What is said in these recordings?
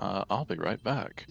I'll be right back.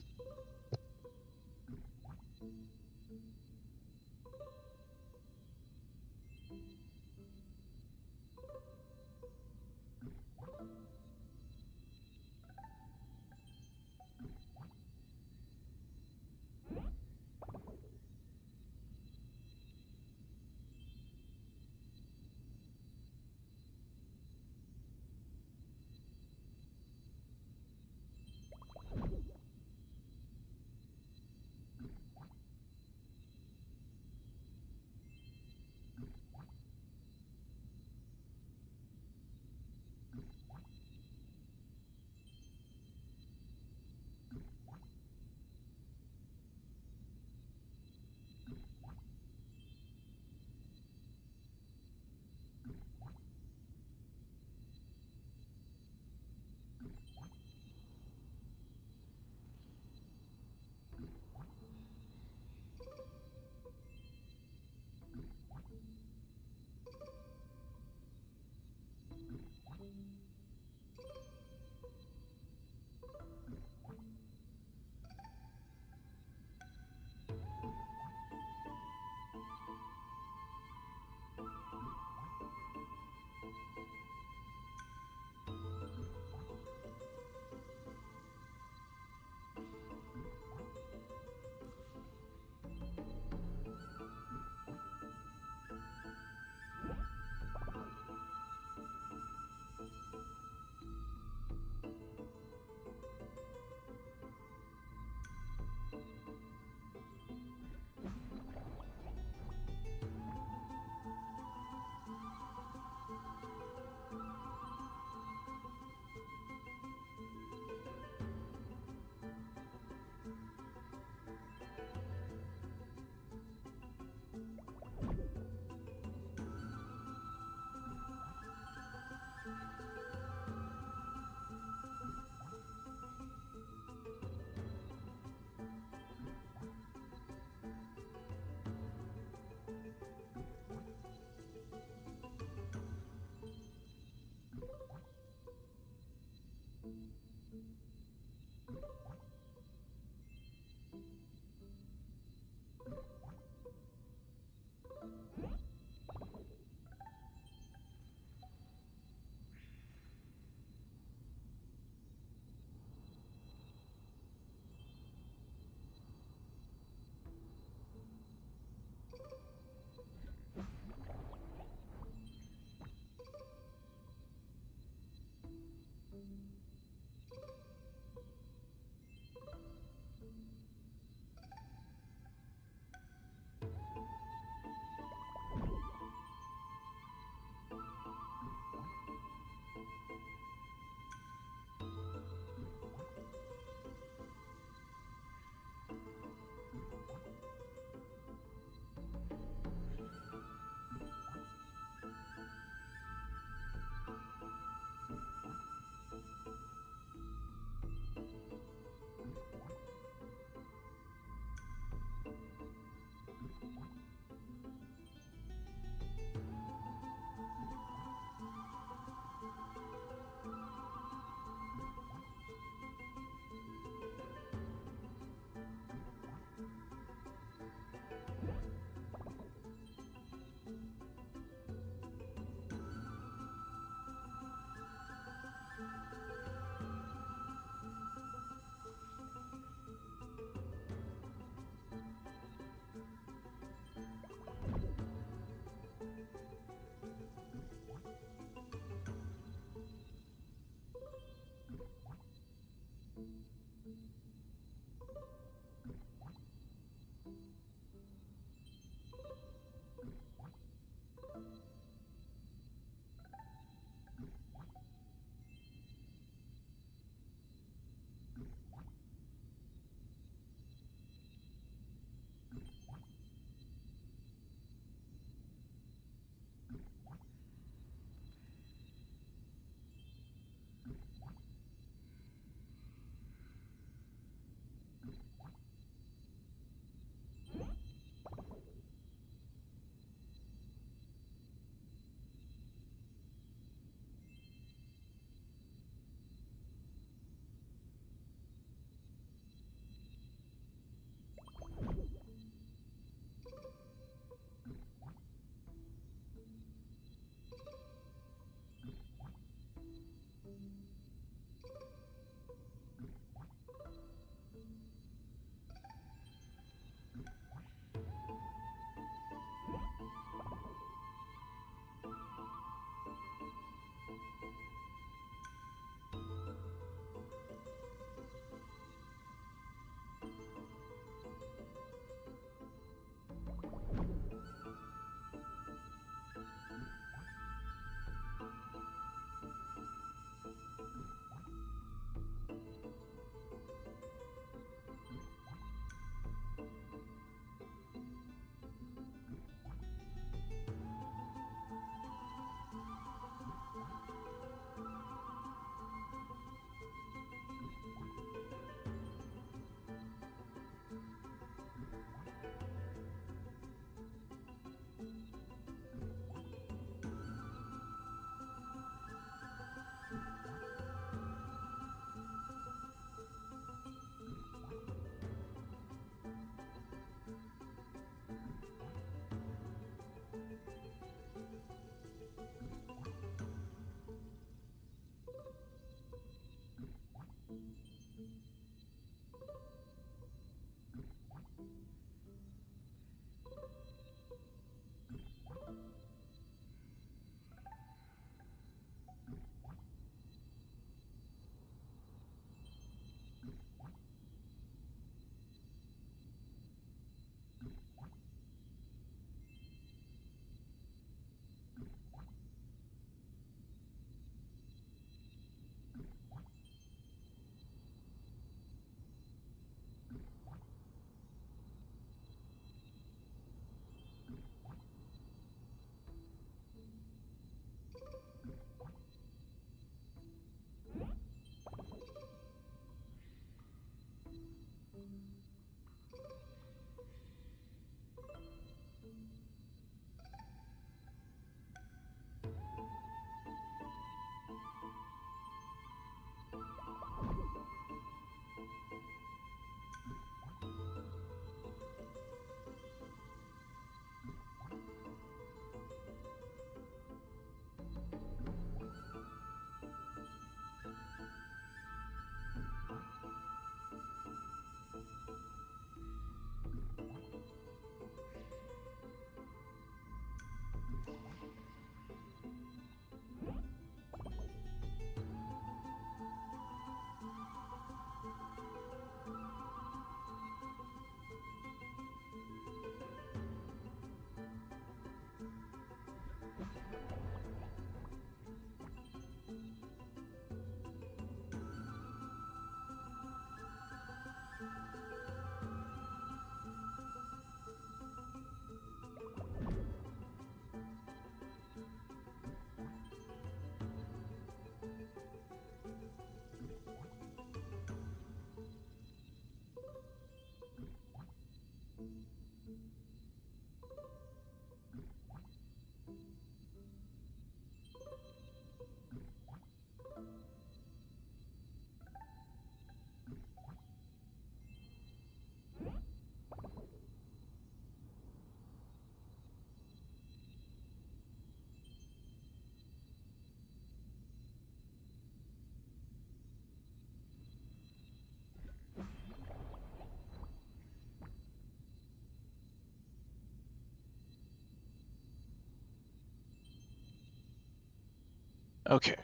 Okay.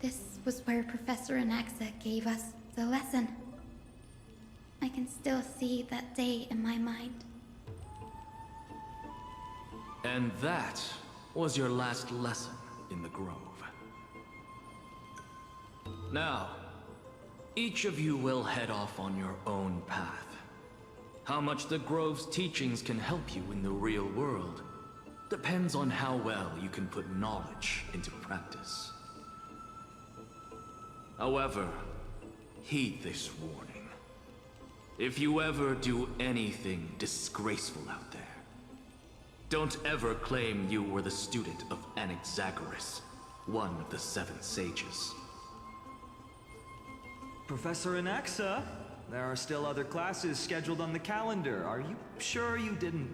This was where Professor Anaxa gave us the lesson. I can still see that day in my mind. And that was your last lesson in the Grove. Now, each of you will head off on your own path. How much the Grove's teachings can help you in the real world depends on how well you can put knowledge into practice. However, heed this warning. If you ever do anything disgraceful out there, don't ever claim you were the student of Anaxagoras, one of the Seven Sages. Professor Anaxa, there are still other classes scheduled on the calendar. Are you sure you didn't...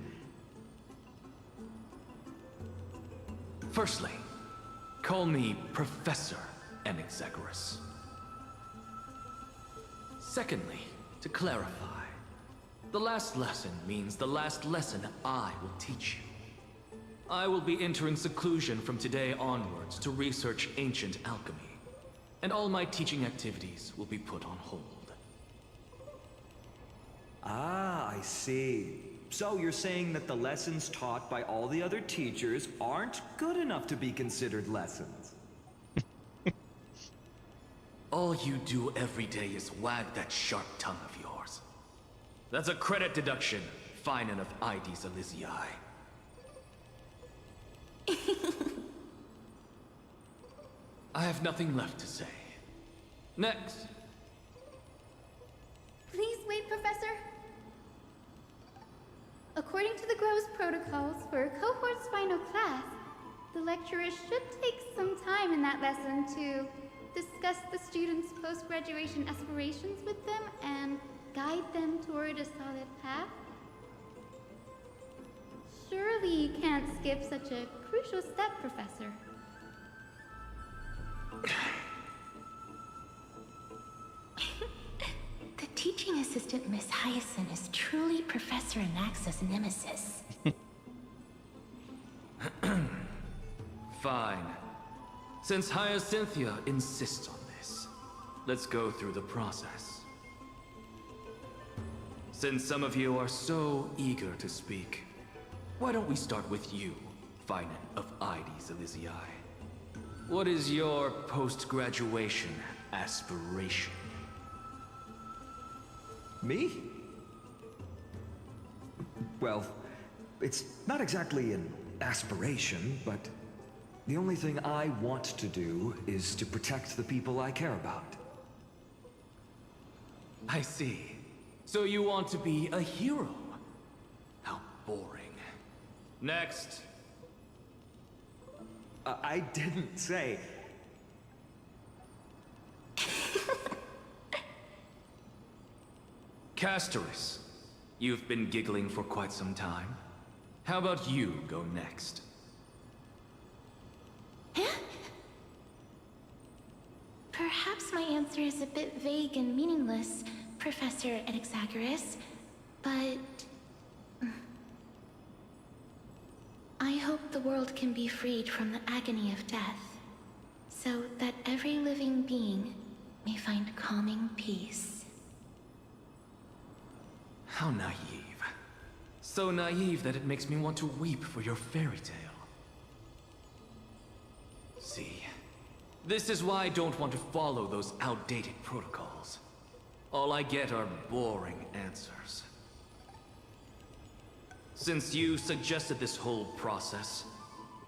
Firstly, call me Professor Anaxagoras. Secondly, to clarify, the last lesson means the last lesson I will teach you. I will be entering seclusion from today onwards to research ancient alchemy, and all my teaching activities will be put on hold. Ah, I see. So you're saying that the lessons taught by all the other teachers aren't good enough to be considered lessons? All you do every day is wag that sharp tongue of yours. That's a credit deduction, fine enough IDs Elysiae. I have nothing left to say. Next. Please wait, Professor. According to the Grove's protocols for a cohort's final class, the lecturer should take some time in that lesson to discuss the students' post-graduation aspirations with them and guide them toward a solid path. Surely you can't skip such a crucial step, Professor. The teaching assistant, Miss Hyacinth, is truly Professor Anaxa's nemesis. Fine. Since Hyacinthia insists on this, let's go through the process. Since some of you are so eager to speak, why don't we start with you, Finan of IDs Elysiae? What is your post-graduation aspiration? Me? Well, it's not exactly an aspiration, but the only thing I want to do is to protect the people I care about. I see. So you want to be a hero? How boring. Next. I didn't say... Castorus, you've been giggling for quite some time. How about you go next? Perhaps my answer is a bit vague and meaningless, Professor Anaxagoras, but... I hope the world can be freed from the agony of death, so that every living being may find calming peace. How naive. So naive that it makes me want to weep for your fairy tale. See, this is why I don't want to follow those outdated protocols. All I get are boring answers. Since you suggested this whole process,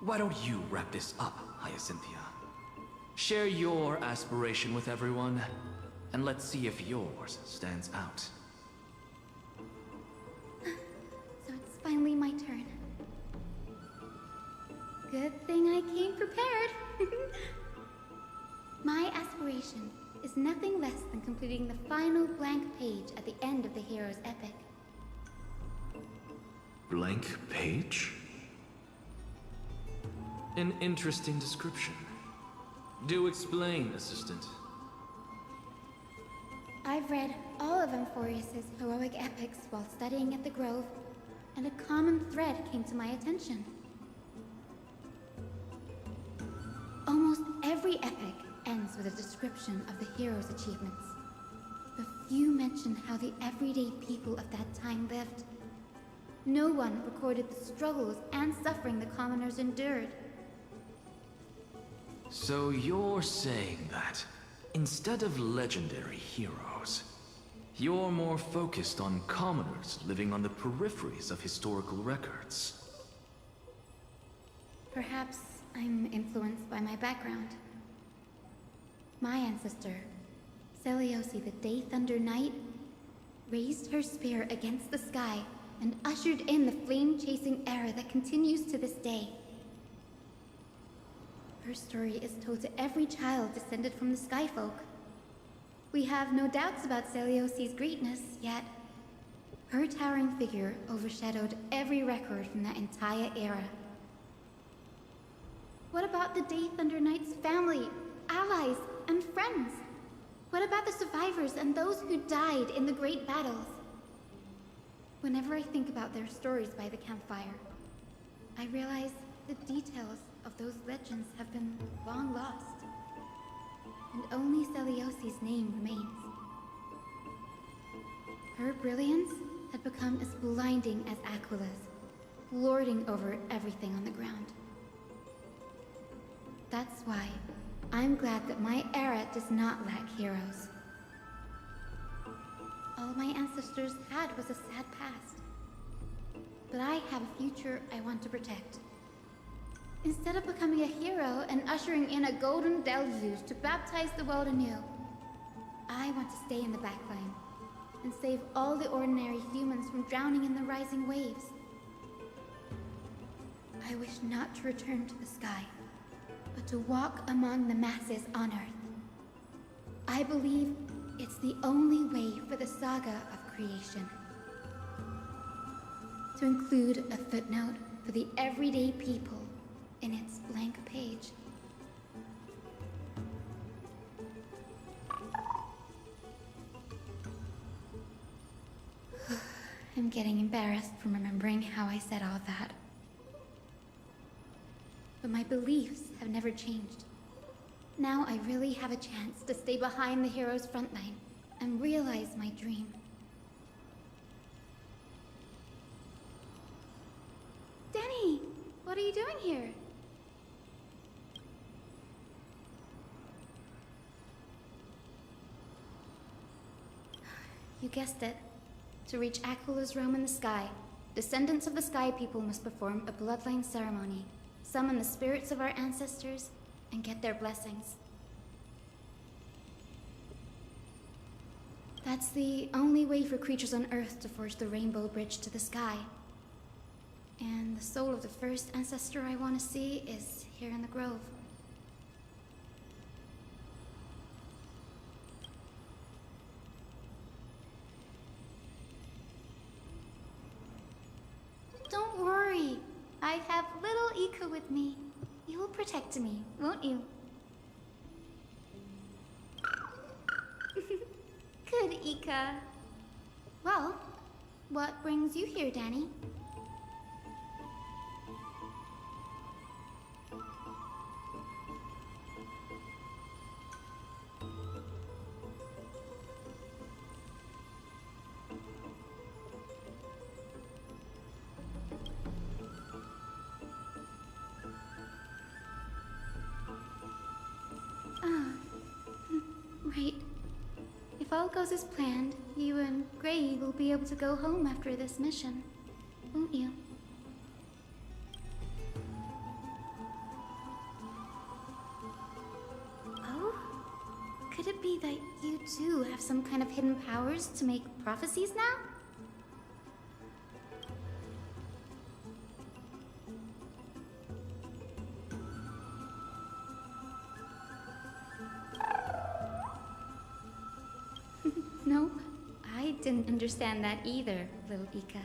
why don't you wrap this up, Hyacinthia? Share your aspiration with everyone, and let's see if yours stands out. So it's finally my turn. Good thing I came prepared. My aspiration is nothing less than completing the final blank page at the end of the hero's epic. Blank page? An interesting description. Do explain, Assistant. I've read all of Amphorius's heroic epics while studying at the Grove, and a common thread came to my attention. Almost every epic ends with a description of the hero's achievements. But few mention how the everyday people of that time lived. No one recorded the struggles and suffering the commoners endured. So you're saying that, instead of legendary heroes, you're more focused on commoners living on the peripheries of historical records. Perhaps I'm influenced by my background. My ancestor, Seliosi the Day Thunder Knight, raised her spear against the sky and ushered in the flame-chasing era that continues to this day. Her story is told to every child descended from the Skyfolk. We have no doubts about Seliosi's greatness, yet her towering figure overshadowed every record from that entire era. What about the Day Thunder Knight's family, allies, and friends? What about the survivors and those who died in the great battles? Whenever I think about their stories by the campfire, I realize the details of those legends have been long lost, and only Seliosi's name remains. Her brilliance had become as blinding as Aquila's, lording over everything on the ground. That's why I'm glad that my era does not lack heroes. All my ancestors had was a sad past, but I have a future I want to protect. Instead of becoming a hero and ushering in a golden deluge to baptize the world anew, I want to stay in the backline and save all the ordinary humans from drowning in the rising waves. I wish not to return to the sky, but to walk among the masses on Earth. I believe it's the only way for the saga of creation. To include a footnote for the everyday people in its blank page. I'm getting embarrassed from remembering how I said all that. But my beliefs have never changed. Now I really have a chance to stay behind the hero's front line and realize my dream. Danny, what are you doing here? You guessed it. To reach Aquila's realm in the sky, descendants of the Sky People must perform a bloodline ceremony, summon the spirits of our ancestors, and get their blessings. That's the only way for creatures on Earth to forge the Rainbow Bridge to the sky. And the soul of the first ancestor I want to see is here in the Grove. Don't worry. I have little Ika with me. You will protect me, won't you? Good, Ika. Well, what brings you here, Danny? Right. If all goes as planned, you and Gray will be able to go home after this mission, won't you? Oh? Could it be that you too have some kind of hidden powers to make prophecies now? didn't understand that either, little Ika.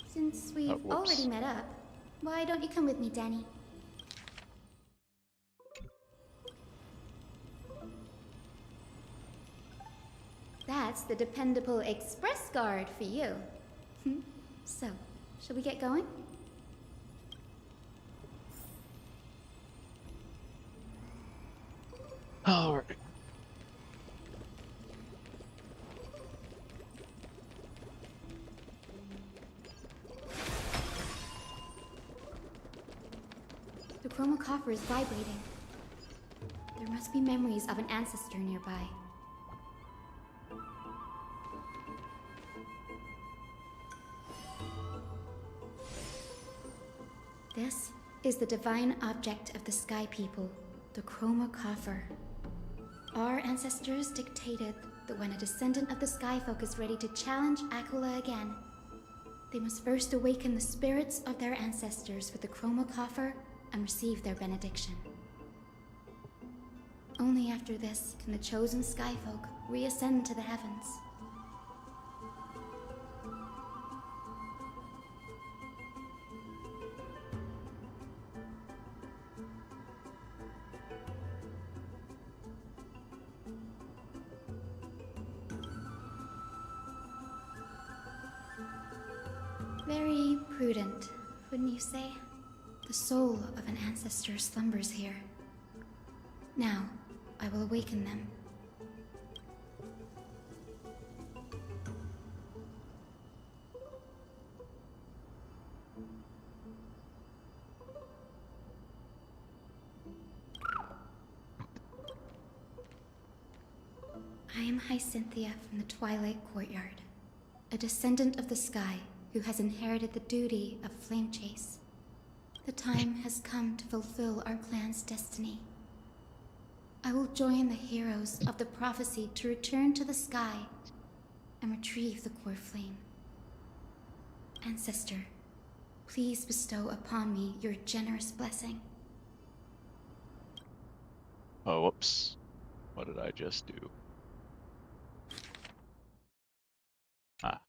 Since we've whoops. already met up, why don't you come with me, Danny? That's the dependable express guard for you. So, shall we get going? All right. The chroma coffer is vibrating. There must be memories of an ancestor nearby. This is the divine object of the Sky People, the chroma coffer. Our ancestors dictated that when a descendant of the Skyfolk is ready to challenge Aquila again, they must first awaken the spirits of their ancestors with the chroma coffer and receive their benediction. Only after this can the chosen Skyfolk reascend to the heavens. Very prudent, wouldn't you say? The soul of an ancestor slumbers here. Now, I will awaken them. I am Hyacinthia from the Twilight Courtyard, a descendant of the sky who has inherited the duty of Flame Chase. The time has come to fulfill our clan's destiny. I will join the heroes of the prophecy to return to the sky and retrieve the core flame. Ancestor, please bestow upon me your generous blessing. Oh, whoops. What did I just do? Ah.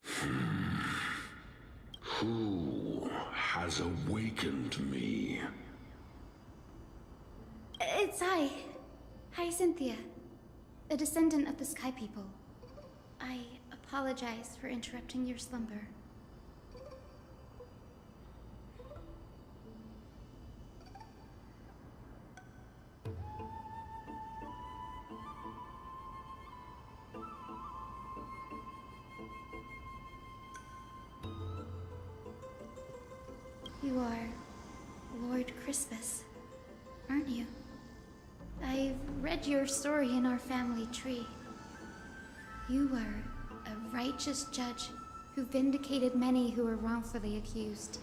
Who has awakened me? It's I, Hyacinthia, a descendant of the Sky People. I apologize for interrupting your slumber. You are Lord Crispus, aren't you? I've read your story in our family tree. You were a righteous judge who vindicated many who were wrongfully accused.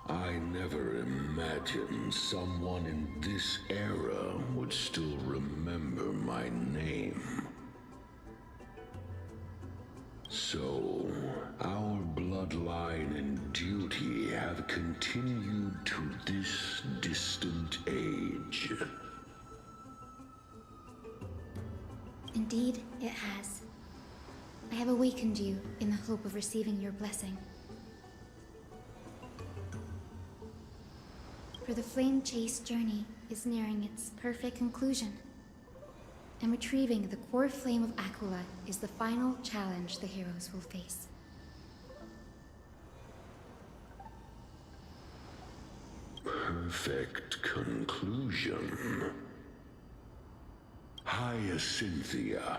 I never imagined someone in this era would still remember my name. So, our bloodline and duty have continued to this distant age. Indeed, it has. I have awakened you in the hope of receiving your blessing. For the Flame Chase journey is nearing its perfect conclusion, and retrieving the core flame of Aquila is the final challenge the heroes will face. Perfect conclusion. Hyacinthia,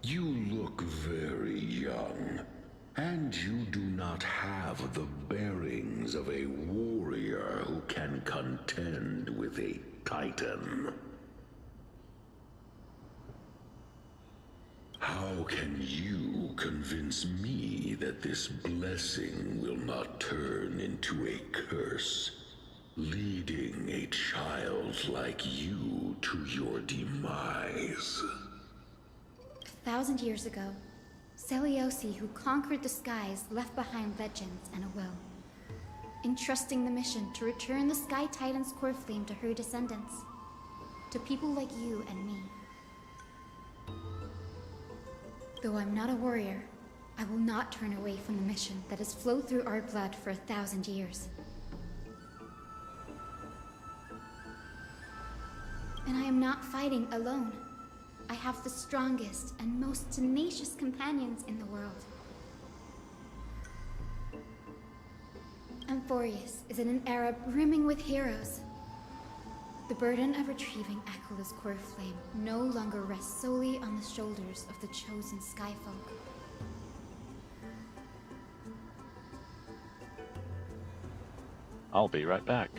you look very young, and you do not have the bearings of a warrior who can contend with a titan. How can you convince me that this blessing will not turn into a curse? leading a child like you to your demise. 1,000 years ago, Seliosi, who conquered the skies, left behind legends and a will, entrusting the mission to return the Sky Titan's core flame to her descendants, to people like you and me. Though I'm not a warrior, I will not turn away from the mission that has flowed through our blood for 1,000 years. And I am not fighting alone. I have the strongest and most tenacious companions in the world. Amphorius is in an era brimming with heroes. The burden of retrieving Aquilous core flame no longer rests solely on the shoulders of the chosen Skyfolk. I'll be right back.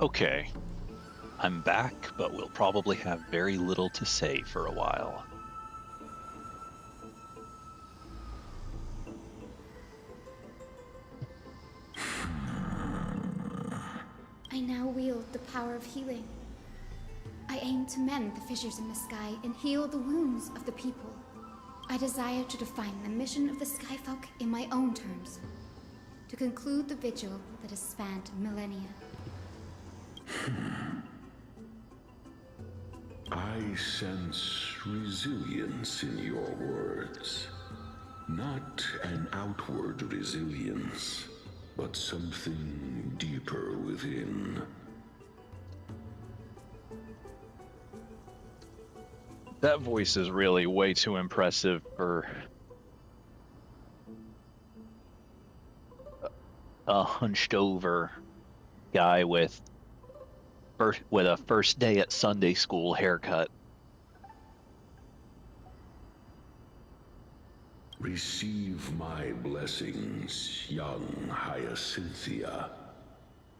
Okay, I'm back, but we'll probably have very little to say for a while. I now wield the power of healing. I aim to mend the fissures in the sky and heal the wounds of the people. I desire to define the mission of the Skyfolk in my own terms. To conclude the vigil that has spanned millennia. I sense resilience in your words. Not an outward resilience, but something deeper within. That voice is really way too impressive for a hunched over guy with a first day at Sunday school haircut. Receive my blessings, young Hyacinthia.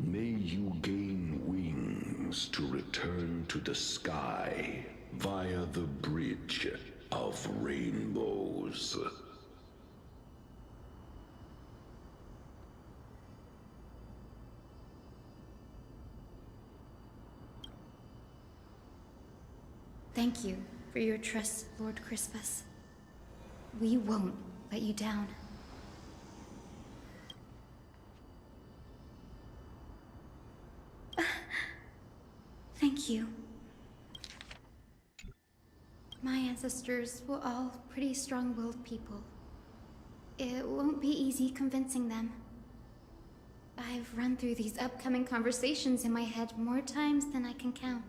May you gain wings to return to the sky via the Bridge of Rainbows. Thank you for your trust, Lord Crispus. We won't let you down. Thank you. My ancestors were all pretty strong-willed people. It won't be easy convincing them. I've run through these upcoming conversations in my head more times than I can count.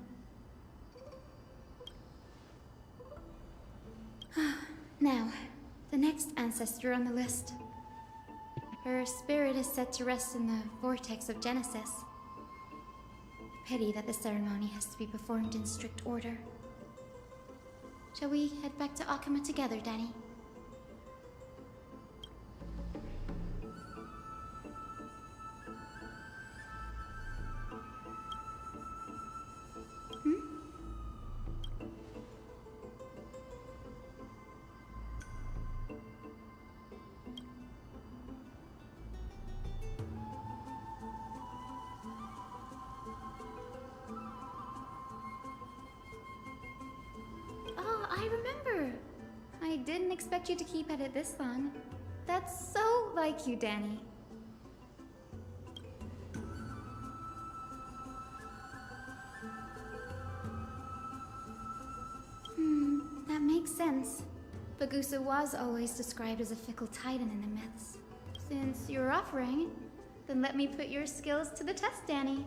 Now, the next ancestor on the list. Her spirit is set to rest in the vortex of Genesis. Pity that the ceremony has to be performed in strict order. Shall we head back to Akama together, Danny? I remember. I didn't expect you to keep at it this long. That's so like you, Danny. That makes sense. Bagusa was always described as a fickle titan in the myths. Since you're offering, then let me put your skills to the test, Danny.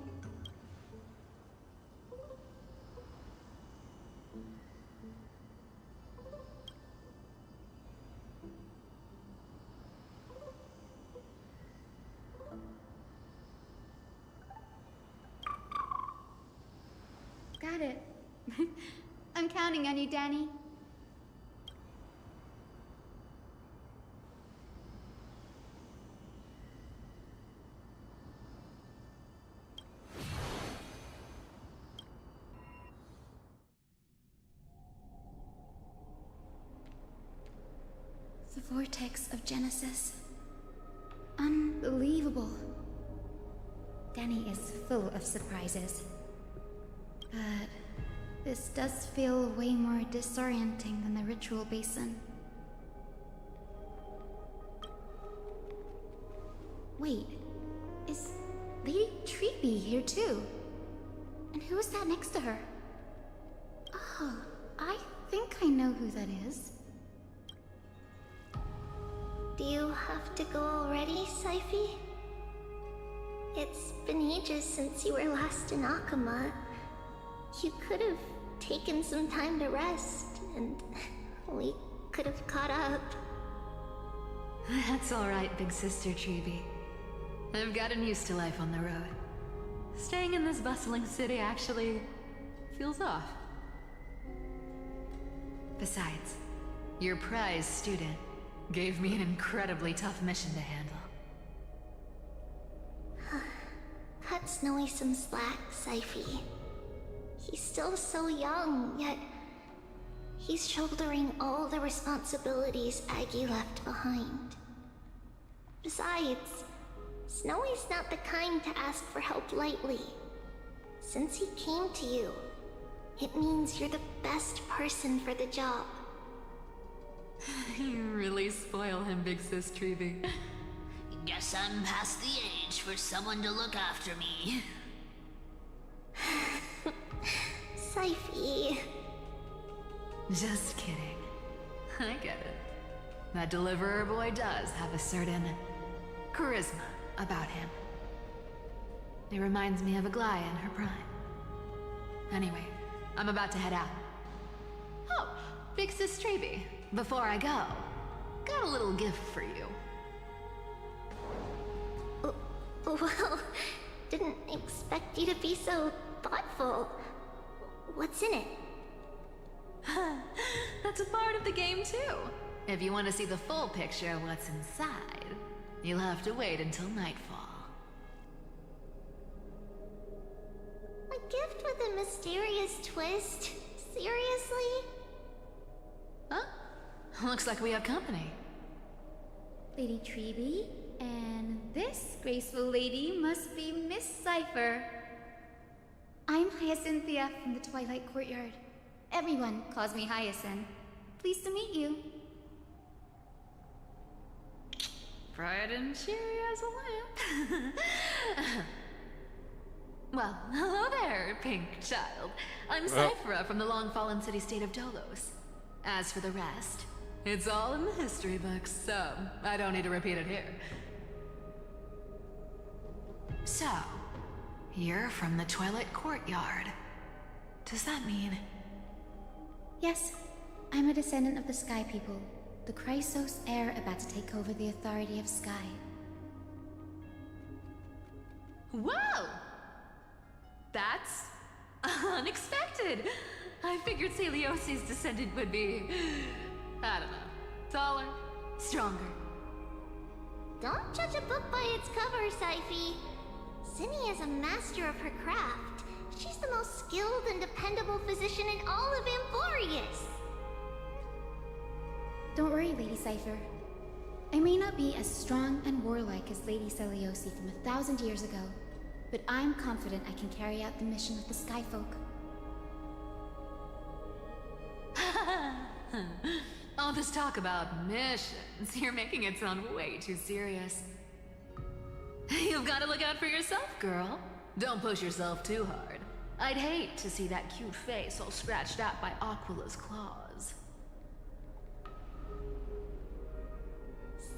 Got it. I'm counting on you, Danny. The vortex of Genesis. Unbelievable. Danny is full of surprises. But this does feel way more disorienting than the ritual basin. Wait, is Lady Treeby here too? And who is that next to her? Oh, I think I know who that is. Do you have to go already, Saifi? It's been ages since you were last in Akama. You could have taken some time to rest, and we could have caught up. That's alright, big sister Treeby. I've gotten used to life on the road. Staying in this bustling city actually feels off. Besides, your prize student gave me an incredibly tough mission to handle. That Snowy some slack, Syphie. He's still so young, yet he's shouldering all the responsibilities Aggie left behind. Besides, Snowy's not the kind to ask for help lightly. Since he came to you, it means you're the best person for the job. You really spoil him, Big Sis Treeby. Guess I'm past the age for someone to look after me. Syphie. Just kidding. I get it. That deliverer boy does have a certain charisma about him. It reminds me of Aglaya in her prime. Anyway, I'm about to head out. Oh, Big Sis Treeby, before I go, got a little gift for you. Well, didn't expect you to be so thoughtful. What's in it? That's a part of the game too. If you want to see the full picture of what's inside, you'll have to wait until nightfall. A gift with a mysterious twist? Seriously? Huh? Looks like we have company. Lady Treeby, and this graceful lady must be Miss Cypher. I'm Hyacinthia from the Twilight Courtyard. Everyone calls me Hyacinth. Pleased to meet you. Bright and cheery as a lamp. Well, hello there, pink child. I'm Cyphera from the long-fallen city-state of Dolos. As for the rest, it's all in the history books, so I don't need to repeat it here. So, you're from the Twilight Courtyard. Does that mean... Yes, I'm a descendant of the Sky People, the Chrysos heir about to take over the authority of Sky. Whoa! That's unexpected. I figured Celiosi's descendant would be, I don't know, taller, stronger. Don't judge a book by its cover, Syphie. Zinni is a master of her craft. She's the most skilled and dependable physician in all of Amborius. Don't worry, Lady Cypher. I may not be as strong and warlike as Lady Celiosi from 1,000 years ago, but I'm confident I can carry out the mission with the Skyfolk. All this talk about missions, you're making it sound way too serious. You've got to look out for yourself, girl. Don't push yourself too hard. I'd hate to see that cute face all scratched out by Aquila's claws.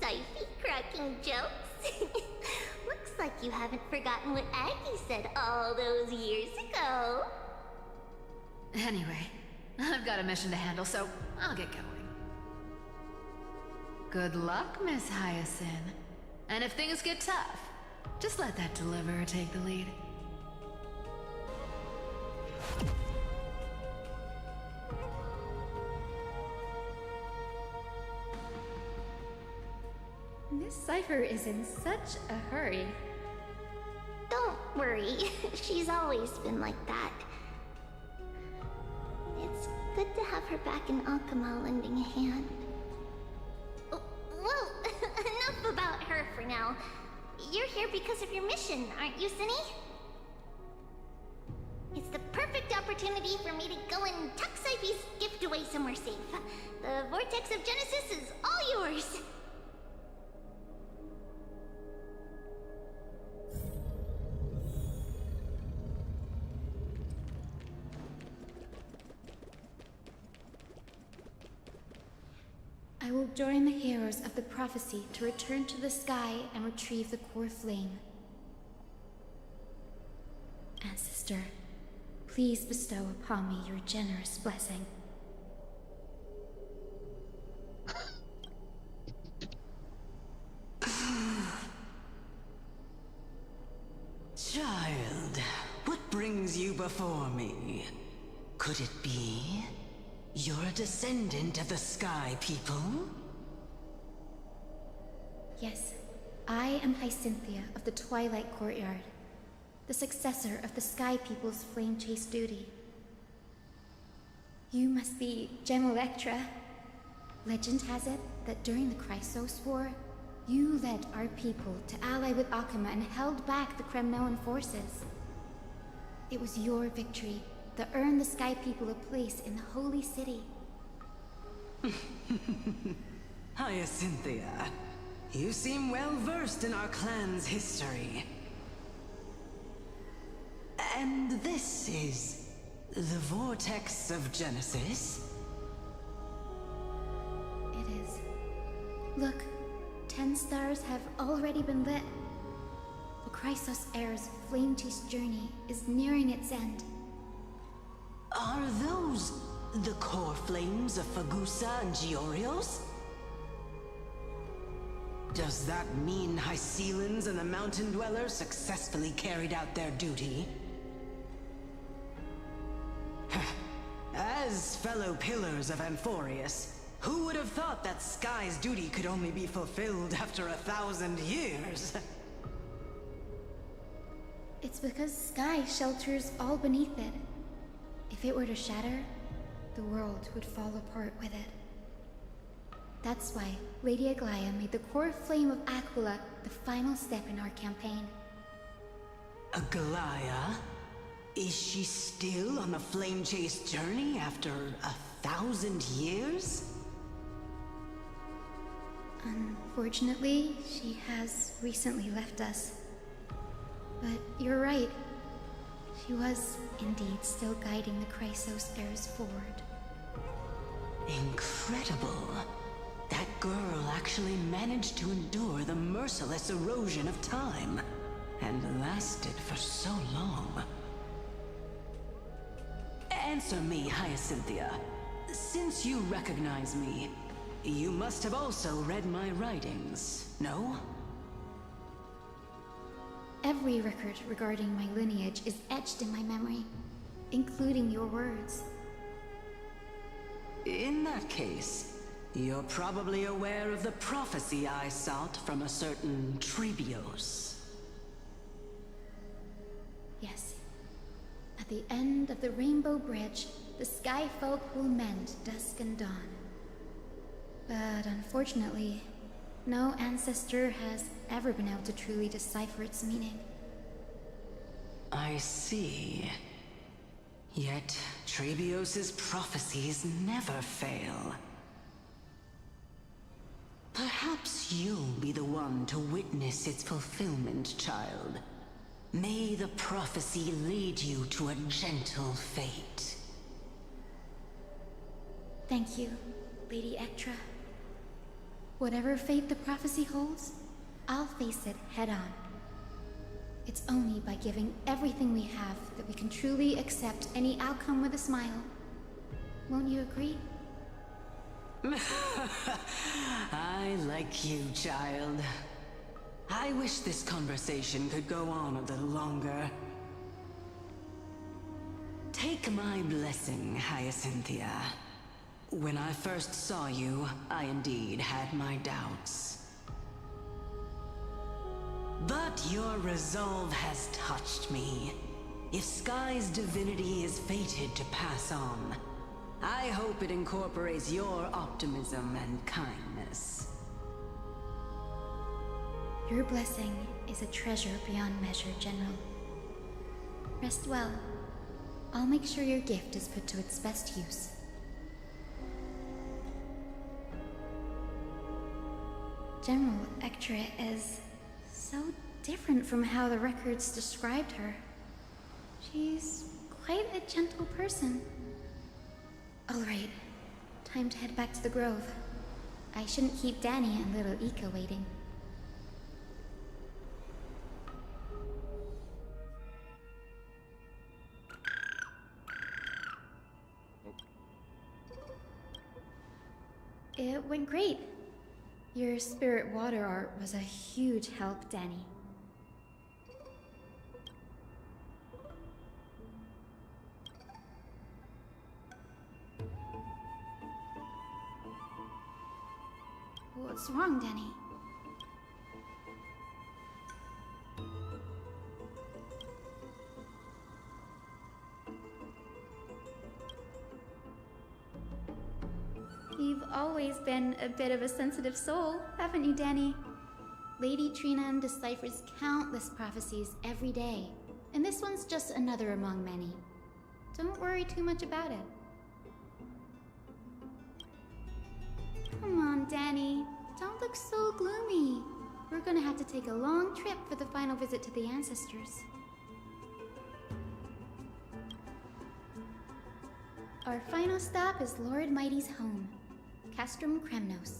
Syphie cracking jokes? Looks like you haven't forgotten what Aggie said all those years ago. Anyway, I've got a mission to handle, so I'll get going. Good luck, Miss Hyacinth. And if things get tough, just let that deliverer take the lead. Miss Cypher is in such a hurry. Don't worry, she's always been like that. It's good to have her back in Akama lending a hand. Well, enough about her for now. You're here because of your mission, aren't you, Zinni? It's the perfect opportunity for me to go and tuck Syphie's gift away somewhere safe. The Vortex of Genesis is all yours. I will join the heroes of the prophecy to return to the sky and retrieve the core flame. Ancestor, please bestow upon me your generous blessing. Child, what brings you before me? Could it be you're a descendant of the Sky People? Yes, I am Hyacinthia of the Twilight Courtyard. the successor of the Sky People's flame chase duty. You must be Gem Electra. Legend has it that during the Chrysos War, you led our people to ally with Akuma and held back the Kremnoan forces. It was your victory that earned the Sky People a place in the Holy City. Hyacinthia, you seem well versed in our clan's history. And this is the Vortex of Genesis? It is. Look, 10 stars have already been lit. The Chrysos Heir's flame chase journey is nearing its end. Are those the core flames of Fagusa and Georios? Does that mean Hycelans and the Mountain Dwellers successfully carried out their duty? As fellow pillars of Amphorius, who would have thought that Sky's duty could only be fulfilled after 1,000 years? It's because Sky shelters all beneath it. If it were to shatter, the world would fall apart with it. That's why Lady Aglaia made the core flame of Aquila the final step in our campaign. Aglaia? Is she still on the flame chase journey after 1,000 years? Unfortunately, she has recently left us. But you're right. She was indeed still guiding the Chrysos heirs forward. Incredible. That girl actually managed to endure the merciless erosion of time, and lasted for so long. Answer me, Hyacinthia. Since you recognize me, you must have also read my writings, no? Every record regarding my lineage is etched in my memory, including your words. In that case, you're probably aware of the prophecy I sought from a certain Trebios. Yes. At the end of the Rainbow Bridge, the Sky Folk will mend dusk and dawn. But unfortunately, no ancestor has ever been able to truly decipher its meaning. I see. Yet, Trebios' prophecies never fail. Perhaps you'll be the one to witness its fulfillment, child. May the prophecy lead you to a gentle fate. Thank you, Lady Ectra. Whatever fate the prophecy holds, I'll face it head-on. It's only by giving everything we have that we can truly accept any outcome with a smile. Won't you agree? I like you, child. I wish this conversation could go on a little longer. Take my blessing, Hyacinthia. When I first saw you, I indeed had my doubts. But your resolve has touched me. If Sky's divinity is fated to pass on, I hope it incorporates your optimism and kindness. Your blessing is a treasure beyond measure, General. Rest well. I'll make sure your gift is put to its best use. General Ectra is so different from how the records described her. She's quite a gentle person. All right, time to head back to the Grove. I shouldn't keep Danny and little Ika waiting. It went great. Your spirit water art was a huge help, Danny. What's wrong, Danny? You've always been a bit of a sensitive soul, haven't you, Danny? Lady Trina deciphers countless prophecies every day, and this one's just another among many. Don't worry too much about it. Come on, Danny. Don't look so gloomy. We're gonna have to take a long trip for the final visit to the ancestors. Our final stop is Lord Mighty's home, Castrum Kremnos.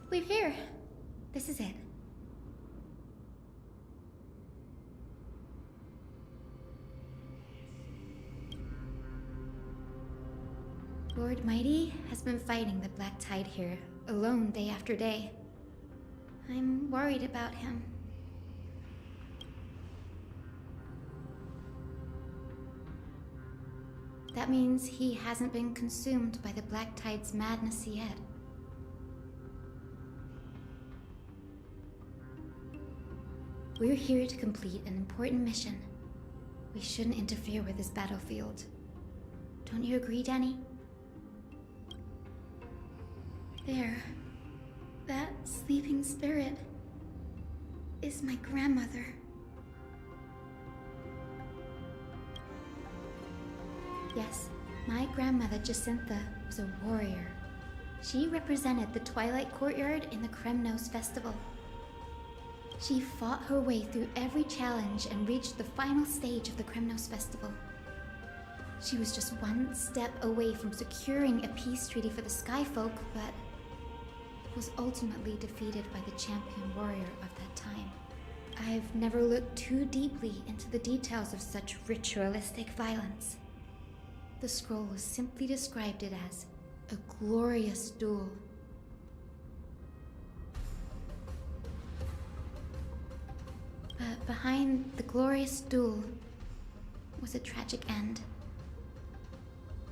We're here. This is it. Lord Mighty has been fighting the Black Tide here, alone day after day. I'm worried about him. That means he hasn't been consumed by the Black Tide's madness yet. We're here to complete an important mission. We shouldn't interfere with this battlefield. Don't you agree, Danny? There. That sleeping spirit is my grandmother. Yes, my grandmother Jacintha was a warrior. She represented the Twilight Courtyard in the Kremnos Festival. She fought her way through every challenge and reached the final stage of the Kremnos Festival. She was just one step away from securing a peace treaty for the Skyfolk, but was ultimately defeated by the champion warrior of that time. I've never looked too deeply into the details of such ritualistic violence. The scroll simply described it as a glorious duel. But behind the glorious duel was a tragic end.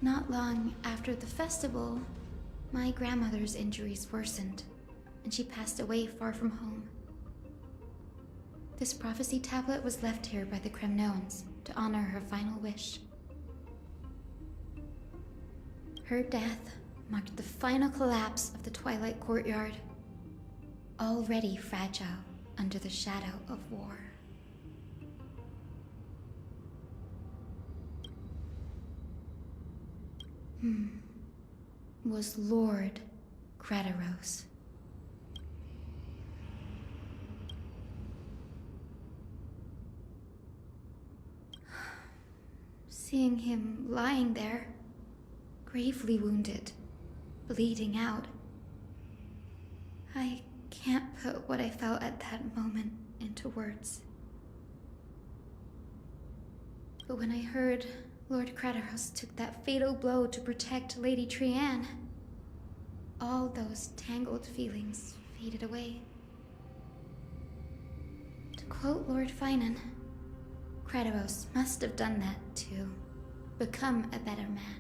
Not long after the festival, my grandmother's injuries worsened, and she passed away far from home. This prophecy tablet was left here by the Kremnoans to honor her final wish. Her death marked the final collapse of the Twilight Courtyard, already fragile under the shadow of war. Was Lord Grataros. Seeing him lying there, gravely wounded, bleeding out, I can't put what I felt at that moment into words. But when I heard Lord Grataros took that fatal blow to protect Lady Trianne, all those tangled feelings faded away. To quote Lord Finan, Grataros must have done that to become a better man.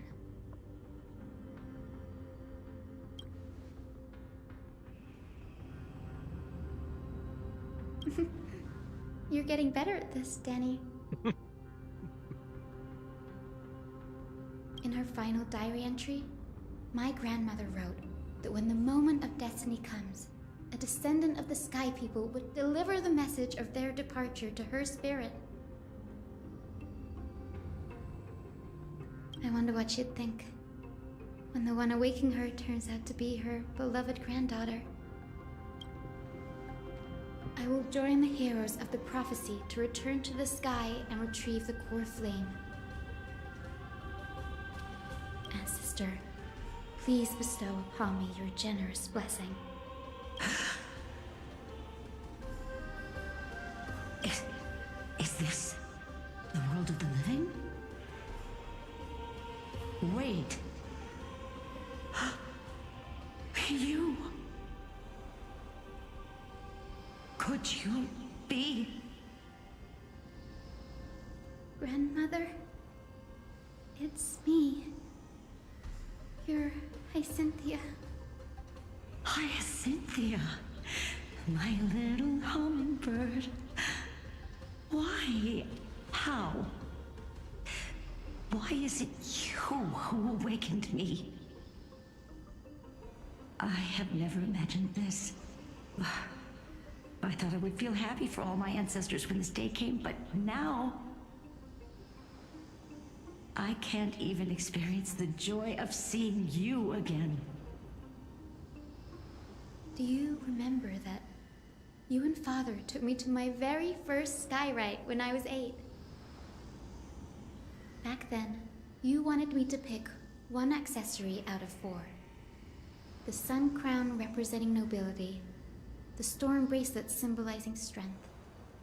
You're getting better at this, Danny. In her final diary entry, my grandmother wrote that when the moment of destiny comes, a descendant of the Sky People would deliver the message of their departure to her spirit. I wonder what she'd think when the one awaking her turns out to be her beloved granddaughter. I will join the heroes of the prophecy to return to the sky and retrieve the core flame. Ancestor, please bestow upon me your generous blessing. Is this the world of the living? Wait. You... Could you be... Grandmother? It's me. You're Hyacinthia. Hyacinthia, my little hummingbird. Why? How? Why is it you who awakened me? I have never imagined this. I thought I would feel happy for all my ancestors when this day came, but now... I can't even experience the joy of seeing you again. Do you remember that you and Father took me to my very first skyrite when I was 8? Back then, you wanted me to pick one accessory out of 4. The sun crown representing nobility, the storm bracelet symbolizing strength,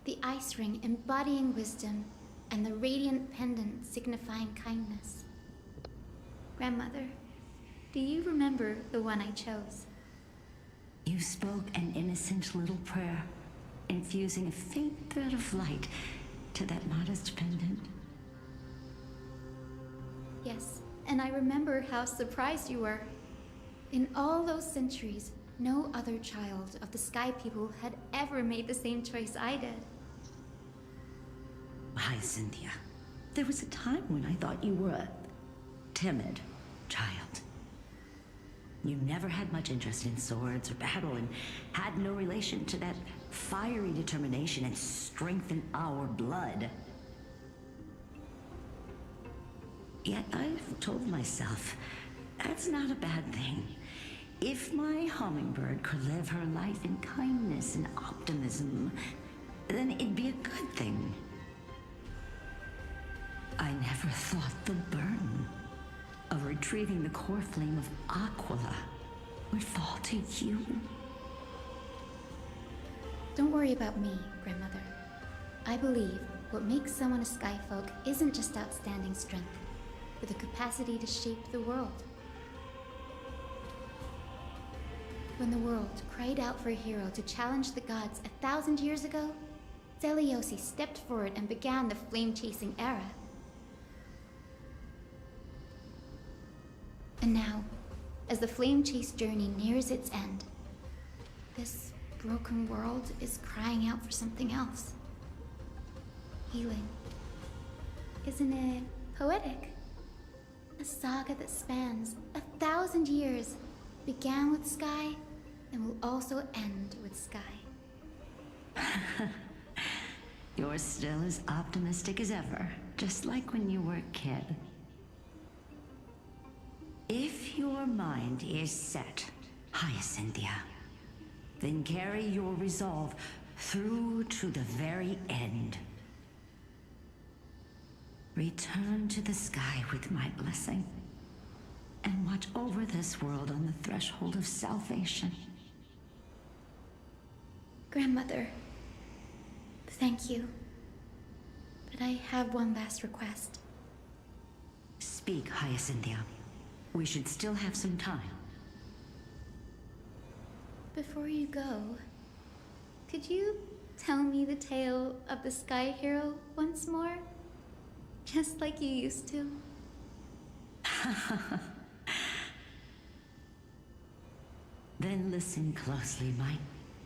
the ice ring embodying wisdom, and the radiant pendant signifying kindness. Grandmother, do you remember the one I chose? You spoke an innocent little prayer, infusing a faint thread of light to that modest pendant. Yes, and I remember how surprised you were. In all those centuries, no other child of the Sky People had ever made the same choice I did. Hyacinthia, there was a time when I thought you were a timid child. You never had much interest in swords or battle and had no relation to that fiery determination and strength in our blood. Yet I've told myself, that's not a bad thing. If my hummingbird could live her life in kindness and optimism, then it'd be a good thing. I never thought the burden of retrieving the core flame of Aquila would fall to you. Don't worry about me, Grandmother. I believe what makes someone a Skyfolk isn't just outstanding strength, but the capacity to shape the world. When the world cried out for a hero to challenge the gods 1,000 years ago, Zeliosi stepped forward and began the flame-chasing era. And now, as the flame chase journey nears its end, this broken world is crying out for something else. Healing. Isn't it poetic? A saga that spans 1,000 years, began with Sky, and will also end with Sky. You're still as optimistic as ever, just like when you were a kid. If your mind is set, Hyacinthia, then carry your resolve through to the very end. Return to the sky with my blessing, and watch over this world on the threshold of salvation. Grandmother, thank you. But I have one last request. Speak, Hyacinthia. We should still have some time. Before you go, could you tell me the tale of the Sky Hero once more? Just like you used to. Then listen closely, my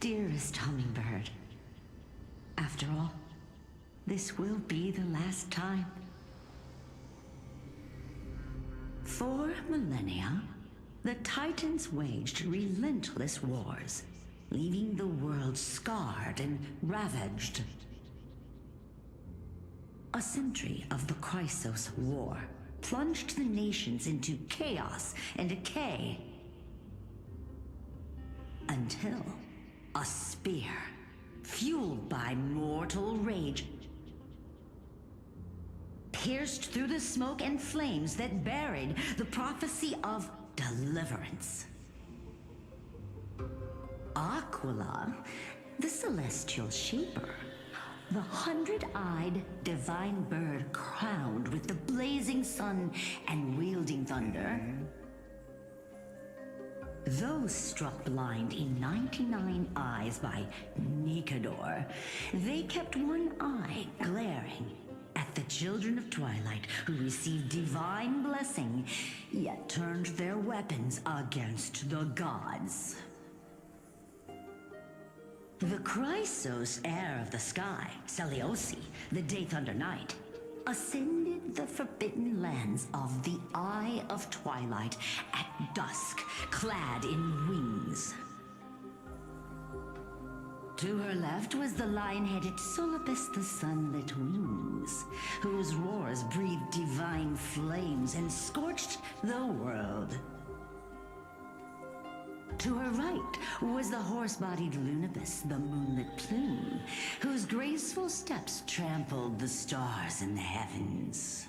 dearest hummingbird. After all, this will be the last time. For millennia, the Titans waged relentless wars, leaving the world scarred and ravaged. A century of the Chrysos War plunged the nations into chaos and decay. Until a spear, fueled by mortal rage, pierced through the smoke and flames that buried the prophecy of deliverance. Aquila, the celestial shaper, the 100-eyed divine bird crowned with the blazing sun and wielding thunder. Those struck blind in 99 eyes by Nikador, they kept one eye glaring at the children of Twilight who received divine blessing, yet turned their weapons against the gods. The Chrysos heir of the sky, Seliosi, the Day Thunder Knight, ascended the forbidden lands of the Eye of Twilight at dusk, clad in wings. To her left was the lion-headed Solibus the Sunlit Wings, whose roars breathed divine flames and scorched the world. To her right was the horse-bodied Lunibus, the Moonlit Plume, whose graceful steps trampled the stars in the heavens.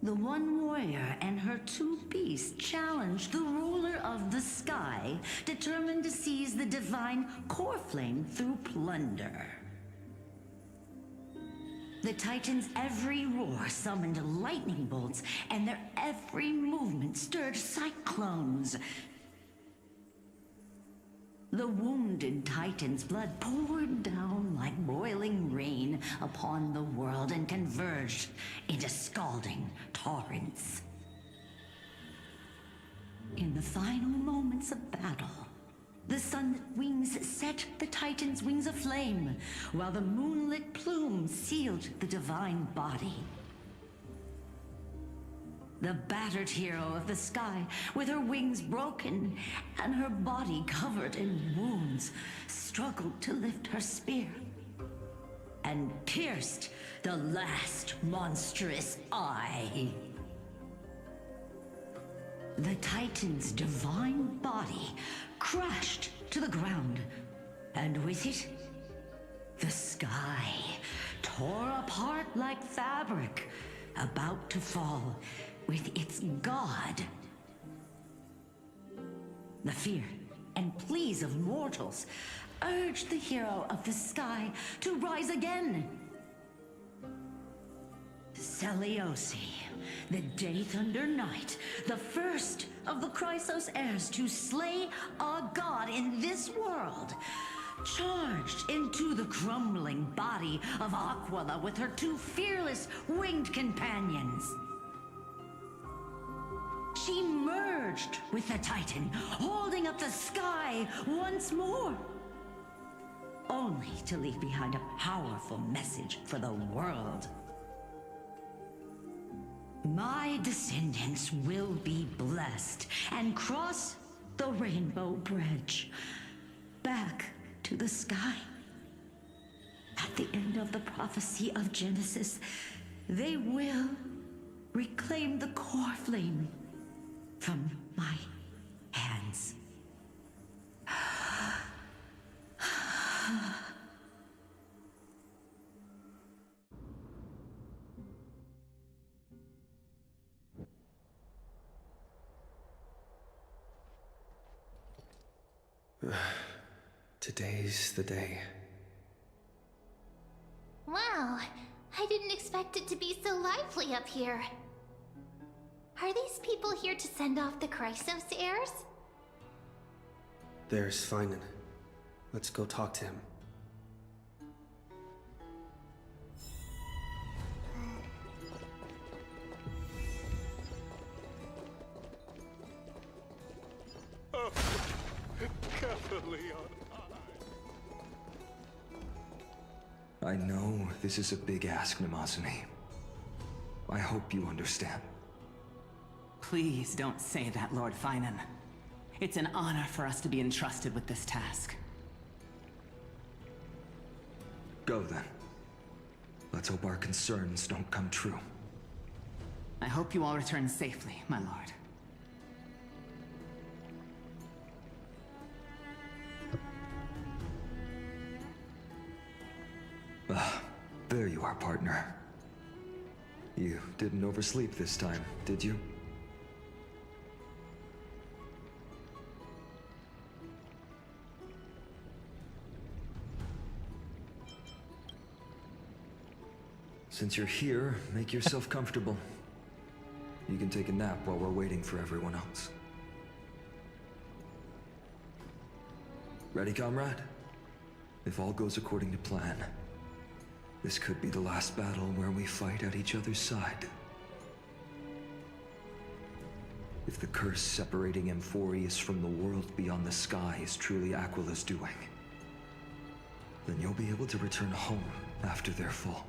The one warrior and her two beasts challenged the ruler of the sky, determined to seize the divine core flame through plunder. The Titans' every roar summoned lightning bolts, and their every movement stirred cyclones. The wounded Titan's blood poured down like boiling rain upon the world and converged into scalding torrents. In the final moments of battle, the Sunlit Wings set the Titan's wings aflame, while the Moonlit Plume sealed the divine body. The battered hero of the sky, with her wings broken and her body covered in wounds, struggled to lift her spear and pierced the last monstrous eye. The Titan's divine body crashed to the ground, and with it, the sky tore apart like fabric, about to fall with its god. The fear and pleas of mortals urged the hero of the sky to rise again. Celiosi, the Day Thunder Knight, the first of the Chrysos heirs to slay a god in this world, charged into the crumbling body of Aquila with her two fearless winged companions. She merged with the Titan, holding up the sky once more, only to leave behind a powerful message for the world. My descendants will be blessed and cross the Rainbow Bridge back to the sky. At the end of the prophecy of Genesis, they will reclaim the core flame from my hands. Today's the day. Wow, I didn't expect it to be so lively up here. Are these people here to send off the Chrysos heirs? There's Finan. Let's go talk to him. I know this is a big ask, Namazuni. I hope you understand. Please don't say that, Lord Finan. It's an honor for us to be entrusted with this task. Go then. Let's hope our concerns don't come true. I hope you all return safely, my lord. Ah, there you are, partner. You didn't oversleep this time, did you? Since you're here, make yourself comfortable. You can take a nap while we're waiting for everyone else. Ready, comrade? If all goes according to plan, this could be the last battle where we fight at each other's side. If the curse separating Amphorius from the world beyond the sky is truly Aquila's doing, then you'll be able to return home after their fall.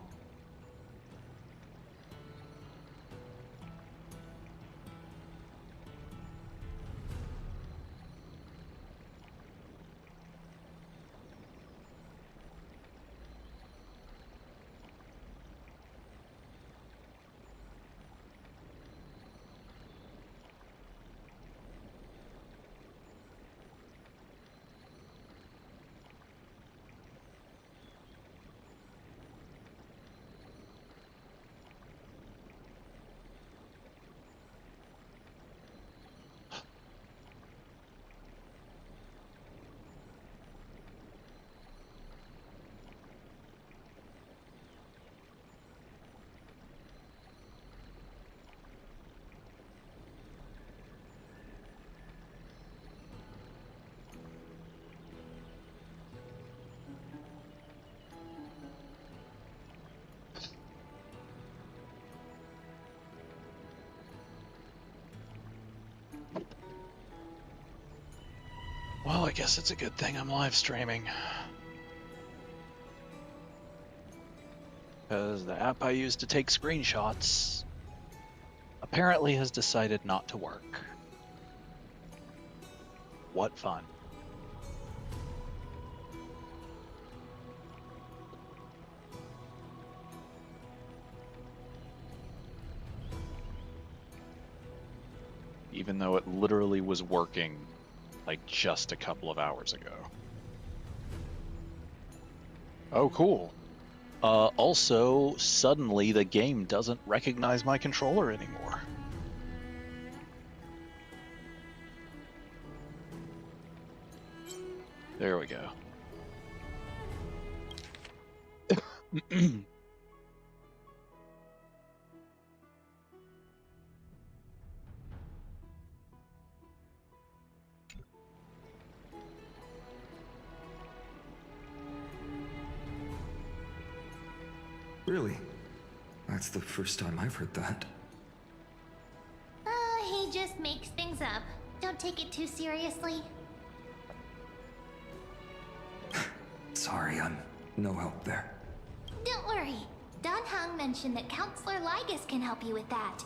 Well, I guess it's a good thing I'm live streaming. Because the app I use to take screenshots apparently has decided not to work. What fun. Even though it literally was working like just a couple of hours ago. Oh, cool. Also, suddenly the game doesn't recognize my controller anymore. There we go. Really? That's the first time I've heard that. He just makes things up. Don't take it too seriously. Sorry, I'm no help there. Don't worry. Dan Heng mentioned that Counselor Lygus can help you with that.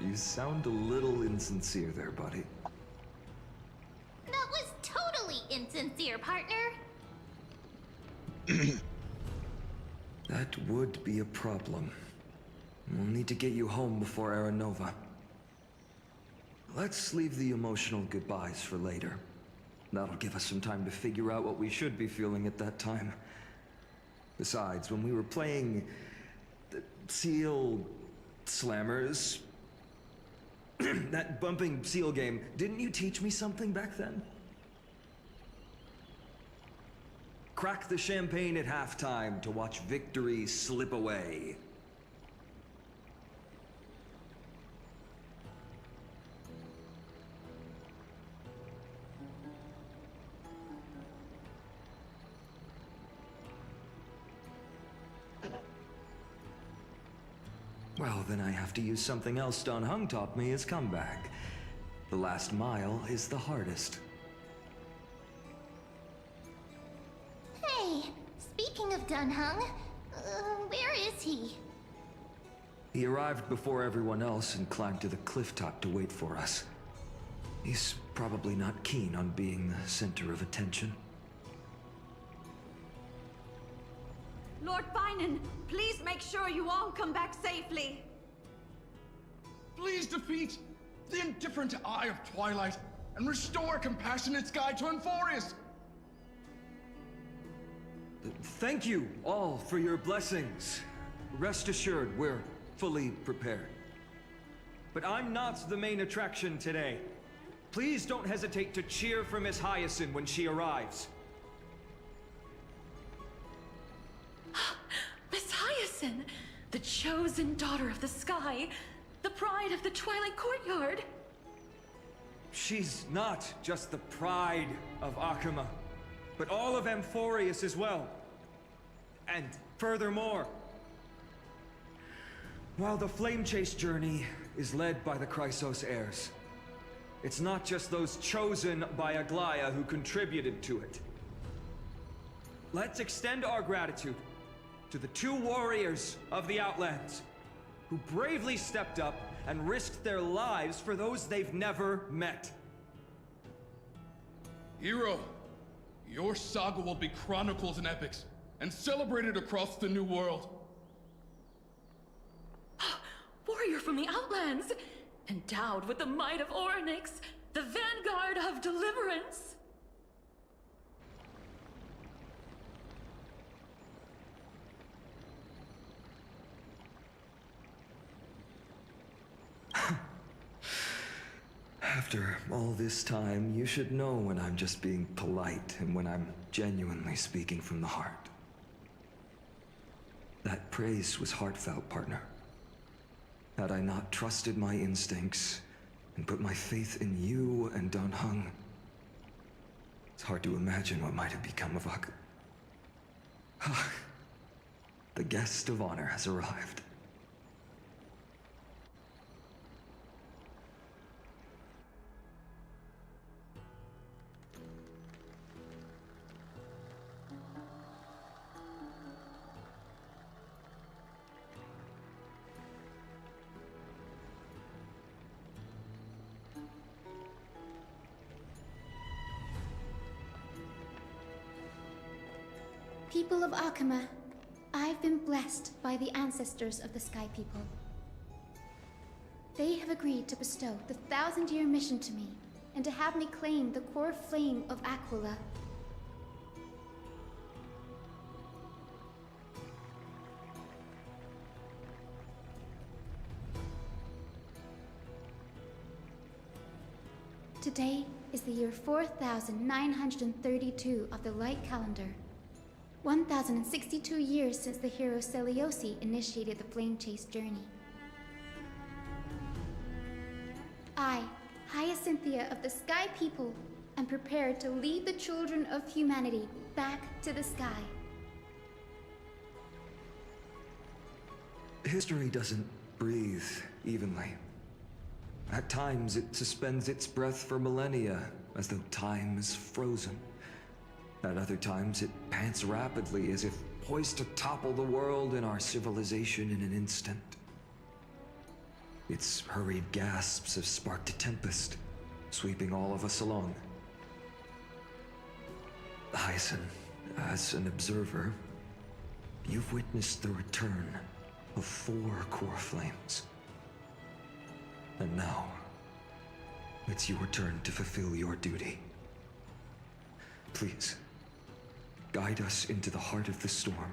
You sound a little insincere there, buddy. That was totally insincere, partner. That would be a problem. We'll need to get you home before Aranova. Let's leave the emotional goodbyes for later. That'll give us some time to figure out what we should be feeling at that time. Besides, when we were playing the Seal Slammers, that bumping seal game, didn't you teach me something back then? Crack the champagne at halftime to watch victory slip away. Well, then I have to use something else Dan Heng taught me as comeback. The last mile is the hardest. Hey, speaking of Dan Heng, where is he? He arrived before everyone else and climbed to the cliff top to wait for us. He's probably not keen on being the center of attention. Lord Finan, please make sure you all come back safely. Please defeat the indifferent Eye of Twilight and restore compassionate sky to Enforius. Thank you all for your blessings. Rest assured, we're fully prepared. But I'm not the main attraction today. Please don't hesitate to cheer for Miss Hyacinth when she arrives. Miss Hyacinth, the chosen daughter of the sky, the pride of the Twilight Courtyard. She's not just the pride of Akuma, but all of Enforius as well. And furthermore, while the Flame Chase journey is led by the Chrysos heirs, it's not just those chosen by Aglaya who contributed to it. Let's extend our gratitude to the 2 warriors of the Outlands who bravely stepped up and risked their lives for those they've never met. Hero, your saga will be chronicled in epics and celebrated across the New World. Warrior from the Outlands, endowed with the might of Orynyx, the vanguard of deliverance. After all this time, you should know when I'm just being polite and when I'm genuinely speaking from the heart. That praise was heartfelt, partner. Had I not trusted my instincts and put my faith in you and Dan Heng, it's hard to imagine what might have become of Akuma. The guest of honor has arrived. People of Akuma, I've been blessed by the ancestors of the Sky People. They have agreed to bestow the 1,000-year mission to me, and to have me claim the core flame of Aquila. Today is the year 4932 of the Light Calendar. 1062 years since the hero Seliosi initiated the Flame Chase journey. I, Hyacinthia of the Sky People, am prepared to lead the children of humanity back to the sky. History doesn't breathe evenly. At times, it suspends its breath for millennia, as though time is frozen. At other times, it pants rapidly, as if poised to topple the world and our civilization in an instant. Its hurried gasps have sparked a tempest, sweeping all of us along. Hyacin, as an observer, you've witnessed the return of 4 core flames. And now, it's your turn to fulfill your duty. Please, guide us into the heart of the storm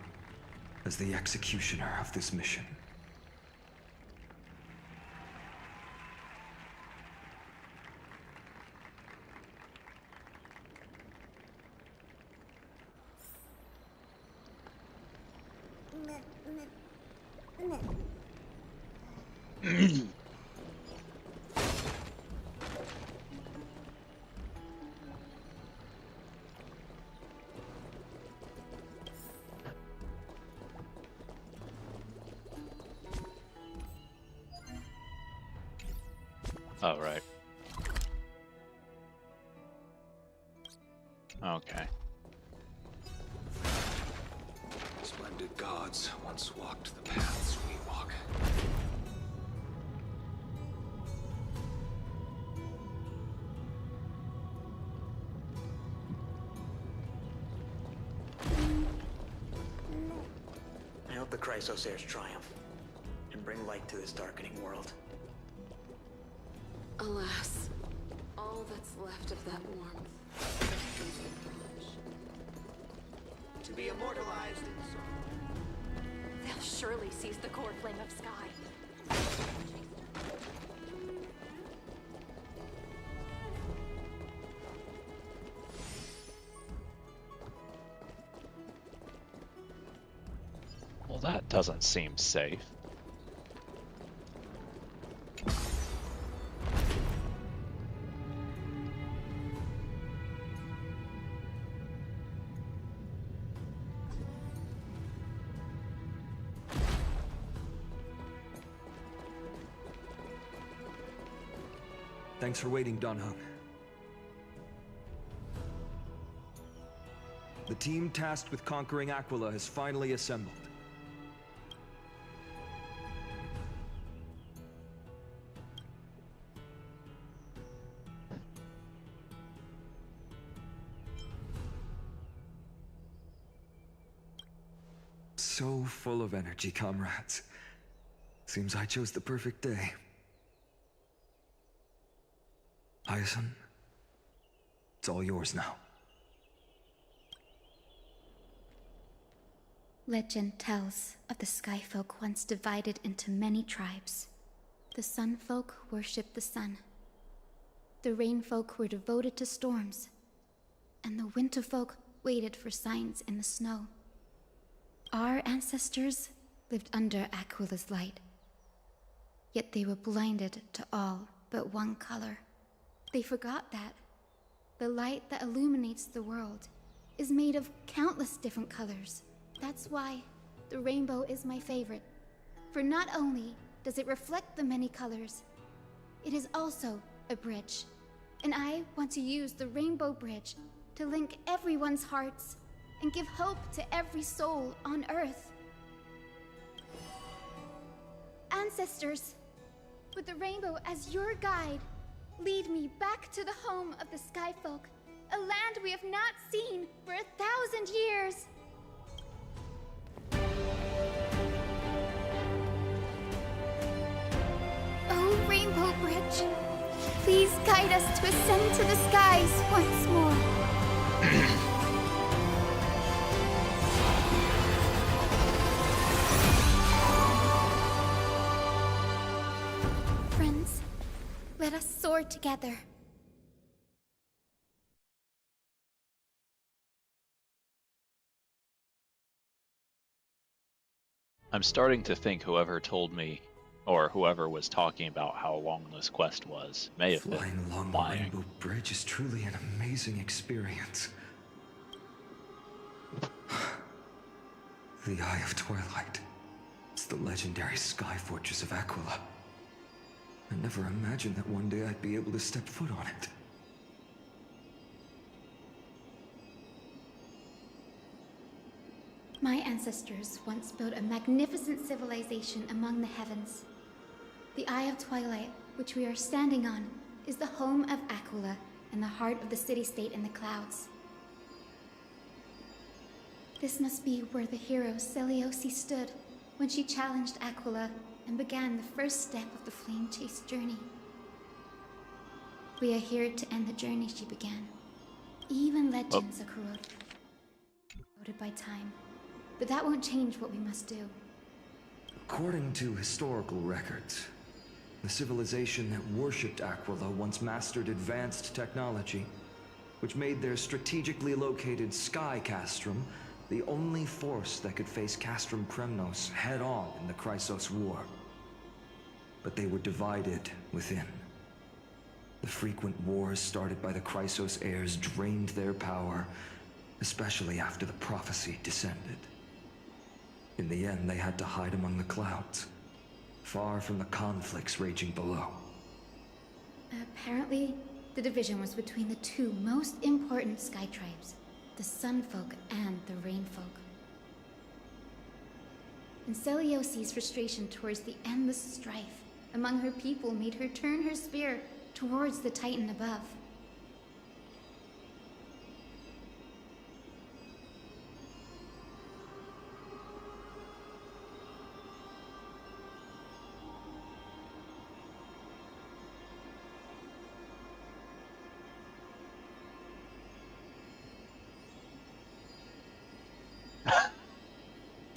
as the executioner of this mission. Oh, right. Okay. Splendid gods once walked the paths we walk. I hope the Chrysos heirs triumph and bring light to this darkening world. Alas, all that's left of that warmth. To be immortalized in song. They'll surely seize the core flame of Sky. Well, that doesn't seem safe. Thanks for waiting, Dan Heng. The team tasked with conquering Aquila has finally assembled. So full of energy, comrades. Seems I chose the perfect day. Hyacin, it's all yours now. Legend tells of the Sky Folk once divided into many tribes. The Sun Folk worshipped the sun. The Rain Folk were devoted to storms. And the Winter Folk waited for signs in the snow. Our ancestors lived under Aquila's light. Yet they were blinded to all but one color. They forgot that the light that illuminates the world is made of countless different colors. That's why the rainbow is my favorite. For not only does it reflect the many colors, it is also a bridge. And I want to use the Rainbow Bridge to link everyone's hearts and give hope to every soul on Earth. Ancestors, with the rainbow as your guide, lead me back to the home of the Sky Folk, a land we have not seen for 1,000 years. bridge. Please guide us to ascend to the skies once more. Friends, let us soar together. I'm starting to think whoever told me, or whoever was talking about how long this quest was, may have Flying been along lying. the Rainbow Bridge is truly an amazing experience. The Eye of Twilight. It's the legendary sky fortress of Aquila. I never imagined that one day I'd be able to step foot on it. My ancestors once built a magnificent civilization among the heavens. The Eye of Twilight, which we are standing on, is the home of Aquila and the heart of the city-state in the clouds. This must be where the hero Selioce stood when she challenged Aquila and began the first step of the Flame Chase journey. We are here to end the journey she began. Even legends are corroded by time. But that won't change what we must do. According to historical records, the civilization that worshipped Aquila once mastered advanced technology, which made their strategically located Sky Castrum the only force that could face Castrum Kremnos head-on in the Chrysos War. But they were divided within. The frequent wars started by the Chrysos heirs drained their power, especially after the prophecy descended. In the end, they had to hide among the clouds, far from the conflicts raging below. Apparently, the division was between the two most important sky tribes, the Sunfolk and the Rainfolk. And Selioce's frustration towards the endless strife among her people made her turn her spear towards the Titan above.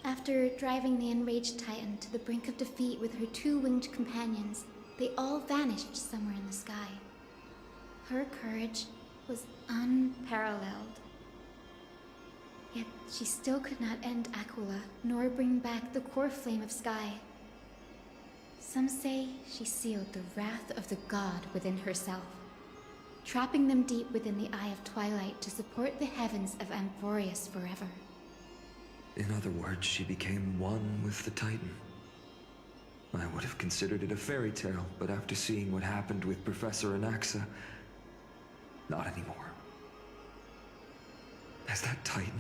After driving the enraged Titan to the brink of defeat with her two winged companions, they all vanished somewhere in the sky. Her courage was unparalleled. Yet she still could not end Aquila, nor bring back the core flame of Sky. Some say she sealed the wrath of the god within herself, trapping them deep within the Eye of Twilight to support the heavens of Amphorius forever. In other words, she became one with the Titan. I would have considered it a fairy tale, but after seeing what happened with Professor Anaxa, not anymore. Has that Titan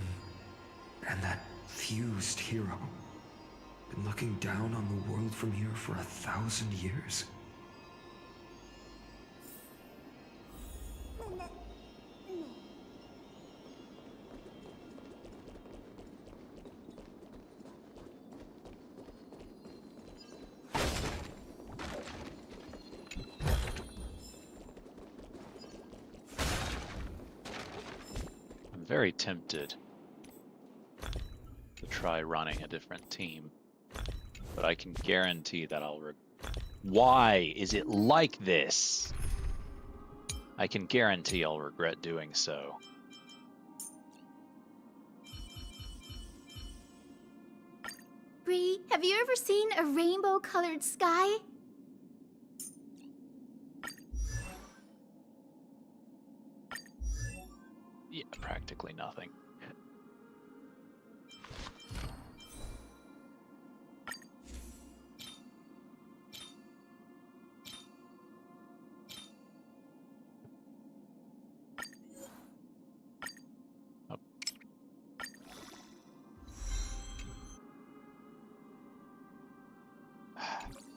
and that fused hero been looking down on the world from here for 1,000 years? Very tempted to try running a different team, but I can guarantee that I'll Why is it like this? I can guarantee I'll regret doing so. Bree, have you ever seen a rainbow-colored sky? Yeah, practically nothing. Oh.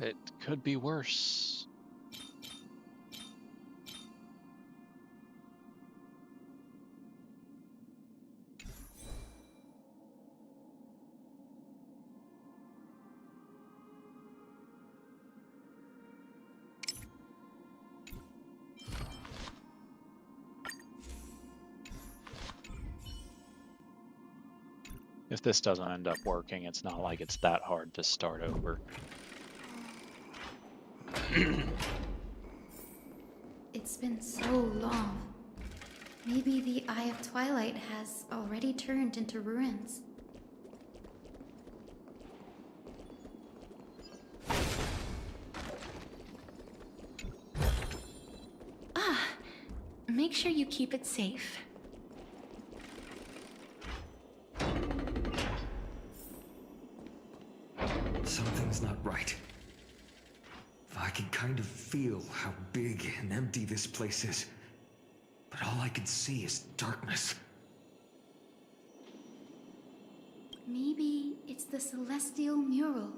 It could be worse. If this doesn't end up working, it's not like it's that hard to start over. It's been so long. Maybe the Eye of Twilight has already turned into ruins. Make sure you keep it safe. Something's not right. I can kind of feel how big and empty this place is. But all I can see is darkness. Maybe it's the Celestial Mural.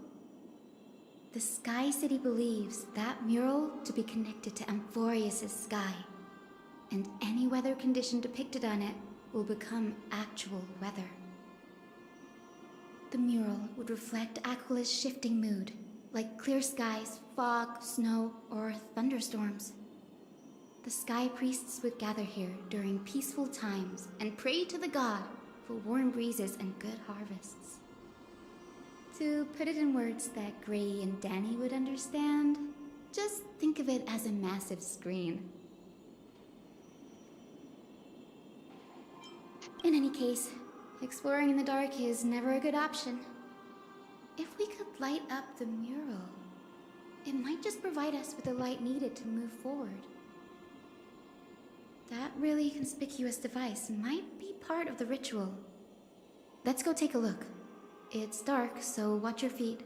The Sky City believes that mural to be connected to Amphorius' sky. And any weather condition depicted on it will become actual weather. The mural would reflect Aquila's shifting mood, like clear skies, fog, snow, or thunderstorms. The Sky Priests would gather here during peaceful times and pray to the god for warm breezes and good harvests. To put it in words that Gray and Danny would understand, just think of it as a massive screen. In any case, exploring in the dark is never a good option. If we could light up the mural, it might just provide us with the light needed to move forward. That really conspicuous device might be part of the ritual. Let's go take a look. It's dark, so watch your feet.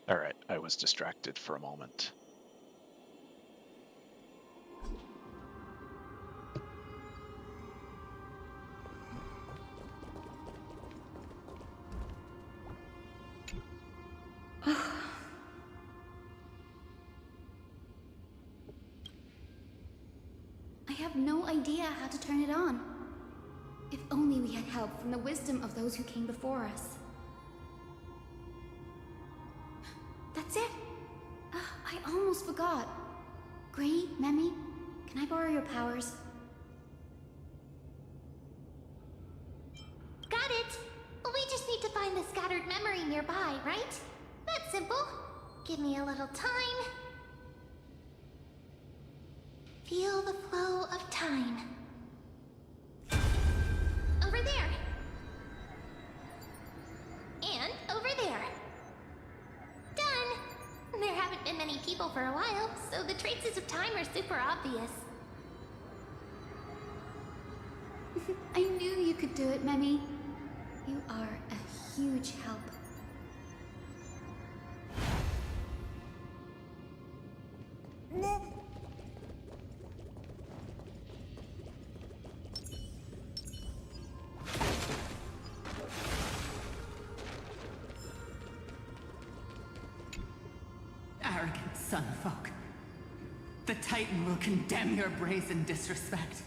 All right, I was distracted for a moment. I have no idea how to turn it on. If only we had help from the wisdom of those who came before us. That's it! I almost forgot. Gray, Memi, can I borrow your powers? Got it! We just need to find the scattered memory nearby, right? That's simple. Give me a little time. Feel the flow of time. Over there. And over there. Done! There haven't been many people for a while, so the traces of time are super obvious. I knew you could do it, Memi. You are a huge help. Arrogant sunfolk. The Titan will condemn your brazen disrespect.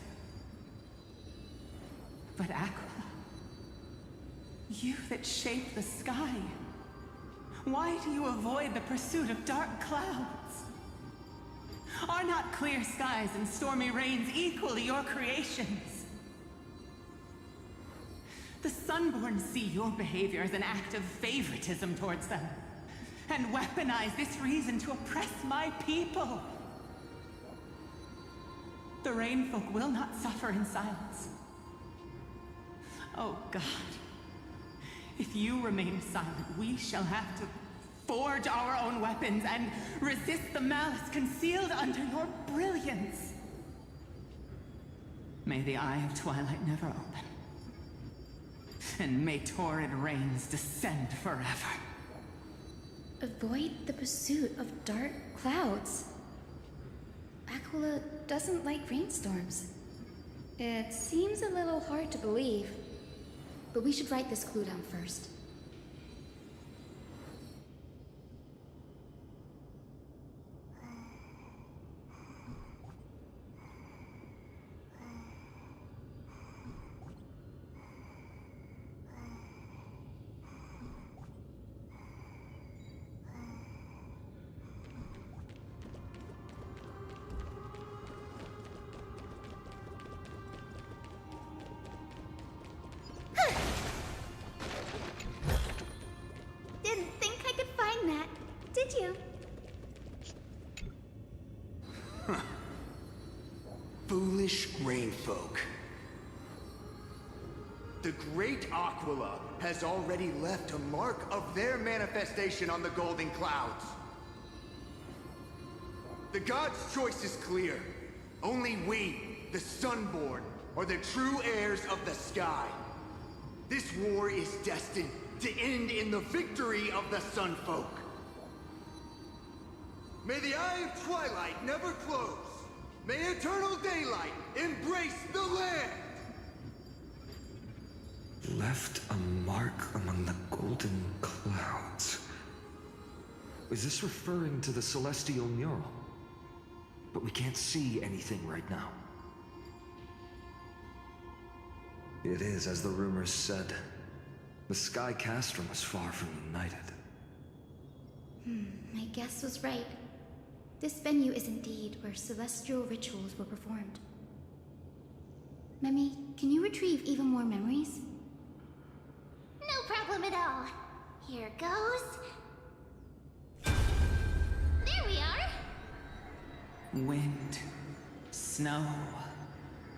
But Aquila, you that shape the sky, why do you avoid the pursuit of dark clouds? Are not clear skies and stormy rains equally your creations? The Sunborn see your behavior as an act of favoritism towards them, and weaponize this reason to oppress my people. The Rainfolk will not suffer in silence. Oh God, if you remain silent, we shall have to forge our own weapons and resist the malice concealed under your brilliance. May the Eye of Twilight never open. And may torrid rains descend forever. Avoid the pursuit of dark clouds. Aquila doesn't like rainstorms. It seems a little hard to believe, but we should write this clue down first. Didn't think I could find that, did you? Foolish Rainfolk. The great Aquila has already left a mark of their manifestation on the Golden Clouds. The gods' choice is clear. Only we, the Sunborn, are the true heirs of the sky. This war is destined to end in the victory of the Sunfolk. May the Eye of Twilight never close. May eternal daylight embrace the land! Left a mark among the golden clouds. Is this referring to the celestial mural? But we can't see anything right now. It is as the rumors said. The Sky Castrum was far from united. My guess was right. This venue is indeed where celestial rituals were performed. Memi, can you retrieve even more memories? No problem at all. Here goes. There we are! Wind, snow,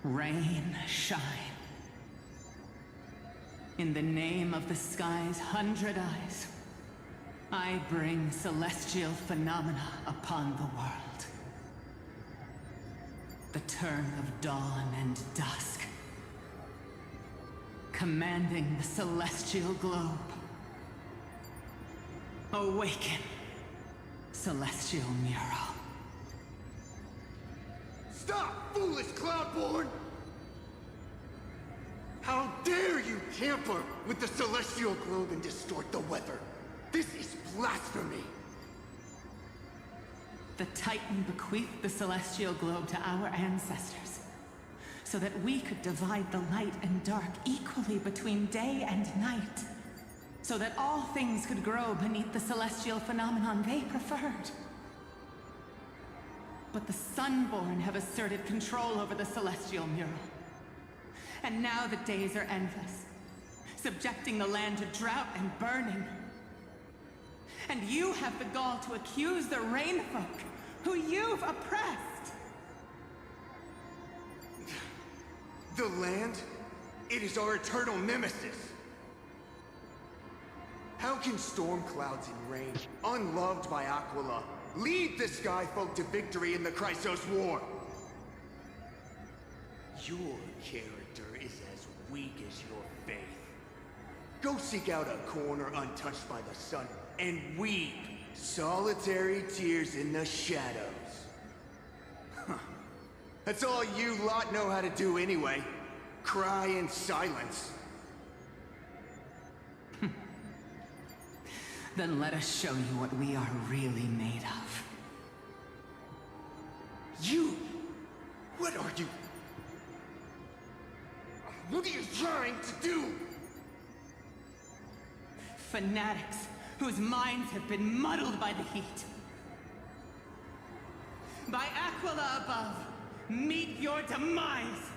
rain, shine. In the name of the sky's 100 eyes, I bring celestial phenomena upon the world. The turn of dawn and dusk, commanding the celestial globe. Awaken, celestial mural. Stop, foolish Cloudborn! How dare you tamper with the celestial globe and distort the weather? This is blasphemy! The Titan bequeathed the celestial globe to our ancestors, so that we could divide the light and dark equally between day and night, so that all things could grow beneath the celestial phenomenon they preferred. But the Sunborn have asserted control over the celestial mural. And now the days are endless, subjecting the land to drought and burning. And you have the gall to accuse the Rainfolk, who you've oppressed! The land? It is our eternal nemesis! How can storm clouds and rain, unloved by Aquila, lead the Skyfolk to victory in the Chrysos War? Your character is as weak as your faith. Go seek out a corner untouched by the sun and weep solitary tears in the shadows. Huh. That's all you lot know how to do anyway. Cry in silence. Then let us show you what we are really made of. You? What are you? What are you trying to do? Fanatics whose minds have been muddled by the heat. By Aquila above, meet your demise!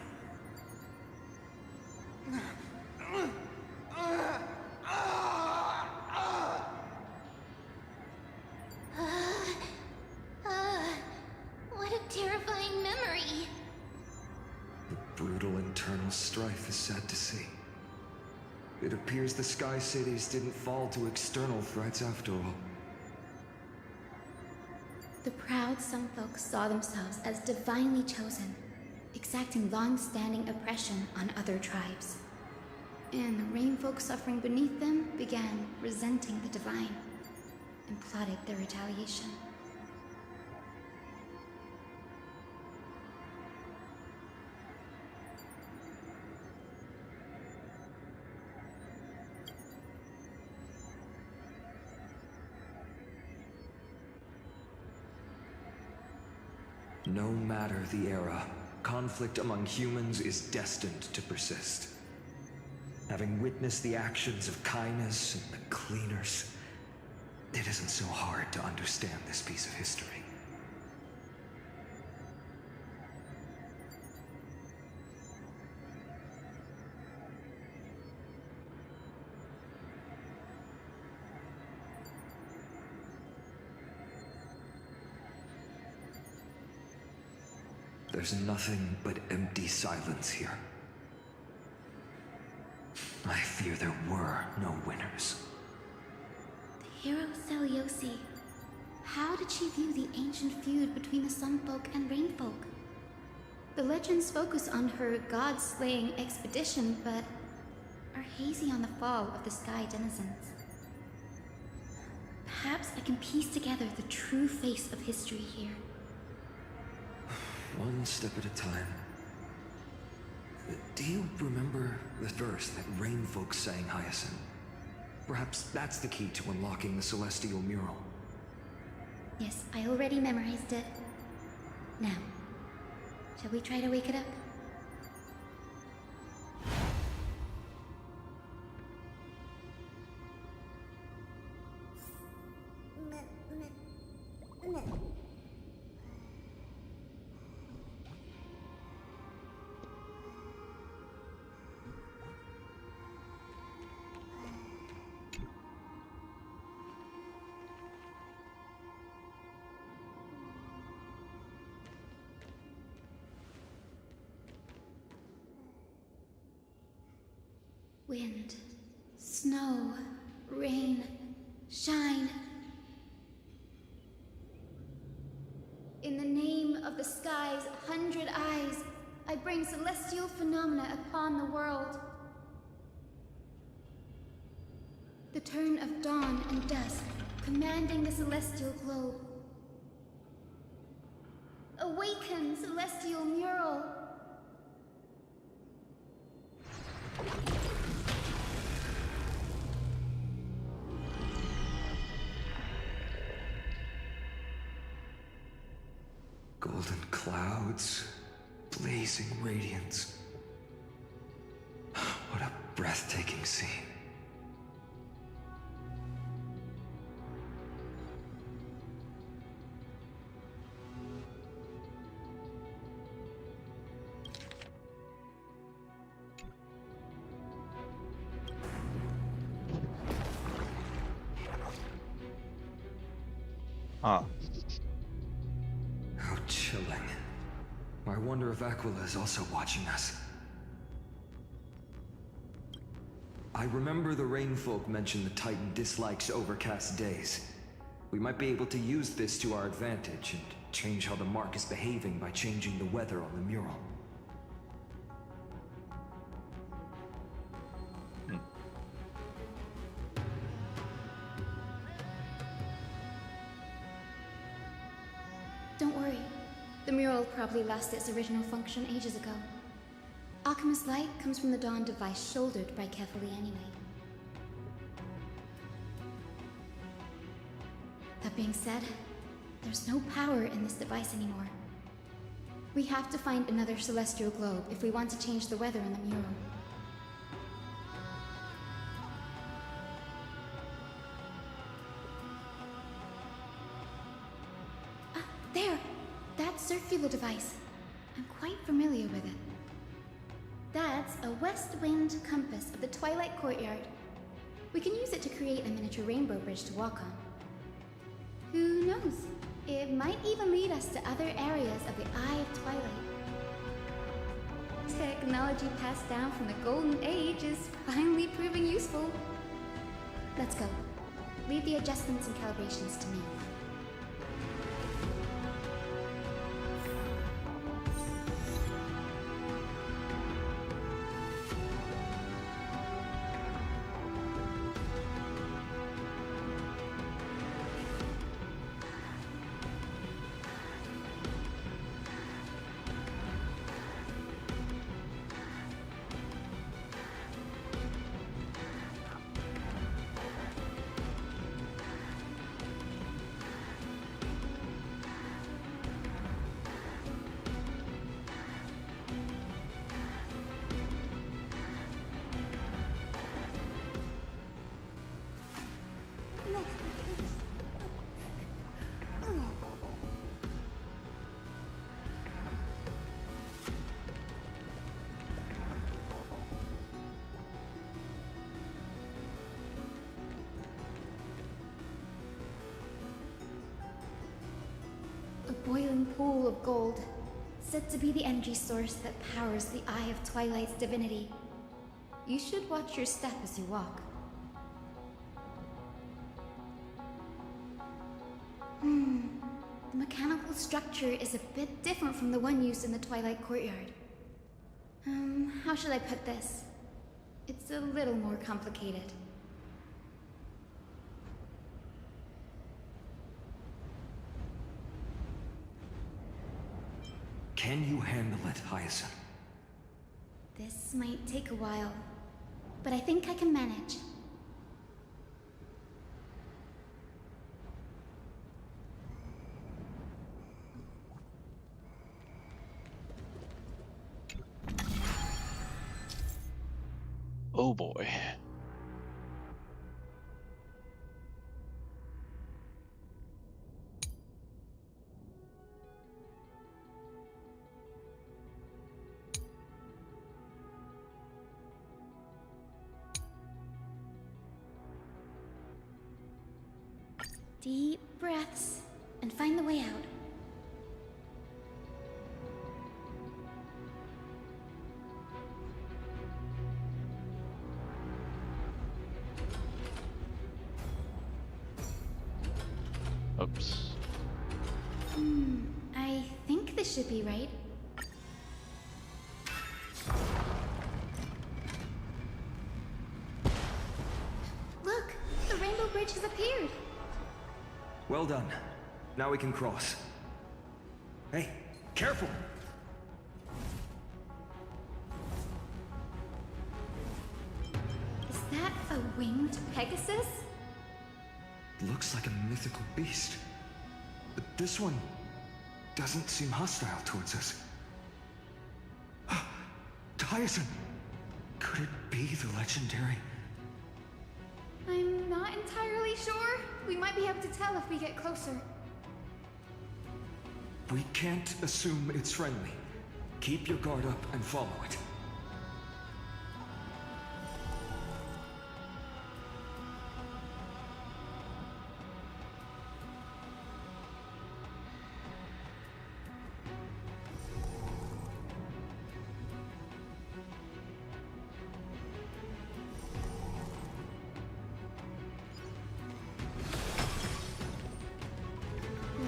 What a terrifying memory. The brutal internal strife is sad to see. It appears the Sky Cities didn't fall to external threats after all. The proud Sun Folk saw themselves as divinely chosen, exacting long-standing oppression on other tribes. And the Rain Folk suffering beneath them began resenting the divine and plotted their retaliation. No matter the era, conflict among humans is destined to persist. Having witnessed the actions of Kindness and the Cleaners, it isn't so hard to understand this piece of history. There's nothing but empty silence here. I fear there were no winners. The hero Seliosi. How did she view the ancient feud between the Sun Folk and Rain Folk? The legends focus on her god-slaying expedition, but are hazy on the fall of the Sky Denizens. Perhaps I can piece together the true face of history here. One step at a time. Do you remember the verse that Rain Folk sang, Hyacinth? Perhaps that's the key to unlocking the Celestial Mural. Yes, I already memorized it. Now, shall we try to wake it up? Wind, snow, rain, shine. In the name of the sky's 100 eyes, I bring celestial phenomena upon the world. The turn of dawn and dusk, commanding the celestial globe. Awaken, celestial mural! Golden clouds, blazing radiance. What a breathtaking scene. Huh. How chilling. I wonder if Aquila is also watching us. I remember the Rain Folk mentioned the Titan dislikes overcast days. We might be able to use this to our advantage and change how the mark is behaving by changing the weather on the mural. Don't worry. The mural probably lost its original function ages ago. Alchemist's light comes from the Dawn device shouldered by Kefali anyway. That being said, there's no power in this device anymore. We have to find another celestial globe if we want to change the weather on the mural. There! That's circular device. I'm quite familiar with it. That's a west wind compass of the Twilight Courtyard. We can use it to create a miniature rainbow bridge to walk on. Who knows? It might even lead us to other areas of the Eye of Twilight. Technology passed down from the Golden Age is finally proving useful. Let's go. Leave the adjustments and calibrations to me. Boiling pool of gold, said to be the energy source that powers the Eye of Twilight's divinity. You should watch your step as you walk. The mechanical structure is a bit different from the one used in the Twilight Courtyard. How should I put this? It's a little more complicated. Can you handle it, Hyacinth? This might take a while, but I think I can manage. Oh boy. Deep breaths, and find the way out. Oops. I think this should be right. Look! The Rainbow Bridge has appeared! Well done. Now we can cross. Hey, careful! Is that a winged Pegasus? Looks like a mythical beast. But this one doesn't seem hostile towards us. Hyacinth! Could it be the legendary? I'm not entirely sure. We might be able to tell if we get closer. We can't assume it's friendly. Keep your guard up and follow it.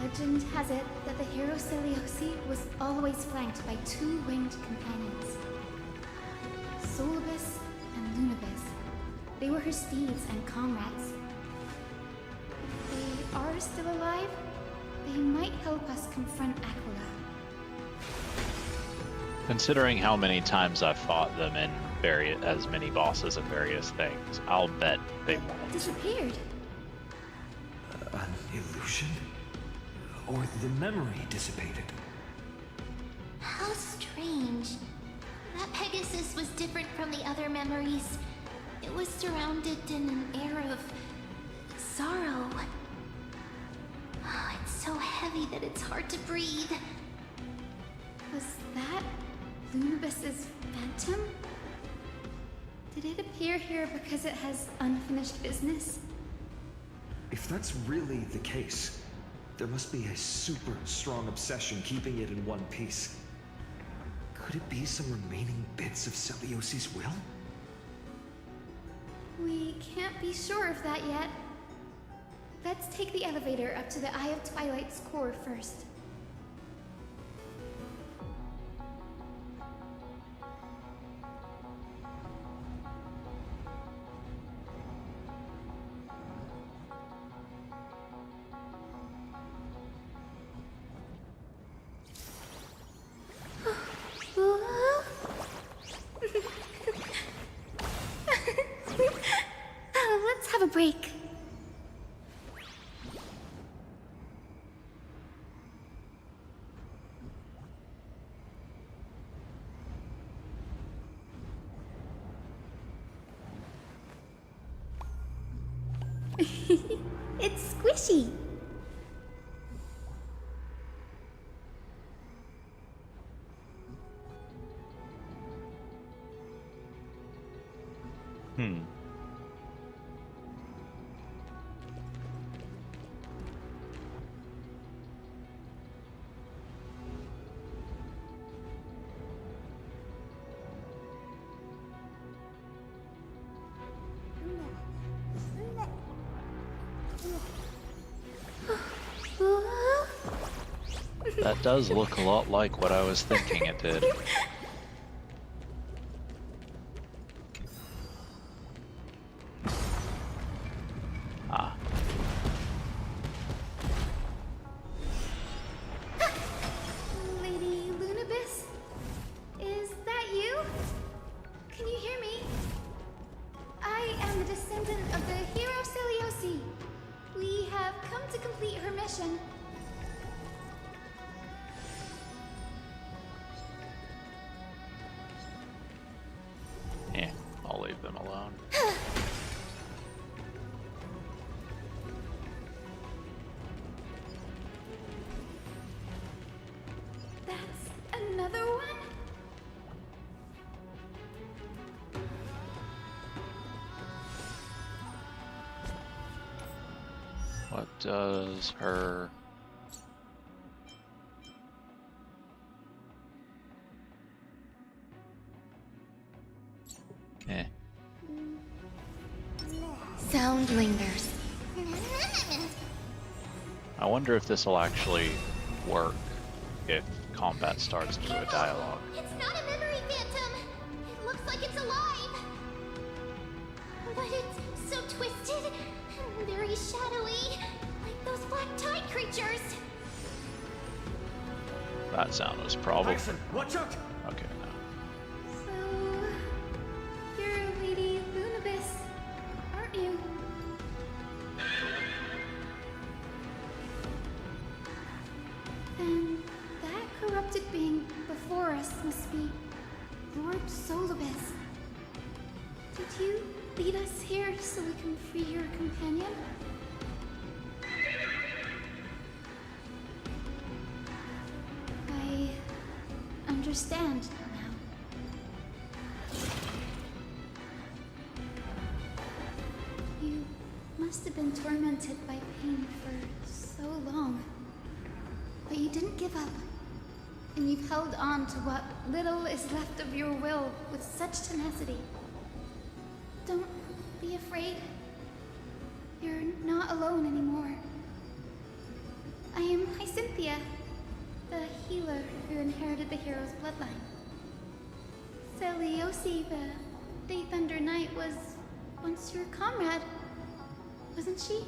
Legend has it that the hero Celiosi was always flanked by two winged companions. Solibus and Lunibus. They were her steeds and comrades. If they are still alive, they might help us confront Aquila. Considering how many times I've fought them in as many bosses and various things, I'll bet they won't. Disappeared. An illusion? Or the memory dissipated? How strange. That Pegasus was different from the other memories. It was surrounded in an air of sorrow. Oh, it's so heavy that it's hard to breathe. Was that Lunabis's phantom? Did it appear here because it has unfinished business? If that's really the case, there must be a super strong obsession keeping it in one piece. Could it be some remaining bits of Celiosi's will? We can't be sure of that yet. Let's take the elevator up to the Eye of Twilight's core first. Let's have a break. It's squishy. That does look a lot like what I was thinking it did. Ah. Lady Lunabis? Is that you? Can you hear me? I am the descendant of the hero Celiosi. We have come to complete her mission. Yeah, I'll leave them alone. That's another one? What does her... Sound lingers. I wonder if this will actually work if combat starts to a dialogue. It's not a memory phantom. It looks like it's alive. But it's so twisted and very shadowy, like those black tide creatures. That sound was probably... Tyson, watch out! Okay, no. So, you're Lady Lunabis, aren't you? Then that corrupted being before us must be Lord Solibus. Did you lead us here so we can free your companion? I understand now. You must have been tormented by pain for so long. But you didn't give up. And you've held on to what little is left of your will with such tenacity. Don't be afraid. You're not alone anymore. I am Hyacinthia, the healer who inherited the hero's bloodline. Celiosi, the Day Thunder Knight, was once your comrade, wasn't she?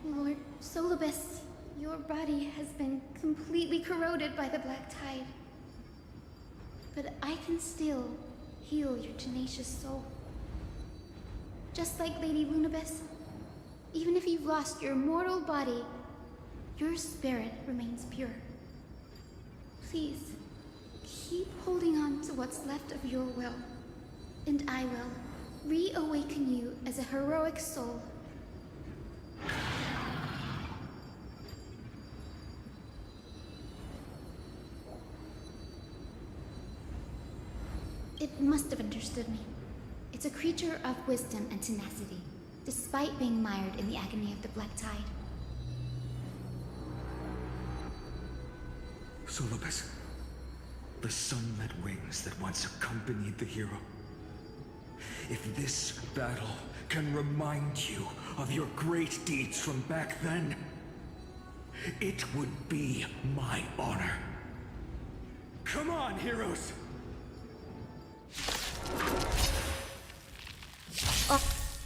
Lord Solibus, your body has been completely corroded by the Black Tide. But I can still heal your tenacious soul. Just like Lady Lunabis, even if you've lost your mortal body, your spirit remains pure. Please, keep holding on to what's left of your will, and I will reawaken you as a heroic soul. It must have understood me. It's a creature of wisdom and tenacity, despite being mired in the agony of the Black Tide. Solobus, the sunlit wings that once accompanied the hero. If this battle can remind you of your great deeds from back then, it would be my honor. Come on, heroes!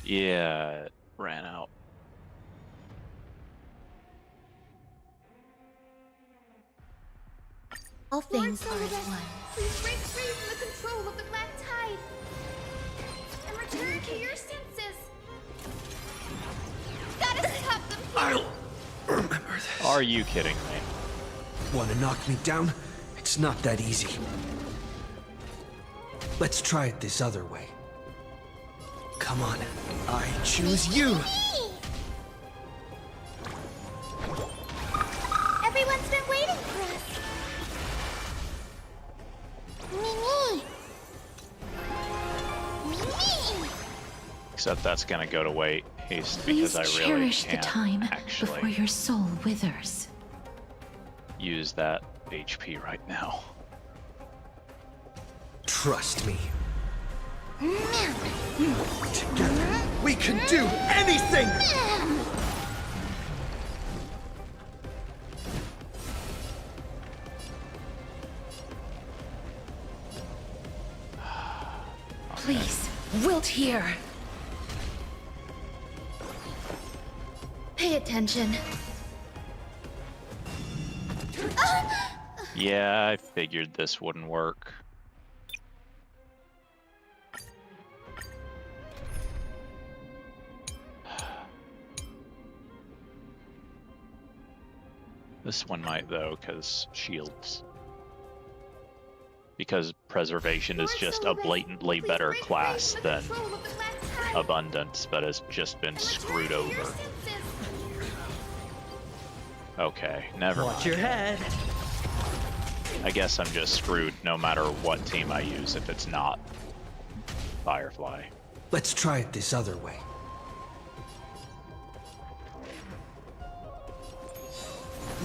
Yeah, it ran out. All things are as one. Please break free from the control of the Black Tide and return to your senses. Gotta stop them. I'll remember this. Are you kidding me? Want to knock me down? It's not that easy. Let's try it this other way. Come on, I choose you! Everyone's been waiting for us. Mimi! Mimi! Except that's gonna go to haste Please because I really cherish can't the time before actually your soul withers. use that HP right now. Trust me. Together, we can do anything! Please, wilt here. Pay attention. Yeah, I figured this wouldn't work. This one might though, because shields. Because preservation is just a blatantly better class than abundance, but has just been screwed over. Okay, never mind. Watch your head. I guess I'm just screwed no matter what team I use if it's not Firefly. Let's try it this other way.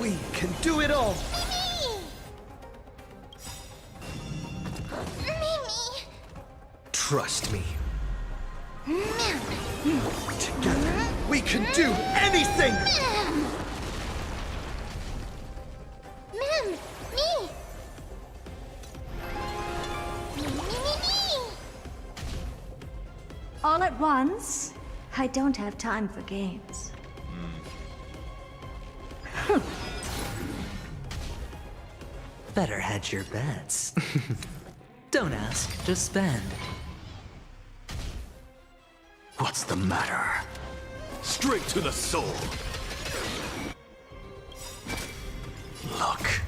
We can do it all! Trust me. Together, we can do anything! All at once? I don't have time for games. Better hedge your bets. Don't ask, just spend. What's the matter? Straight to the soul. Look,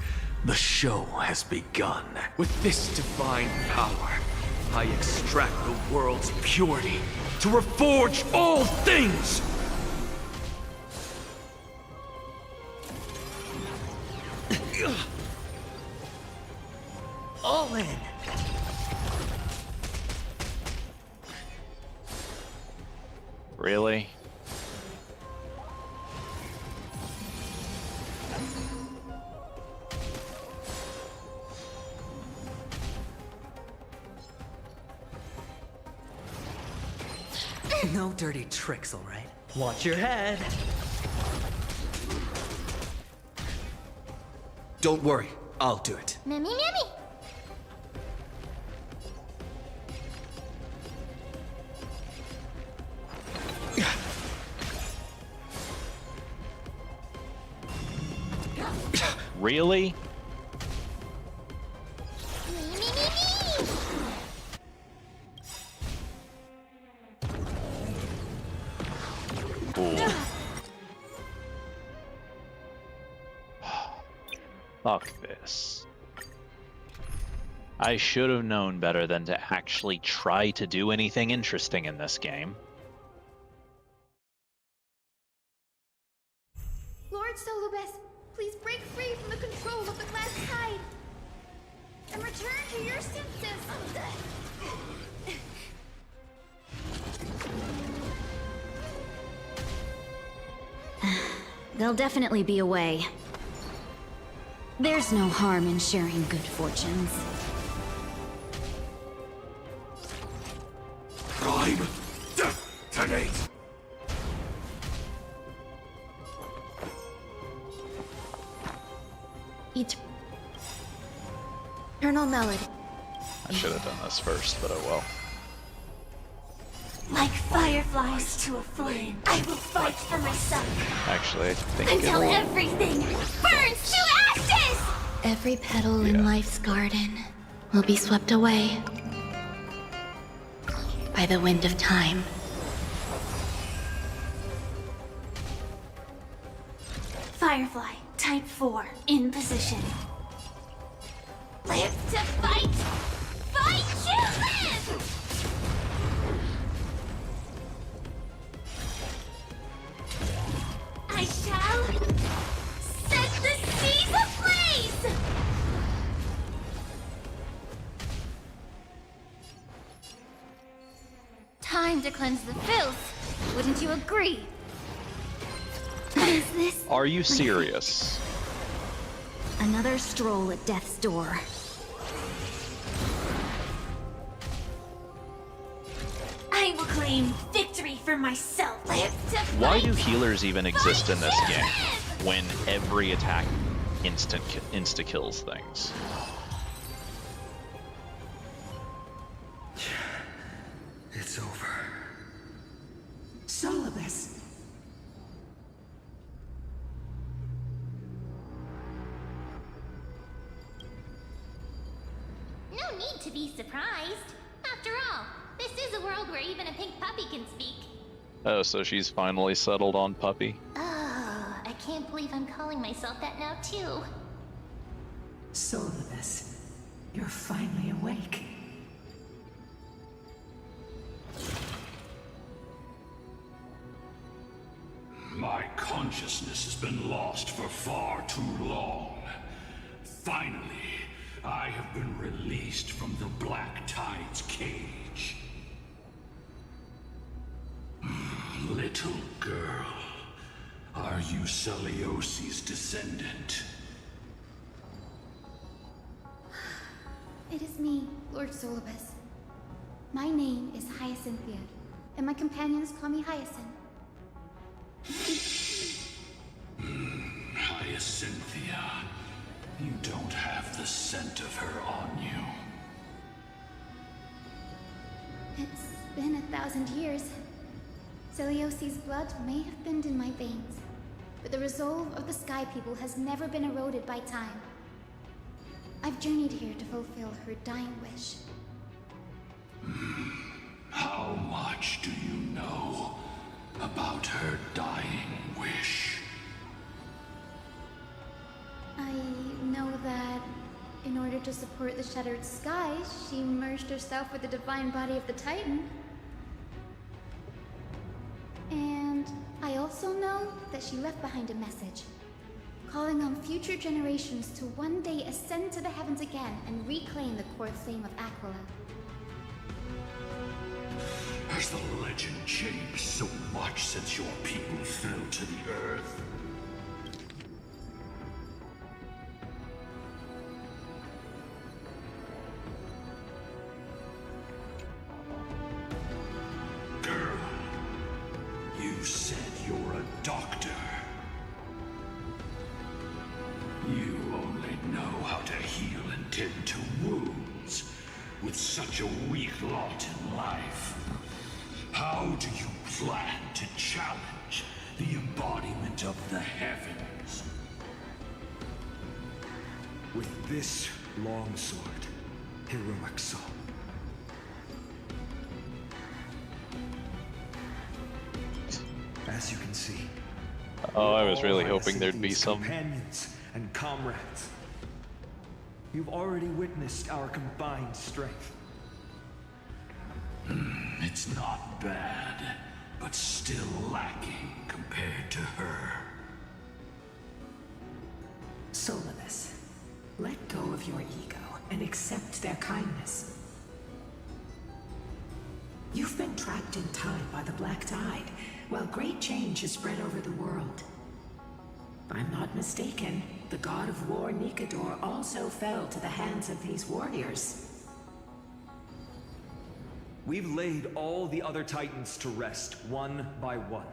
the show has begun. With this divine power, I extract the world's purity to reforge all things! All in. Really? No dirty tricks, all right? Watch your head. Don't worry, I'll do it. Mimi, Mimi! Really? Cool. Fuck this. I should have known better than to actually try to do anything interesting in this game. Lord Solobus, please break free from the control of the Black Tide. and return to your senses. There'll definitely be a way. There's no harm in sharing good fortunes. Prime detonate! Eternal melody. I should have done this first, but oh well. Like fireflies to a flame, I will fight for myself Actually, I think until it'll... everything burns to ashes! Every petal in life's garden will be swept away by the wind of time. Firefly, type 4, in position. Live to fight! Fight to live! I shall set the seas ablaze! Time to cleanse the filth. Wouldn't you agree? Is this Are you serious? Another stroll at death's door. I will claim victory for myself. Live to Why do healers even exist in this game when every attack insta-kills things? It's over. Solibus. No need to be surprised. After all, this is a world where even a pink puppy can speak. Oh, so she's finally settled on Puppy? Oh, I can't believe I'm calling myself that now, too. Solibus, you're finally awake. My consciousness has been lost for far too long. Finally, I have been released from the Black Tide's cage. Little girl, are you Celiosi's descendant? It is me, Lord Solibus. My name is Hyacinthia, and my companions call me Hyacinth. Hyacinthia, you don't have the scent of her on you. It's been 1,000 years. Celiosi's blood may have been in my veins, but the resolve of the Sky People has never been eroded by time. I've journeyed here to fulfill her dying wish. How much do you know about her dying wish? I know that in order to support the Shattered Sky, she merged herself with the divine body of the Titan. And I also know that she left behind a message, calling on future generations to one day ascend to the heavens again and reclaim the core flame of Aquila. Has the legend changed so much since your people fell to the earth? Girl, you said you're a doctor. You only know how to heal and tend to wounds with such a weak lot in life. How do you plan to challenge the embodiment of the heavens? With this long sword, heroic soul. As you can see, Oh, I was really all hoping there'd be Hyacinth's some... companions and comrades. You've already witnessed our combined strength. It's not bad, but still lacking compared to her. Solibus, let go of your ego and accept their kindness. You've been trapped in time by the Black Tide, while great change has spread over the world. If I'm not mistaken, the god of war Nikador also fell to the hands of these warriors. We've laid all the other Titans to rest, one by one.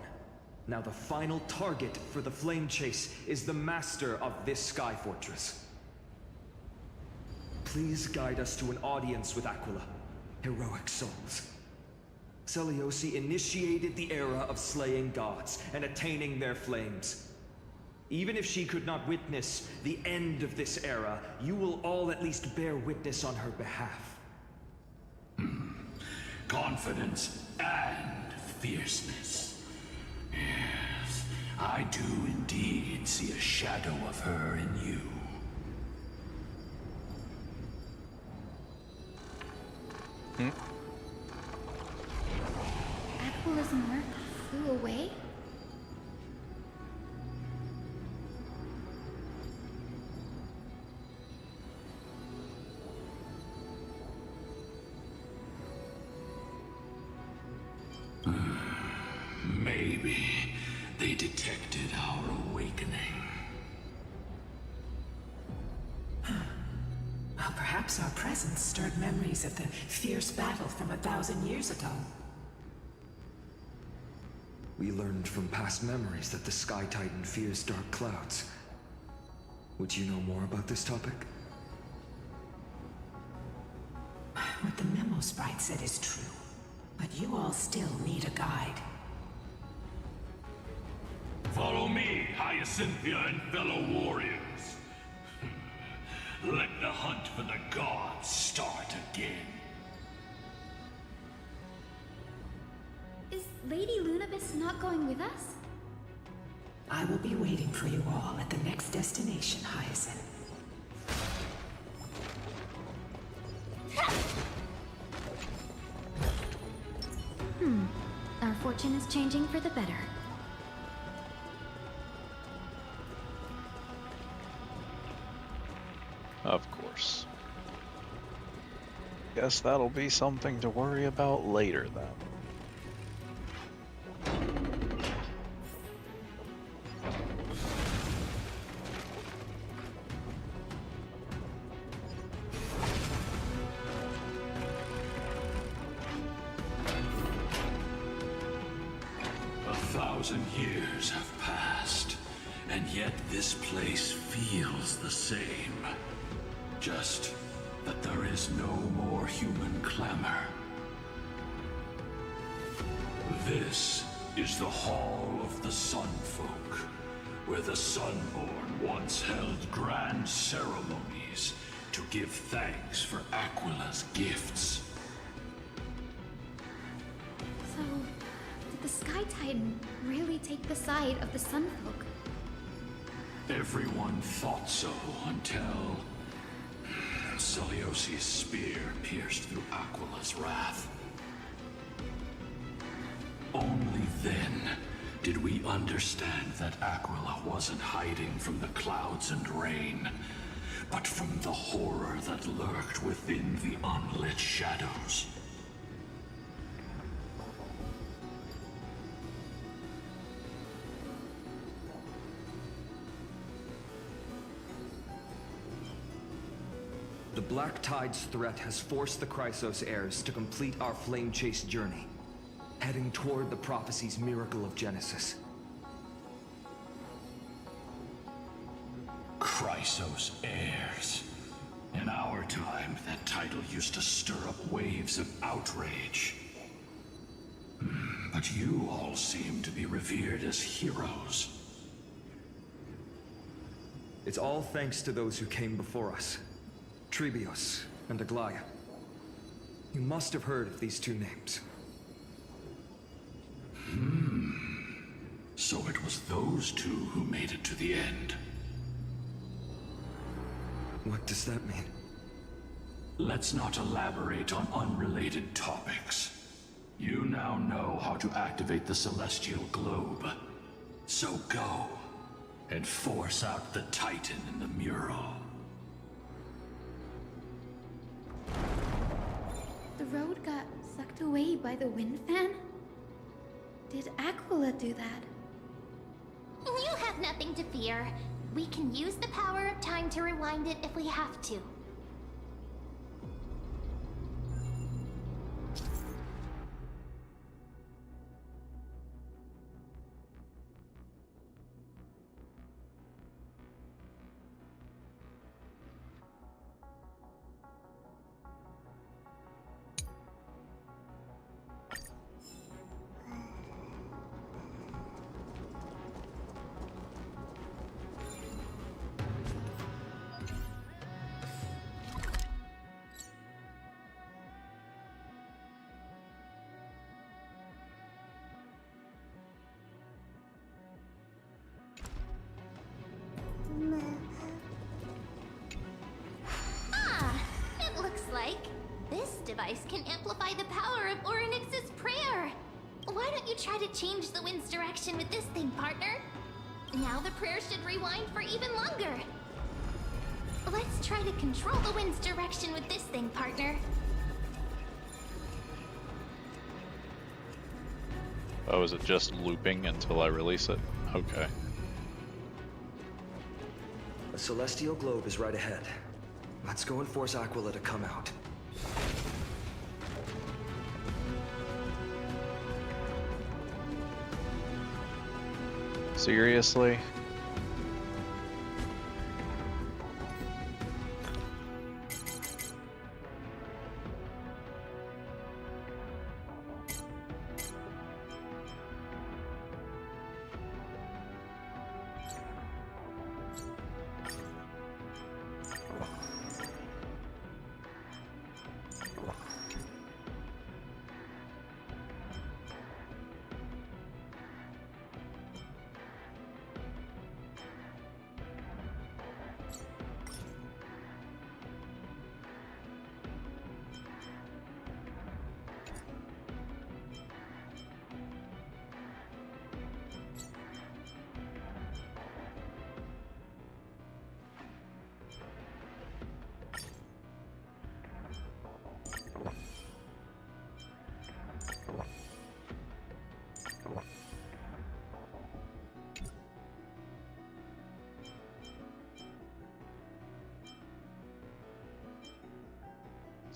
Now the final target for the Flame Chase is the master of this Sky Fortress. Please guide us to an audience with Aquila. Heroic souls. Seliosi initiated the era of slaying gods and attaining their flames. Even if she could not witness the end of this era, you will all at least bear witness on her behalf. Confidence and fierceness. Yes, I do indeed see a shadow of her in you. Aquila's mark flew away? Maybe they detected our awakening. Well, perhaps our presence stirred memories of the fierce battle from 1,000 years ago. We learned from past memories that the Sky Titan fears dark clouds. Would you know more about this topic? What the memo sprite said is true, but you all still need a guide. Follow me, Hyacinthia and fellow warriors. Let the hunt for the gods start again. Is Lady Lunabis not going with us? I will be waiting for you all at the next destination, Hyacinth. Our fortune is changing for the better. Of course. Guess that'll be something to worry about later then. Years have passed, and yet this place feels the same. Just that there is no more human clamor. This is the Hall of the Sunfolk, where the Sunborn once held grand ceremonies to give thanks for Aquila's gifts. So, did the Sky Titan really take the side of the Sunfolk? Everyone thought so until Seliosi's spear pierced through Aquila's wrath. Only then did we understand that Aquila wasn't hiding from the clouds and rain, but from the horror that lurked within the unlit shadows. The Black Tide's threat has forced the Chrysos heirs to complete our Flame Chase journey, heading toward the prophecy's miracle of Genesis. Chrysos heirs. In our time, that title used to stir up waves of outrage. But you all seem to be revered as heroes. It's all thanks to those who came before us. Trebios and Aglaya. You must have heard of these two names. So it was those two who made it to the end. What does that mean? Let's not elaborate on unrelated topics. You now know how to activate the Celestial Globe. So go, and force out the Titan in the mural. The road got sucked away by the wind fan? Did Aquila do that? You have nothing to fear. We can use the power of time to rewind it if we have to. It looks like this device can amplify the power of Orynyx's prayer. Why don't you try to change the wind's direction with this thing, partner? Now the prayer should rewind for even longer. Let's try to control the wind's direction with this thing, partner. Oh, is it just looping until I release it? Okay. A celestial globe is right ahead. Let's go and force Aquila to come out. Seriously?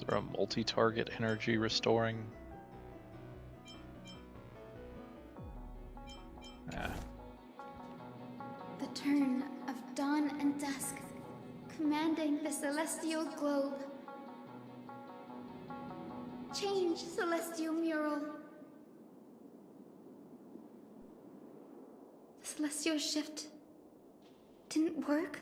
Is there a multi-target energy restoring? Yeah. The turn of dawn and dusk, commanding the celestial globe. Change, celestial mural. The celestial shift didn't work?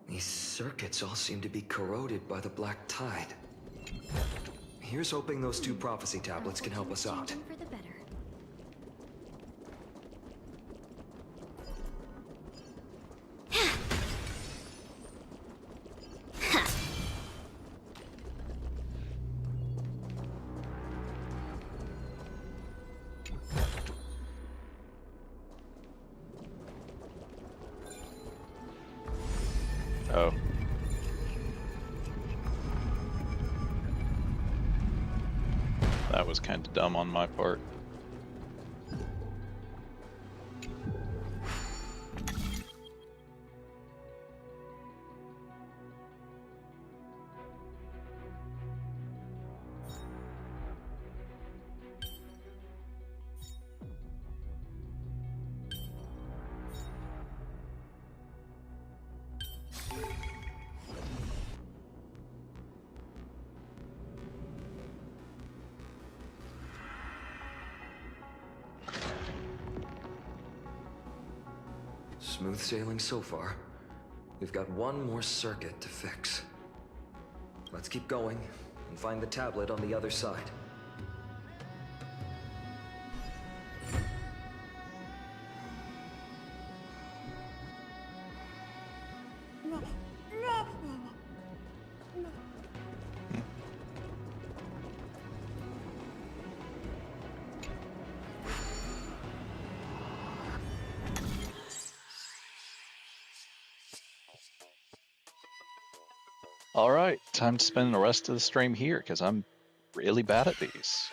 These circuits all seem to be corroded by the black tide. Here's hoping those two prophecy tablets can help us out. For the better. Oh. That was kind of dumb on my part. Smooth sailing so far. We've got one more circuit to fix. Let's keep going and find the tablet on the other side. Alright, time to spend the rest of the stream here, because I'm really bad at these.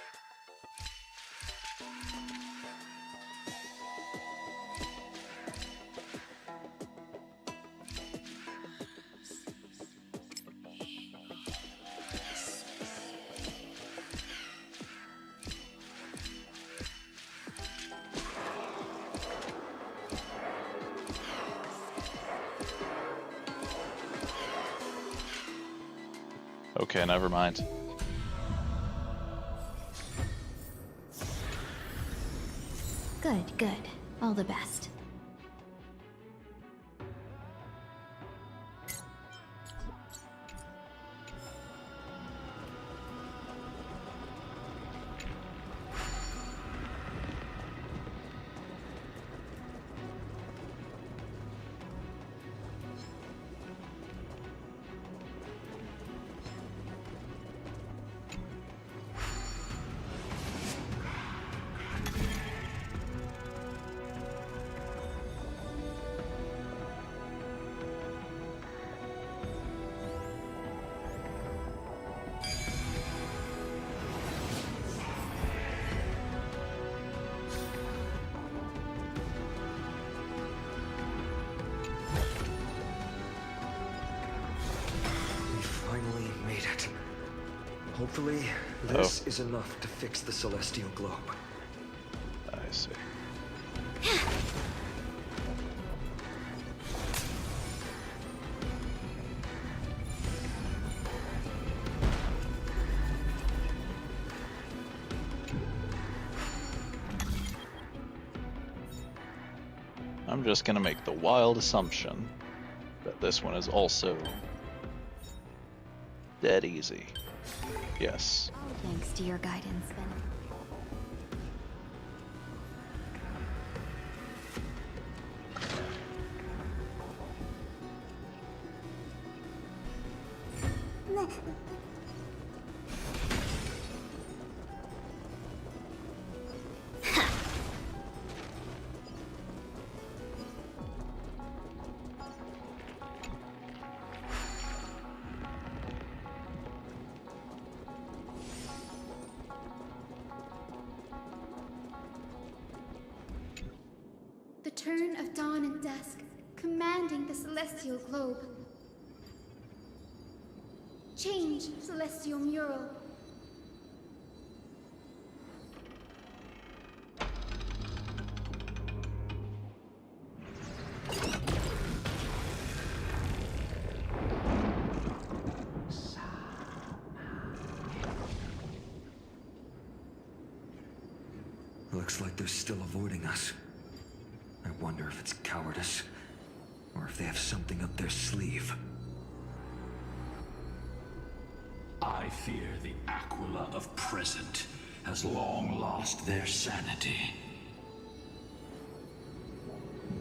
Okay, never mind. Good, good. All the best. Hopefully, this is enough to fix the celestial globe. I see. I'm just gonna make the wild assumption that this one is also dead easy. Yes. Thanks to your guidance, Ben. The turn of dawn and dusk, commanding the celestial globe. Change, celestial mural. Looks like they're still avoiding us. I wonder if it's cowardice, or if they have something up their sleeve. I fear the Aquila of present has long lost their sanity.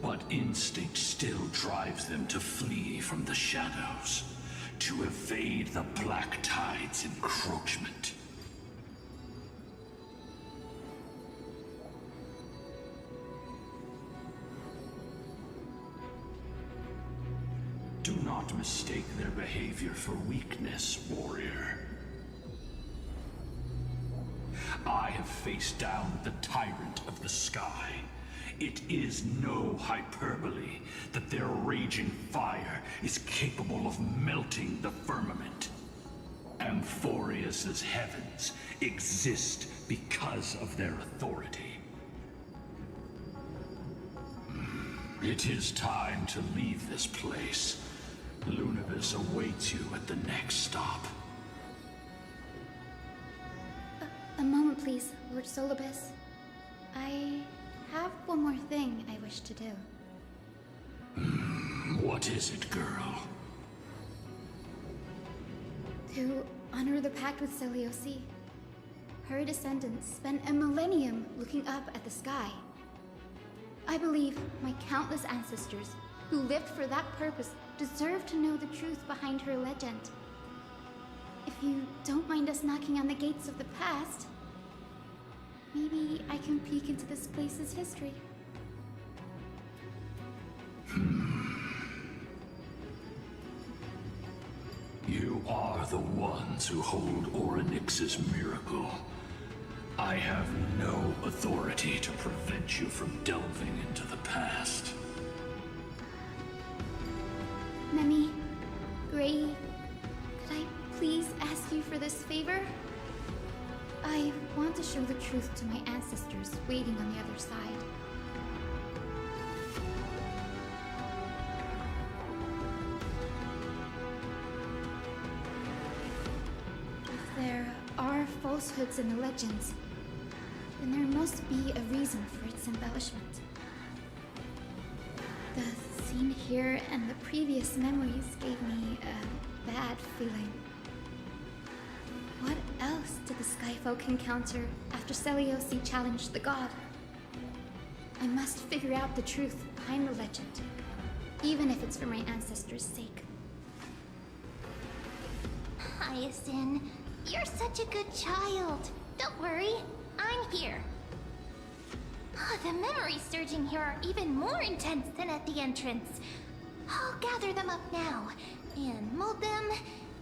But instinct still drives them to flee from the shadows, to evade the Black Tide's encroachment. Do not mistake their behavior for weakness, warrior. I have faced down the tyrant of the sky. It is no hyperbole that their raging fire is capable of melting the firmament. Amphorius's heavens exist because of their authority. It is time to leave this place. Lunavis awaits you at the next stop. A moment, please, Lord Solibus. I have one more thing I wish to do. What is it, girl? To honor the pact with Selioci. Her descendants spent a millennium looking up at the sky. I believe my countless ancestors who lived for that purpose deserve to know the truth behind her legend. If you don't mind us knocking on the gates of the past, maybe I can peek into this place's history. You are the ones who hold Orynyx's miracle. I have no authority to prevent you from delving into the past. Memi, Gray, could I please ask you for this favor? I want to show the truth to my ancestors waiting on the other side. If there are falsehoods in the legends, then there must be a reason for its embellishment. The scene here and the previous memories gave me a bad feeling. What else did the Skyfolk encounter after Seliosi challenged the god? I must figure out the truth behind the legend, even if it's for my ancestors' sake. Hyacinth, you're such a good child. Don't worry, I'm here. The memories surging here are even more intense than at the entrance. I'll gather them up now, and mold them,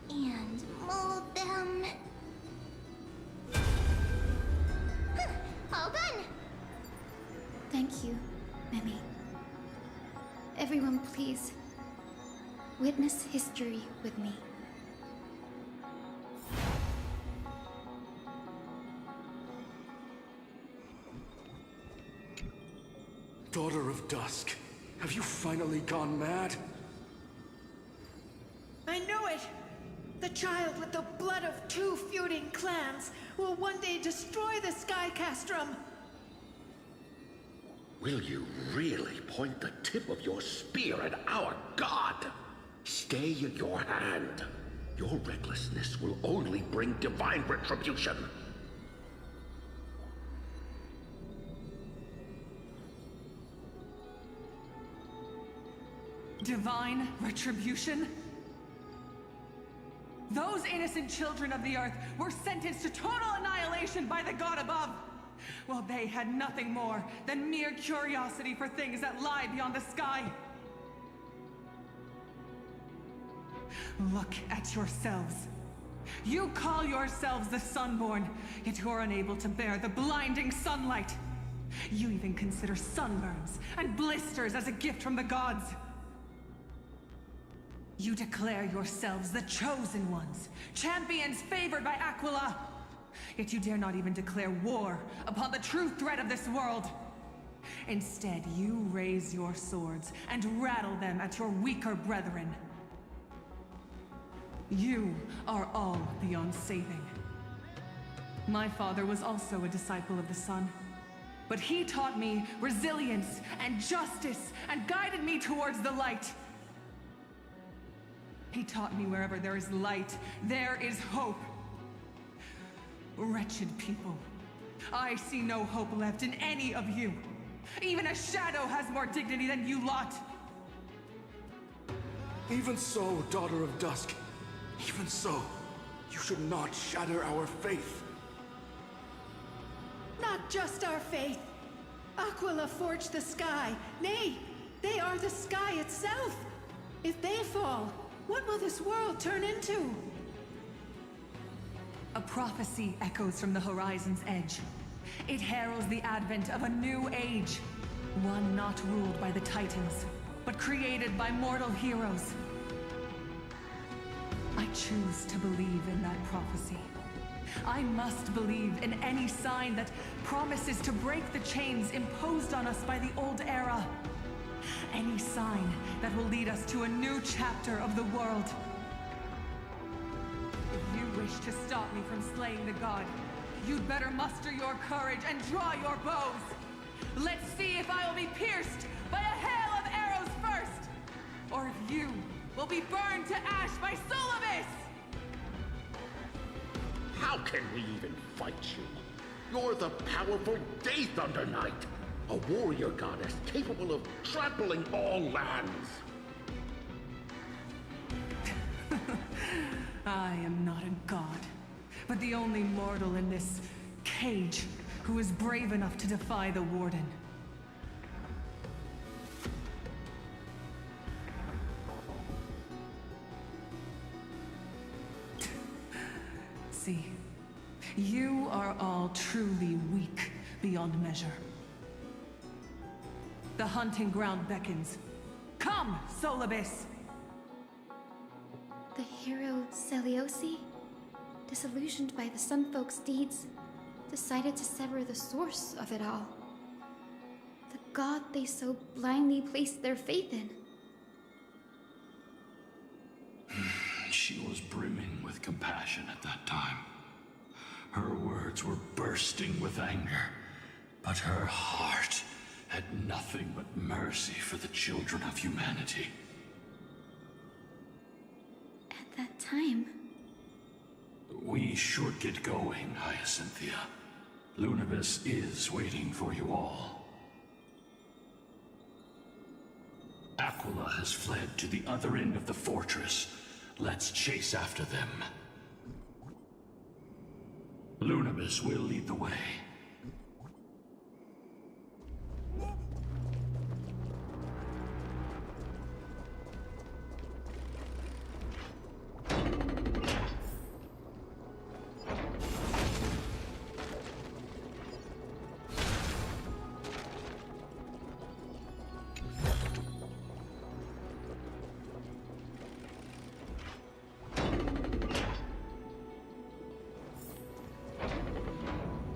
and mold them. All done! Thank you, Memi. Everyone, please, witness history with me. Daughter of Dusk, have you finally gone mad? I know it! The child with the blood of 2 feuding clans will one day destroy the Sky Castrum! Will you really point the tip of your spear at our god? Stay your hand. Your recklessness will only bring divine retribution. Divine retribution? Those innocent children of the Earth were sentenced to total annihilation by the god above, while they had nothing more than mere curiosity for things that lie beyond the sky. Look at yourselves. You call yourselves the Sunborn, yet you're unable to bear the blinding sunlight. You even consider sunburns and blisters as a gift from the gods. You declare yourselves the Chosen Ones, champions favored by Aquila. Yet you dare not even declare war upon the true threat of this world. Instead, you raise your swords and rattle them at your weaker brethren. You are all beyond saving. My father was also a disciple of the sun, but he taught me resilience and justice and guided me towards the light. He taught me wherever there is light, there is hope. Wretched people, I see no hope left in any of you. Even a shadow has more dignity than you lot. Even so, Daughter of Dusk. Even so, you should not shatter our faith. Not just our faith. Aquila forged the sky. Nay, they are the sky itself. If they fall, what will this world turn into? A prophecy echoes from the horizon's edge. It heralds the advent of a new age. One not ruled by the Titans, but created by mortal heroes. I choose to believe in that prophecy. I must believe in any sign that promises to break the chains imposed on us by the old era. Any sign that will lead us to a new chapter of the world. If you wish to stop me from slaying the god, you'd better muster your courage and draw your bows. Let's see if I will be pierced by a hail of arrows first, or if you will be burned to ash by Solibus! How can we even fight you? You're the powerful Day Thunder Knight, a warrior goddess capable of trampling all lands. I am not a god, but the only mortal in this cage who is brave enough to defy the Warden. You are all truly weak beyond measure. The hunting ground beckons. Come, Solibus! The hero Celiosi, disillusioned by the Sunfolk's deeds, decided to sever the source of it all. The god they so blindly placed their faith in. She was brimming with compassion at that time. Her words were bursting with anger, but her heart had nothing but mercy for the children of humanity. At that time... We should get going, Hyacinthia. Lunibus is waiting for you all. Aquila has fled to the other end of the fortress. Let's chase after them. Lunibus will lead the way.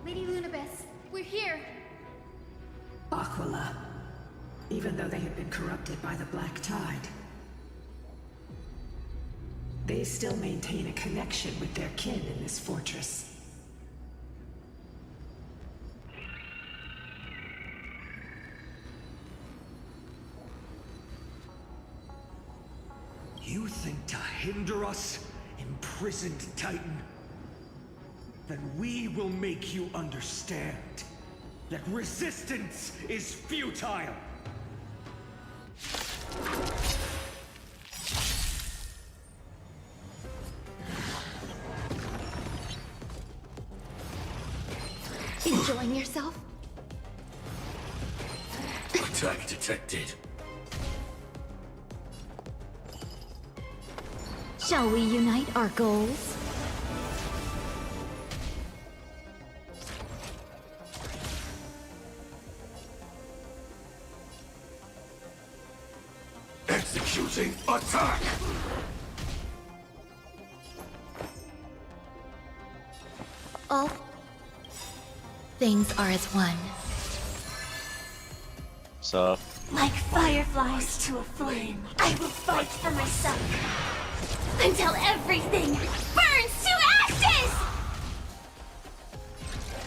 Lady Lunibus, we're here! Aquila. Even though they have been corrupted by the Black Tide, they still maintain a connection with their kin in this fortress. You think to hinder us, imprisoned Titan? Then we will make you understand that resistance is futile! Enjoying yourself? Attack detected. Shall we unite our goals? Executing attack! All things are as one. So, Like fireflies to a flame, I will fight for myself until everything burns to ashes!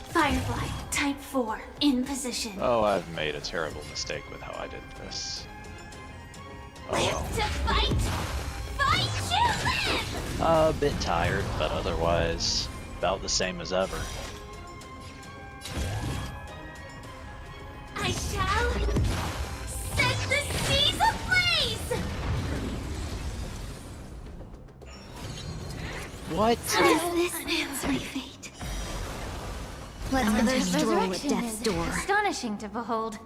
Firefly, type 4, in position. oh, I've made a terrible mistake with how I did this. Oh well. To fight! Fight you live! A bit tired, but otherwise about the same as ever. I shall set the seas ablaze! What? This is my fate. Another stroll at resurrection death's is door. astonishing to behold.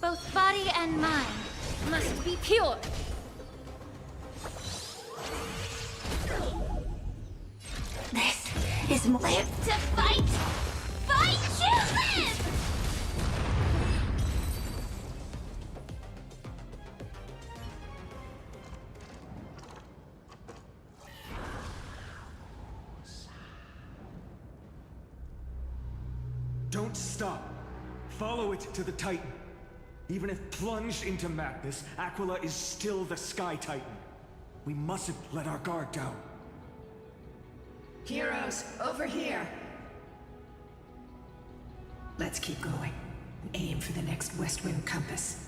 Both body and mind must be pure. This is more. Live to fight! Fight you live! Don't stop. Follow it to the Titan. Even if plunged into madness, Aquila is still the Sky Titan. We mustn't let our guard down. Heroes, over here! Let's keep going. Aim for the next west wind compass.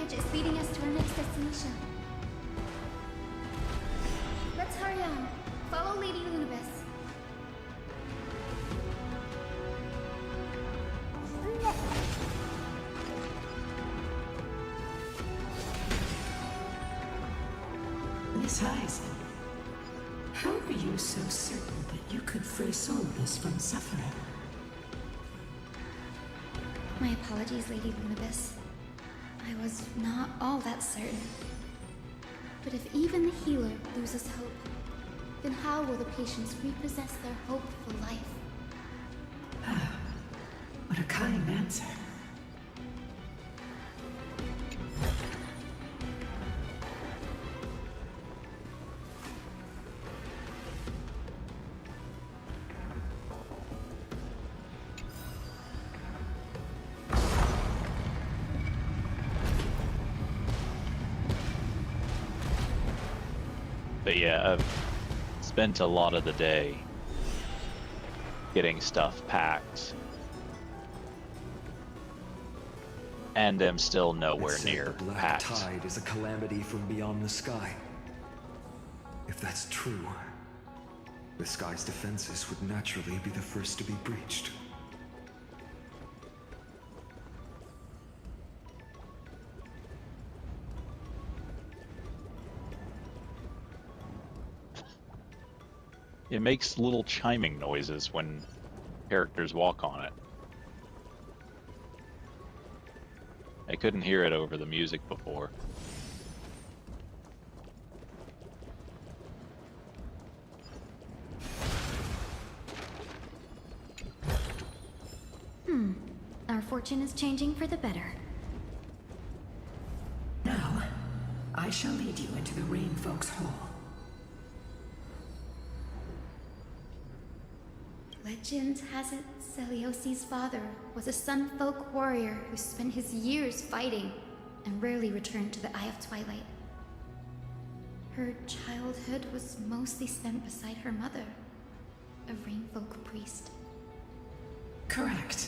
lineage is leading us to our next destination. Let's hurry on. Follow Lady Lunibus. Miss Hyzen, how are you so certain that you could free Solus from suffering? My apologies, Lady Lunibus. I was not all that certain. But if even the healer loses hope, then how will the patients repossess their hope for life? What a kind answer. But yeah, I've spent a lot of the day getting stuff packed. And am still nowhere It's said near the Black packed. Tide is a calamity from beyond the sky. If that's true, the sky's defenses would naturally be the first to be breached. It makes little chiming noises when characters walk on it. I couldn't hear it over the music before. Our fortune is changing for the better. Now, I shall lead you into the Rain Folks Hall. Legend has it Celiosi's father was a Sun Folk warrior who spent his years fighting and rarely returned to the Eye of Twilight. Her childhood was mostly spent beside her mother, a Rainfolk priest. Correct.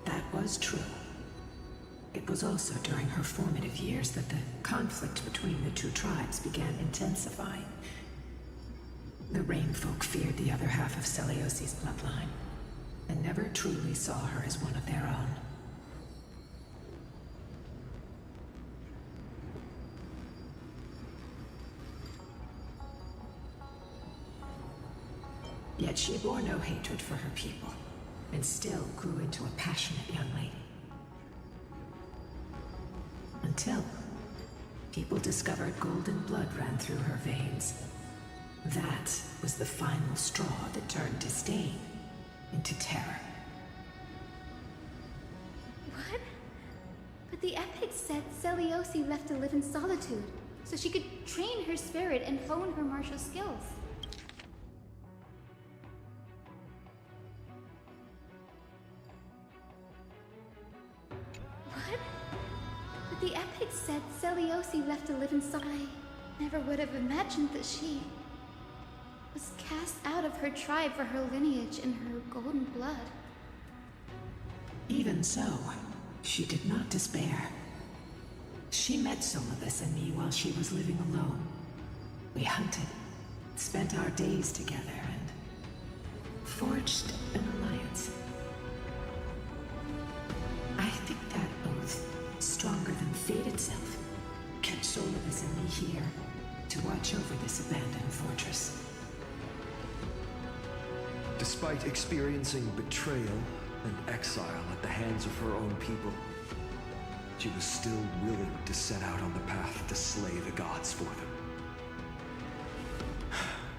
That was true. It was also during her formative years that the conflict between the two tribes began intensifying. The Rainfolk feared the other half of Celiosi's bloodline, and never truly saw her as one of their own. Yet she bore no hatred for her people, and still grew into a passionate young lady. Until people discovered golden blood ran through her veins. That was the final straw that turned disdain into terror. What? But the epic said Celiosi left to live in solitude, so she could train her spirit and hone her martial skills. What? But the epic said Celiosi left to live in solitude. I never would have imagined that she was cast out of her tribe for her lineage and her golden blood. Even so, she did not despair. She met Solibus and me while she was living alone. We hunted, spent our days together, and forged an alliance. I think that oath, stronger than fate itself, kept Solibus and me here to watch over this abandoned fortress. Despite experiencing betrayal and exile at the hands of her own people, she was still willing to set out on the path to slay the gods for them.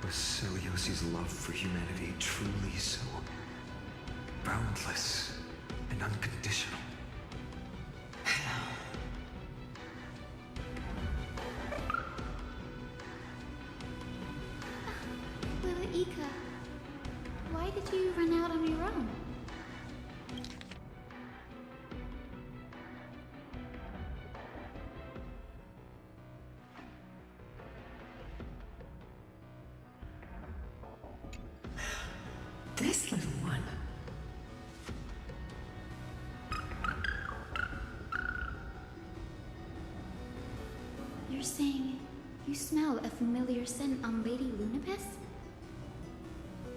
Was Celiosi's love for humanity truly so boundless and unconditional? Lila Ika, why did you run out on your own? This little one. you're saying you smell a familiar scent on Lady Lunabis?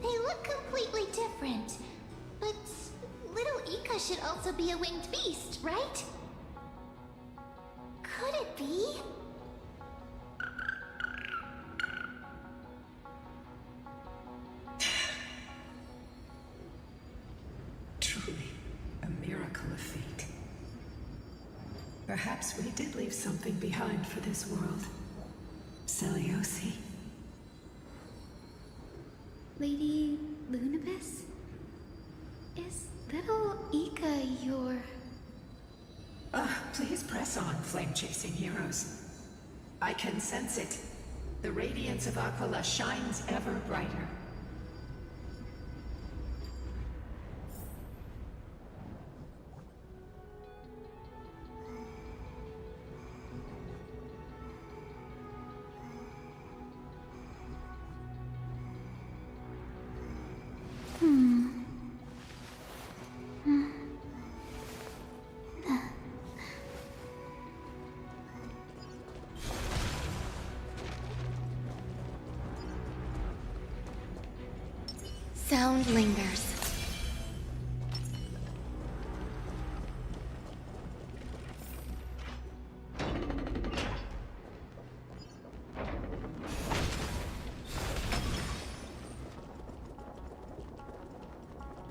They look completely different. But little Ika should also be a winged beast, right? Could it be? Truly, a miracle of fate. Perhaps we did leave something behind for this world. Seliosi. Lady Lunabis? Is little Ika your... Please press on, flame-chasing heroes. I can sense it. The radiance of Aquila shines ever brighter. Sound lingers.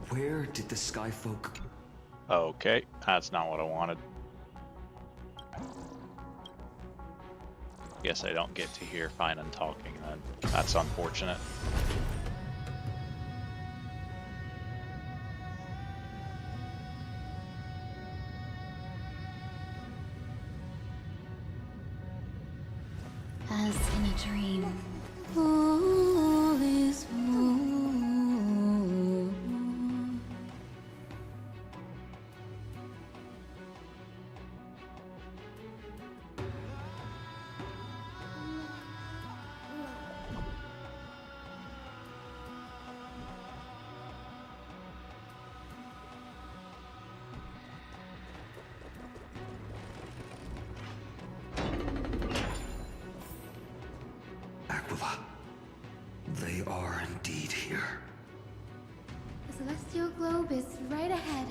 Where did the Skyfolk... Okay, that's not what I wanted. Guess I don't get to hear Finan talking then. That's unfortunate. As in a dream, all is one. Aquila. They are indeed here. The celestial globe is right ahead.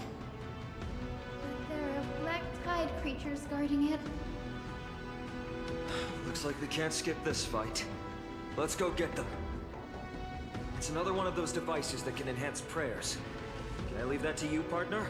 But there are black tide creatures guarding it. Looks like we can't skip this fight. Let's go get them. It's another one of those devices that can enhance prayers. Can I leave that to you, partner?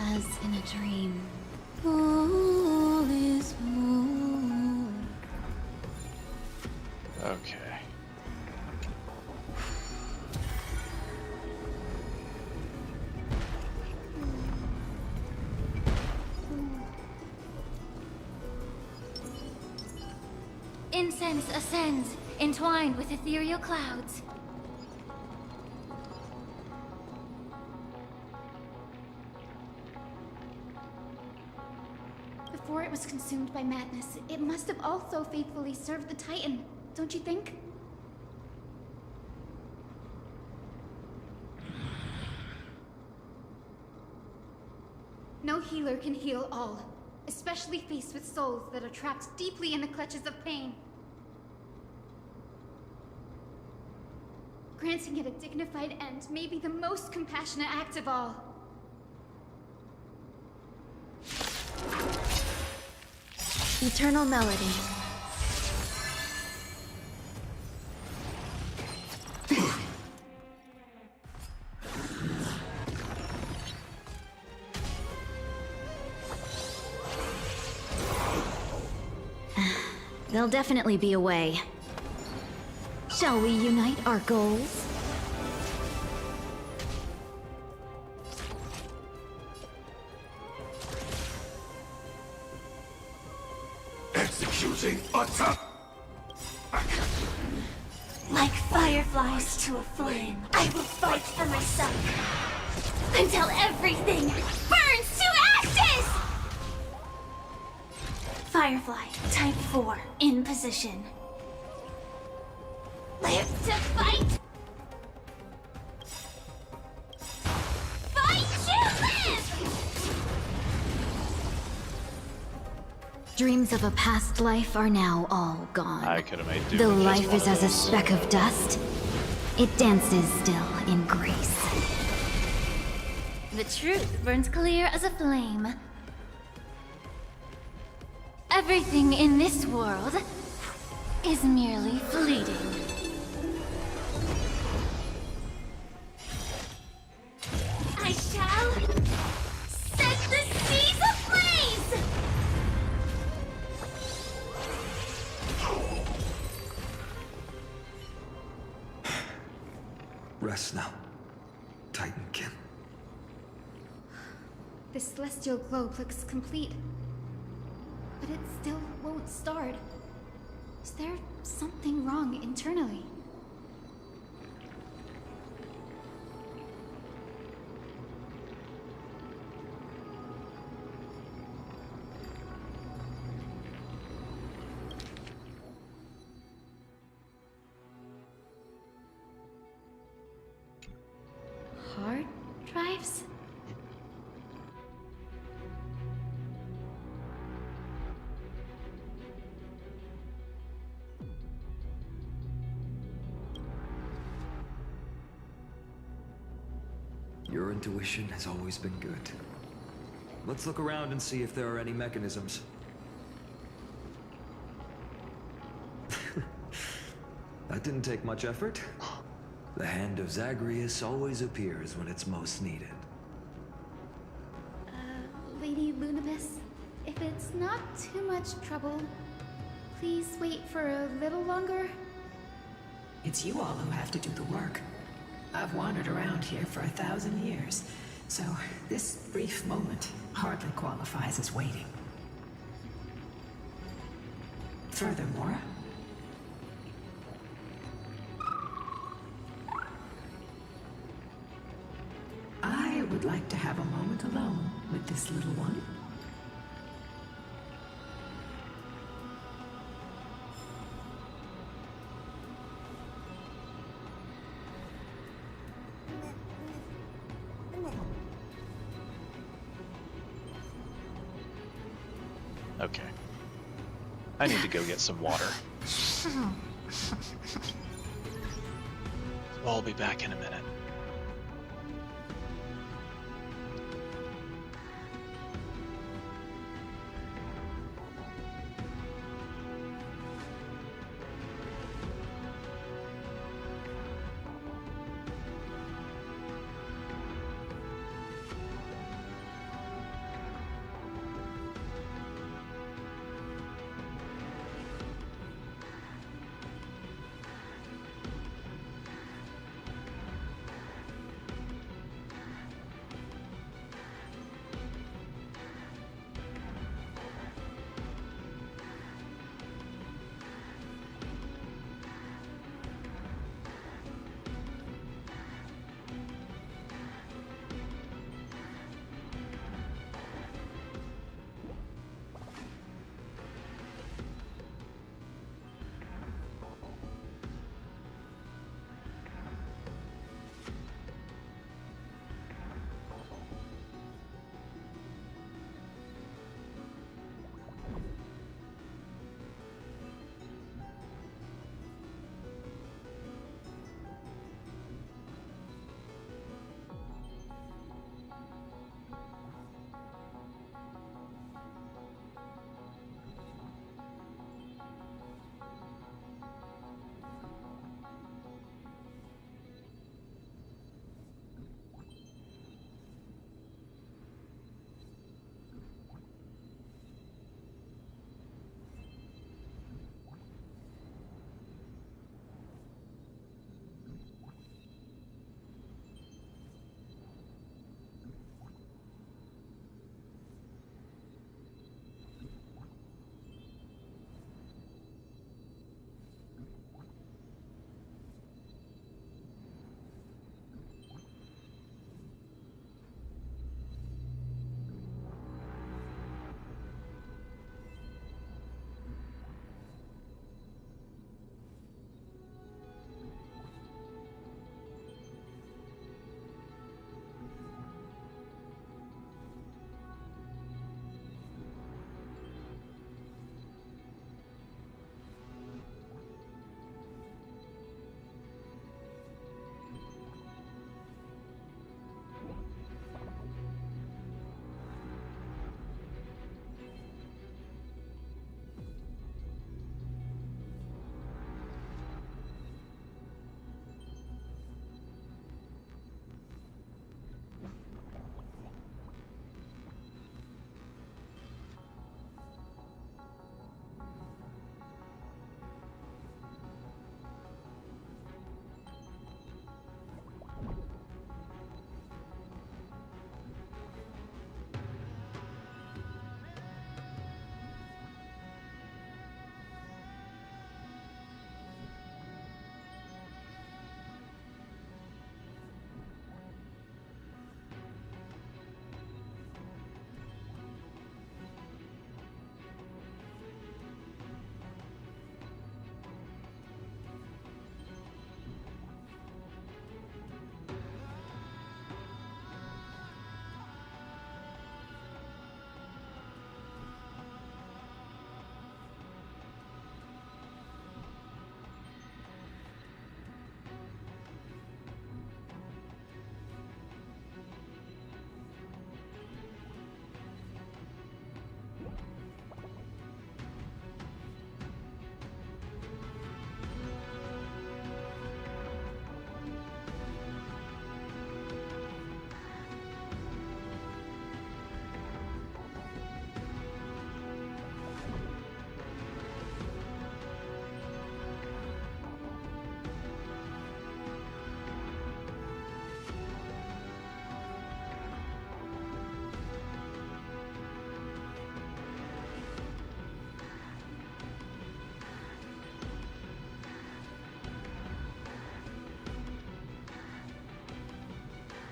As in a dream, all is one. Okay. Incense ascends, entwined with ethereal clouds. Before it was consumed by madness, it must have also faithfully served the Titan, don't you think? No healer can heal all, especially faced with souls that are trapped deeply in the clutches of pain. Granting it a dignified end may be the most compassionate act of all. Eternal melody. There'll definitely be a way. Shall we unite our goals? choosing attack. Like fireflies to a flame, I will fight for myself until everything burns to ashes! Firefly, type 4, in position. Live to fight! Fight to live! Dreams of a past life are now all gone. I could have made do The with just life one is of as a those. speck of dust. It dances still in grace. The truth burns clear as a flame. Everything in this world is merely fleeting. I shall set the seas ablaze! Rest now, Titankin. The celestial globe looks complete, but it still won't start. Is there something wrong internally? Hard drives? Your intuition has always been good. Let's look around and see if there are any mechanisms. That didn't take much effort. The hand of Zagreus always appears when it's most needed. Lady Lunibus, if it's not too much trouble, please wait for a little longer. It's you all who have to do the work. I've wandered around here for 1,000 years, so this brief moment hardly qualifies as waiting. Furthermore, I would like to have a moment alone with this little one. Okay. I need to go get some water. I'll be back in a minute.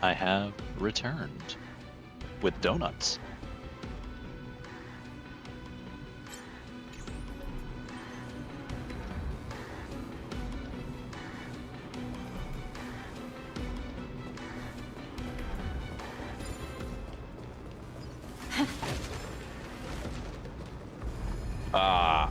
I have returned with donuts. Ah.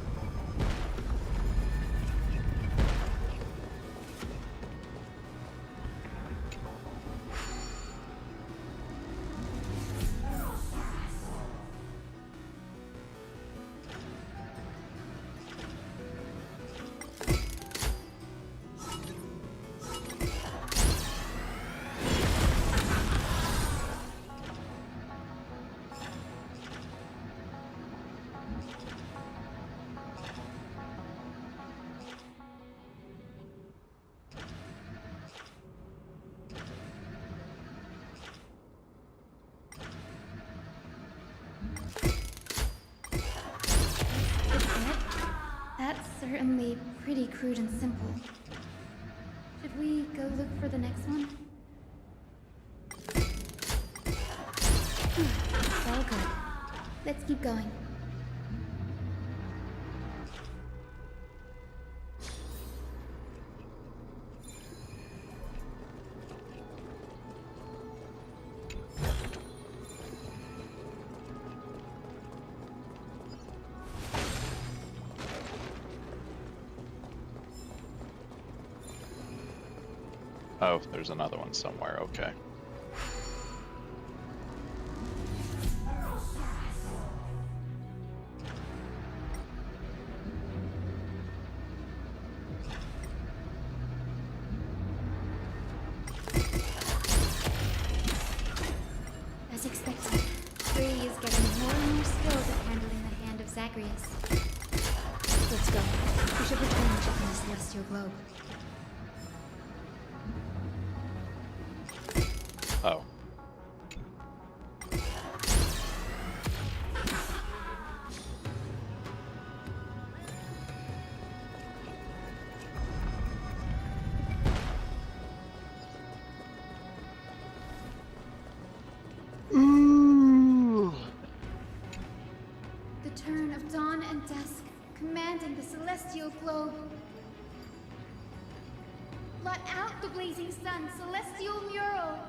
That's certainly pretty crude and simple. Should we go look for the next one? It's all good. Let's keep going. Oh, there's another one somewhere, okay. As expected, Free is getting more and more skilled at handling the hand of Zagreus. Let's go. We should return and check on the Celestial Globe. Oh. The turn of dawn and dusk, commanding the Celestial Globe. Blot out the blazing sun, Celestial Mural!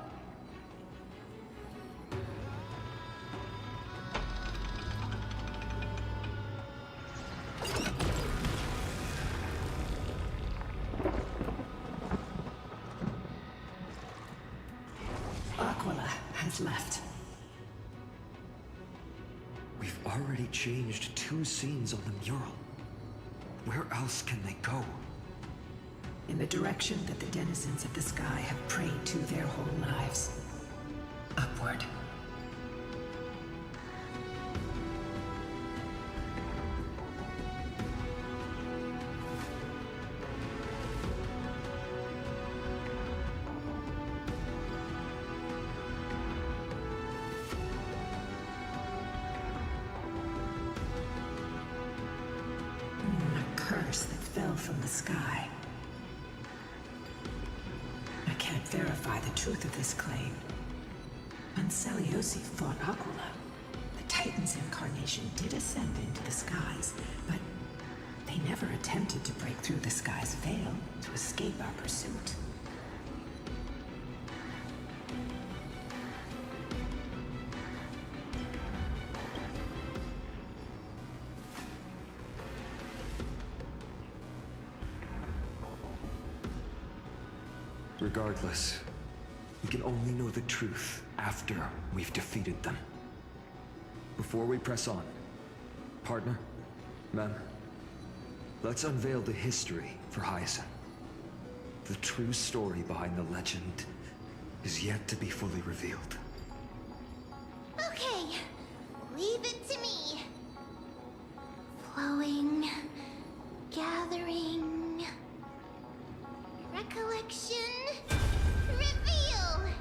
Aquila has left. We've already changed 2 scenes on the mural. Where else can they go? In the direction that the denizens of the sky have prayed to their whole lives. Upward. A curse that fell from the sky. I can't verify the truth of this claim. When Seleucid fought Aquila, the Titan's incarnation did ascend into the skies, but they never attempted to break through the sky's veil to escape our pursuit. Regardless, we can only know the truth after we've defeated them. Before we press on, partner, ma'am, let's unveil the history for Hyacinth. The true story behind the legend is yet to be fully revealed. Okay, leave it to me. Flowing, gathering, recollection, reveal!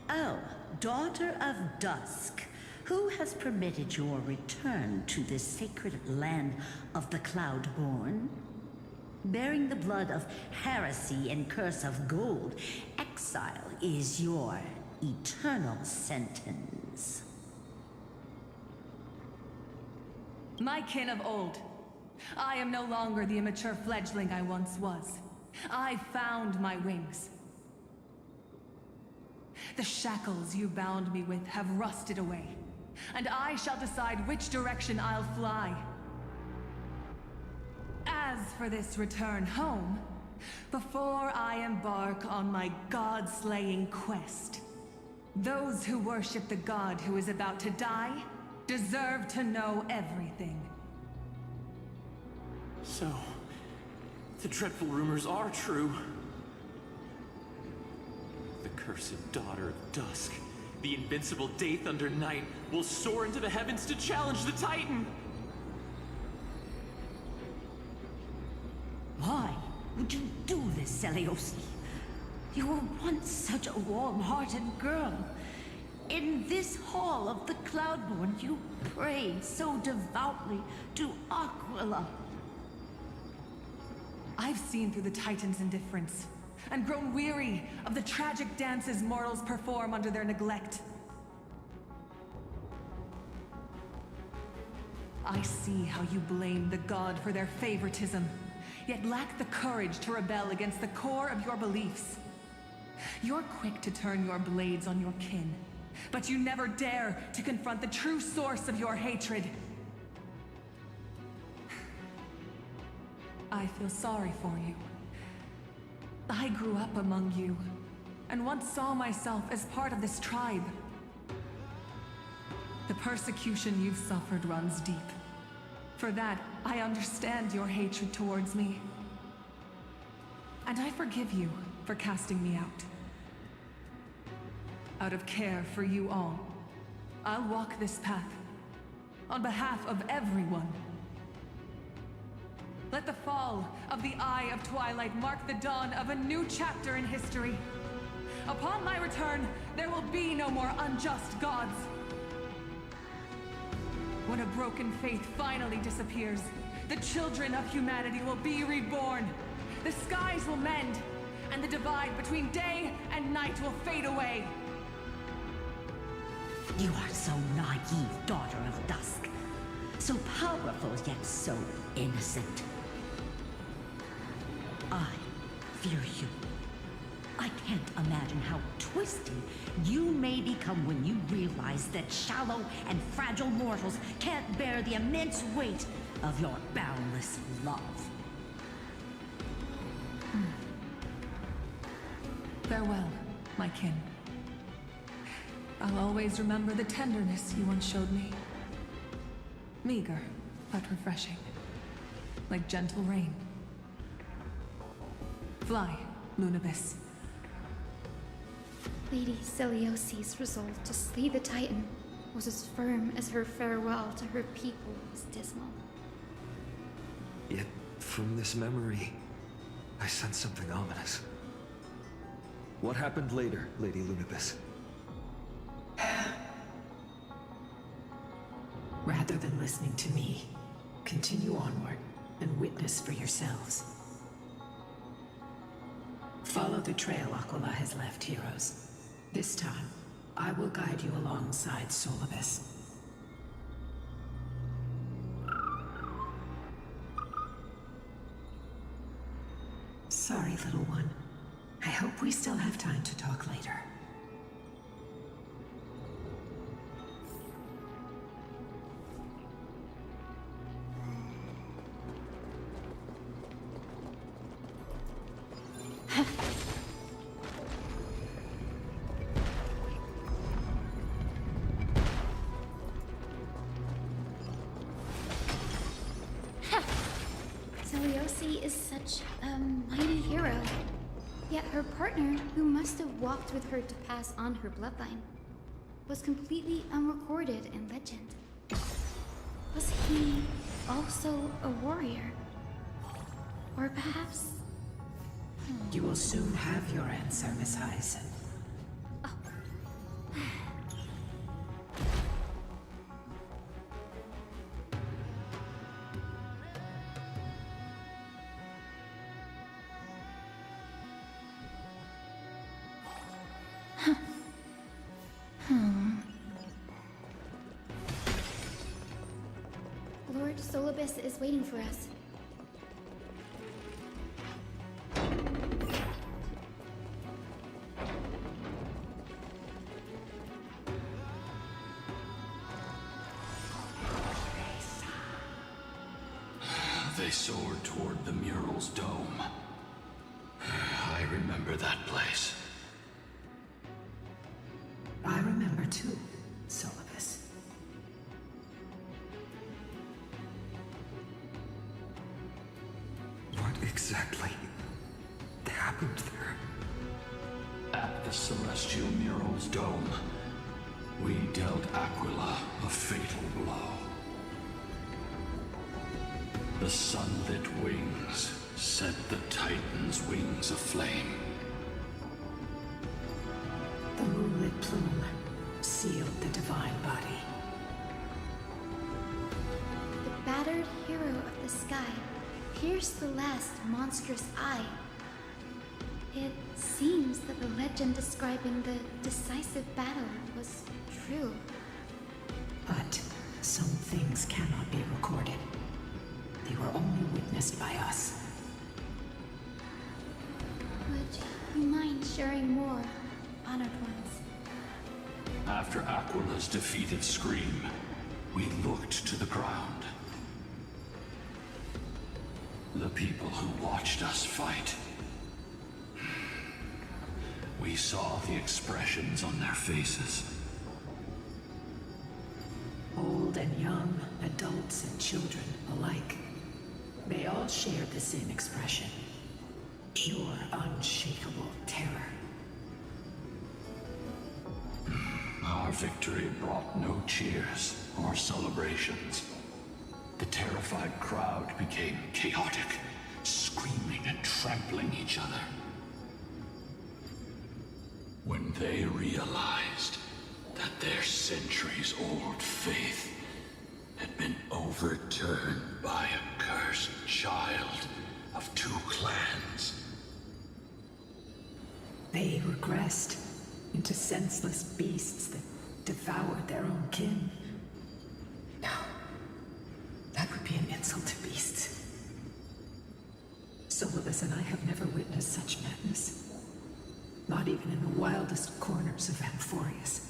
Oh, Daughter of Dusk. Who has permitted your return to this sacred land of the Cloudborn? Bearing the blood of heresy and curse of gold, exile is your eternal sentence. My kin of old, I am no longer the immature fledgling I once was. I found my wings. The shackles you bound me with have rusted away, and I shall decide which direction I'll fly. As for this return home, before I embark on my god-slaying quest, those who worship the god who is about to die deserve to know everything. So, the dreadful rumors are true. The cursed daughter of Dusk, the invincible Day-Thunder Knight, will soar into the heavens to challenge the Titan! Why would you do this, Seliosi? You were once such a warm-hearted girl. In this hall of the Cloudborn, you prayed so devoutly to Aquila. I've seen through the Titan's indifference, and grown weary of the tragic dances mortals perform under their neglect. I see how you blame the god for their favoritism, yet lack the courage to rebel against the core of your beliefs. You're quick to turn your blades on your kin, but you never dare to confront the true source of your hatred. I feel sorry for you. I grew up among you, and once saw myself as part of this tribe. The persecution you've suffered runs deep. For that, I understand your hatred towards me. And I forgive you for casting me out. Out of care for you all, I'll walk this path, on behalf of everyone. Let the fall of the Eye of Twilight mark the dawn of a new chapter in history. Upon my return, there will be no more unjust gods. When a broken faith finally disappears, the children of humanity will be reborn. The skies will mend, and the divide between day and night will fade away. You are so naive, daughter of Dusk. So powerful, yet so innocent. I fear you. I can't imagine how twisted you may become when you realize that shallow and fragile mortals can't bear the immense weight of your boundless love. Farewell, my kin. I'll always remember the tenderness you once showed me. Meager, but refreshing. Like gentle rain. Fly, Lunibis. Lady Celiosi's resolve to slay the Titan was as firm as her farewell to her people was dismal. Yet, from this memory, I sense something ominous. What happened later, Lady Lunibis? Rather than listening to me, continue onward and witness for yourselves. Follow the trail Aquila has left, heroes. This time, I will guide you alongside Solibus. Sorry, little one. I hope we still have time to talk later. Celiosi is such a mighty hero. Yet her partner, who must have walked with her to pass on her bloodline, was completely unrecorded in legend. Was he also a warrior? Or perhaps... You will soon have your answer, Miss Hyacin. abyss is waiting for us. They soared toward the mural's dome. I remember that place. I remember too, Solibus. What exactly happened there? At the celestial mural's dome, we dealt Aquila a fatal blow. The sunlit wings set the Titan's wings aflame. The moonlit plume sealed the divine body. The battered hero of the sky pierced the last monstrous eye. It seems that the legend describing the decisive battle was true. But some things cannot be recorded. They were only witnessed by us. Would you mind sharing more, honored ones? After Aquila's defeated scream, we looked to the ground. The people who watched us fight. We saw the expressions on their faces. Old and young, adults and children alike. They all shared the same expression. Pure, unshakable terror. Our victory brought no cheers or celebrations. The terrified crowd became chaotic, screaming and trampling each other. When they realized that their centuries-old faith had been overturned by a cursed child of two clans. They regressed into senseless beasts that devoured their own kin. No, that would be an insult to beasts. Solibus and I have never witnessed such madness. Not even in the wildest corners of Amphorius.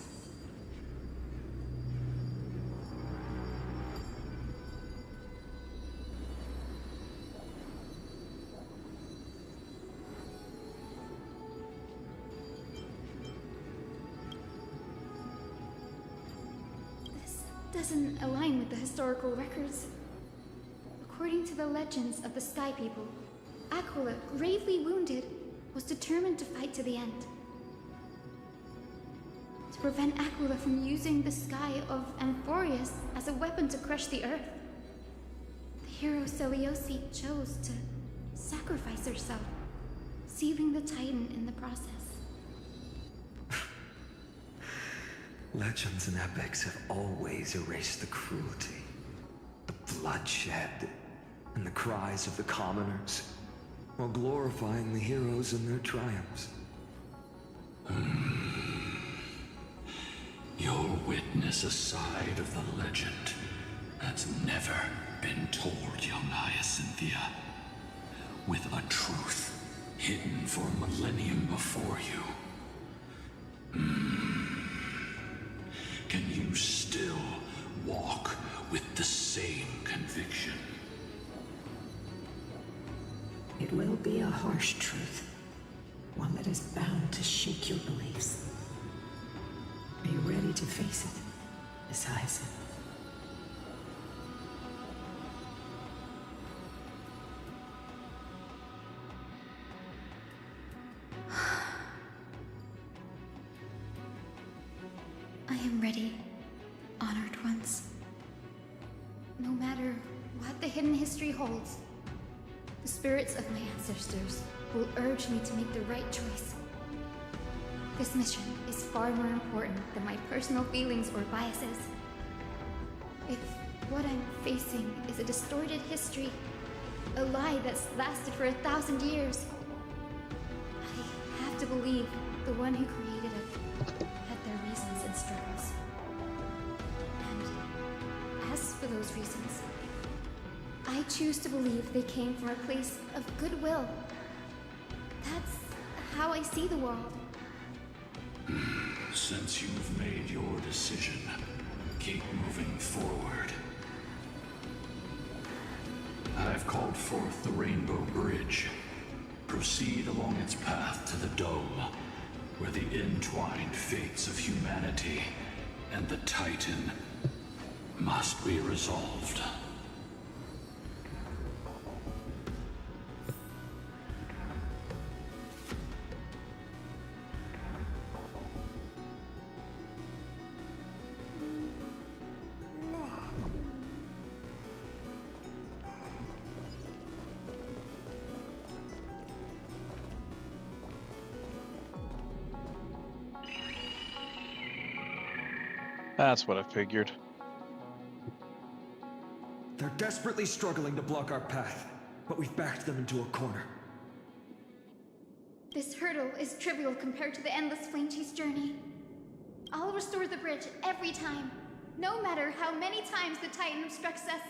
Doesn't align with the historical records. According to the legends of the Sky People, Aquila, gravely wounded, was determined to fight to the end. To prevent Aquila from using the sky of Amphorius as a weapon to crush the earth, the hero Seliosi chose to sacrifice herself, sealing the Titan in the process. Legends and epics have always erased the cruelty, the bloodshed, and the cries of the commoners, while glorifying the heroes and their triumphs. You'll witness a side of the legend that's never been told, young Hyacinthia. With a truth hidden for a millennium before you. Can you still walk with the same conviction? It will be a harsh truth. One that is bound to shake your beliefs. Are you ready to face it, Miss Hyacinth? I am ready, honored ones. No matter what the hidden history holds, the spirits of my ancestors will urge me to make the right choice. This mission is far more important than my personal feelings or biases. If what I'm facing is a distorted history, a lie that's lasted for 1,000 years, I have to believe the one who created it had their reasons and struggles. And as for those reasons, I choose to believe they came from a place of goodwill. That's how I see the world. Since you've made your decision, keep moving forward. I've called forth the Rainbow Bridge. Proceed along its path to the Dome, where the entwined fates of humanity and the Titan must be resolved. That's what I figured. They're desperately struggling to block our path, but we've backed them into a corner. This hurdle is trivial compared to the endless flame chase journey. I'll restore the bridge every time, no matter how many times the Titan obstructs us.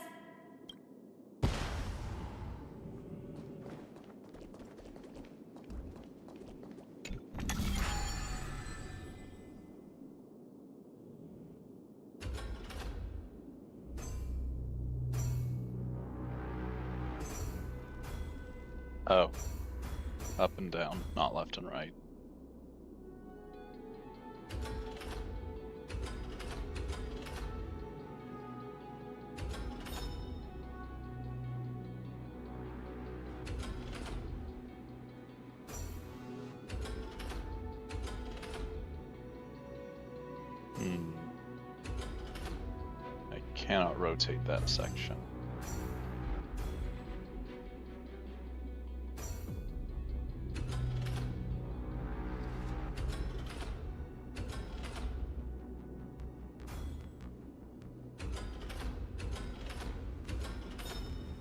Oh. Up and down, not left and right. I cannot rotate that section.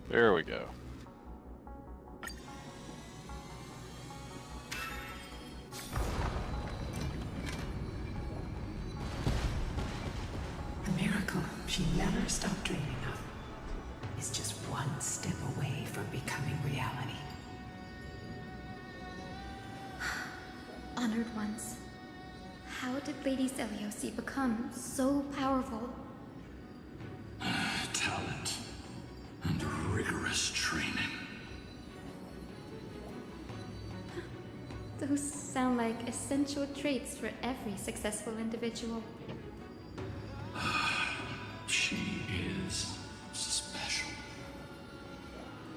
There we go. The miracle she never stopped dreaming of is just one step away from becoming reality. Honored ones. How did Lady Zeliosi become so powerful? Talent and rigorous training. Those sound like essential traits for every successful individual. She is special.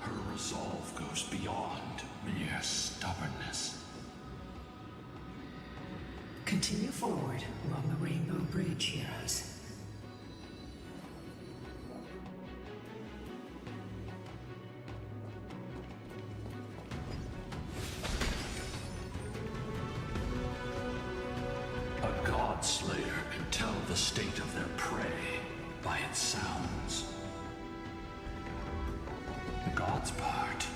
Her resolve goes beyond mere stubbornness. Continue forward along the Rainbow Bridge, heroes. A Godslayer can tell the state of their prey by its sounds. The God's part,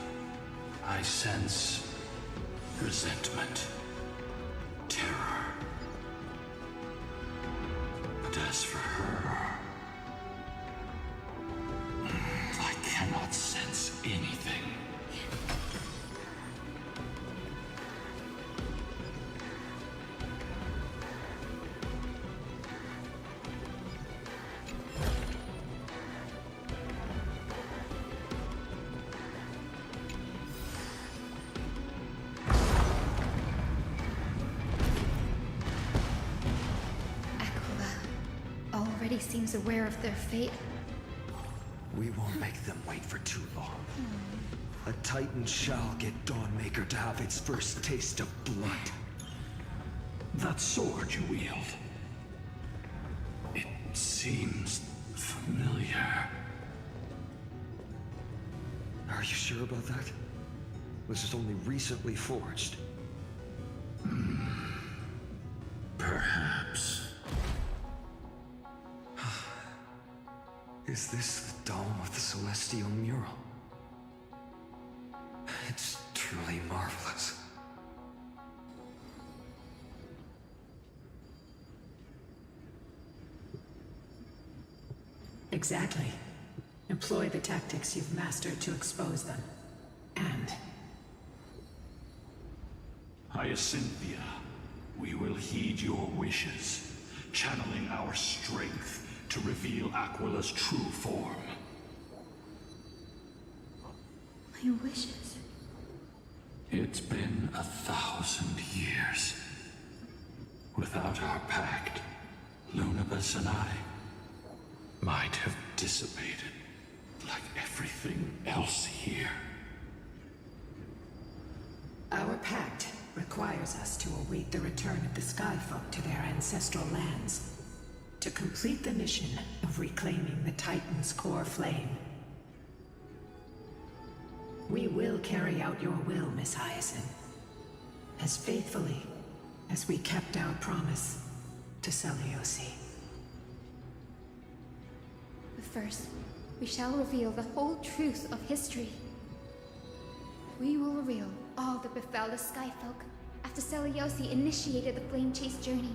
I sense resentment, terror. But as for her, I cannot sense anything. Already seems aware of their fate. We won't make them wait for too long. A Titan shall get Dawnmaker to have its first taste of blood. That sword you wield, it seems familiar. Are you sure about that? This is only recently forged. Perhaps. Is this the dome of the Celestial Mural? It's truly marvelous. Exactly. A Employ the tactics you've mastered to expose them. And... Hyacinthia, we will heed your wishes, channeling our strength to reveal Aquila's true form. My wishes? It's been 1,000 years. Without our pact, Lunabus and I might have dissipated like everything else here. Our pact requires us to await the return of the Skyfolk to their ancestral lands, to complete the mission of reclaiming the Titan's core flame. We will carry out your will, Miss Hyacinth, as faithfully as we kept our promise to Seliosi. But first, we shall reveal the whole truth of history. We will reveal all that befell the Skyfolk after Seliosi initiated the Flame Chase journey.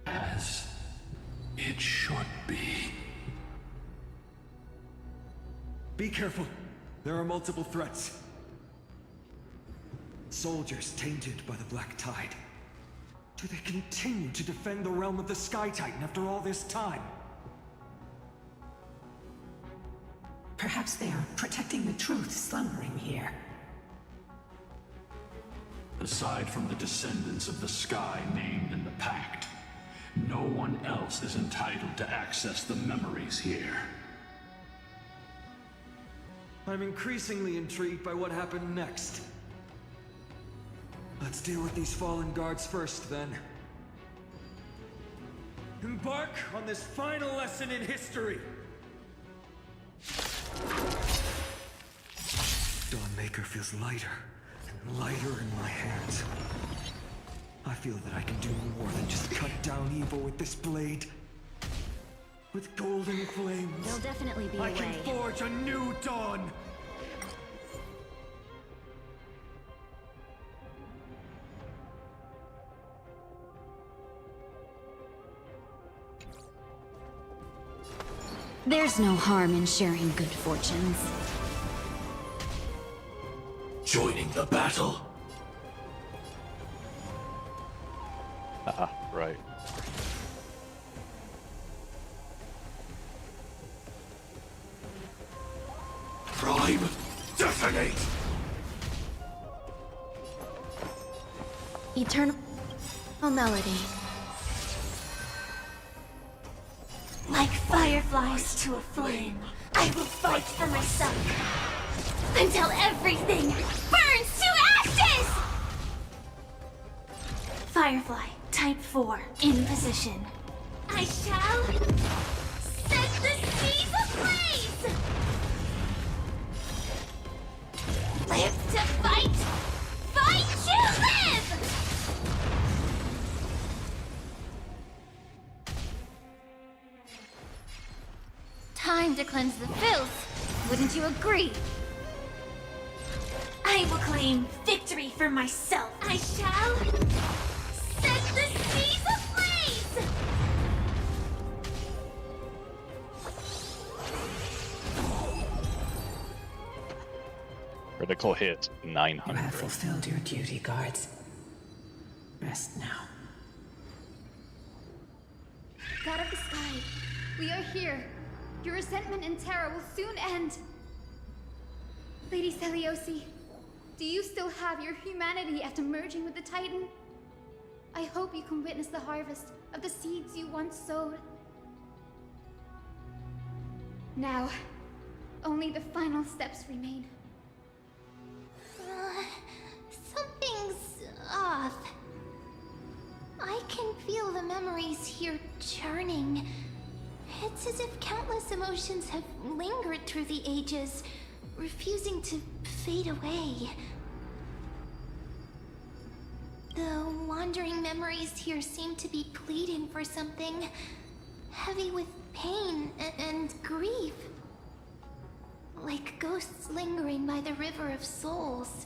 As it should be. Be careful. There are multiple threats. Soldiers tainted by the Black Tide. Do they continue to defend the realm of the Sky Titan after all this time? Perhaps they are protecting the truth slumbering here. Aside from the descendants of the Sky named in the Pact, no one else is entitled to access the memories here. I'm increasingly intrigued by what happened next. Let's deal with these fallen guards first, then. Embark on this final lesson in history! Dawnmaker feels lighter and lighter in my hands. I feel that I can do more than just cut down evil with this blade. With golden flames, There'll definitely be a I can way. forge a new dawn! There's no harm in sharing good fortunes. Joining the battle? Right. Prime, detonate! Eternal melody. Like fireflies to a flame, I will fight for myself until everything burns to ashes! Firefly, type 4, in position. I shall set the seas ablaze! Live to fight! Fight to live! Time to cleanse the filth. Wouldn't you agree? I will claim victory for myself. I shall set the seas ablaze! Critical hit, You 900. have fulfilled your duty, guards. Rest now. God of the Sky, we are here. Your resentment and terror will soon end. Lady Seliosi, do you still have your humanity after merging with the Titan? I hope you can witness the harvest of the seeds you once sowed. Now, only the final steps remain. Something's off. I can feel the memories here churning. It's as if countless emotions have lingered through the ages, refusing to fade away. The wandering memories here seem to be pleading for something, heavy with pain and grief. Like ghosts lingering by the River of Souls.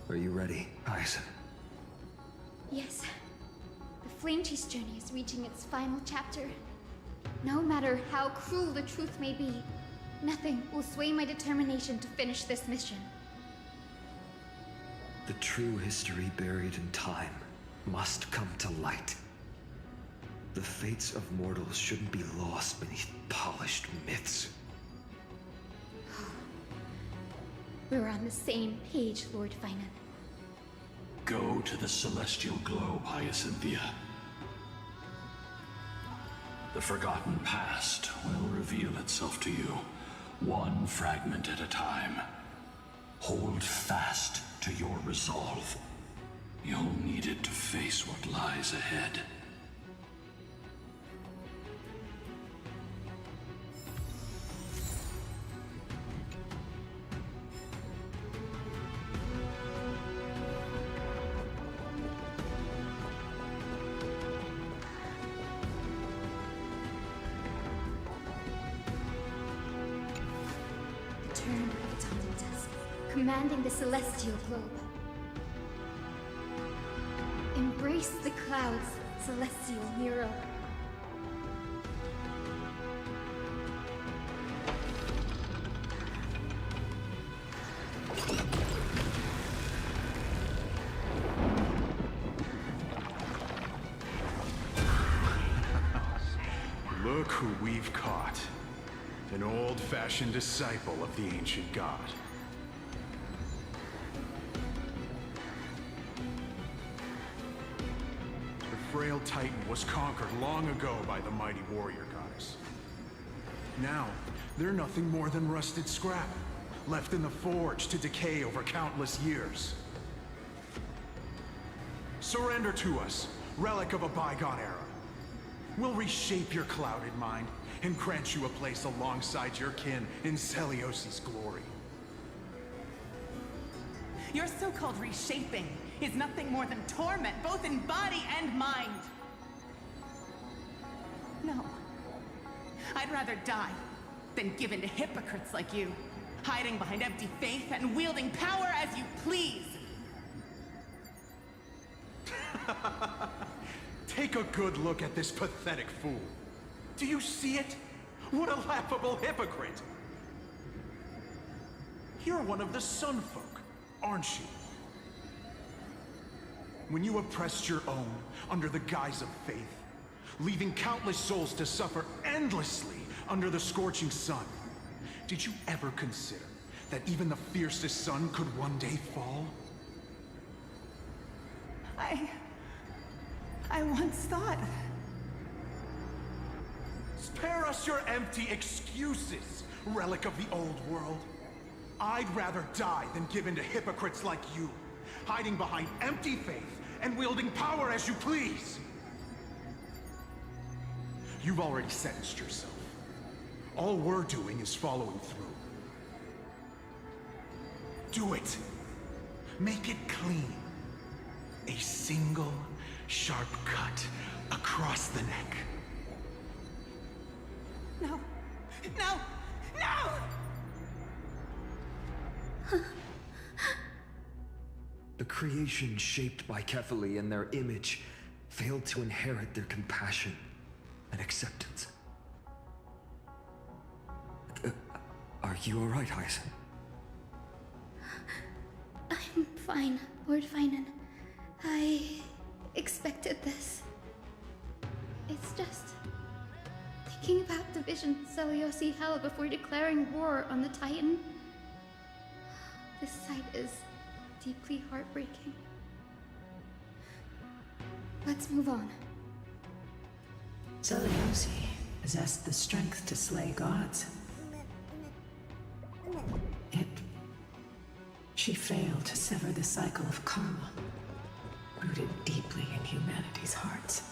Are you ready, Aizen? Yes. The Flame Chase journey is reaching its final chapter. No matter how cruel the truth may be, nothing will sway my determination to finish this mission. The true history buried in time must come to light. The fates of mortals shouldn't be lost beneath polished myths. We're on the same page, Lord Finan. Go to the celestial globe, Hyacinthia. The forgotten past will reveal itself to you, one fragment at a time. Hold fast to your resolve. You'll need it to face what lies ahead. Turn of dawn and dusk, commanding the celestial globe. Embrace the clouds, celestial mural. Look who we've caught. An old-fashioned disciple of the ancient god. The frail Titan was conquered long ago by the mighty warrior goddess. Now, they're nothing more than rusted scrap, left in the forge to decay over countless years. Surrender to us, relic of a bygone era. We'll reshape your clouded mind and grant you a place alongside your kin in Celiosi's glory. Your so-called reshaping is nothing more than torment, both in body and mind. No. I'd rather die than give in to hypocrites like you, hiding behind empty faith and wielding power as you please. Take a good look at this pathetic fool. Do you see it? What a laughable hypocrite! You're one of the Sun Folk, aren't you? When you oppressed your own under the guise of faith, leaving countless souls to suffer endlessly under the scorching sun, did you ever consider that even the fiercest sun could one day fall? I once thought... Spare us your empty excuses, relic of the old world. I'd rather die than give in to hypocrites like you, hiding behind empty faith and wielding power as you please. You've already sentenced yourself. All we're doing is following through. Do it. Make it clean. A single, sharp cut across the neck. No! No! No! The creation shaped by Kefali and their image failed to inherit their compassion and acceptance. Are you alright, Hyacinth? I'm fine, Lord Finan. I expected this. It's just... thinking about the vision Celiosi held before declaring war on the Titan. This sight is deeply heartbreaking. Let's move on. Celiosi possessed the strength to slay gods. Yet, she failed to sever the cycle of karma, rooted deeply in humanity's hearts.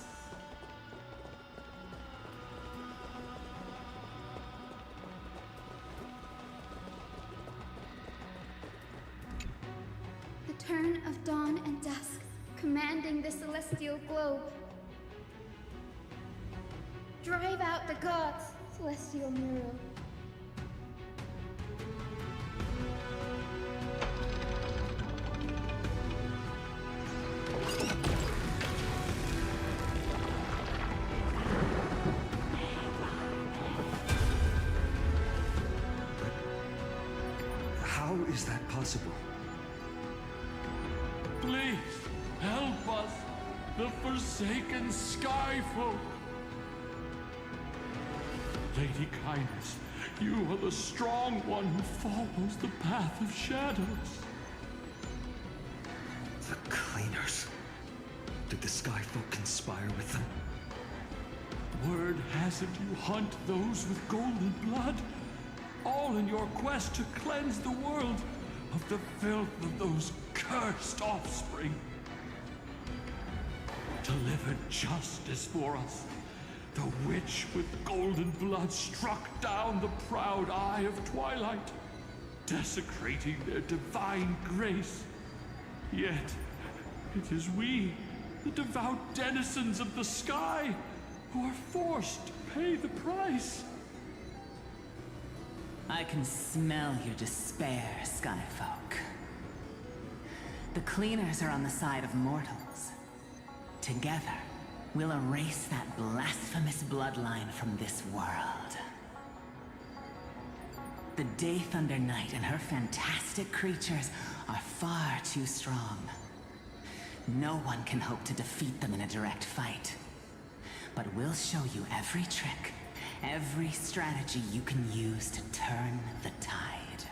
The turn of dawn and dusk, commanding the celestial globe. Drive out the gods, celestial mural. possible. Please, help us, the forsaken Skyfolk. Lady Kindness, you are the strong one who follows the path of shadows. The Cleaners. Did the Skyfolk conspire with them? Word has it you hunt those with golden blood, all in your quest to cleanse the world of the filth of those cursed offspring. Delivered justice for us. The witch with golden blood struck down the proud eye of Twilight, desecrating their divine grace. Yet, it is we, the devout denizens of the sky, who are forced to pay the price. I can smell your despair, Skyfolk. The Cleaners are on the side of mortals. Together, we'll erase that blasphemous bloodline from this world. The Day Thunder Knight and her fantastic creatures are far too strong. No one can hope to defeat them in a direct fight. But we'll show you every trick, every strategy you can use to turn the tide.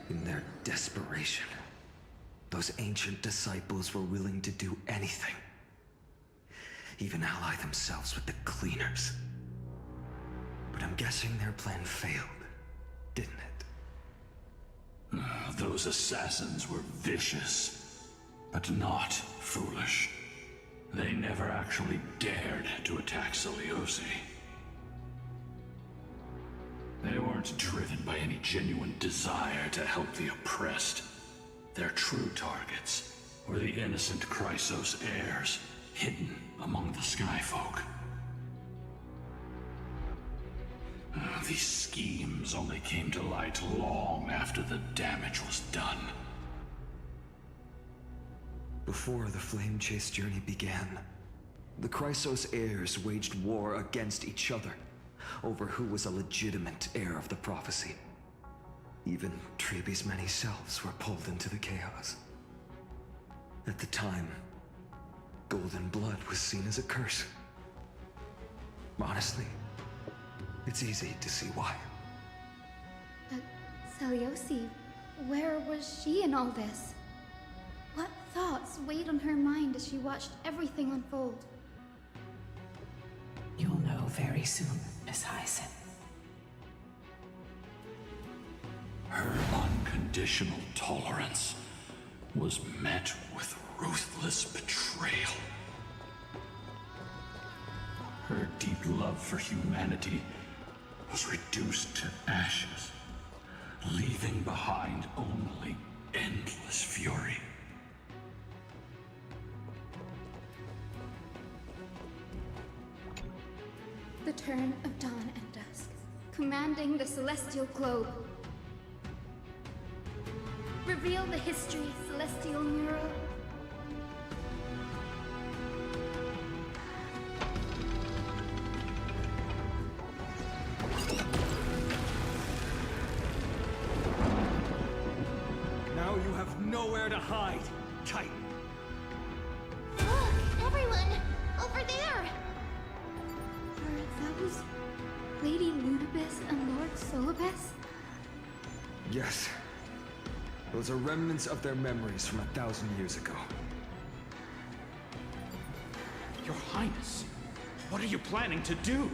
In their desperation, those ancient disciples were willing to do anything. Even ally themselves with the Cleaners. But I'm guessing their plan failed, didn't it? Those assassins were vicious, but not foolish. They never actually dared to attack Celiosi. They weren't driven by any genuine desire to help the oppressed. Their true targets were the innocent Chrysos heirs, hidden among the Skyfolk. These schemes only came to light long after the damage was done. Before the Flame Chase journey began, the Chrysos heirs waged war against each other over who was a legitimate heir of the prophecy. Even Trebi's many selves were pulled into the chaos. At the time, golden blood was seen as a curse. Honestly, it's easy to see why. But Celiosi, where was she in all this? What thoughts weighed on her mind as she watched everything unfold? You'll know very soon, Miss Hyacin. Her unconditional tolerance was met with ruthless betrayal. Her deep love for humanity was reduced to ashes, leaving behind only endless fury. The turn of dawn and dusk, commanding the celestial globe. Reveal the history, celestial mural. Now you have nowhere to hide, Titan. Look, everyone! Over there! Are those Lady Lunibus and Lord Solibus? Yes. Those are remnants of their memories from 1,000 years ago. Your Highness, what are you planning to do?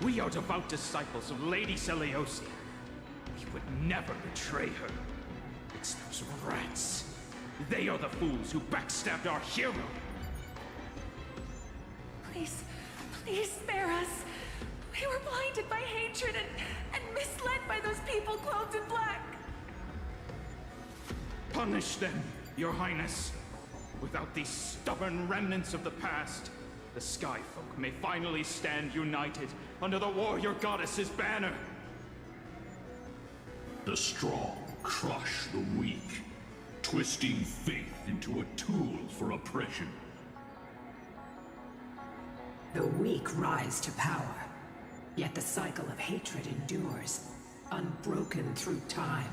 We are devout disciples of Lady Celiosi. We would never betray her. It's those rats. They are the fools who backstabbed our hero. Please, please spare us. We were blinded by hatred and misled by those people clothed in black. Punish them, Your Highness. Without these stubborn remnants of the past, the Skyfolk may finally stand united under the warrior goddess's banner. The strong crush the weak, twisting faith into a tool for oppression. The weak rise to power, yet the cycle of hatred endures. unbroken through time.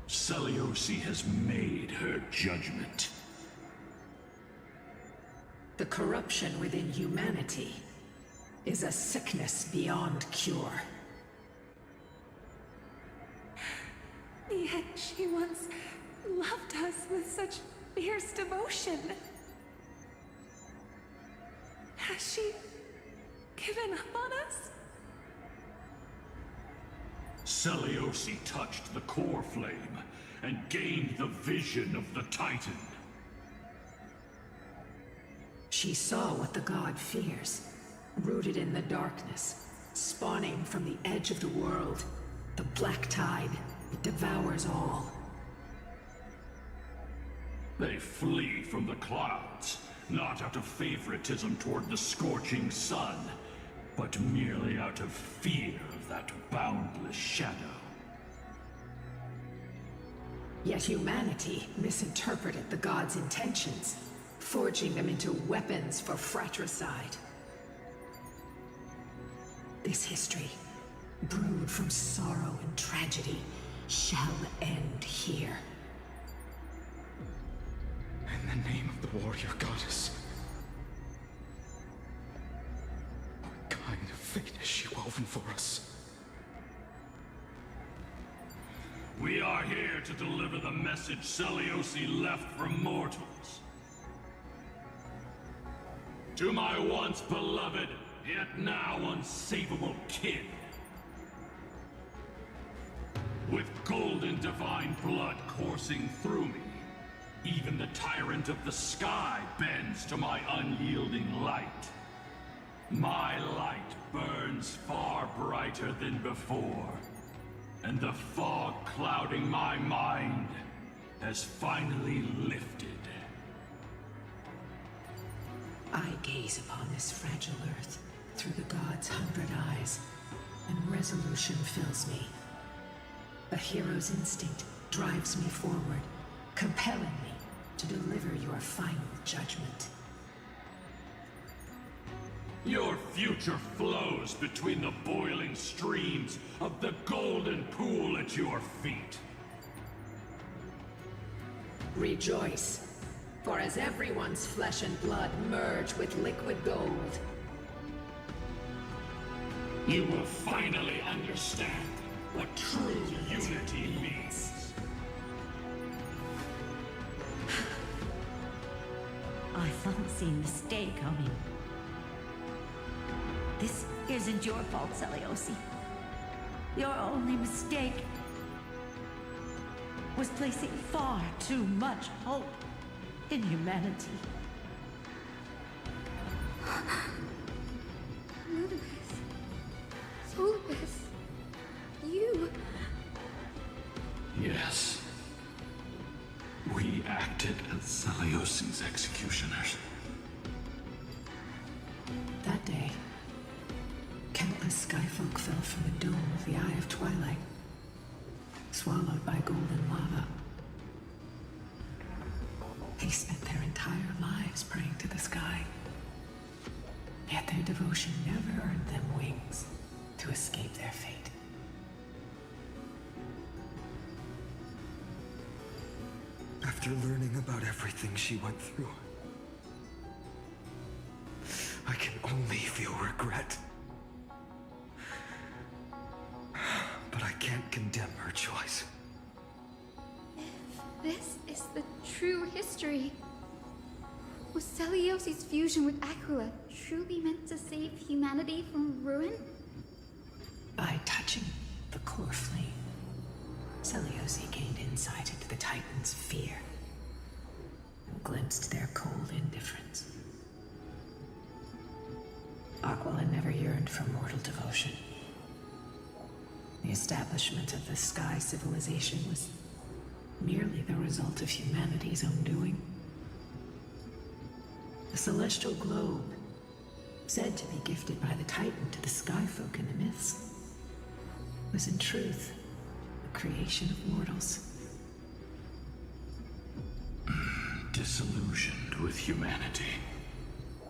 Seliosi has made her judgment. The corruption within humanity is a sickness beyond cure. Yet she once loved us with such fierce devotion. Has she given up on us? Seliosi touched the core flame and gained the vision of the Titan. She saw what the god fears, rooted in the darkness, spawning from the edge of the world, the black tide that devours all. They flee from the clouds, not out of favoritism toward the scorching sun, but merely out of fear of that boundless shadow. Yet humanity misinterpreted the gods' intentions, forging them into weapons for fratricide. This history, brewed from sorrow and tragedy, shall end here. In the name of the warrior goddess. What kind of fate has she woven for us? We are here to deliver the message Seliosi left for mortals. To my once beloved, yet now unsavable kin. With golden divine blood coursing through me, even the tyrant of the sky bends to my unyielding light. My light burns far brighter than before, and the fog clouding my mind has finally lifted. I gaze upon this fragile earth through the gods' 100 eyes, and resolution fills me. A hero's instinct drives me forward, compelling me to deliver your final judgment. Your future flows between the boiling streams of the golden pool at your feet. Rejoice, for as everyone's flesh and blood merge with liquid gold, you will finally understand what true unity means. I thought seen a mistake coming. This isn't your fault, Seliosi. Your only mistake was placing far too much hope in humanity. Ludicrous. Solus. You. Yes. We acted as Seliosi's executioners. that day, countless skyfolk fell from the dome of the Eye of Twilight, swallowed by golden lava. They spent their entire lives praying to the sky, yet their devotion never earned them wings to escape their fate. After learning about everything she went through, I can only feel regret. But I can't condemn her choice. If this is the true history, was Seliosi's fusion with Aquila truly meant to save humanity from ruin? By touching the core flame, Seliosi gained insight into the Titans' fear and glimpsed their cold indifference. Aquila never yearned for mortal devotion. The establishment of the Sky Civilization was merely the result of humanity's own doing. The celestial globe, said to be gifted by the Titan to the Skyfolk in the myths, was in truth the creation of mortals. Disillusioned with humanity,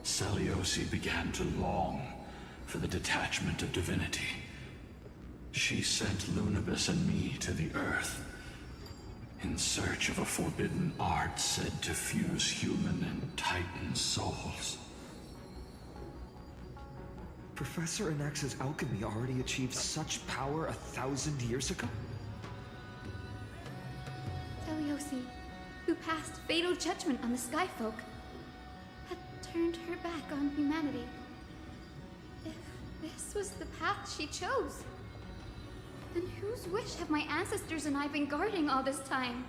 Seliosi began to long for the detachment of divinity She sent Lunibus and me to the Earth in search of a forbidden art said to fuse human and Titan souls. Professor Anax's alchemy already achieved such power 1,000 years ago? Teliosi, who passed fatal judgment on the Skyfolk, had turned her back on humanity. If this was the path she chose, then whose wish have my ancestors and I been guarding all this time?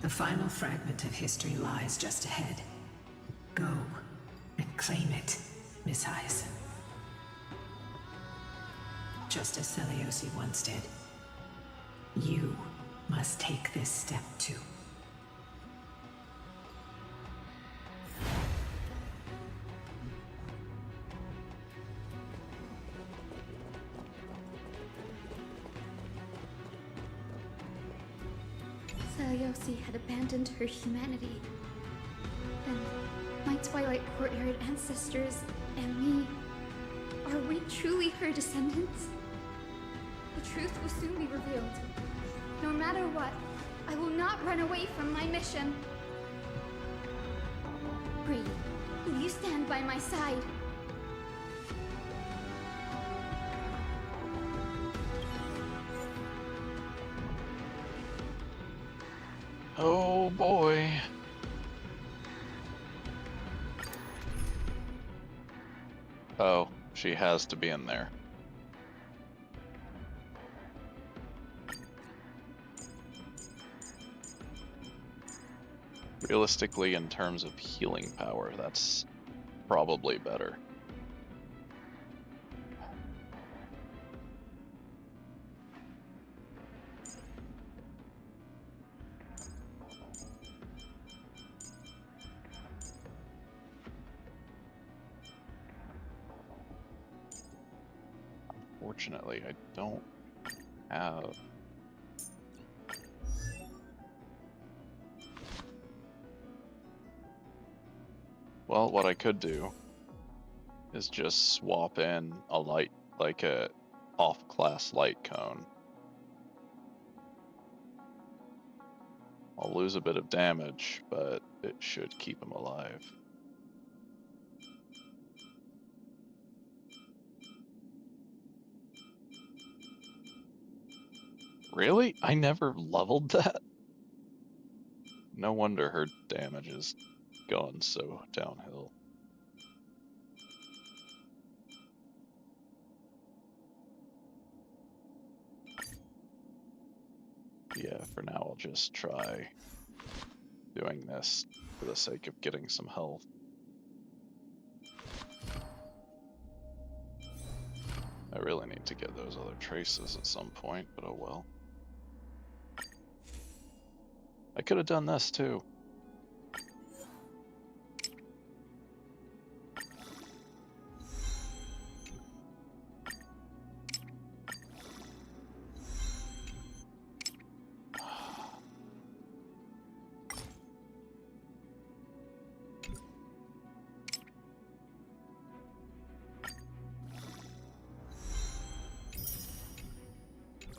The final fragment of history lies just ahead. Go and claim it, Miss Hyacinth. Just as Celiosi once did. You must take this step too. Celiosi had abandoned her humanity. Then, my Twilight Courtyard ancestors and me, are we truly her descendants? The truth will soon be revealed. No matter what, I will not run away from my mission. Bree, will you stand by my side? Oh boy. Oh, she has to be in there. Realistically, in terms of healing power, that's probably better. Unfortunately, I don't have... Well, what I could do is just swap in a light, like a off-class light cone. I'll lose a bit of damage, but it should keep him alive. Really? I never leveled that? No wonder her damage is gone so downhill. Yeah, for now I'll just try doing this for the sake of getting some health. I really need to get those other traces at some point, but oh well. I could have done this too.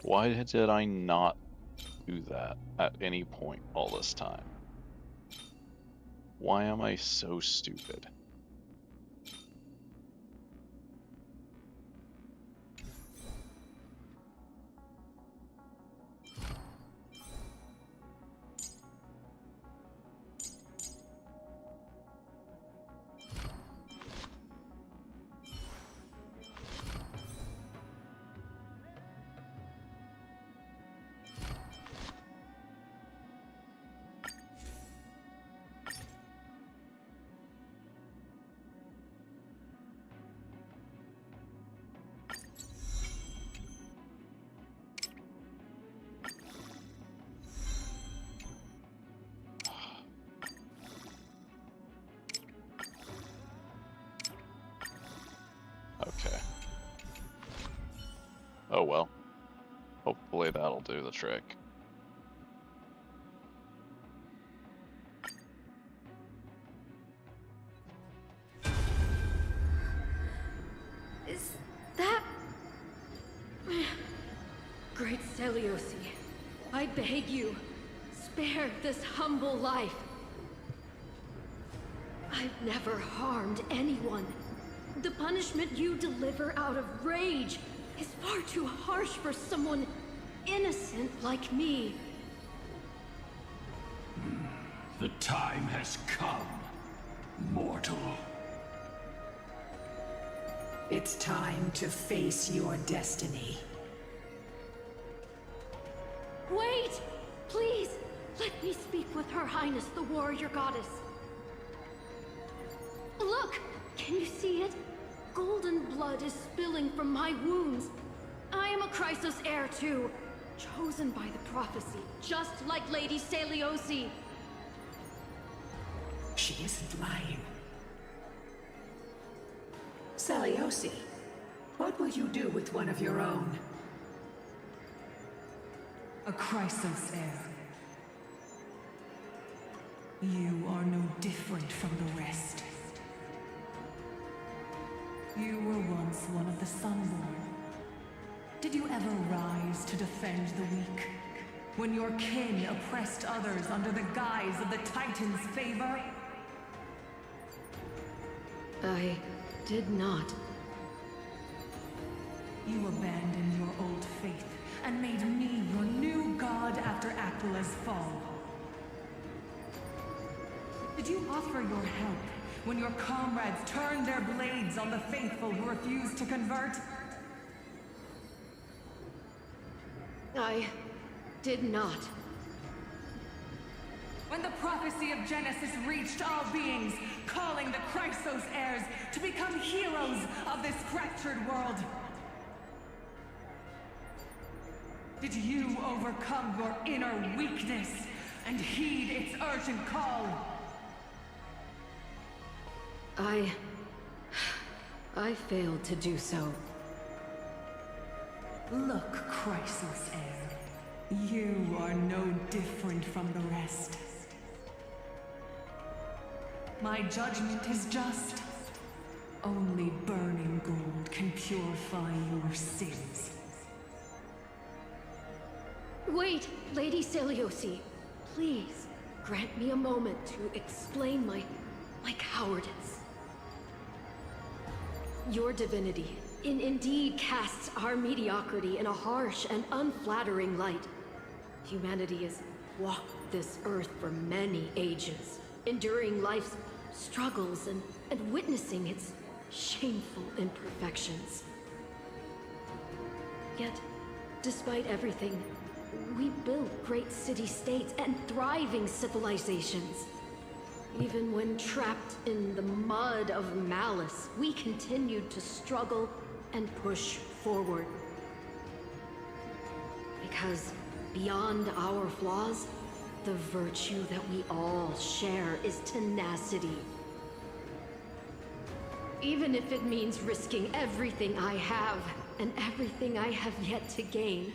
Why did I not do that at any point all this time? Why am I so stupid? Okay. Oh well. Hopefully that'll do the trick. Is that Great Seliosi, I beg you, spare this humble life. I've never harmed anyone. The punishment you deliver out of rage is far too harsh for someone innocent like me. The time has come, mortal. It's time to face your destiny. Wait! Please, let me speak with Her Highness, the warrior goddess. Look! Can you see it? Golden blood is spilling from my wounds. I am a Chrysos heir too, chosen by the prophecy, just like Lady Seliosi. She isn't lying. Seliosi, what will you do with one of your own? A Chrysos heir. You are no different from the rest. You were once one of the Sunborn. Did you ever rise to defend the weak? When your kin oppressed others under the guise of the Titan's favor? I did not. You abandoned your old faith and made me your new god after Aquila's fall. Did you offer your help when your comrades turned their blades on the faithful who refused to convert? I did not. When the prophecy of Genesis reached all beings, calling the Chrysos heirs to become heroes of this fractured world, did you overcome your inner weakness and heed its urgent call? I failed to do so. Look, Chrysos heir. You are no different from the rest. My judgment is just. Only burning gold can purify your sins. Wait, Lady Seliosi. Please, grant me a moment to explain my cowardice. Your divinity indeed casts our mediocrity in a harsh and unflattering light. Humanity has walked this earth for many ages, enduring life's struggles and witnessing its shameful imperfections. Yet, despite everything, we built great city-states and thriving civilizations. Even when trapped in the mud of malice, we continued to struggle and push forward. Because beyond our flaws, the virtue that we all share is tenacity. Even if it means risking everything I have and everything I have yet to gain,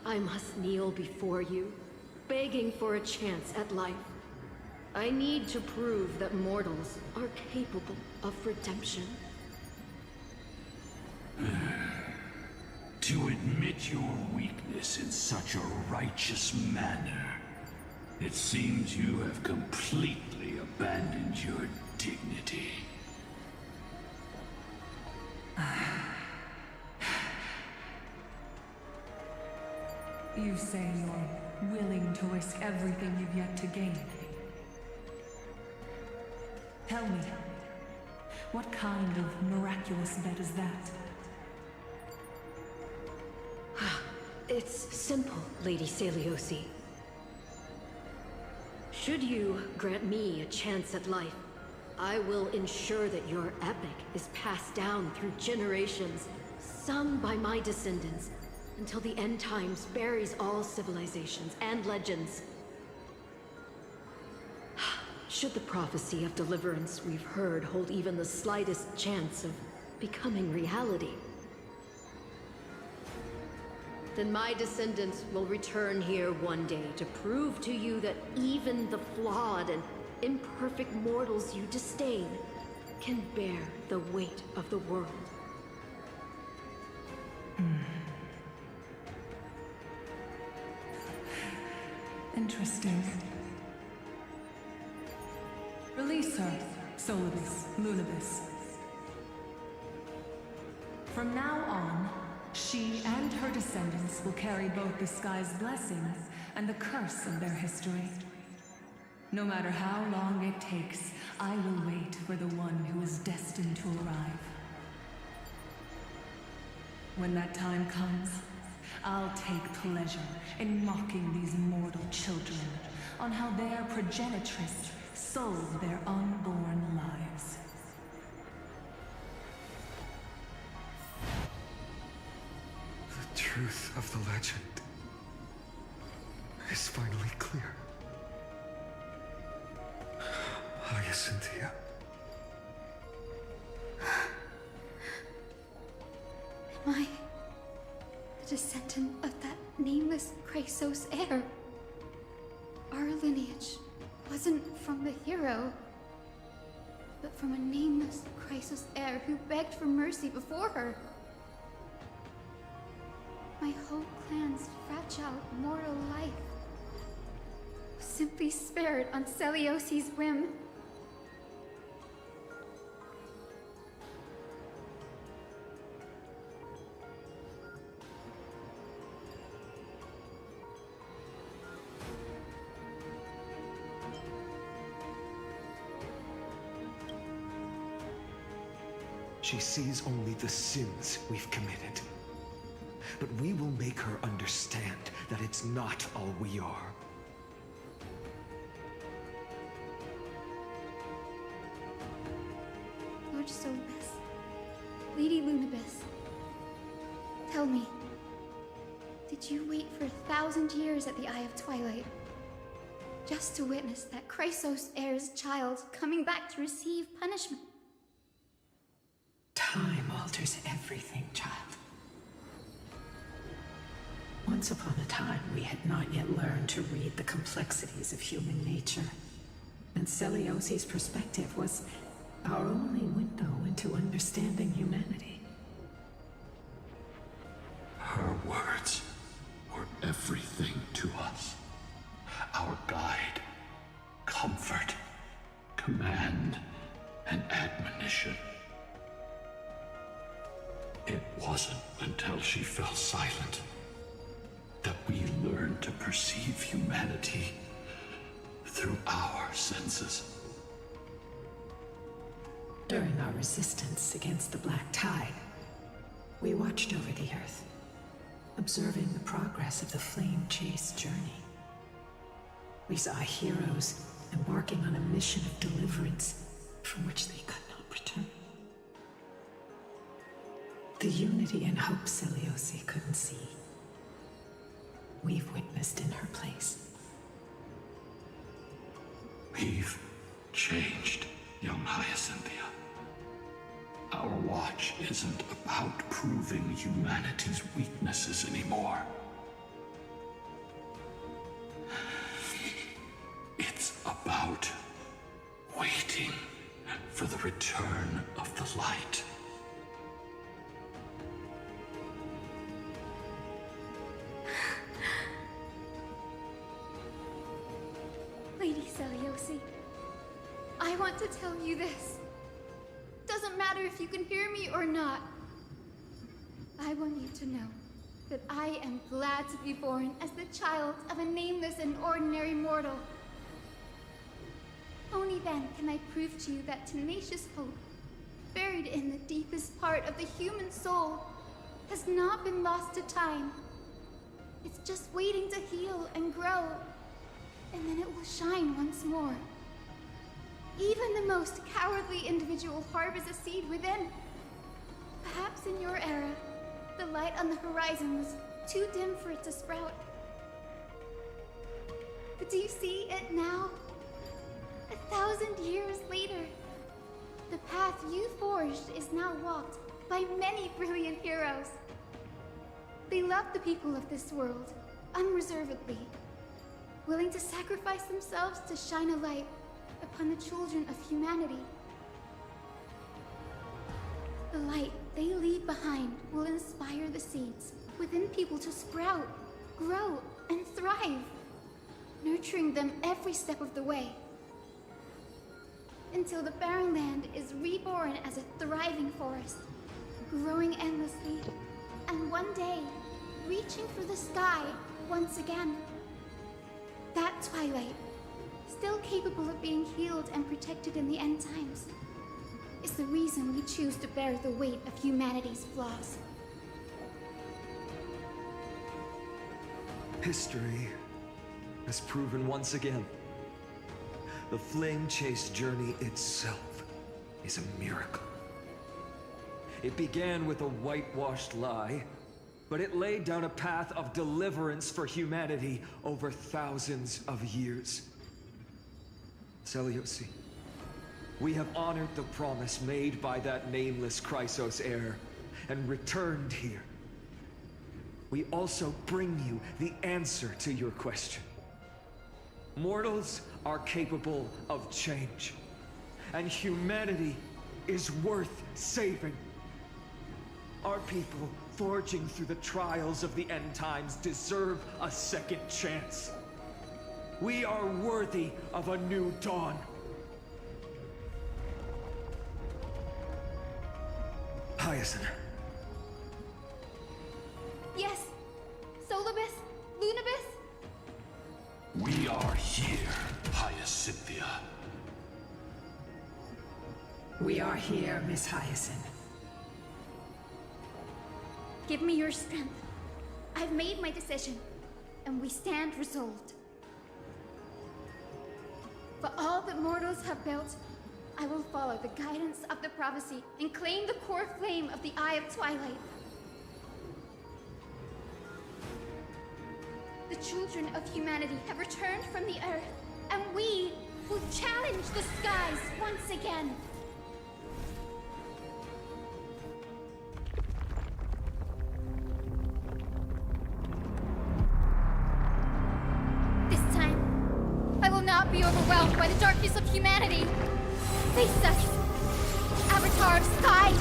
I must kneel before you, begging for a chance at life. I need to prove that mortals are capable of redemption. To admit your weakness in such a righteous manner, it seems you have completely abandoned your dignity. You say you're willing to risk everything you've yet to gain. Tell me, what kind of miraculous bet is that? It's simple, Lady Seliosi. Should you grant me a chance at life, I will ensure that your epic is passed down through generations, sung by my descendants, until the end times buries all civilizations and legends. Should the prophecy of deliverance we've heard hold even the slightest chance of becoming reality, then my descendants will return here one day to prove to you that even the flawed and imperfect mortals you disdain can bear the weight of the world. Interesting. Release her, Solibus, Lunibus. From now on, she and her descendants will carry both the sky's blessings and the curse of their history. No matter how long it takes, I will wait for the one who is destined to arrive. When that time comes, I'll take pleasure in mocking these mortal children on how their progenitress sold their unborn lives. The truth of the legend is finally clear. Hyacinthia. Am I the descendant of that nameless Chrysos heir? Our lineage wasn't from the hero, but from a nameless Chrysos heir who begged for mercy before her. My whole clan's fragile mortal life was simply spared on Celiosi's whim. She sees only the sins we've committed. But we will make her understand that it's not all we are. Lord Solibus, Lady Lunibus, tell me, did you wait for 1,000 years at the Eye of Twilight just to witness that Chrysos heir's child coming back to receive punishment? Time alters everything, child. Once upon a time, we had not yet learned to read the complexities of human nature. And Celiosi's perspective was our only window into understanding humanity. Her words were everything to us. Our guide, comfort, command, and admonition. It wasn't until she fell silent that we learned to perceive humanity through our senses. During our resistance against the Black Tide, we watched over the Earth, observing the progress of the Flame Chase journey. We saw heroes embarking on a mission of deliverance from which they could not return. The unity and hope Celiosi couldn't see, we've witnessed in her place. We've changed, young Hyacinthia. Our watch isn't about proving humanity's weaknesses anymore. It's about waiting for the return of the light. Lady Celiosi, I want to tell you this. Doesn't matter if you can hear me or not. I want you to know that I am glad to be born as the child of a nameless and ordinary mortal. Only then can I prove to you that tenacious hope, buried in the deepest part of the human soul, has not been lost to time. It's just waiting to heal and grow, and then it will shine once more. Even the most cowardly individual harbors a seed within. Perhaps in your era, the light on the horizon was too dim for it to sprout. But do you see it now? 1,000 years later, the path you forged is now walked by many brilliant heroes. They love the people of this world, unreservedly, willing to sacrifice themselves to shine a light upon the children of humanity. The light they leave behind will inspire the seeds within people to sprout, grow, and thrive. nurturing them every step of the way. Until the barren land is reborn as a thriving forest, growing endlessly, and one day, reaching for the sky once again. That twilight, still capable of being healed and protected in the end times, is the reason we choose to bear the weight of humanity's flaws. History has proven once again, the Flame Chase journey itself is a miracle. It began with a whitewashed lie, but it laid down a path of deliverance for humanity over thousands of years. Seliosi, we have honored the promise made by that nameless Chrysos heir and returned here. We also bring you the answer to your question. Mortals are capable of change, and humanity is worth saving. Our people, forging through the trials of the end times, deserve a second chance. We are worthy of a new dawn. Hyacinth. Yes, Solibus, Lunibus. We are here, Hyacinthia. We are here, Miss Hyacinth. Give me your strength. I've made my decision, and we stand resolved. For all that mortals have built, I will follow the guidance of the prophecy and claim the core flame of the Eye of Twilight. The children of humanity have returned from the earth, and we will challenge the skies once again. This time, I will not be overwhelmed by the darkness of humanity. Face us, Avatar of Sky!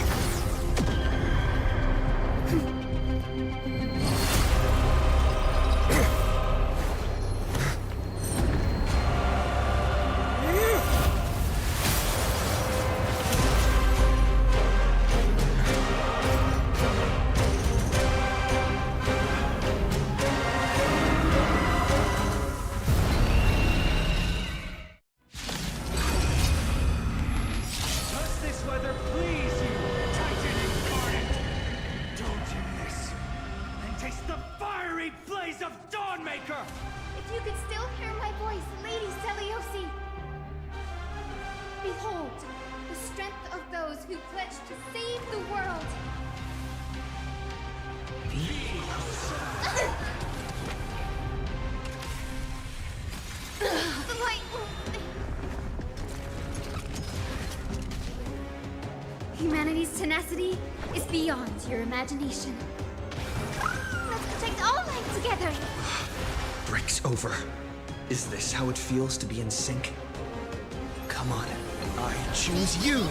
Does this weather please you, Titan incarnate? Don't you this, and taste the fiery blaze of Dawnmaker! If you could still hear my voice, Lady Seliosi! Behold, the strength of those who pledged to save the world! The light will... Humanity's tenacity is beyond your imagination. Let's protect all life together! Break's over. Is this how it feels to be in sync? Come on, I choose you!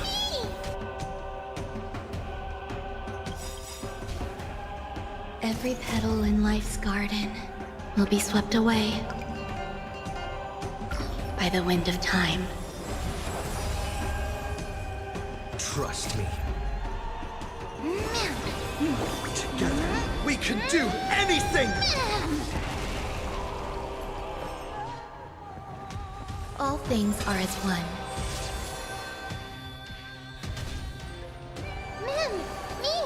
Every petal in life's garden will be swept away by the wind of time. Trust me. Together, we can do anything! All things are as one. Mim! Me!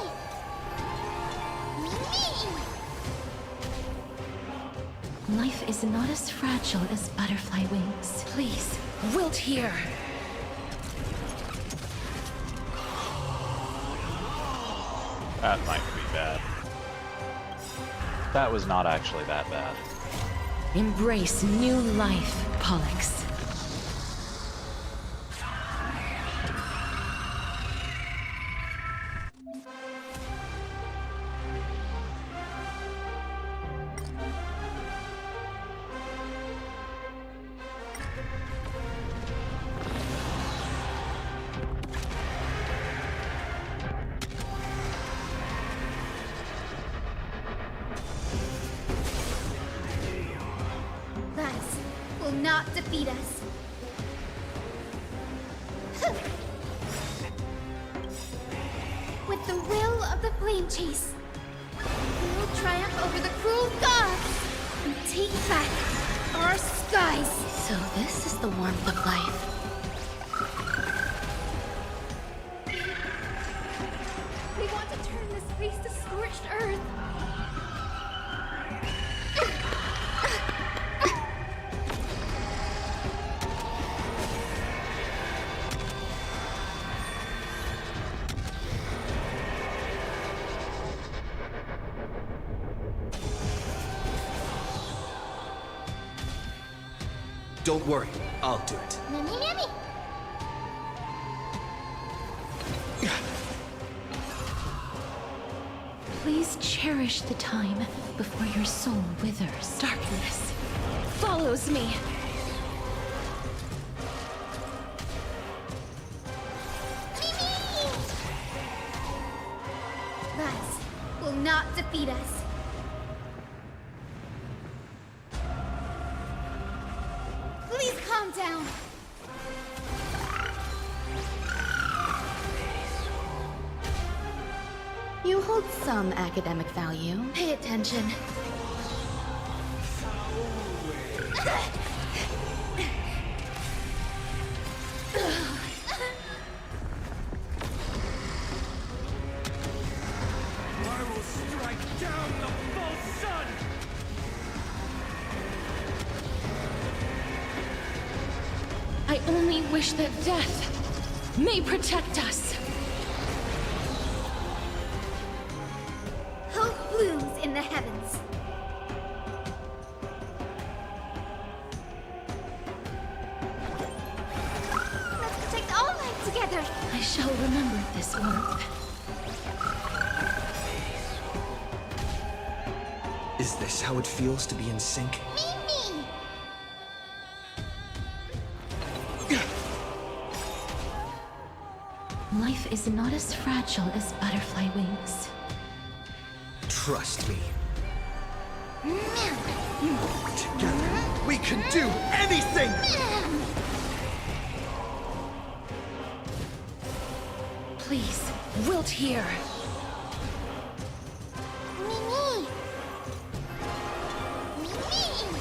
Life is not as fragile as butterfly wings. Please, wilt here. That might be bad. That was not actually that bad. Embrace new life, Pollux. That's not defeat us. With the will of the Flame Chase, we will triumph over the cruel gods and take back our skies. So this is the warmth of life. We want to turn this place to scorched earth. Don't worry, I'll do it. Mimi, Mimi! Please cherish the time before your soul withers. Darkness follows me. Lies will not defeat us. Please calm down. You hold some academic value. Pay attention. I will strike down the false sun! I only wish that death may protect us. Hope blooms in the heavens. Let's protect all life together. I shall remember this warmth. Is this how it feels to be in sync? Mimi! Life is not as fragile as butterfly wings. Trust me. Mm. Together, we can do anything! Please, wilt here. Mimi! Mimi!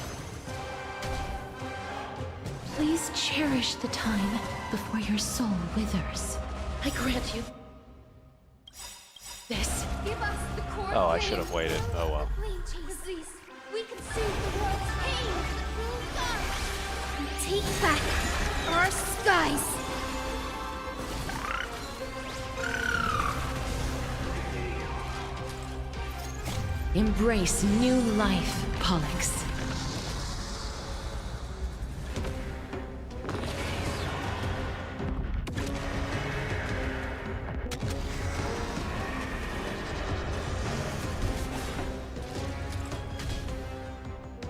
Please cherish the time before your soul withers. I grant you this. Give us the core Oh, I flame. should have waited. Oh well. Flame Chase. With these, we can save the world's pain. The cruel gods. And take back our skies. Embrace new life, Pollux.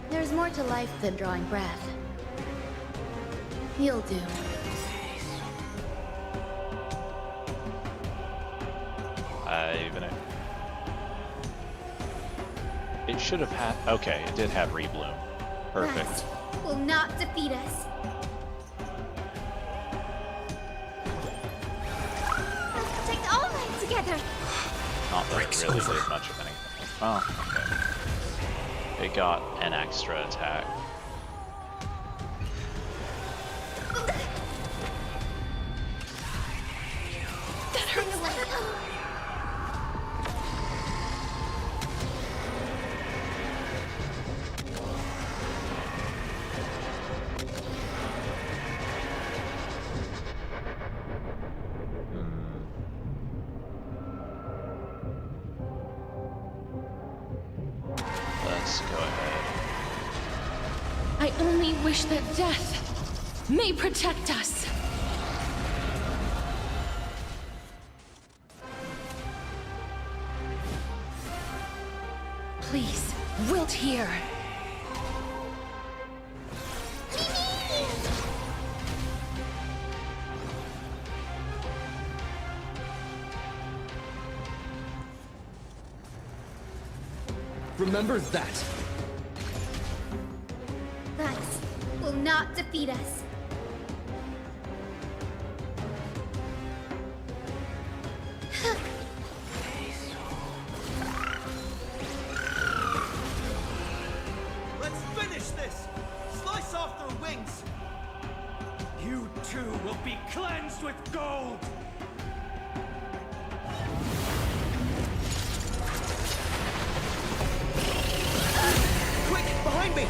There's more to life than drawing breath. You'll do. Even it should have had. Okay, it did have rebloom. Perfect. Rest will not defeat us. Let's protect all life together. Not that it really did much of anything. Oh, okay. It got an extra attack. That hurts a little. Let's go ahead. I only wish that death may protect us. Please, wilt here. Remember that. Lies will not defeat us. Let's finish this! Slice off their wings! You too will be cleansed with gold! Quick, behind me!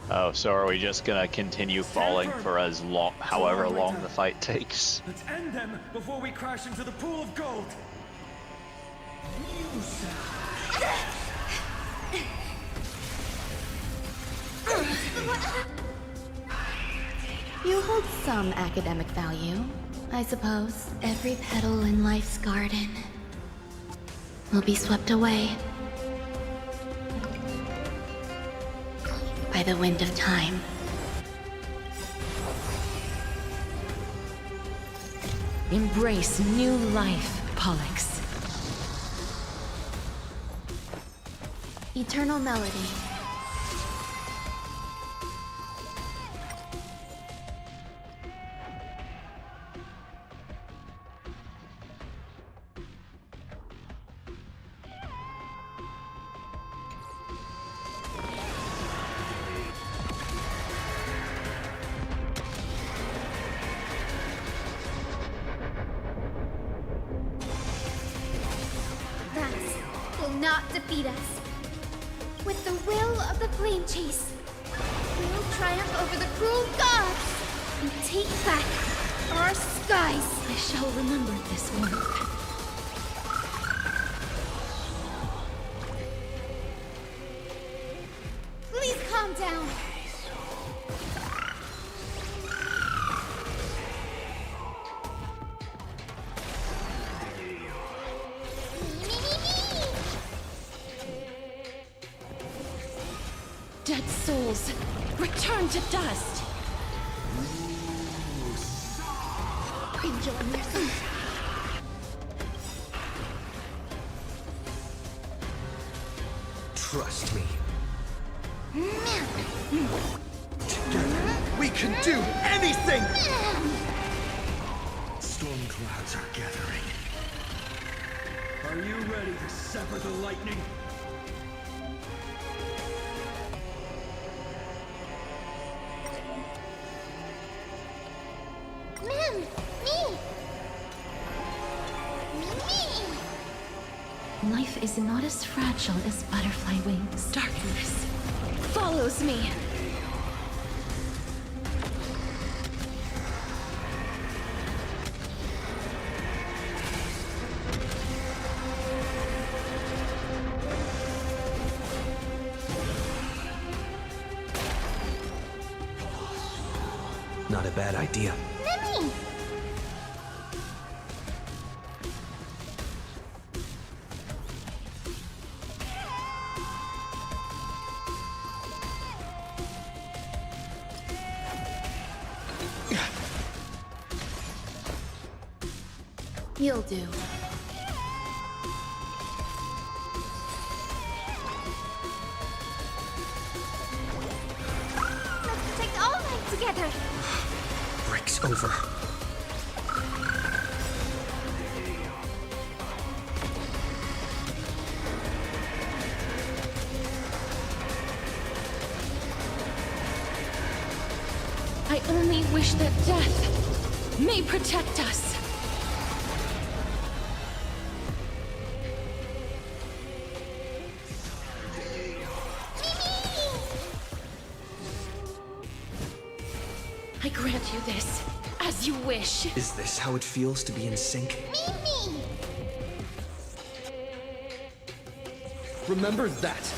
Oh, so are we just gonna continue falling for as long, however long the fight takes? Let's end them before we crash into the pool of gold. You hold some academic value, I suppose. Every petal in life's garden will be swept away by the wind of time. Embrace new life, Pollux. Eternal melody. Not defeat us. With the will of the Flame Chase, we will triumph over the cruel gods and take back our skies. I shall remember this work. Please calm down. Dead souls, return to dust! Enjoy yourself. Trust me. Together, we can do anything! Storm clouds are gathering. Are you ready to sever the lightning? Life is not as fragile as butterfly wings. Darkness follows me. Not a bad idea. Mimi! You'll do. Let's protect all life together. Breaks over. I only wish that death may protect us. I grant you this, as you wish. Is this how it feels to be in sync? Mimi! Remember that!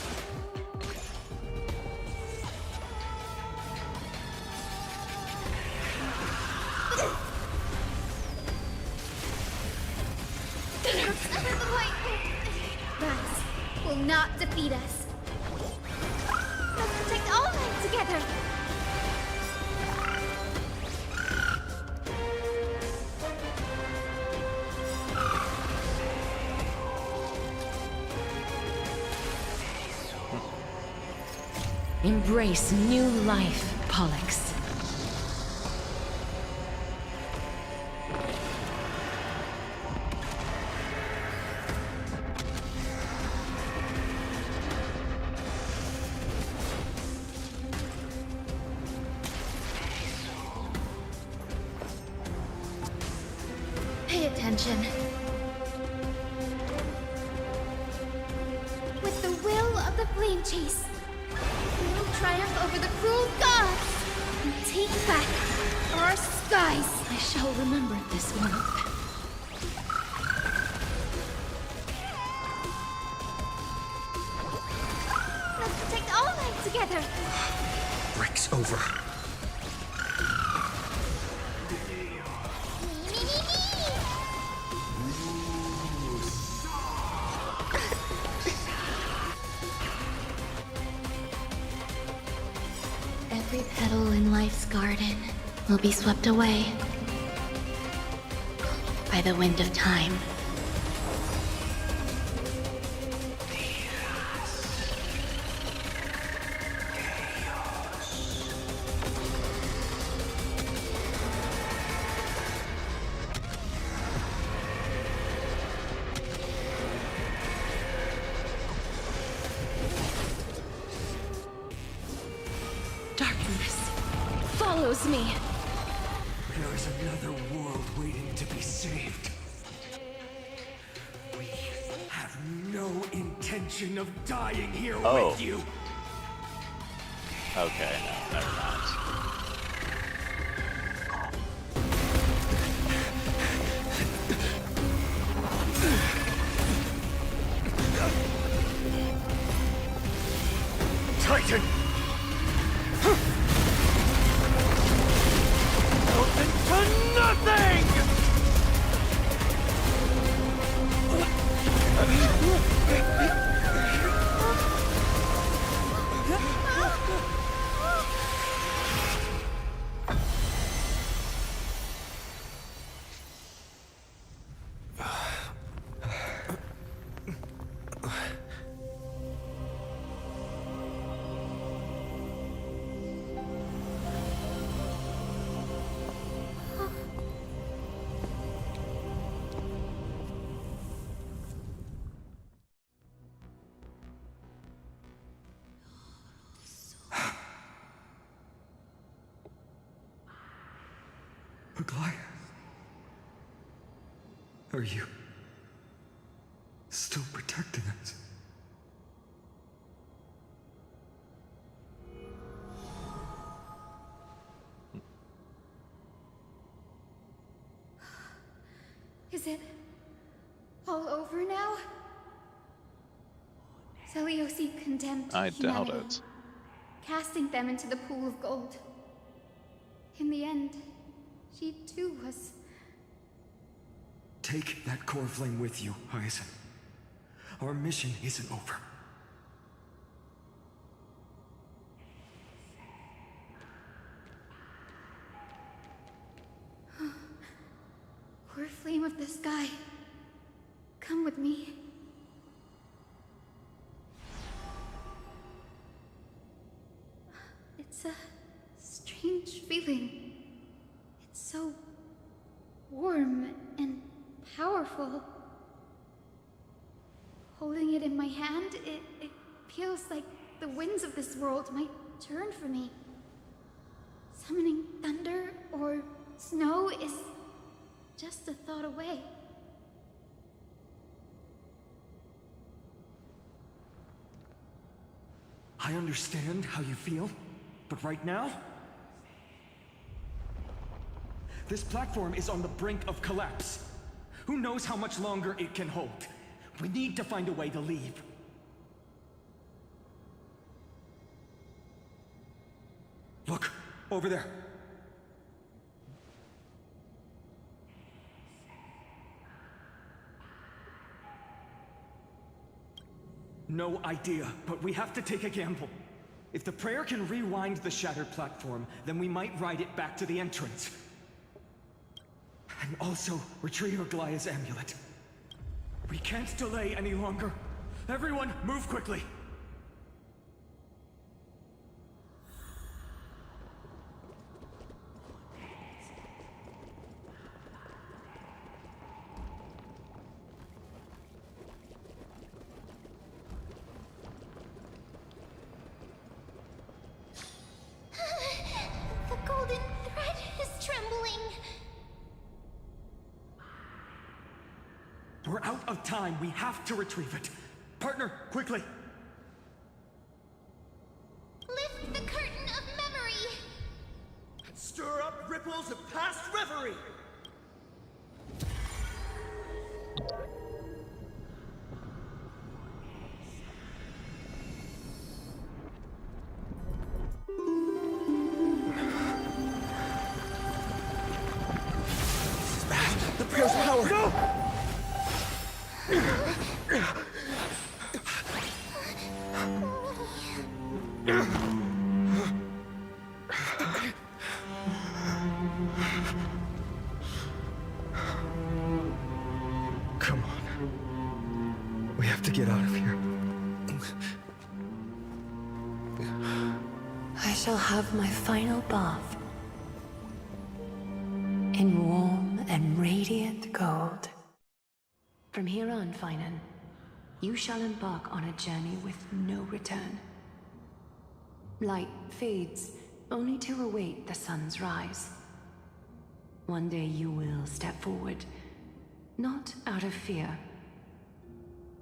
Embrace new life, Pollux. Pay attention. With the will of the Flame Chase, we will triumph over the cruel gods and take back our skies. I shall remember this one. Let's protect all life together. Breaks over. Every petal in life's garden will be swept away by the wind of time. Darkness follows me. There is another world waiting to be saved. We have no intention of dying here with you. Okay, no, never mind. Titan! To nothing! Aglaia? Are you still protecting us? Is it all over now? Celiosi condemned I doubt humanity, it. casting them into the pool of gold. In the end, she too was... Take that core flame with you, Hyacin. Our mission isn't over. Core flame of the sky, come with me. It's a strange feeling. It's so warm and powerful. Holding it in my hand, it feels like the winds of this world might turn for me. Summoning thunder or snow is just a thought away. I understand how you feel, but right now, this platform is on the brink of collapse. Who knows how much longer it can hold? We need to find a way to leave. Look, over there. No idea, but we have to take a gamble. If the prayer can rewind the shattered platform, then we might ride it back to the entrance. And also, retrieve Aglaia's amulet. We can't delay any longer. Everyone, move quickly! of time. We have to retrieve it. Partner, quickly! Lift the curtain of memory! Stir up ripples of past reverie! The Prair's power! No! Come on. We have to get out of here. I shall have my final bath in warm and radiant gold. From here on, Finan, you shall embark on a journey with no return. Light fades, only to await the sun's rise. One day you will step forward, not out of fear,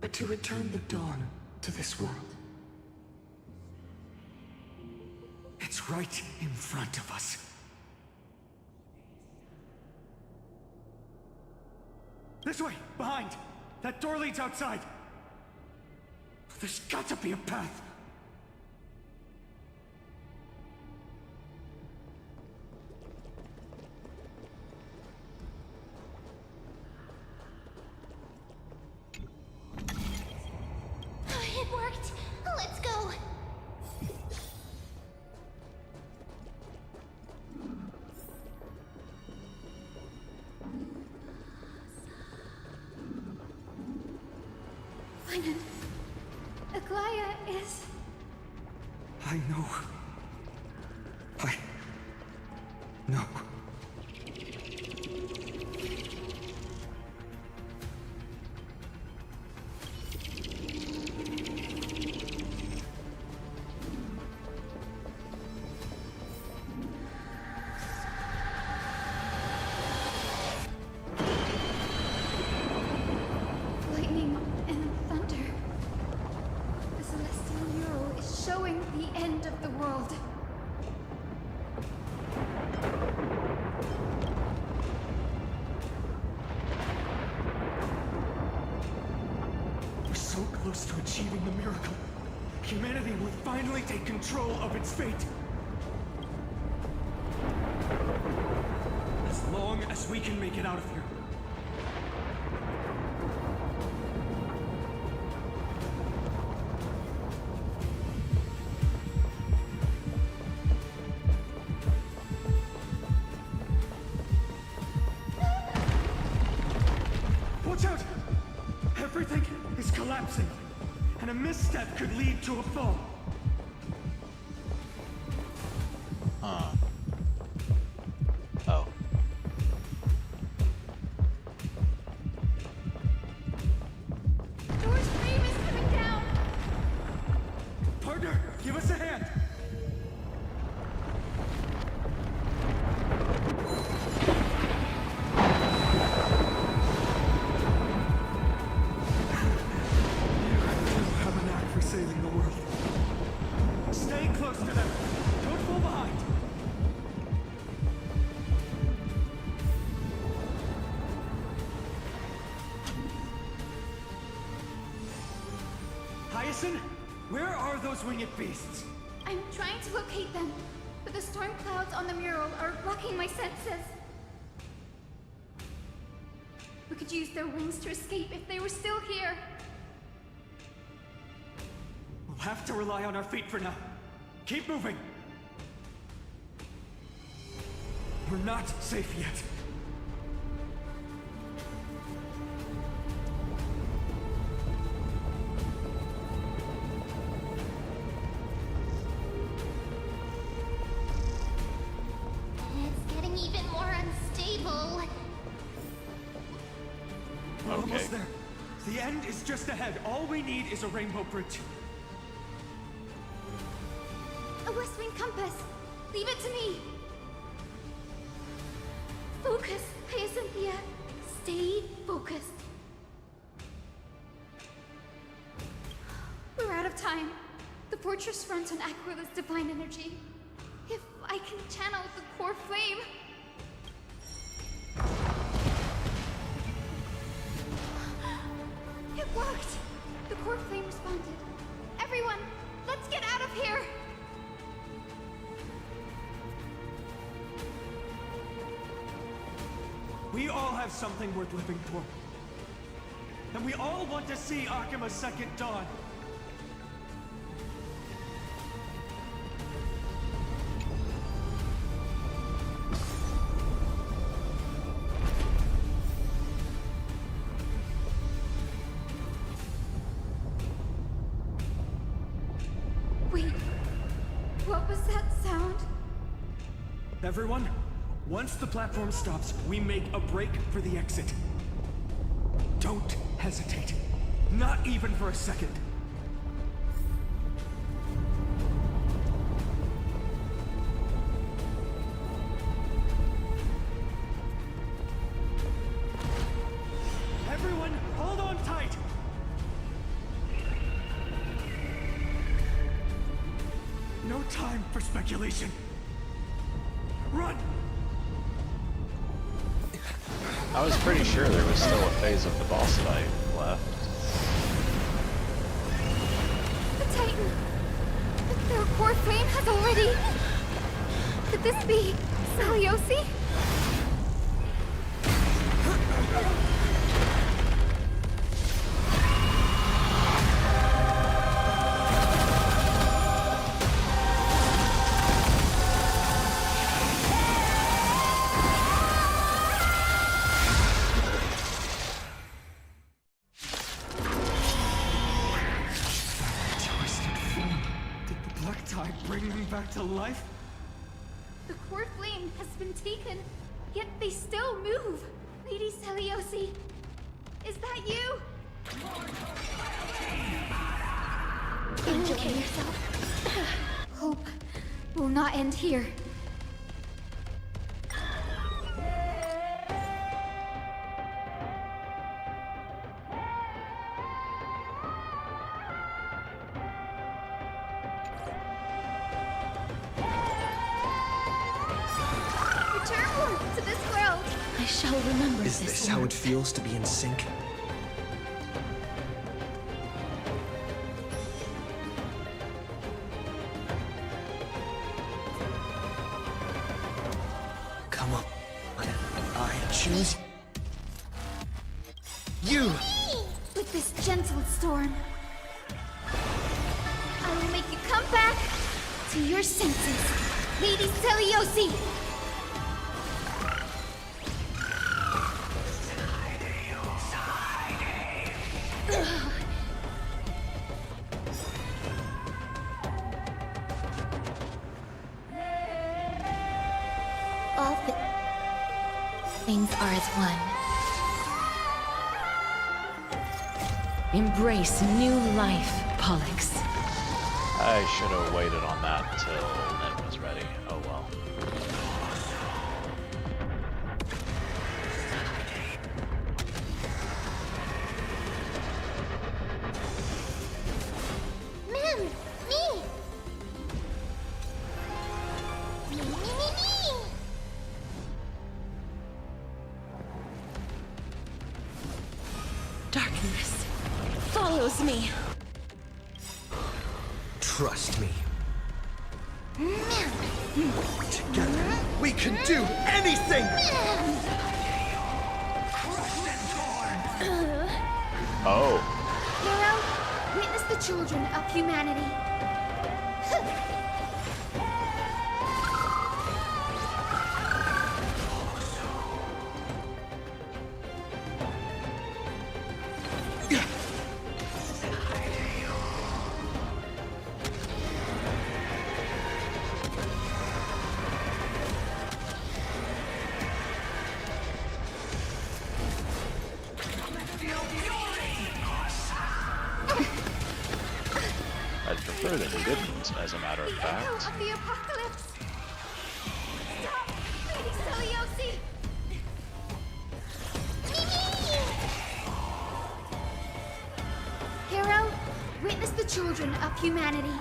but to return the dawn to this world. It's right in front of us. This way! Behind! That door leads outside! There's got to be a path! It worked! Let's go! Finan, Aglaya is... I know. I know. lightning and thunder. The celestial mural is showing the end of the world. We're so close to achieving the miracle. Humanity will finally take control of its fate. As long as we can make it out of here. Watch out! Everything is collapsing, and a misstep could lead to a fall. Huh. Oh. Door's frame is coming down! Partner, give us a hand! You have a knack for saving the world. Stay close to them. Don't fall behind. Hyacinth, where are those winged beasts? I'm trying to locate them, but the storm clouds on the mural are blocking my senses. We could use their wings to escape if they were still here. We'll have to rely on our feet for now. Keep moving. We're not safe yet. It's getting even more unstable. We're almost there. The end is just ahead. All we need is a rainbow bridge. A West Wing compass! Leave it to me! Focus, Hyacinthia! Stay focused. the fortress front on Aquila's divine energy. If I can channel the core flame... It worked! The core flame responded. Everyone, let's get out of here! We all have something worth living for. And we all want to see Akima's second dawn. Wait, what was that sound? Everyone, once the platform stops, we make a break for the exit. Don't hesitate. Not even for a second. Everyone, hold on tight! No time for speculation. Run! I was pretty sure there was still a phase of the boss fight left. The Titan! Their core flame has already... Could this be Celiosi? Bring them back to life? The core flame has been taken, yet they still move. Lady Celiosi, is that you? Enjoy yourself. Hope will not end here. I shall remember this. Is this how it feels to be in sync? Come on. I choose you! With this gentle storm, I will make you come back to your senses, Lady Celiosi! All things are as one. Embrace new life, Pollux. I should have waited on that till Nen was ready. Oh well. Darkness follows me. Trust me. Together, we can do anything! Oh. Hero, witness the children of humanity. I'd prefer that he didn't, as a matter of fact. Of the apocalypse! Stop! Lady Celiosi! Hero, witness the children of humanity.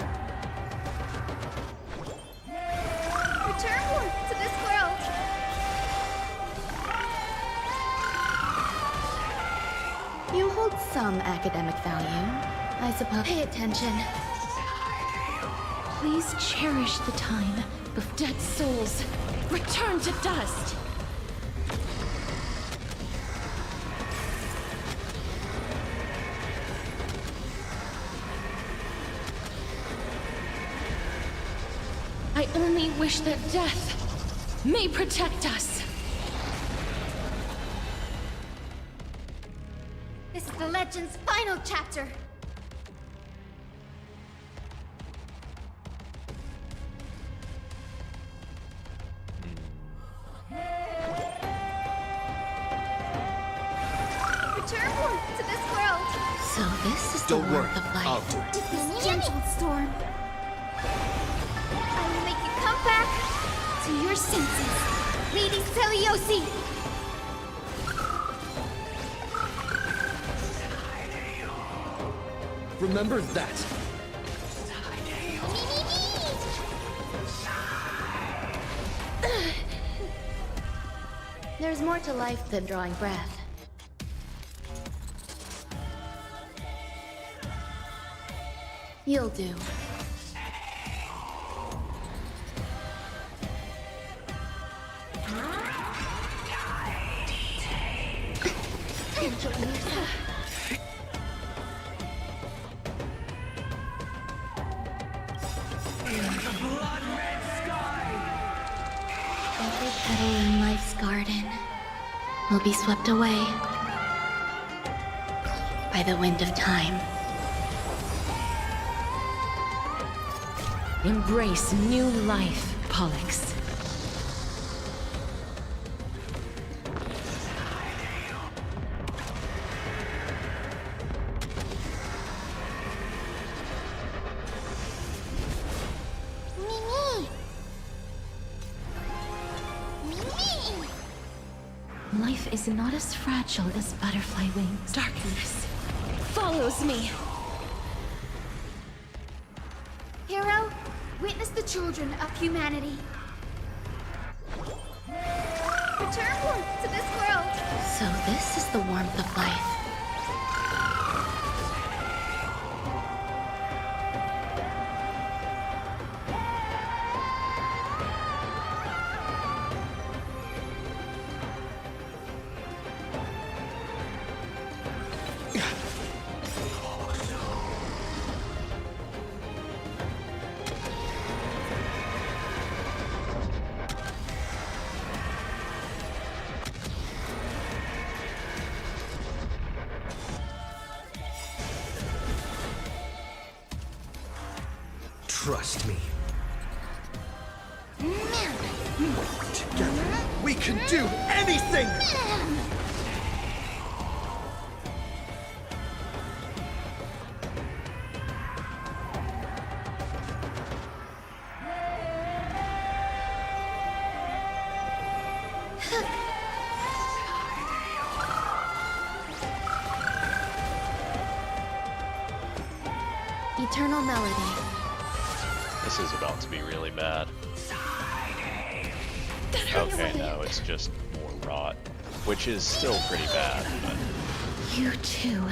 some academic value, I suppose. Pay attention. Please cherish the time before dead souls return to dust. I only wish that death may protect us. This is the legend's final chapter. Return to this world. So this is Don't the worry, warmth of life. I'll do it. With this gentle storm, I will make you come back to your senses, Lady Celiosi. Remember that. There's more to life than drawing breath. You'll do. Every petal in life's garden will be swept away by the wind of time. Embrace new life, Pollux. Life is not as fragile as butterfly wings. Darkness follows me. Hero, witness the children of humanity. Return to this world. So this is the warmth of life. Trust me. Together, we can do anything! Eternal melody. This is about to be really bad. Okay, no, it's just more rot, which is still pretty bad, but... You too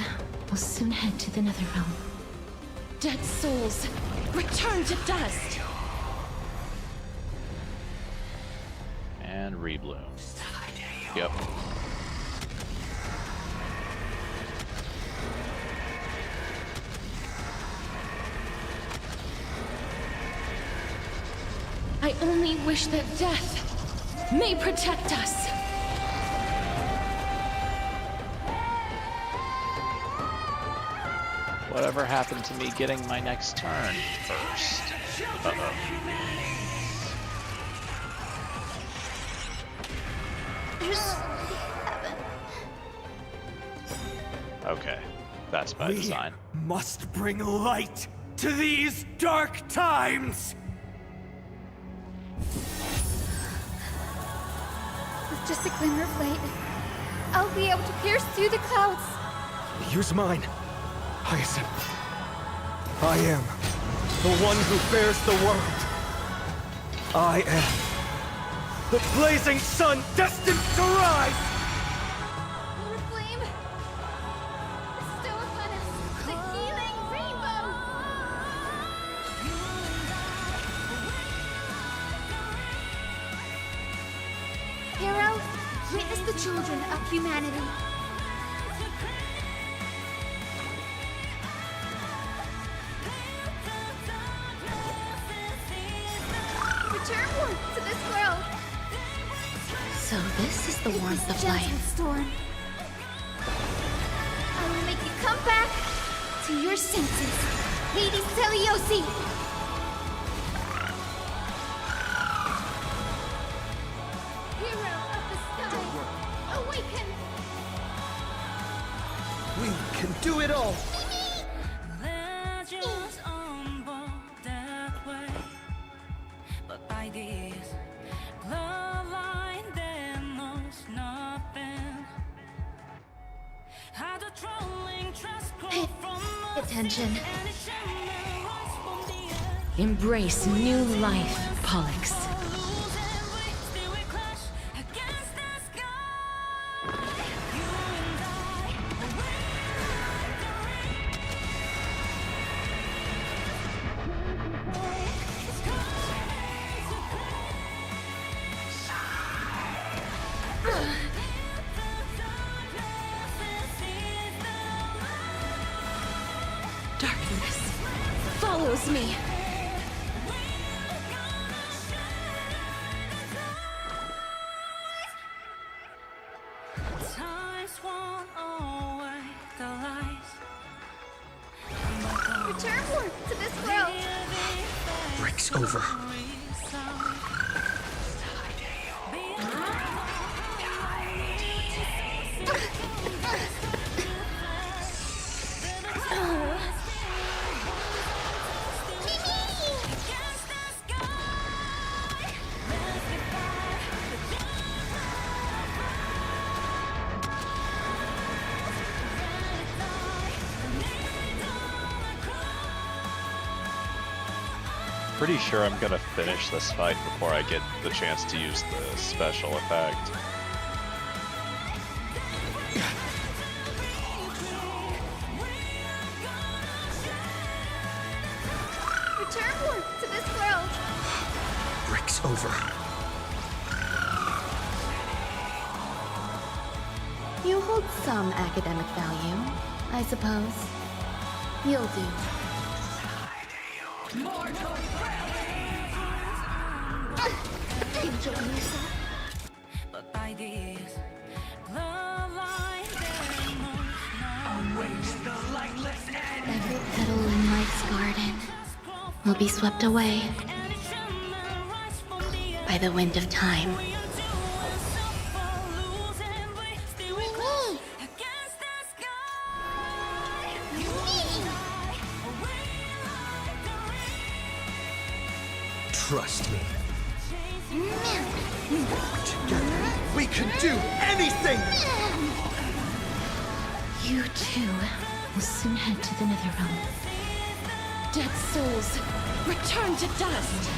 will soon head to the Netherrealm. Dead souls, return to dust! And rebloom. Yep. I only wish that death may protect us. Whatever happened to me getting my next turn first? Uh-oh. Okay, that's by design. Must bring light to these dark times! With just a glimmer of light, I'll be able to pierce through the clouds. Use mine, Hyacinth. I am the one who bears the world. I am the blazing sun destined to rise! Motor Flame, bestow Witness the children of humanity. Return warmth to this world. So this is the warmth of Gentle life. storm. I will make you come back to your senses, Lady Celiosi. Hero of the sky, awaken! We can do it all! Legends unfold that way, but by this bloodline there knows nothing. How the trolling trust grow from Attention. Embrace new life, Pollux. Darkness follows me. Times won't away the lies. Return warmth to this world. Breaks over. Pretty sure I'm gonna finish this fight before I get the chance to use the special effect. Return warmth to this world. Breaks over. You hold some academic value, I suppose. You'll do. Enjoy yourself. But by this bloodline there knows Every petal in life's garden will be swept away by the wind of time. Trust me. Together, we can do anything! You too will soon head to the Netherrealm. Dead souls, return to dust!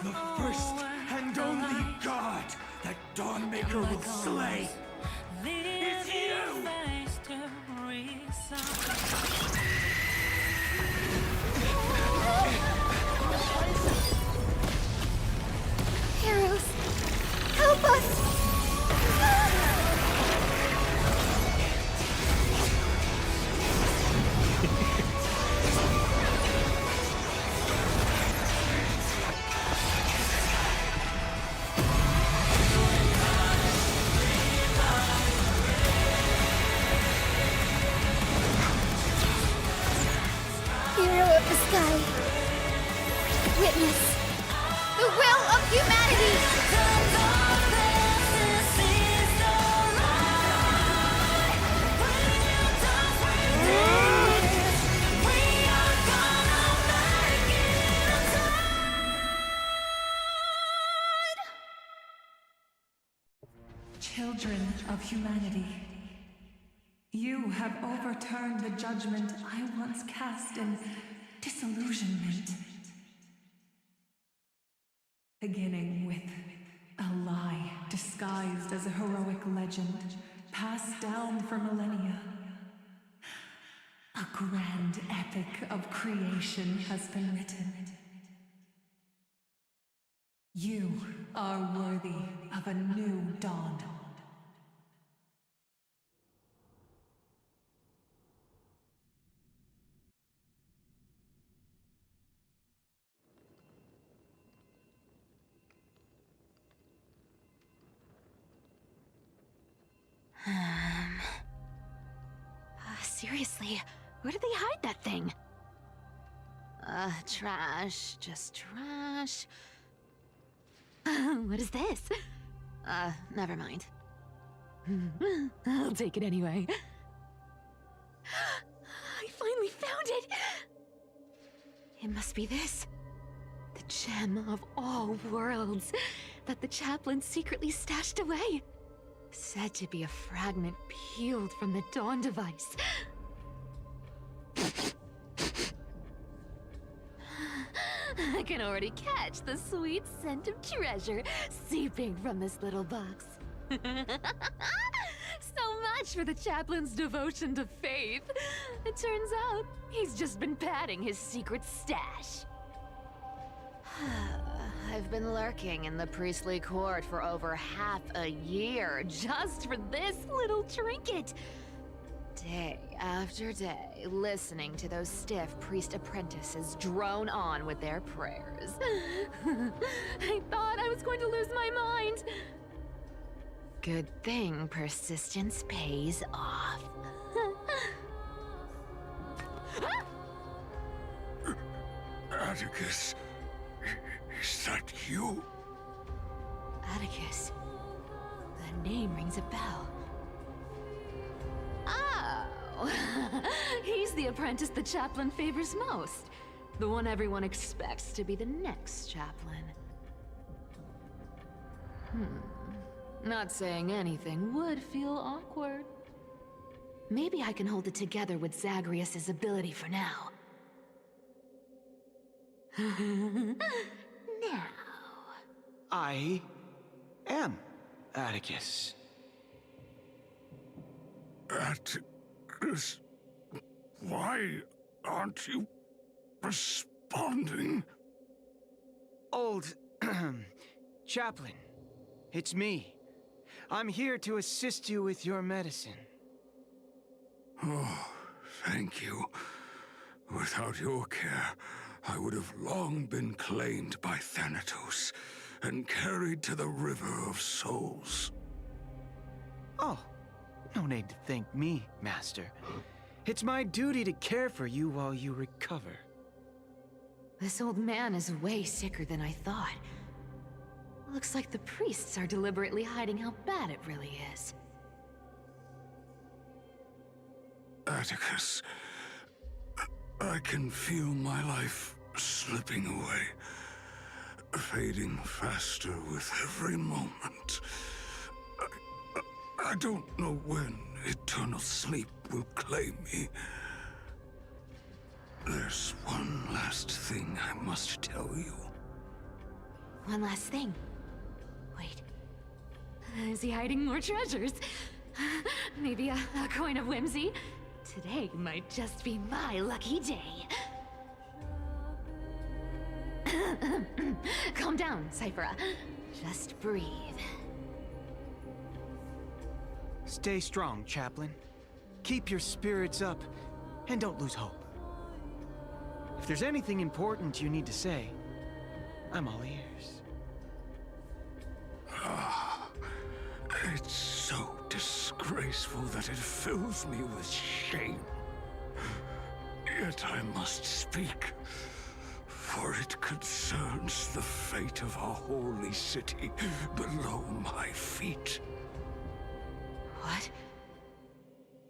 The first and only god that Dawnmaker will slay is you! Heroes, help us! Hero of the sky, witness the will of humanity! Children of humanity, you have overturned the judgment I once cast in disillusionment. Beginning with a lie disguised as a heroic legend passed down for millennia. A grand epic of creation has been written. You are worthy of a new dawn. Seriously, where did they hide that thing? Trash. Just trash. What is this? Never mind. I'll take it anyway. I finally found it! It must be this. The gem of all worlds that the chaplain secretly stashed away. Said to be a fragment peeled from the Dawn device. I can already catch the sweet scent of treasure seeping from this little box. So much for the chaplain's devotion to faith. It turns out he's just been padding his secret stash. I've been lurking in the priestly court for over half a year just for this little trinket. Day after day, listening to those stiff priest apprentices drone on with their prayers. I thought I was going to lose my mind. Good thing persistence pays off. Atticus, is that you? Atticus. The name rings a bell. Oh! He's the apprentice the chaplain favors most. The one everyone expects to be the next chaplain. Not saying anything would feel awkward. Maybe I can hold it together with Zagreus' ability for now. Now... I am Atticus. Atticus, why aren't you responding? Old chaplain, it's me. I'm here to assist you with your medicine. Oh, thank you. Without your care, I would have long been claimed by Thanatos and carried to the River of Souls. Oh, no need to thank me, Master. It's my duty to care for you while you recover. This old man is way sicker than I thought. Looks like the priests are deliberately hiding how bad it really is. Atticus, I can feel my life slipping away, fading faster with every moment. I don't know when eternal sleep will claim me. There's one last thing I must tell you. One last thing. Wait. Is he hiding more treasures? Maybe a coin of whimsy? Today might just be my lucky day. Calm down, Cyphera. Just breathe. Stay strong, Chaplain. Keep your spirits up, and don't lose hope. If there's anything important you need to say, I'm all ears. It's so disgraceful that it fills me with shame. Yet I must speak, for it concerns the fate of our holy city below my feet. What?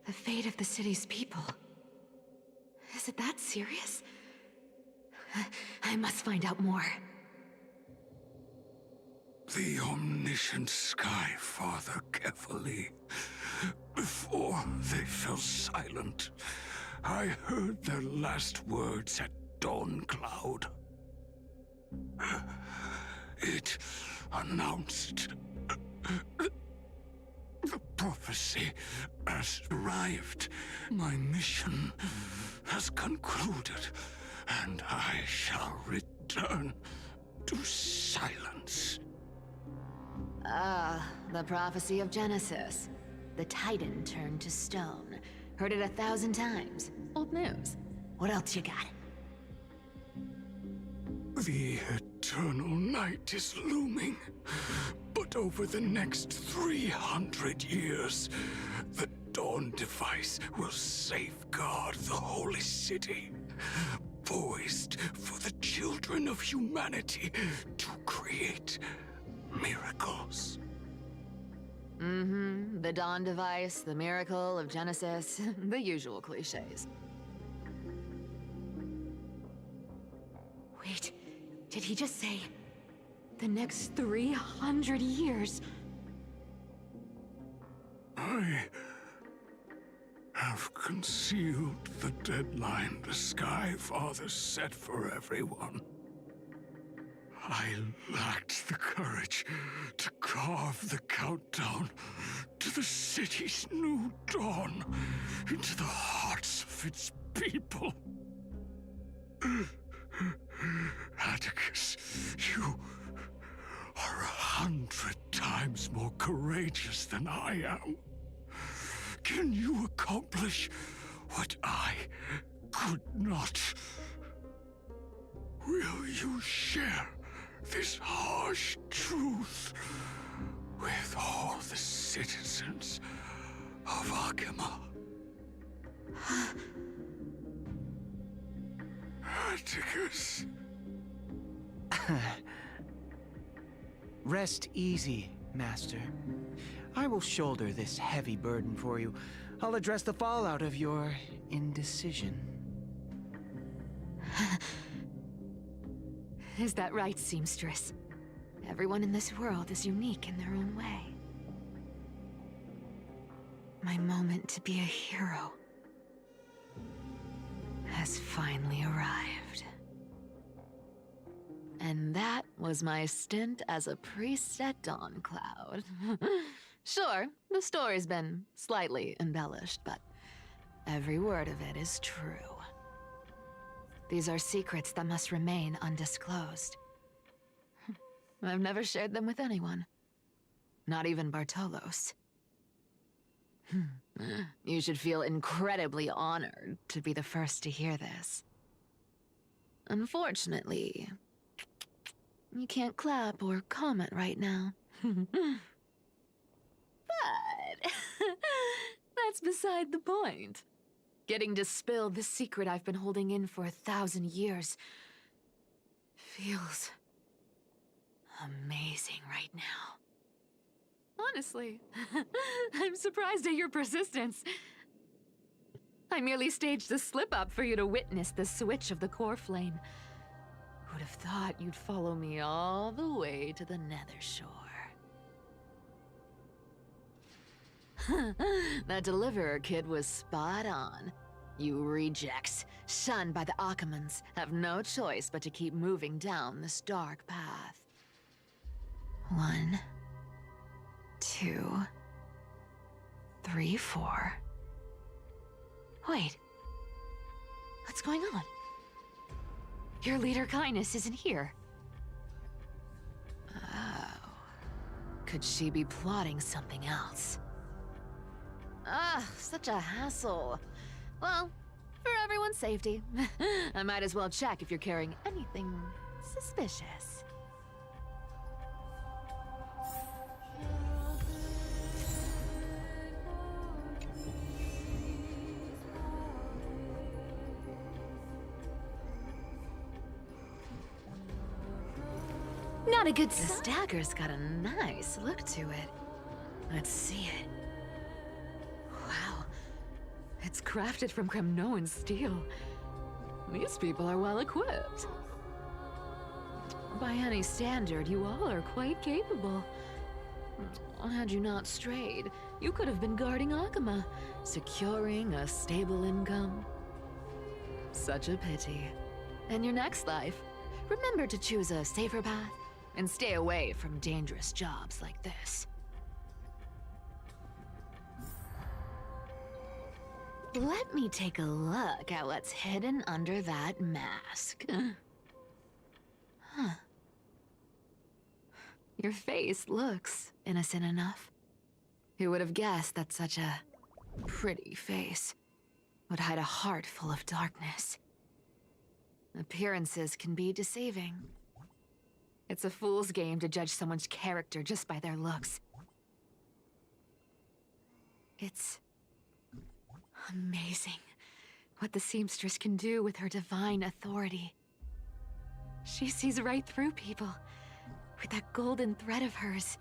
The fate of the city's people? Is it that serious? I must find out more. The omniscient Sky Father Kefali. Before they fell silent, I heard their last words at Dawn Cloud. It announced the prophecy has arrived. My mission has concluded, and I shall return to silence. Ah, the prophecy of Genesis. The Titan turned to stone. Heard it 1,000 times. Old news. What else you got? The eternal night is looming, but over the next 300 years, the Dawn Device will safeguard the Holy City, poised for the children of humanity to create miracles. Mm-hmm. The Dawn Device, the miracle of Genesis, the usual cliches. Wait, did he just say the next 300 years? I have concealed the deadline the Sky Father set for everyone. I lacked the courage to carve the countdown to the city's new dawn into the hearts of its people. Atticus, you are 100 times more courageous than I am. Can you accomplish what I could not? Will you share this harsh truth with all the citizens of Akima? Atticus. Rest easy, Master. I will shoulder this heavy burden for you. I'll address the fallout of your indecision. Is that right, Seamstress? Everyone in this world is unique in their own way. My moment to be a hero has finally arrived. And that was my stint as a priest at Dawncloud. Sure, the story's been slightly embellished, but every word of it is true. These are secrets that must remain undisclosed. I've never shared them with anyone. Not even Bartolos. You should feel incredibly honored to be the first to hear this. Unfortunately, you can't clap or comment right now. But that's beside the point. Getting to spill the secret I've been holding in for 1,000 years feels amazing right now. Honestly, I'm surprised at your persistence. I merely staged the slip-up for you to witness the switch of the core flame. Who'd have thought you'd follow me all the way to the Nethershore? That deliverer kid was spot on. You rejects, shunned by the Akamans, have no choice but to keep moving down this dark path. 1, 2, 3, 4. Wait. What's going on? Your leader Kindness isn't here. Oh. Could she be plotting something else? Ah, such a hassle. Well, for everyone's safety, I might as well check if you're carrying anything suspicious. Not a good This dagger's got a nice look to it. Let's see it. Wow. It's crafted from Kremnoan steel. These people are well equipped. By any standard, you all are quite capable. Had you not strayed, you could have been guarding Akima, securing a stable income. Such a pity. In your next life, remember to choose a safer path and stay away from dangerous jobs like this. Let me take a look at what's hidden under that mask. Huh. Your face looks innocent enough. Who would have guessed that such a pretty face would hide a heart full of darkness? Appearances can be deceiving. It's a fool's game to judge someone's character just by their looks. It's amazing what the seamstress can do with her divine authority. She sees right through people with that golden thread of hers,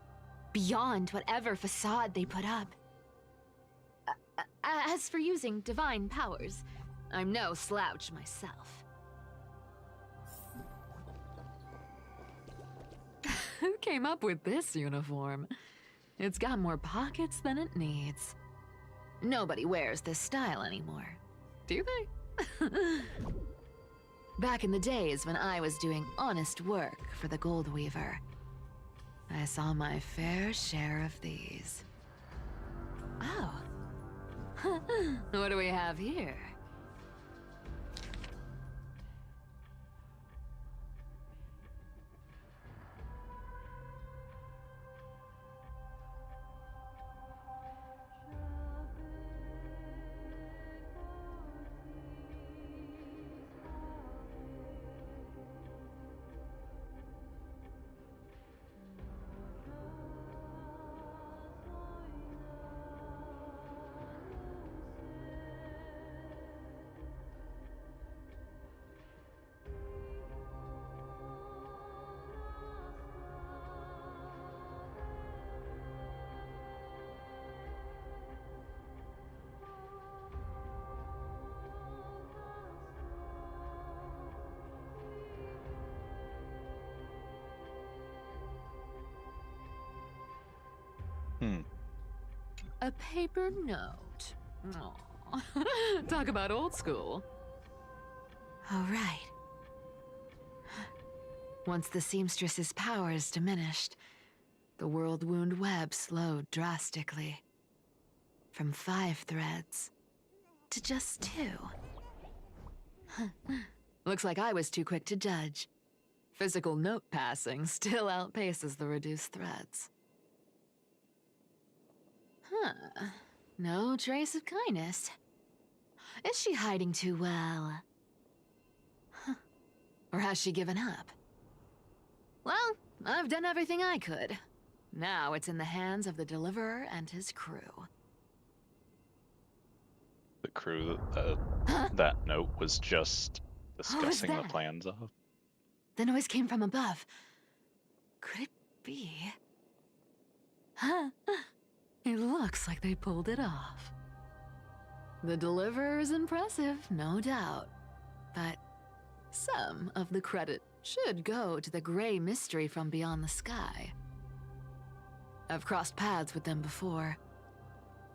beyond whatever facade they put up. As for using divine powers, I'm no slouch myself. Who came up with this uniform? It's got more pockets than it needs. Nobody wears this style anymore, do they? Back in the days when I was doing honest work for the Gold Weaver, I saw my fair share of these. Oh. What do we have here? A paper note. Aw. Talk about old school. All right. Once the seamstress's powers diminished, the world-wound web slowed drastically. From 5 threads to just 2. Looks like I was too quick to judge. Physical note passing still outpaces the reduced threads. Huh. No trace of kindness. Is she hiding too well? Huh. Or has she given up? Well, I've done everything I could. Now it's in the hands of the Deliverer and his crew. The crew that note was just discussing the plans of. The noise came from above. Could it be? Huh? It looks like they pulled it off. The Deliverer is impressive, no doubt. But some of the credit should go to the gray mystery from beyond the sky. I've crossed paths with them before.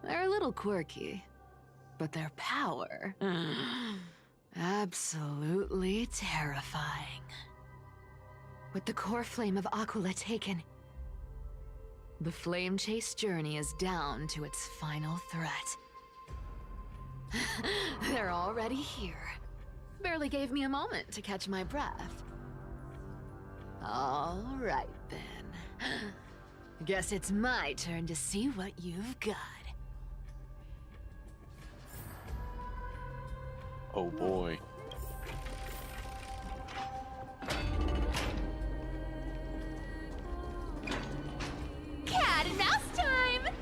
They're a little quirky, but their power... absolutely terrifying. With the core flame of Aquila taken, the flame chase journey is down to its final threat. They're already here. Barely gave me a moment to catch my breath. All right, then. Guess it's my turn to see what you've got. Oh boy. Cat and mouse time!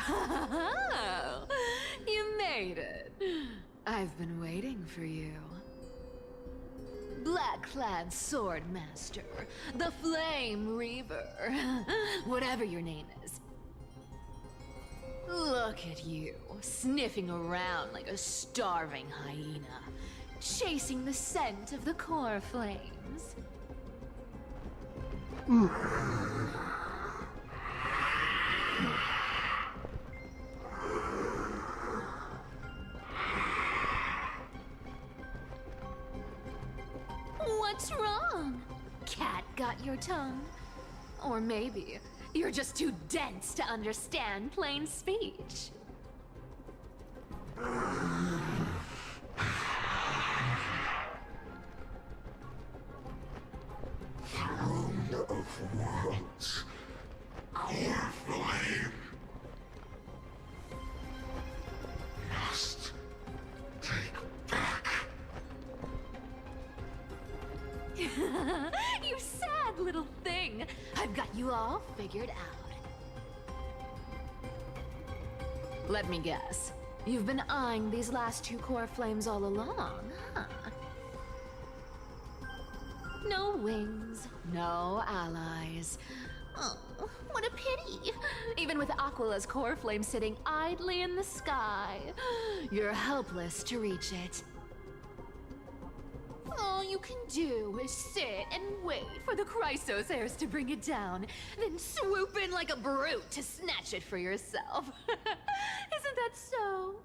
Oh, you made it. I've been waiting for you. Black-clad sword master, the Flame Reaver, whatever your name is. Look at you, sniffing around like a starving hyena, chasing the scent of the core flames. What's wrong? Cat got your tongue? Or maybe You're just too dense to understand plain speech. Throne of Worlds. Core Flame. Must take back. You sad little thing. I've got you all figured out. Let me guess. You've been eyeing these last two core flames all along, huh? No wings, no allies. Oh, what a pity. Even with Aquala's core flame sitting idly in the sky, you're helpless to reach it. All you can do is sit and wait for the Chrysos heirs to bring it down, then swoop in like a brute to snatch it for yourself. Isn't that so?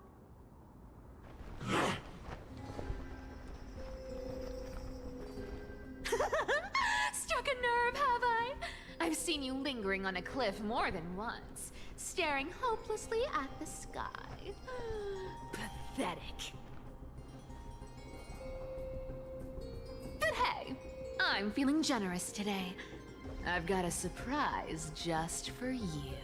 Struck a nerve, have I? I've seen you lingering on a cliff more than once, staring hopelessly at the sky. Pathetic. But hey, I'm feeling generous today. I've got a surprise just for you.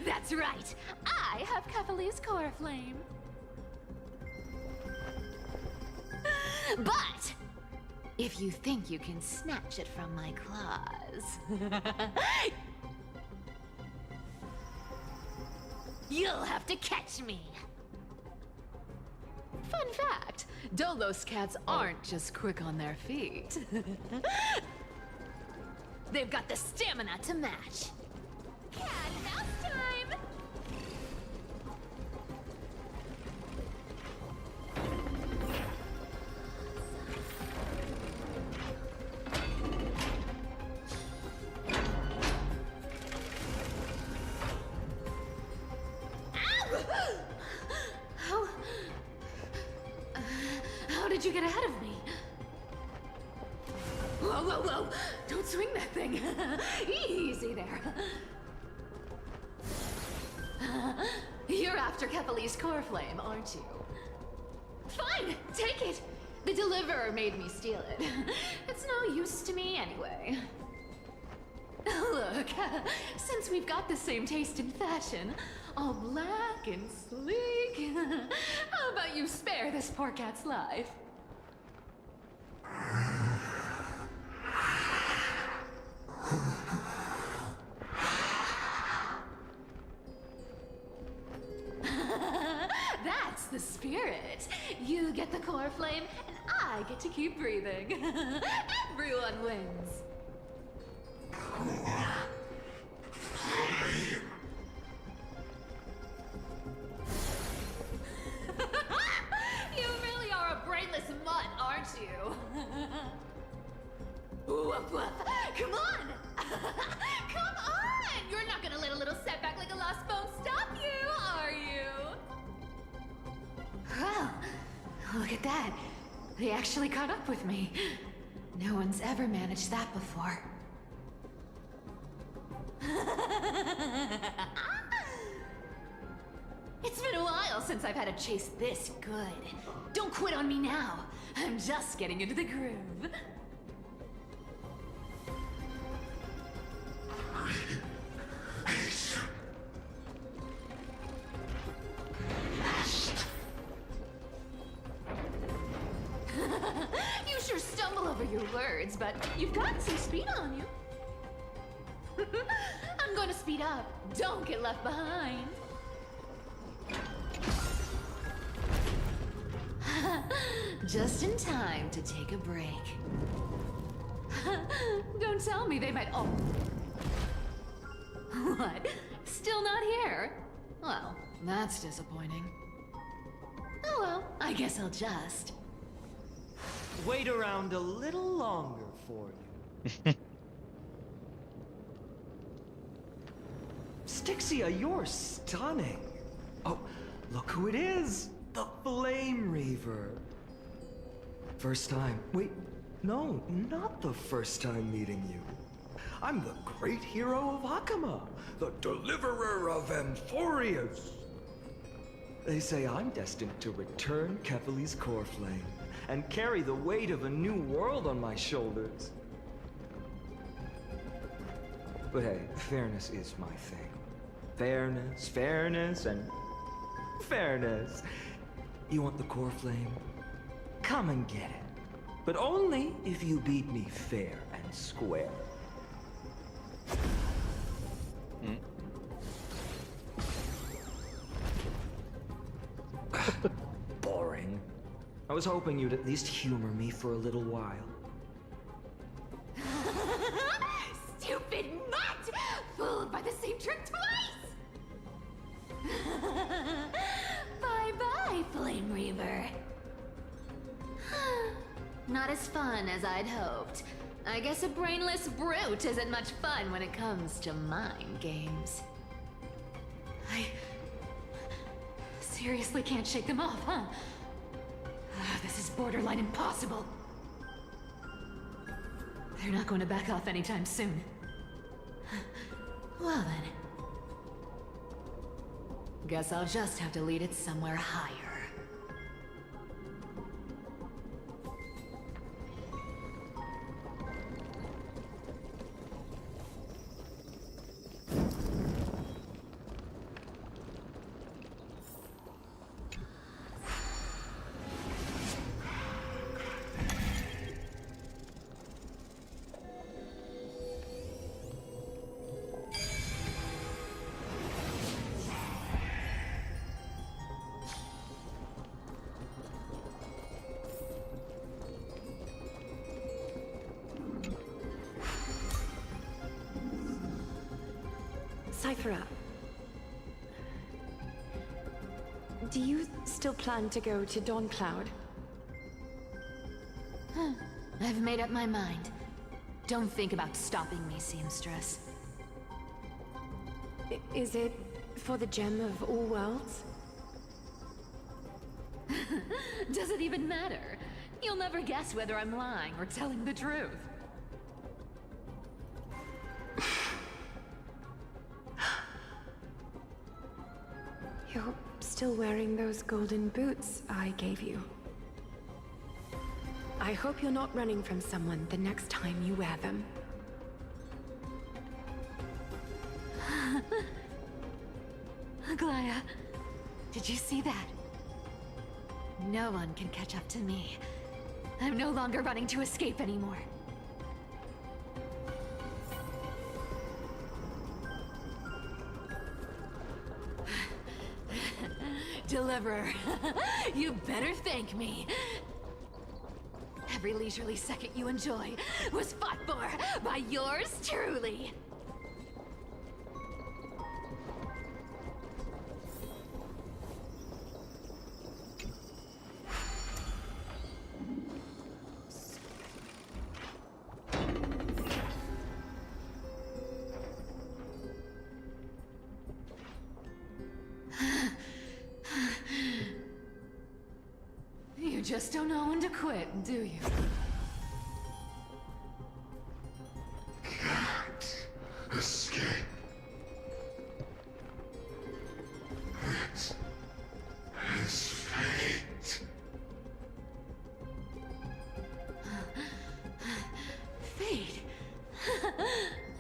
That's right, I have Kefali's core flame. But if you think you can snatch it from my claws, you'll have to catch me. Fun fact, Dolos cats aren't just quick on their feet. They've got the stamina to match. Cat house time! How did you get ahead of me? Whoa, whoa, whoa! Don't swing that thing! Easy there. You're after Kefali's core flame, aren't you? Fine, take it! The deliverer made me steal it. It's no use to me anyway. Look, since we've got the same taste in fashion, all black and sleek, how about you spare this poor cat's life? That's the spirit. You get the core flame, and I get to keep breathing. Everyone wins. You really are a brainless mutt, aren't you? Woof woof. Come on! Come on! You're not gonna let a little setback like a lost bone stop you, are you? Well, look at that. They actually caught up with me. No one's ever managed that before. It's been a while since I've had a chase this good. Don't quit on me now. I'm just getting into the groove. You sure stumble over your words, but you've got some speed on you. I'm going to speed up. Don't get left behind. Just in time to take a break. Don't tell me they might. Oh. What? Still not here? Well, that's disappointing. Oh well, I guess I'll just. Wait around a little longer for you. Styxia, you're stunning. Oh, look who it is. The Flame Reaver. First time. Wait, no, not the first time meeting you. I'm the great hero of Akama, the deliverer of Amphorius. They say I'm destined to return Kefali's core flame and carry the weight of a new world on my shoulders. But hey, fairness is my thing. Fairness, fairness, and fairness. You want the core flame? Come and get it. But only if you beat me fair and square. Boring. I was hoping you'd at least humor me for a little while. Stupid mutt! Fooled by the same trick twice! Bye-bye, Flame Reaver. Not as fun as I'd hoped. I guess a brainless brute isn't much fun when it comes to mind games. I seriously can't shake them off, huh? This is borderline impossible. They're not going to back off anytime soon. Well then. Guess I'll just have to lead it somewhere higher. Cyphera, do you still plan to go to Dawncloud? I've made up my mind. Don't think about stopping me, seamstress. Is it for the gem of all worlds? Does it even matter? You'll never guess whether I'm lying or telling the truth. You're still wearing those golden boots I gave you. I hope you're not running from someone the next time you wear them. Aglaya, did you see that? No one can catch up to me. I'm no longer running to escape anymore. Deliverer, you better thank me. Every leisurely second you enjoy was fought for by yours truly. You just don't know when to quit, do you? Can't escape. It is fate. Fate?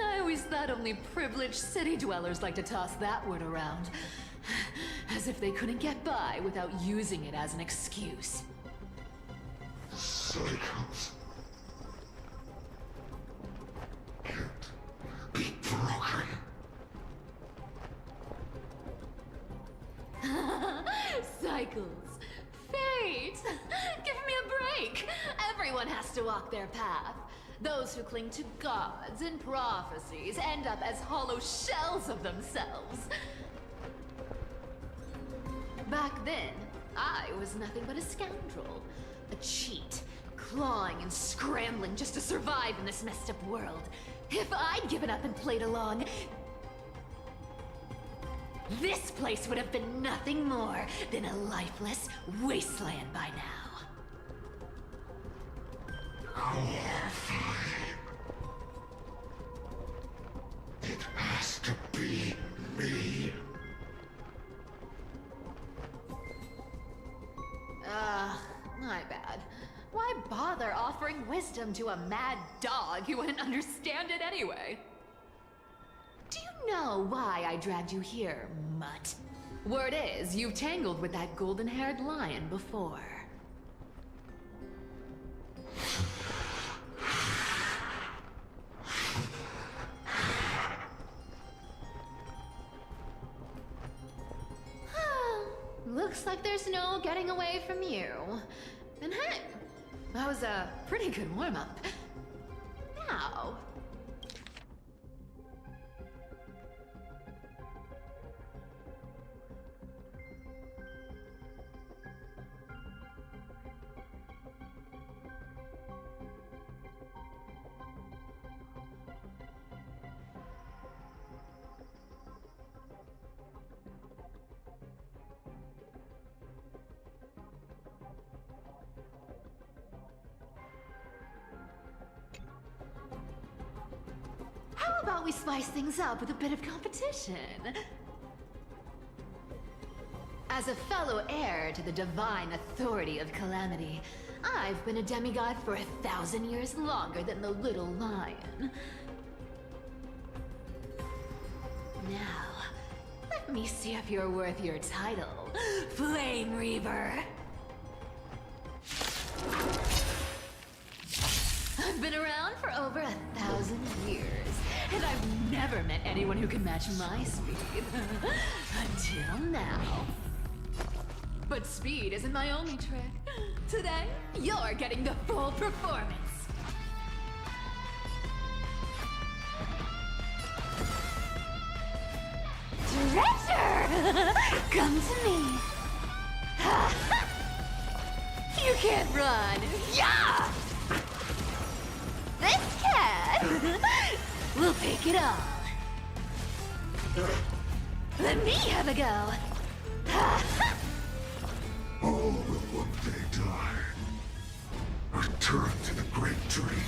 I always thought only privileged city dwellers like to toss that word around. As if they couldn't get by without using it as an excuse. Cycles can't be broken. Cycles. Fate! Give me a break! Everyone has to walk their path. Those who cling to gods and prophecies end up as hollow shells of themselves. Back then, I was nothing but a scoundrel. A cheat. Clawing and scrambling just to survive in this messed up world. If I'd given up and played along, this place would have been nothing more than a lifeless wasteland by now. them to a mad dog who wouldn't understand it anyway. Do you know why I dragged you here, mutt? Word is, you've tangled with that golden-haired lion before. Looks like there's no getting away from you. And hey, that was a pretty good warm-up. Now... How about we spice things up with a bit of competition? As a fellow heir to the divine authority of Calamity, I've been a demigod for 1,000 years longer than the little lion. Now, let me see if you're worth your title, Flame Reaver. I've been around for over 1,000 years, and I've never met anyone who can match my speed. Until now. But speed isn't my only trick. Today, you're getting the full performance. Treasure! Come to me. You can't run. Yeah! This cat will take it all. Let me have a go. All will one day die. Return to the great tree.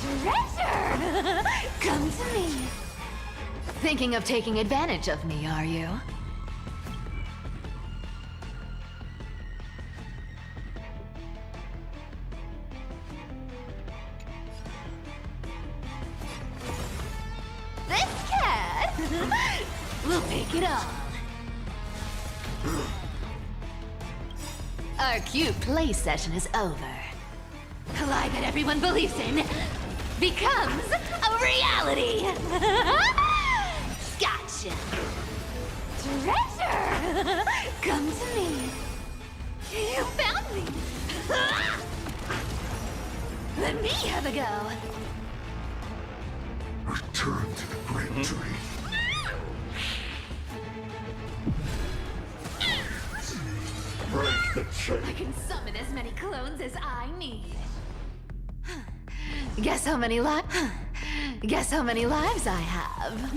Treasure! Come to me. Thinking of taking advantage of me, are you? This cat will take it all. Our cute play session is over. Lie that everyone believes in becomes a reality. Gotcha. Treasure! Come to me. You found me. Let me have a go. Return to the great tree. Break the chain. I can summon as many clones as I need. Guess how many lives I have?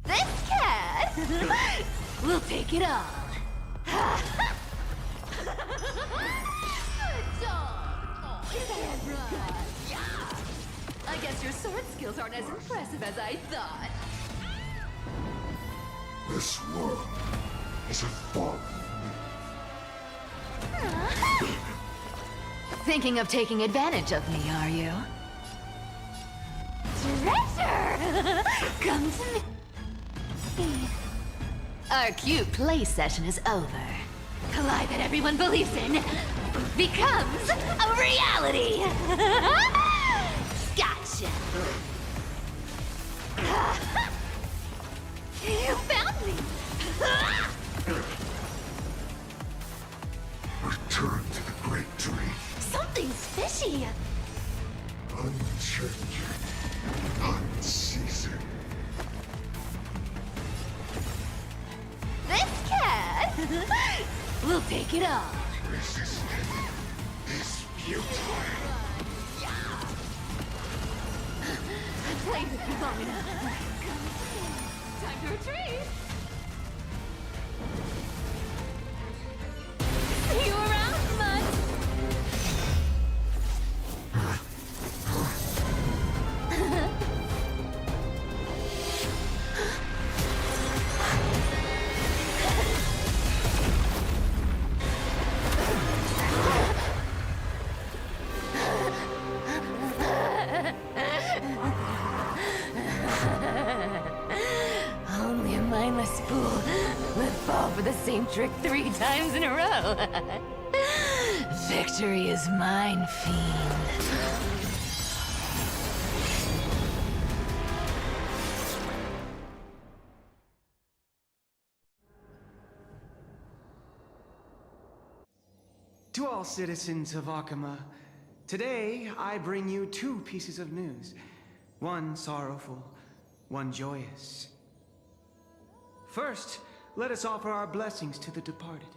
This cat will take it all. Good dog. You can't run. Yeah. I guess your sword skills aren't as impressive as I thought. This world is a fallen. Thinking of taking advantage of me, are you? Treasure! Come to me. Our cute play session is over. Lie that everyone believes in becomes a reality. Gotcha. You found me. Return to the great tree. Something's fishy. Unchanging, unceasing. This cat will take it all. Resisting is futile. I played with you long enough. Time to retreat. See you around, Mud. same trick 3 times in a row. Victory is mine, fiend. To all citizens of Akama, today I bring you 2 pieces of news. One sorrowful, one joyous. First, let us offer our blessings to the departed.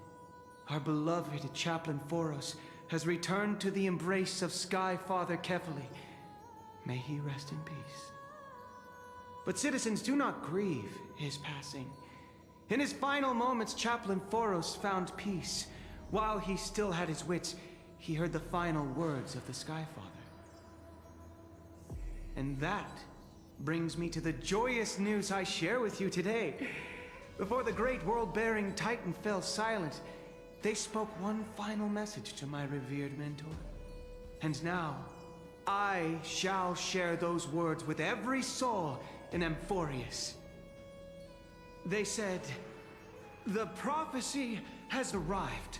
Our beloved Chaplain Foros has returned to the embrace of Sky Father Kefali. May he rest in peace. But citizens, do not grieve his passing. In his final moments, Chaplain Foros found peace. While he still had his wits, he heard the final words of the Sky Father. And that brings me to the joyous news I share with you today. Before the great world-bearing Titan fell silent, they spoke one final message to my revered mentor. And now, I shall share those words with every soul in Amphorius. They said, "The prophecy has arrived.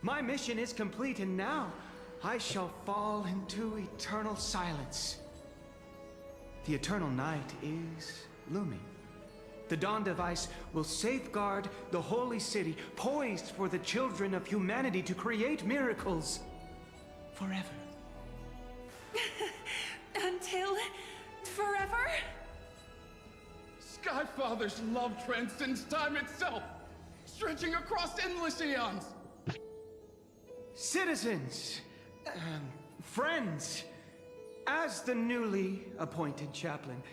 My mission is complete, and now I shall fall into eternal silence." The eternal night is looming. The Dawn Device will safeguard the holy city, poised for the children of humanity to create miracles forever. Until forever? Skyfather's love transcends time itself, stretching across endless eons. Citizens, friends, as the newly appointed chaplain,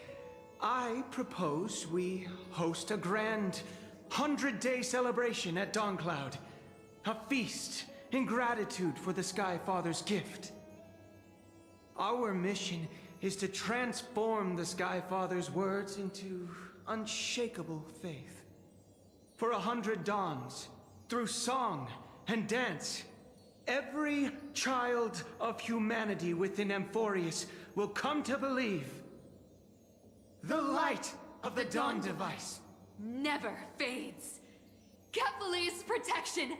I propose we host a grand 100-day celebration at Dawncloud. A feast in gratitude for the Sky Father's gift. Our mission is to transform the Sky Father's words into unshakable faith. For 100 dawns, through song and dance, every child of humanity within Amphorius will come to believe the light of the Dawn Device never fades. Kefali's protection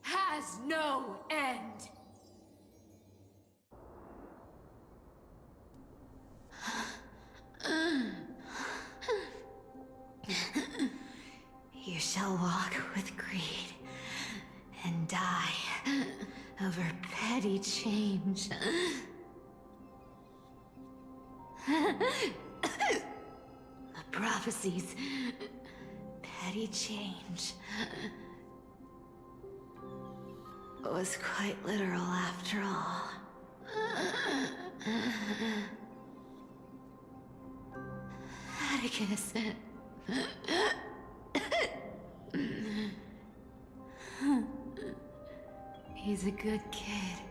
has no end. You shall walk with greed and die over petty change. The prophecies, petty change, was quite literal after all. Atticus. He's a good kid.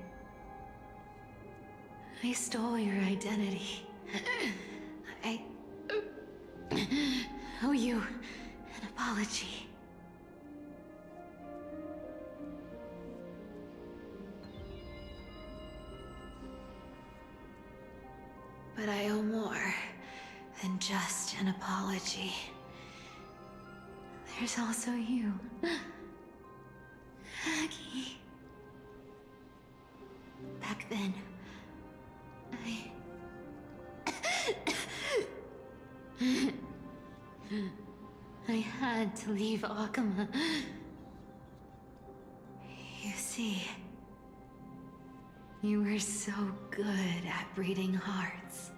I stole your identity. I owe you an apology. But I owe more than just an apology. There's also you, Aggie. Back then, I had to leave Akama. You see, you were so good at breeding hearts.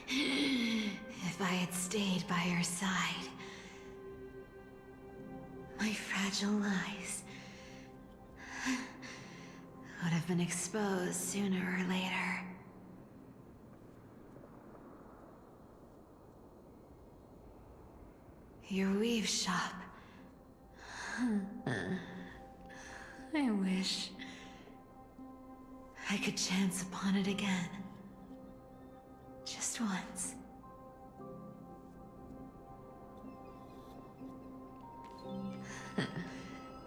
If I had stayed by your side, my fragile lies would have been exposed sooner or later. Your weave shop. I wish I could chance upon it again. Just once.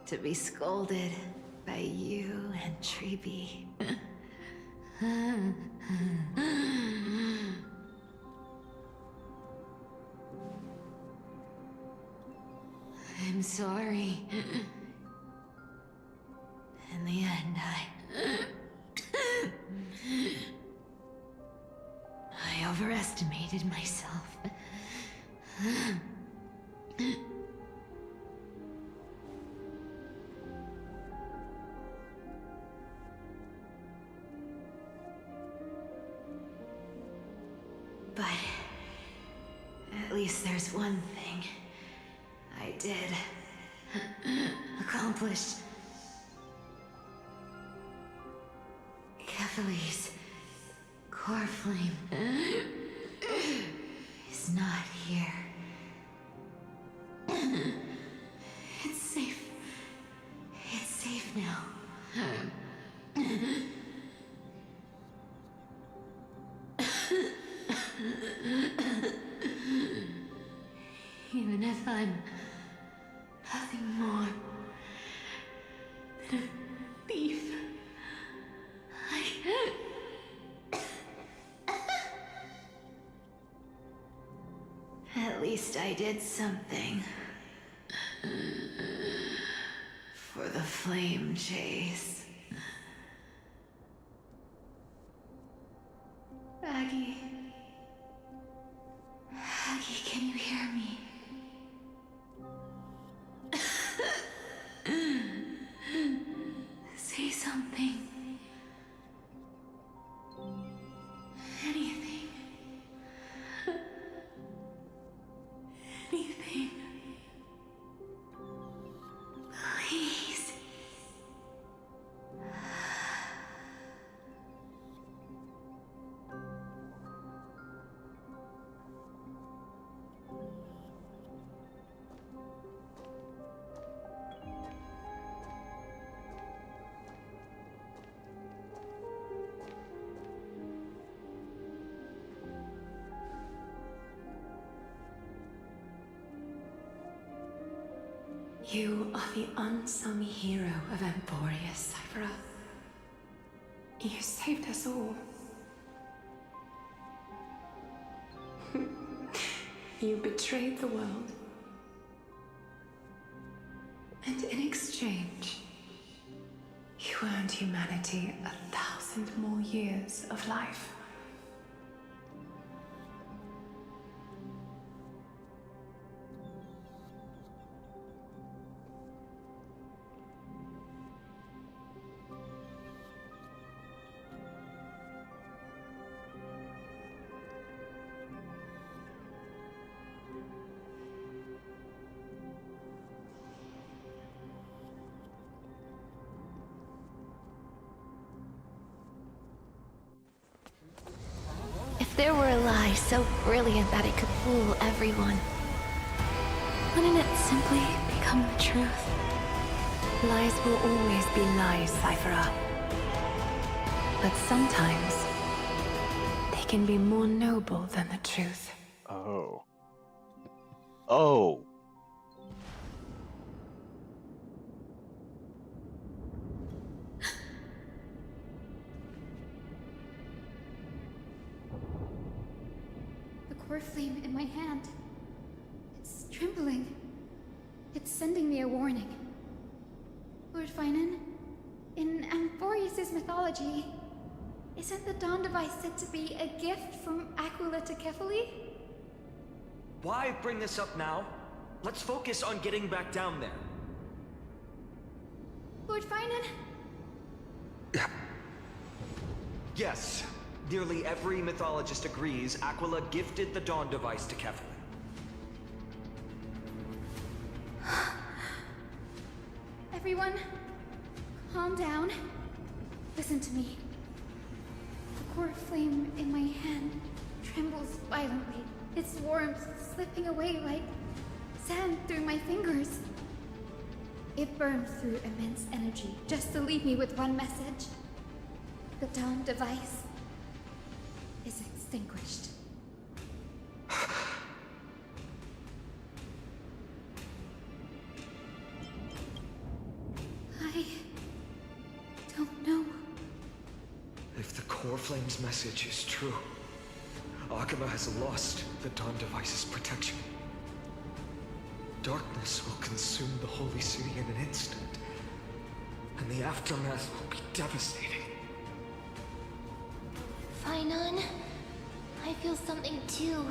To be scolded by you and Treeby. sorry. In the end, I overestimated myself. But at least there's one thing I did accomplish. Kephalese core flame is not here. It's safe. It's safe now. Even if I'm nothing more than a thief, at least I did something for the flame chase. Aggie. Aggie, can you hear me? Say something. Anything. Anything. Please. You are the unsung hero of Emporia, Cypher. You saved us all. You betrayed the world. And in exchange, you earned humanity 1,000 more years of life. If there were a lie so brilliant that it could fool everyone, wouldn't it simply become the truth? Lies will always be lies, Cypher. But sometimes, they can be more noble than the truth. Oh. Oh! The core flame in my hand. It's trembling. It's sending me a warning. Lord Finan, in Amphorius' mythology, isn't the Dawn Device said to be a gift from Aquila to Kefali? Why bring this up now? Let's focus on getting back down there. Lord Finan? Yes. Nearly every mythologist agrees Aquila gifted the Dawn Device to Kefali. Everyone, calm down. Listen to me. The core flame in my hand trembles violently. Its warmth slipping away like sand through my fingers. It burns through immense energy just to leave me with one message. The Dawn Device is extinguished. I don't know. If the Core Flame's message is true, Akuma has lost the Dawn Device's protection. Darkness will consume the Holy City in an instant, and the aftermath will be devastating. Phainon, I feel something too.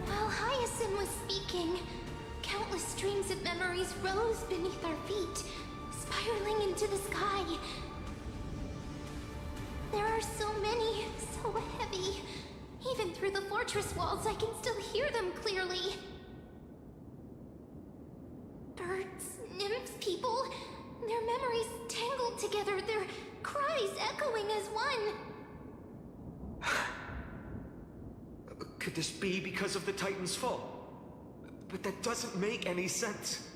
While Hyacinth was speaking, countless streams of memories rose beneath our feet, spiraling into the sky. There are so many, so heavy. Even through the fortress walls, I can still hear them clearly. Birds, nymphs, people, their memories tangled together, their cries echoing as one. Could this be because of the Titan's fall? But that doesn't make any sense.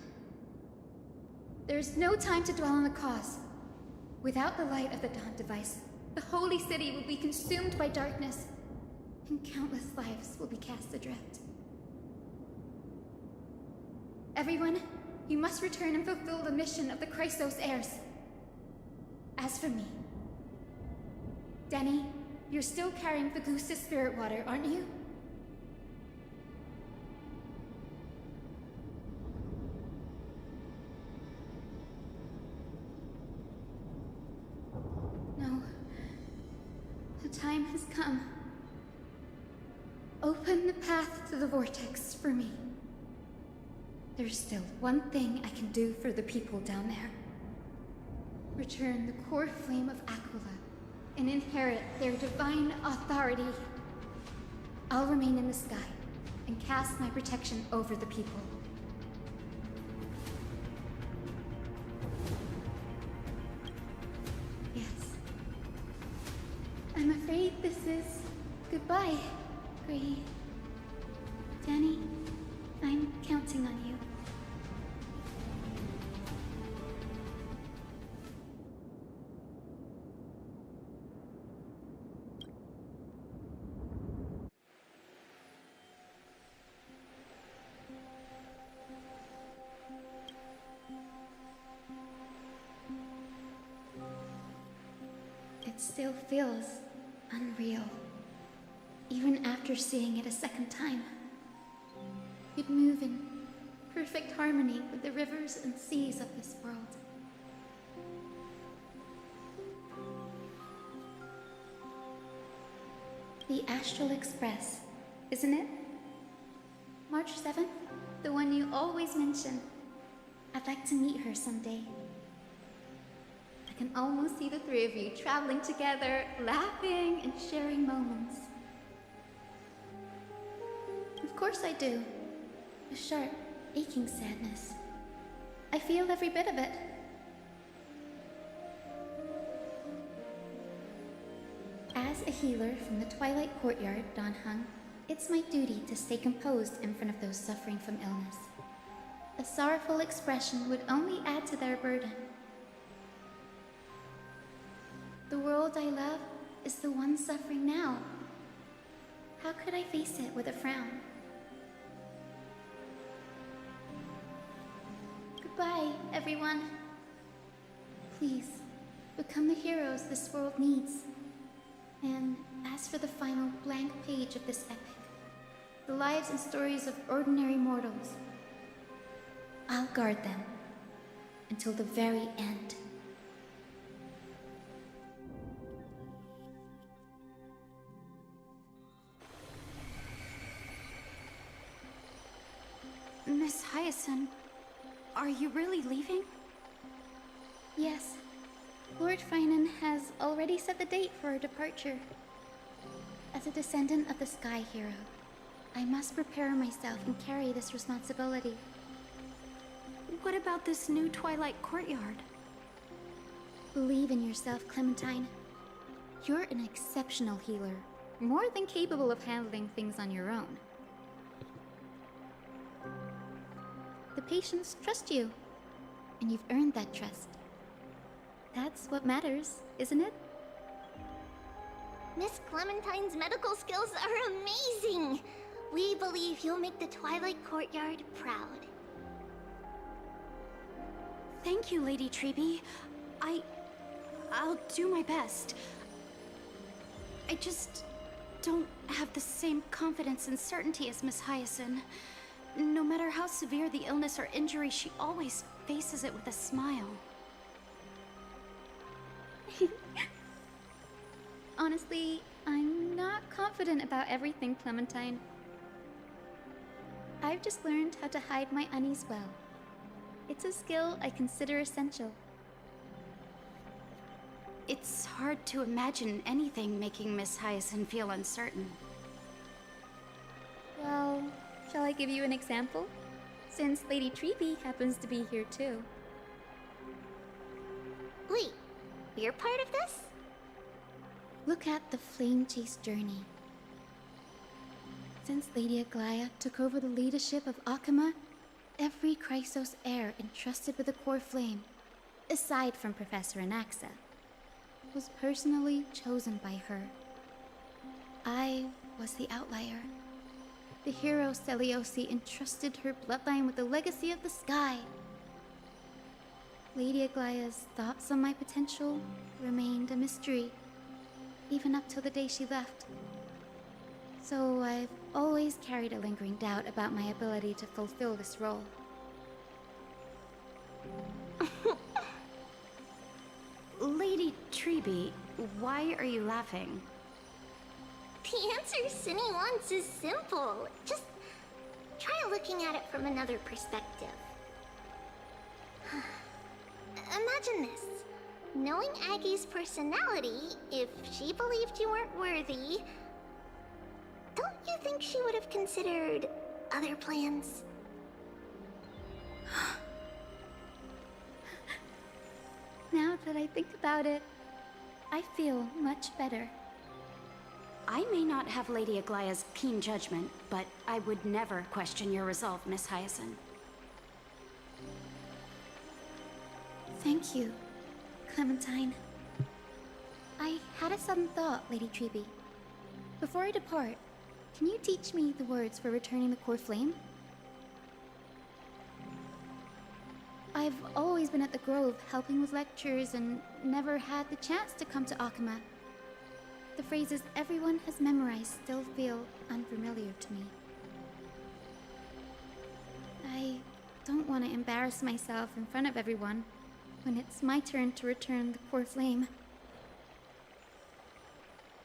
There's no time to dwell on the cause. Without the light of the Dawn device, the Holy City will be consumed by darkness, and countless lives will be cast adrift. Everyone, you must return and fulfill the mission of the Chrysos heirs. As for me, Denny, you're still carrying Fagusta's spirit water, aren't you? No. The time has come. Open the path to the vortex for me. There's still one thing I can do for the people down there. Return the core flame of Aquila and inherit their divine authority. I'll remain in the sky and cast my protection over the people. Yes. I'm afraid this is goodbye, Grady. Danny, I'm counting on you. It still feels unreal, even after seeing it a second time. You'd move in perfect harmony with the rivers and seas of this world. The Astral Express, isn't it? March 7th, the one you always mention. I'd like to meet her someday. I can almost see the three of you traveling together, laughing and sharing moments. Of course I do. A sharp, aching sadness. I feel every bit of it. As a healer from the Twilight Courtyard, Dan Heng, it's my duty to stay composed in front of those suffering from illness. A sorrowful expression would only add to their burden. The world I love is the one suffering now. How could I face it with a frown? Goodbye, everyone. Please, become the heroes this world needs. And as for the final blank page of this epic, the lives and stories of ordinary mortals, I'll guard them until the very end. Miss Hyacinth, are you really leaving? Yes. Lord Phainon has already set the date for our departure. As a descendant of the Sky Hero, I must prepare myself and carry this responsibility. What about this new Twilight Courtyard? Believe in yourself, Clementine. You're an exceptional healer, more than capable of handling things on your own. The patients trust you, and you've earned that trust. That's what matters, isn't it? Miss Clementine's medical skills are amazing! We believe you'll make the Twilight Courtyard proud. Thank you, Lady Treby. I'll do my best. don't have the same confidence and certainty as Miss Hyacinth. No matter how severe the illness or injury, she always faces it with a smile. Honestly, I'm not confident about everything, Clementine. I've just learned how to hide my unease well. It's a skill I consider essential. It's hard to imagine anything making Miss Hyacinth feel uncertain. Well, shall I give you an example? Since Lady Treby happens to be here too. Wait, you're part of this? Look at the Flame Chase journey. Since Lady Aglaya took over the leadership of Akama, every Chrysos heir entrusted with the core flame, aside from Professor Anaxa, was personally chosen by her. I was the outlier. The hero Celiosi entrusted her bloodline with the legacy of the sky. Lady Aglaya's thoughts on my potential remained a mystery, even up till the day she left. So I've always carried a lingering doubt about my ability to fulfill this role. Lady Treby, why are you laughing? The answer Cindy wants is simple. Just try looking at it from another perspective. Imagine this. Knowing Aggie's personality, if she believed you weren't worthy, don't you think she would have considered other plans? Now that I think about it, I feel much better. I may not have Lady Aglaya's keen judgment, but I would never question your resolve, Miss Hyacinth. Thank you, Clementine. I had a sudden thought, Lady Treby. Before I depart, can you teach me the words for returning the core flame? I've always been at the Grove helping with lectures and never had the chance to come to Akama. The phrases everyone has memorized still feel unfamiliar to me. I don't want to embarrass myself in front of everyone when it's my turn to return the core flame.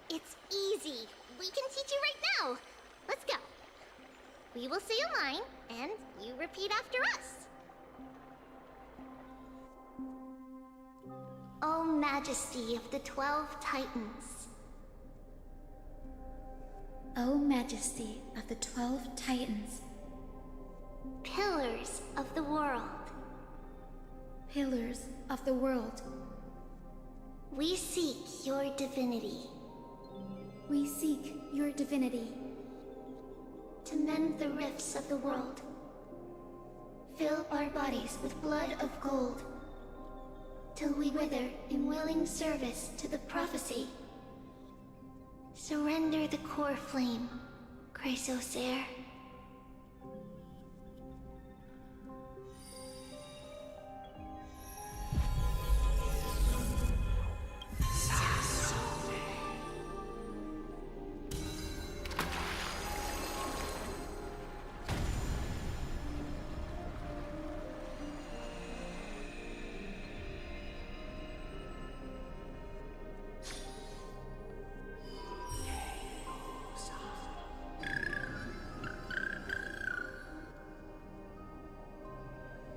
It's easy. We can teach you right now. Let's go. We will say a line, and you repeat after us. O Majesty of the 12 Titans. O Majesty of the 12 Titans. Pillars of the world. Pillars of the world. We seek your divinity. We seek your divinity. To mend the rifts of the world. Fill our bodies with blood of gold. Till we wither in willing service to the prophecy. Surrender the core flame, Chrysos heir.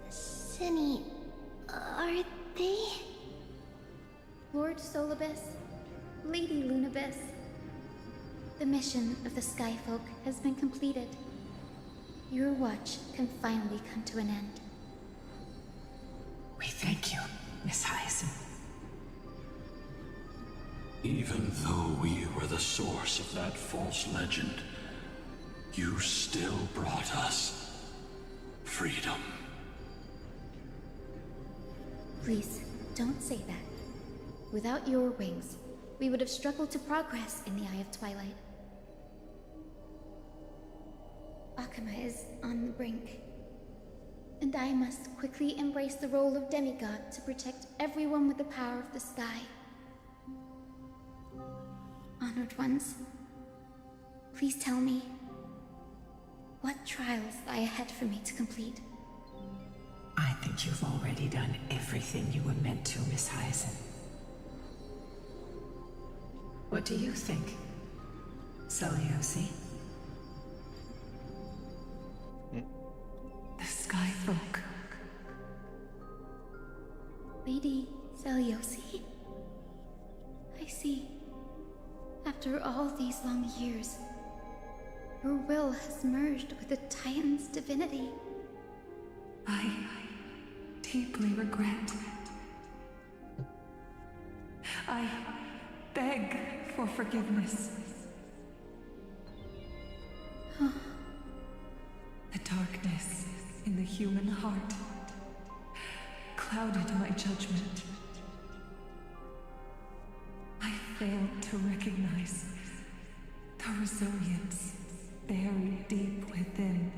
Cindy, are they? Lord Solibus, Lady Lunabis. The mission of the Skyfolk has been completed. Your watch can finally come to an end. We thank you, Miss Hyacinth. Even though we were the source of that false legend, you still brought us freedom. Please, don't say that. Without your wings, we would have struggled to progress in the Eye of Twilight. Akama is on the brink. And I must quickly embrace the role of demigod to protect everyone with the power of the sky. Honored ones, Please tell me, what trials lie ahead for me to complete? I think you've already done everything you were meant to, Miss Hyacinth. What do you think, Seliosi? The Sky Folk. Lady Seliosi? I see. After all these long years, your will has merged with the Titan's divinity. I deeply regret. I beg for forgiveness. The darkness in the human heart clouded my judgment. I failed to recognize the resilience buried deep within.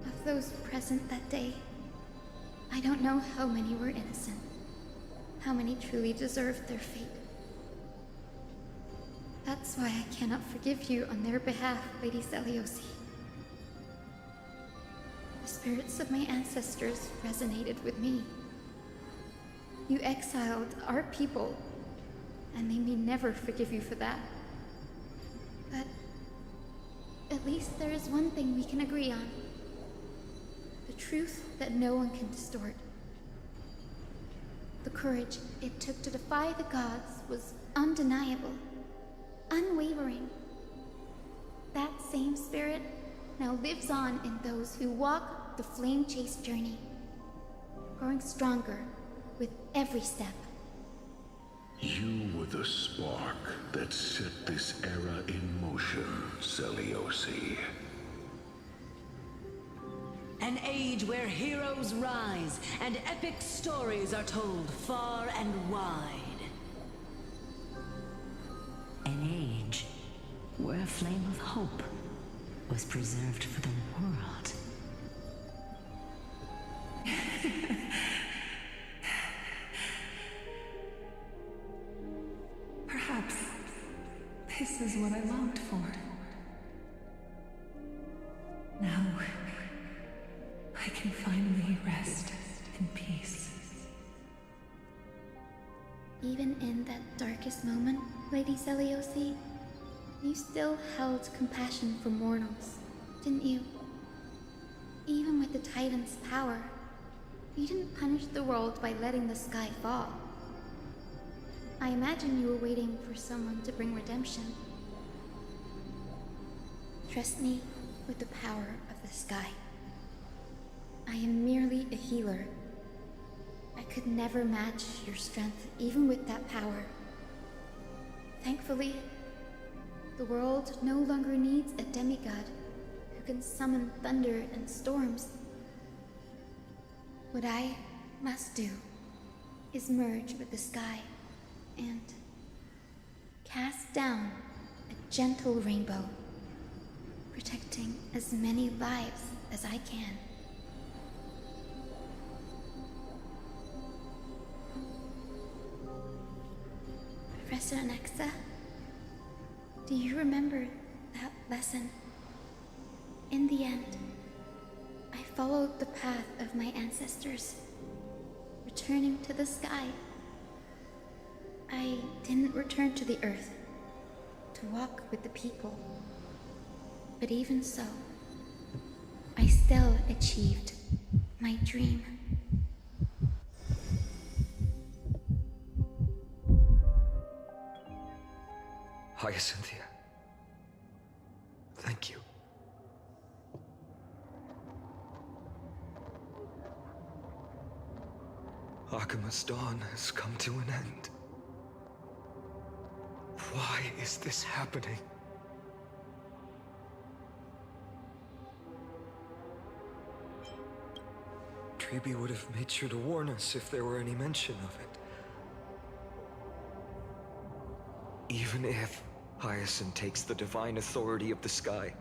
Of those present that day, I don't know how many were innocent, how many truly deserved their fate. That's why I cannot forgive you on their behalf, Lady Seliosi. The spirits of my ancestors resonated with me. You exiled our people, and they may never forgive you for that. But at least there is one thing we can agree on. The truth that no one can distort. The courage it took to defy the gods was undeniable, unwavering. That same spirit now lives on in those who walk the flame chase journey, growing stronger with every step. You were the spark that set this era in motion, Seliosi. An age where heroes rise and epic stories are told far and wide. An age where a flame of hope was preserved for the world. Perhaps this is what I longed for. Now, I can finally rest in peace. Even in that darkest moment, Lady Seliosi, you still held compassion for mortals, didn't you? Even with the Titan's power, you didn't punish the world by letting the sky fall. I imagine you were waiting for someone to bring redemption. Trust me with the power of the sky. I am merely a healer. I could never match your strength, even with that power. Thankfully, the world no longer needs a demigod who can summon thunder and storms. What I must do is merge with the sky and cast down a gentle rainbow, protecting as many lives as I can. Professor Nexa, do you remember that lesson? In the end, I followed the path of my ancestors, returning to the sky. I didn't return to the earth to walk with the people. But even so, I still achieved my dream. Hyacinthia. Thank you. Akuma's dawn has come to an end. Why is this happening? Treeby would have made sure to warn us if there were any mention of it. Even if Hyacinth takes the divine authority of the sky,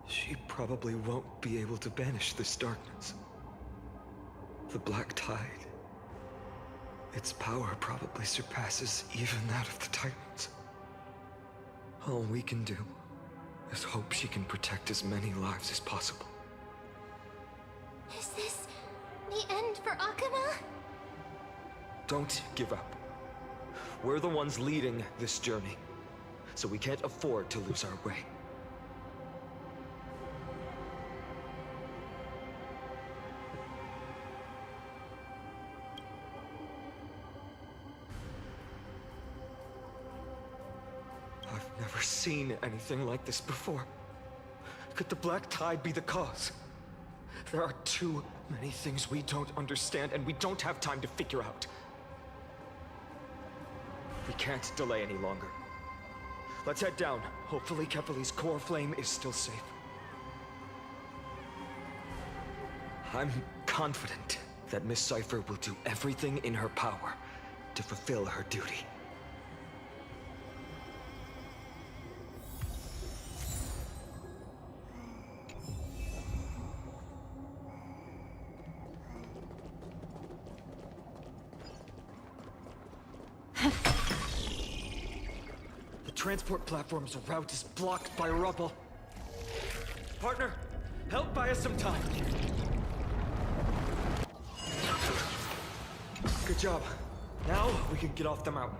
she probably won't be able to banish this darkness. The Black Tide. Its power probably surpasses even that of the Titans. All we can do is hope she can protect as many lives as possible. Is this the end for Akuma? Don't give up. We're the ones leading this journey, so we can't afford to lose our way. I've never seen anything like this before. Could the Black Tide be the cause? There are too many things we don't understand, and we don't have time to figure out. We can't delay any longer. Let's head down. Hopefully Kefali's core flame is still safe. I'm confident that Miss Cypher will do everything in her power to fulfill her duty. Transport platform's route is blocked by rubble. Partner, help buy us some time. Good job. Now we can get off the mountain.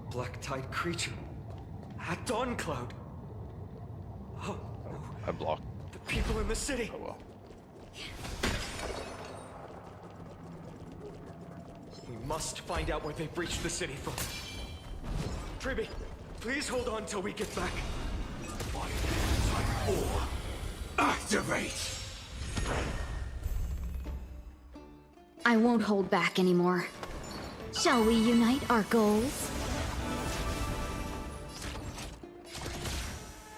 A Black Tide creature. At Dawn Cloud. Oh no. I blocked. The people in the city. Oh well. We must find out where they breached the city from. Triby, please hold on till we get back. Activate! I won't hold back anymore. Shall we unite our goals?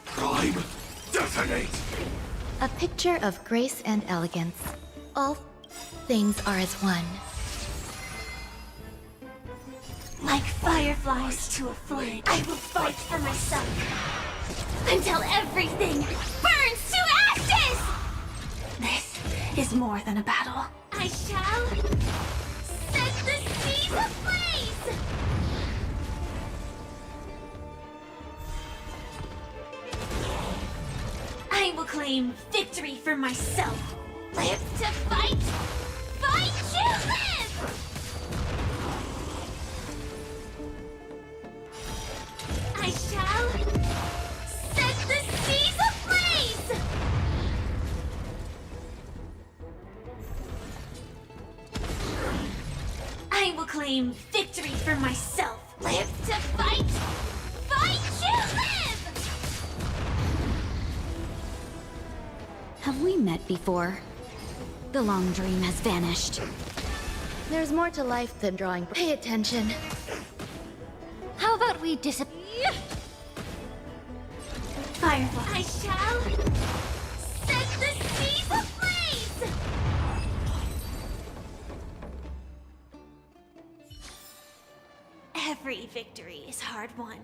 Prime, detonate! A picture of grace and elegance. All things are as one. Like fireflies to a flame, I will fight for myself until everything burns to ashes! This is more than a battle. I shall set the seas ablaze! I will claim victory for myself. Live to fight! Fight to live! I shall set the seas ablaze! I will claim victory for myself. Live to fight! Fight to live! Have we met before? The long dream has vanished. There's more to life than drawing. Pay attention. How about we disappear? Firefly. I shall set the seas ablaze! Every victory is hard won.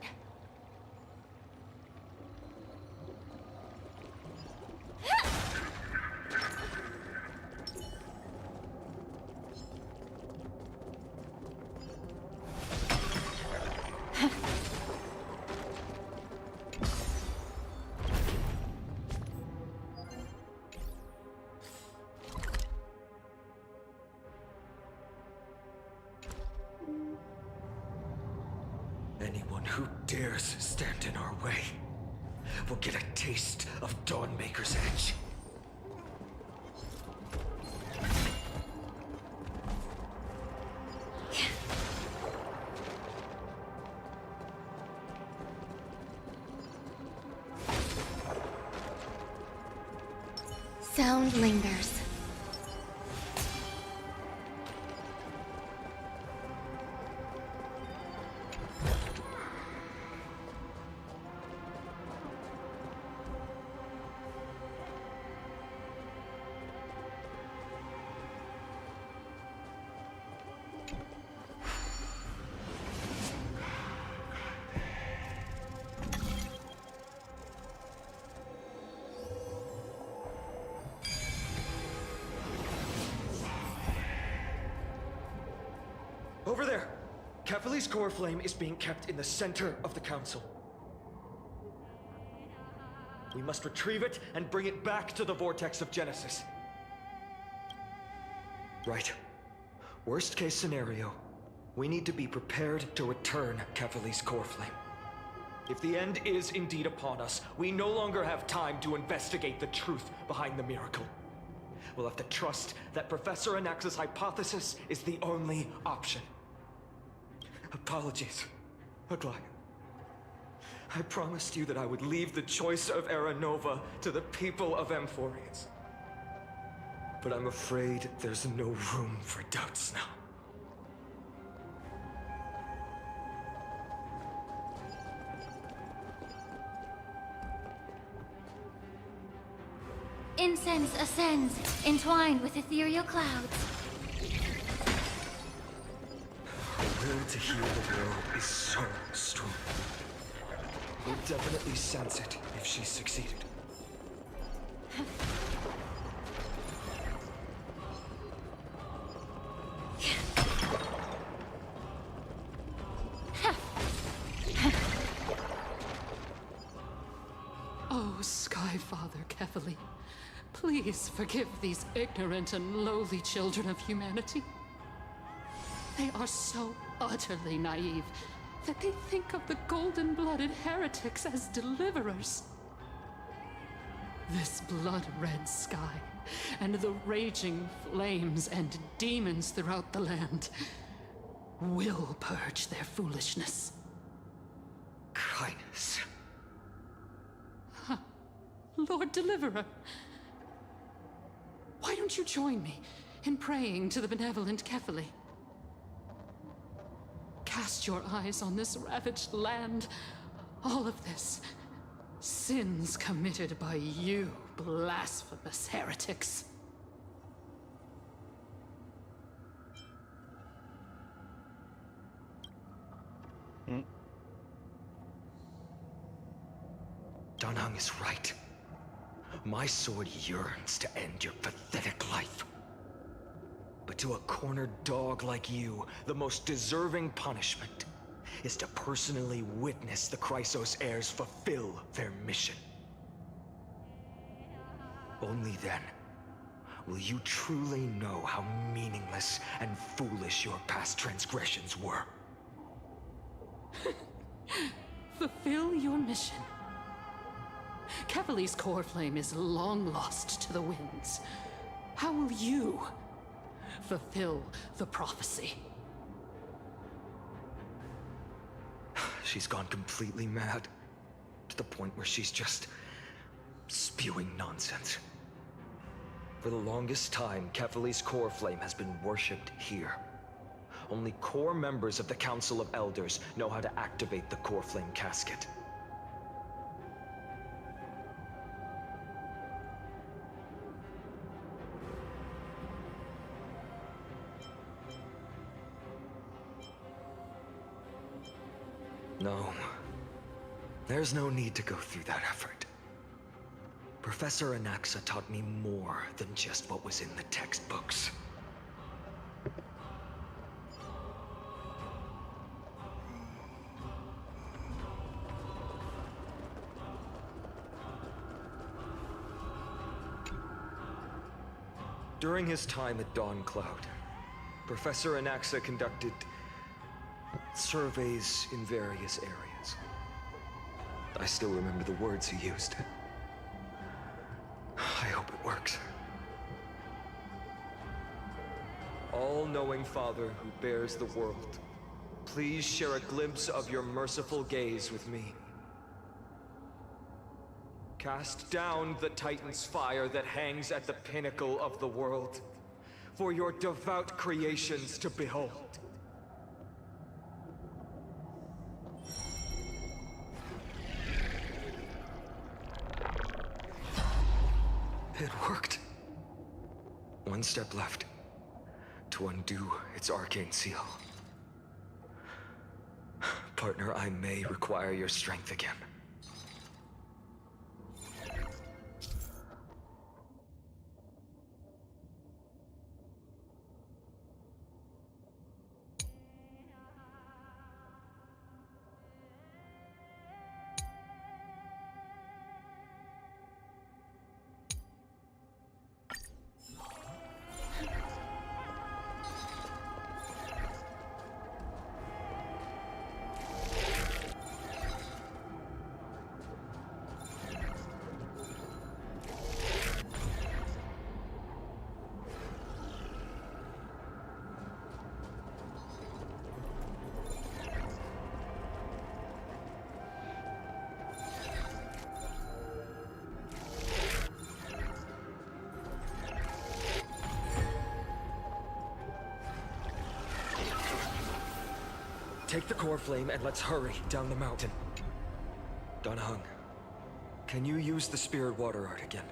Anyone who dares stand in our way will get a taste of Dawnmaker's edge. Sound lingers. Kephalli's core flame is being kept in the center of the council. We must retrieve it and bring it back to the vortex of Genesis. Right. Worst case scenario, we need to be prepared to return Kephalli's core flame. If the end is indeed upon us, we no longer have time to investigate the truth behind the miracle. We'll have to trust that Professor Anaxa's hypothesis is the only option. Apologies, Aglaia. I promised you that I would leave the choice of Era Nova to the people of Amphorians. But I'm afraid there's no room for doubts now. Incense ascends, entwined with ethereal clouds. Her will to heal the world is so strong. We'll definitely sense it if she's succeeded. Oh, Skyfather Kephalli, please forgive these ignorant and lowly children of humanity. They are so utterly naive that they think of the golden-blooded heretics as deliverers. This blood-red sky, and the raging flames and demons throughout the land will purge their foolishness. Kindness. Lord Deliverer, why don't you join me in praying to the benevolent Kephalli? Cast your eyes on this ravaged land. All of this, sins committed by you, blasphemous heretics. Danheng is right. My sword yearns to end your pathetic life. But to a cornered dog like you, the most deserving punishment is to personally witness the Chrysos heirs fulfill their mission. Only then will you truly know how meaningless and foolish your past transgressions were. Fulfill your mission. Kephalli's core flame is long lost to the winds. How will you fulfill the prophecy? She's gone completely mad, to the point where she's just spewing nonsense. For the longest time, Kephalli's core flame has been worshipped here. Only core members of the Council of Elders know how to activate the core flame casket. No. There's no need to go through that effort. Professor Anaxa taught me more than just what was in the textbooks. During his time at Dawn Cloud, Professor Anaxa conducted surveys in various areas. I still remember the words he used. I hope it works. All-knowing Father who bears the world, please share a glimpse of your merciful gaze with me. Cast down the Titan's fire that hangs at the pinnacle of the world, for your devout creations to behold. It worked. One step left to undo its arcane seal. Partner, I may require your strength again. Take the core flame and let's hurry down the mountain. Dan Heng, can you use the spirit water art again?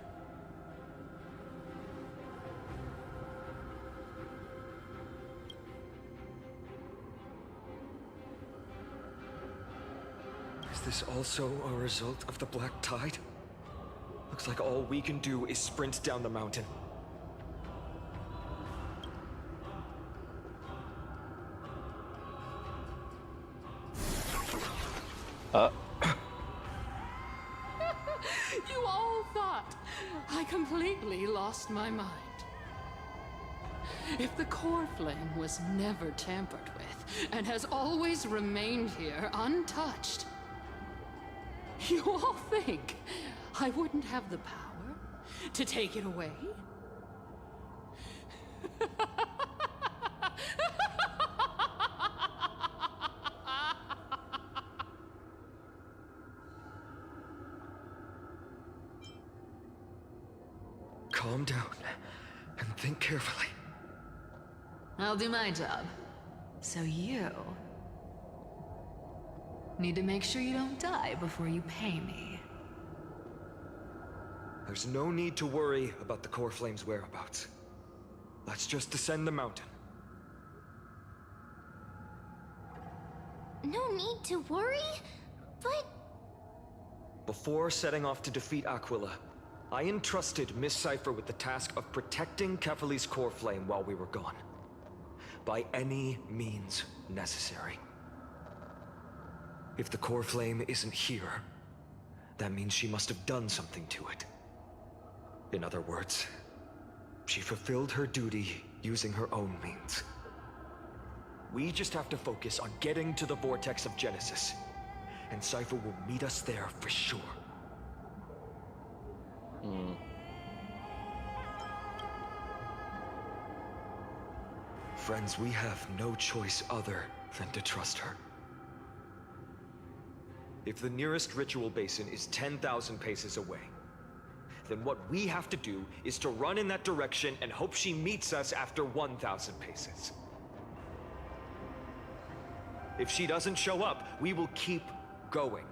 Is this also a result of the Black Tide? Looks like all we can do is sprint down the mountain. You all thought I completely lost my mind. If the core flame was never tampered with and has always remained here untouched, you all think I wouldn't have the power to take it away? Calm down and think carefully. I'll do my job. So you need to make sure you don't die before you pay me. There's no need to worry about the core flame's whereabouts. Let's just descend the mountain. No need to worry, but... Before setting off to defeat Aquila, I entrusted Miss Cipher with the task of protecting Kefali's core flame while we were gone. By any means necessary. If the core flame isn't here, that means she must have done something to it. In other words, she fulfilled her duty using her own means. We just have to focus on getting to the Vortex of Genesis, and Cipher will meet us there for sure. Friends, we have no choice other than to trust her. If the nearest ritual basin is 10,000 paces away, then what we have to do is to run in that direction and hope she meets us after 1,000 paces. If she doesn't show up, we will keep going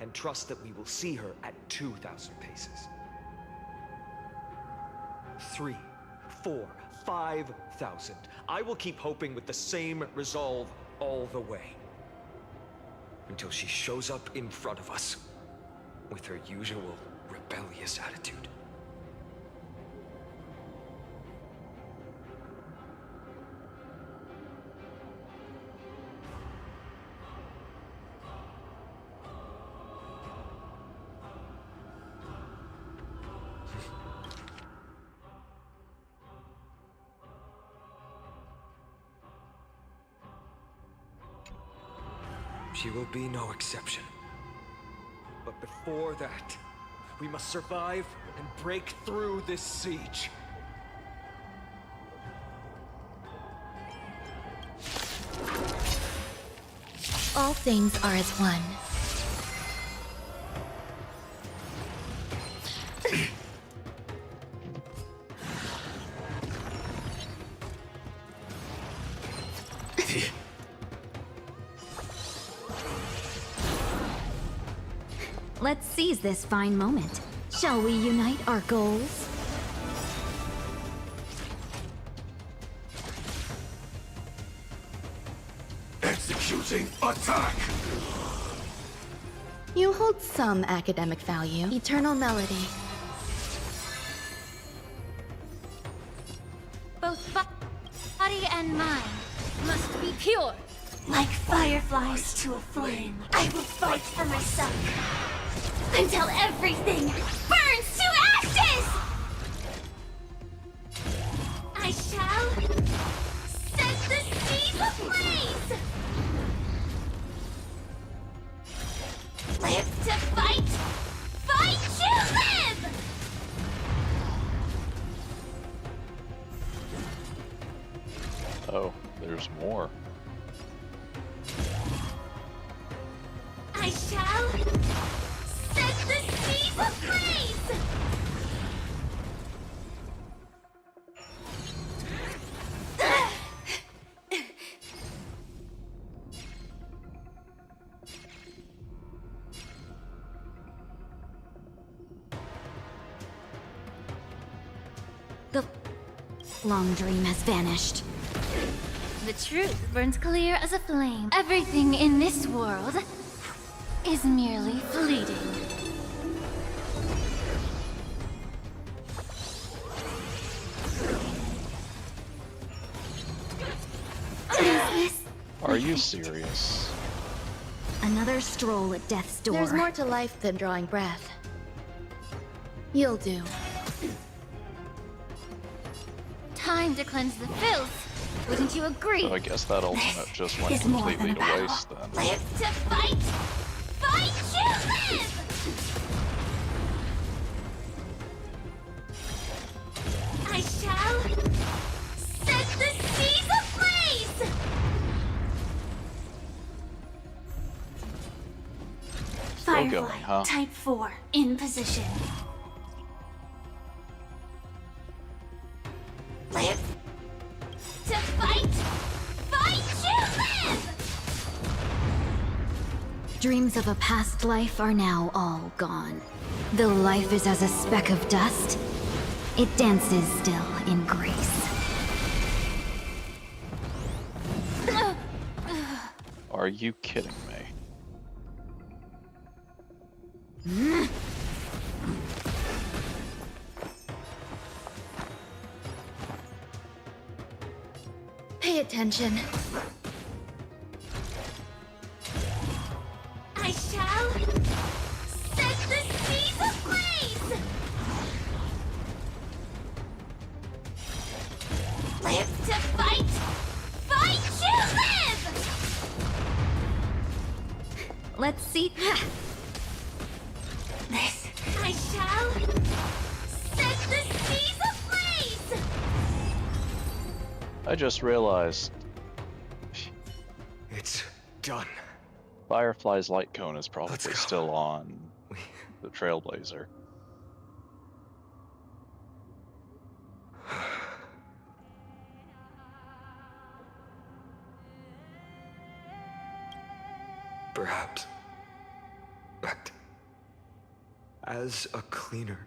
and trust that we will see her at 2,000 paces. 3, 4, 5,000. I will keep hoping with the same resolve all the way. Until she shows up in front of us with her usual rebellious attitude. She will be no exception. But before that, we must survive and break through this siege. All things are as one. Let's seize this fine moment. Shall we unite our goals? Executing attack! You hold some academic value. Eternal melody. Both body and mind must be pure. Like fireflies to a flame, I will fight for myself. Until everything burns to ashes! I shall set the seas ablaze! Live to fight! Fight to live! Oh, there's more. I shall set the seas ablaze! The long dream has vanished. The truth burns clear as a flame. Everything in this world is merely fleeting. Are you serious? Another stroll at death's door. There's more to life than drawing breath. You'll do. Time to cleanse the filth. Wouldn't you agree? So I guess that ultimate just went is more completely than to a battle. waste then. Live to fight! Fight to live! I shall set the seas ablaze! Still Firefly, going, huh? Type 4, in position. Live to fight! Fight to live! Dreams of a past life are now all gone. Though life is as a speck of dust, it dances still in grace. Are you kidding me? Pay attention. I shall set the seas ablaze! Live to fight! Fight to live! Let's see. This I shall set the seas ablaze! I just realized It's done. Firefly's light cone is probably still on the Trailblazer. Perhaps. But as a cleaner,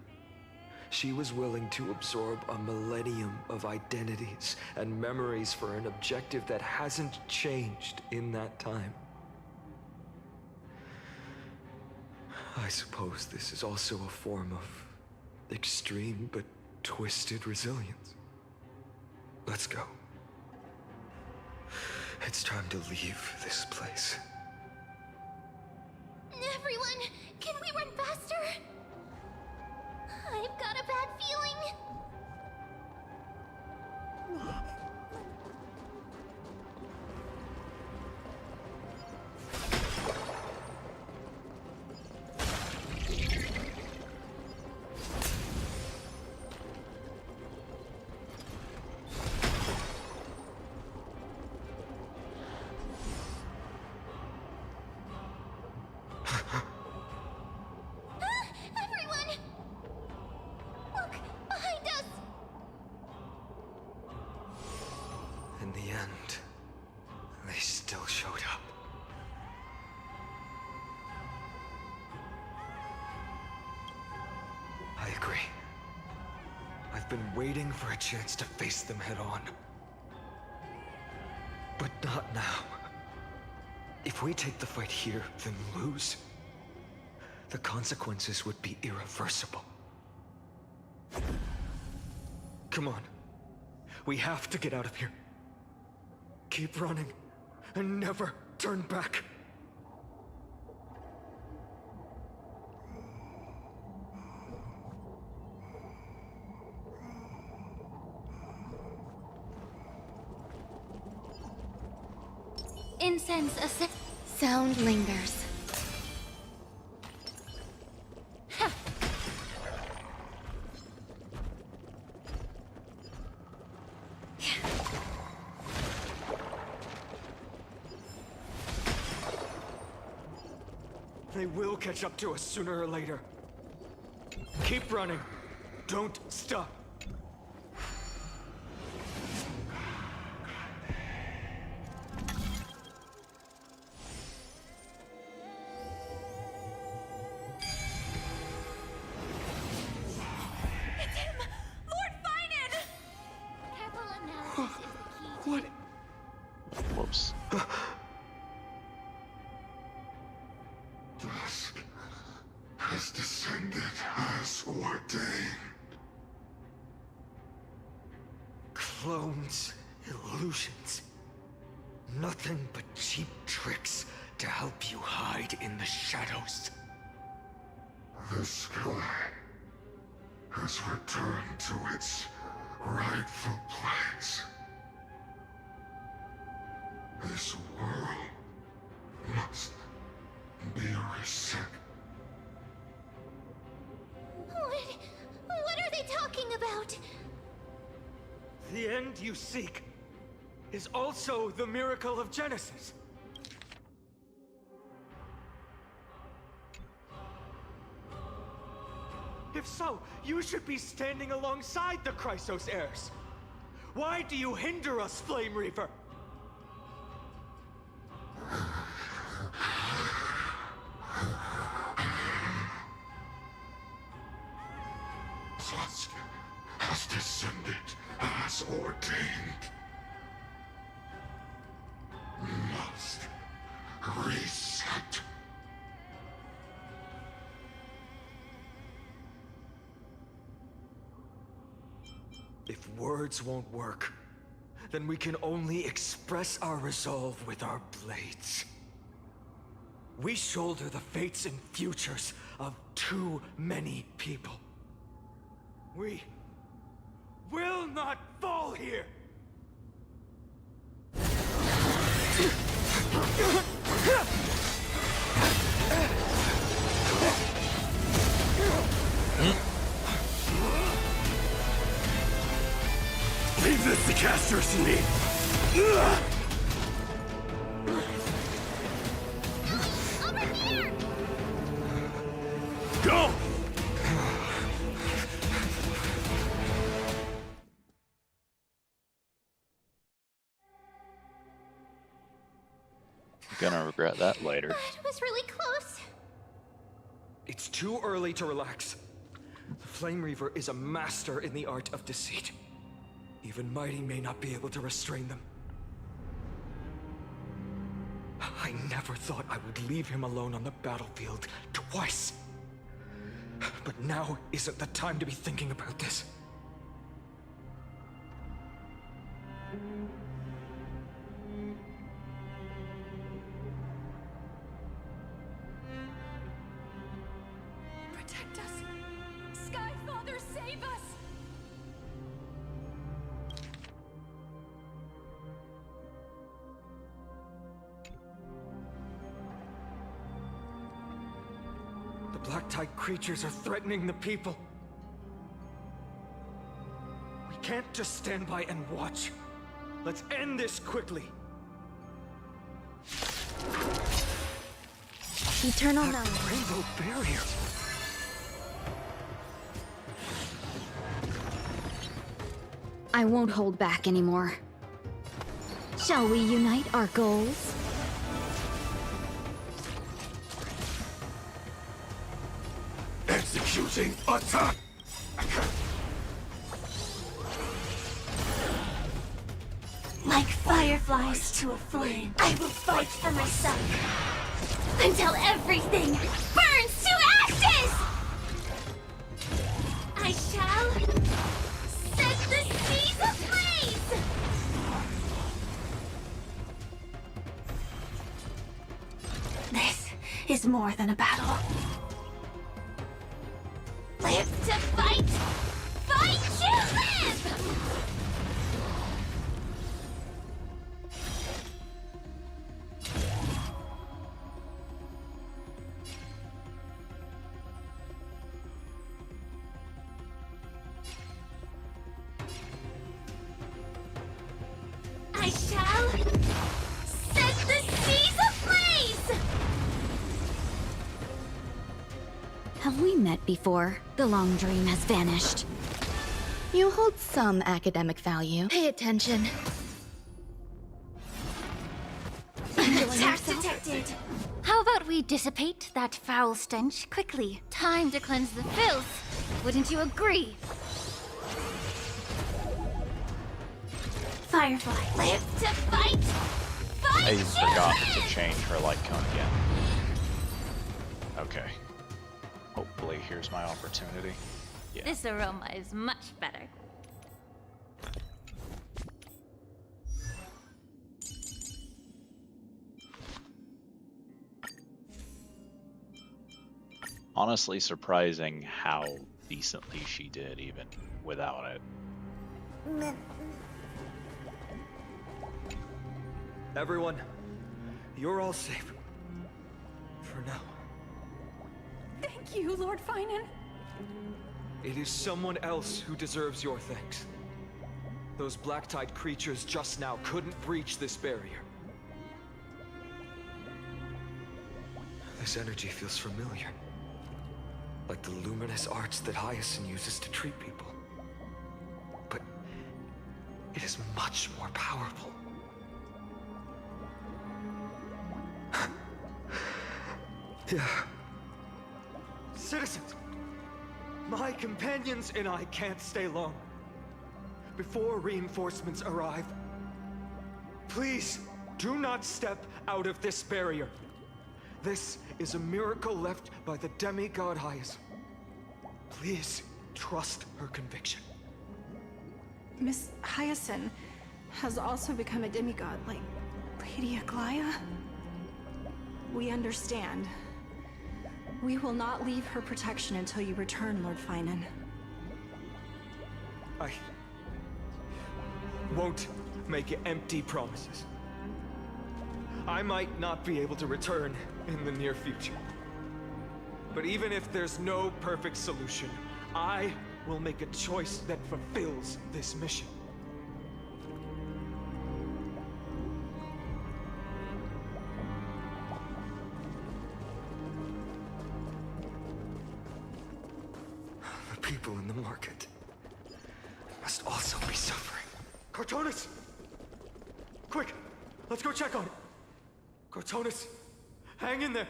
she was willing to absorb a millennium of identities and memories for an objective that hasn't changed in that time. I suppose this is also a form of extreme but twisted resilience. Let's go. It's time to leave this place. Everyone, can we run faster? I've got a bad feeling. Everyone! Look, behind us! In the end, they still showed up. I agree. I've been waiting for a chance to face them head on. But not now. If we take the fight here, then lose, the consequences would be irreversible. Come on. We have to get out of here. Keep running, and never turn back. Incense sound lingers. Ha! They will catch up to us sooner or later. Keep running. Don't stop. It's him! Lord Finan! interrupted. Whoops. Dusk has descended as ordained. Clones, illusions. Nothing but cheap tricks to help you hide in the shadows. The sky has returned to its rightful place. This world must be reset. What are they talking about? The end you seek is also the miracle of Genesis. If so, you should be standing alongside the Chrysos heirs. Why do you hinder us, Flame Reaver? Dusk has descended as ordained. Must reset. If words won't work, then we can only express our resolve with our blades. We shoulder the fates and futures of too many people. We will not fall here! Leave this to Casters and me! Over here! Go! You're gonna regret that later. It was really close. It's too early to relax. The Flame Reaver is a master in the art of deceit. Even Mighty may not be able to restrain them. I never thought I would leave him alone on the battlefield twice. But now isn't the time to be thinking about this. Protect us! Sky Father, save us! The Black Tide creatures are threatening the people. We can't just stand by and watch. Let's end this quickly. Eternal That knowledge. rainbow barrier. I won't hold back anymore. Shall we unite our goals? Executing attack! Like fireflies to a flame, I will fight for myself. Until everything burns to ashes! I shall set the seas ablaze! This is more than a battle. Live to fight! Fight to live! I shall set the seas ablaze! Have we met before? The long dream has vanished. You hold some academic value. Pay attention. Attack detected! How about we dissipate that foul stench quickly? Time to cleanse the filth. Wouldn't you agree? Firefly, live to fight! Fight! I forgot to change her light cone again. Okay. Hopefully, here's my opportunity. Yeah. This aroma is much better. Honestly, surprising how decently she did, even without it. Everyone, you're all safe. For now. Thank you, Lord Finan. It is someone else who deserves your thanks. Those black-tide creatures just now couldn't breach this barrier. This energy feels familiar. Like the luminous arts that Hyacinth uses to treat people. But it is much more powerful. Yeah. Citizens! My companions and I can't stay long. Before reinforcements arrive, please do not step out of this barrier. This is a miracle left by the demigod Hyacinth. Please trust her conviction. Miss Hyacinth has also become a demigod, like Lady Aglaya. We understand. We will not leave her protection until you return, Lord Finan. I won't make empty promises. I might not be able to return in the near future. But even if there's no perfect solution, I will make a choice that fulfills this mission. The people in the market must also be suffering. Cartonis! Quick! Let's go check on it! Cartonis! Hang in there!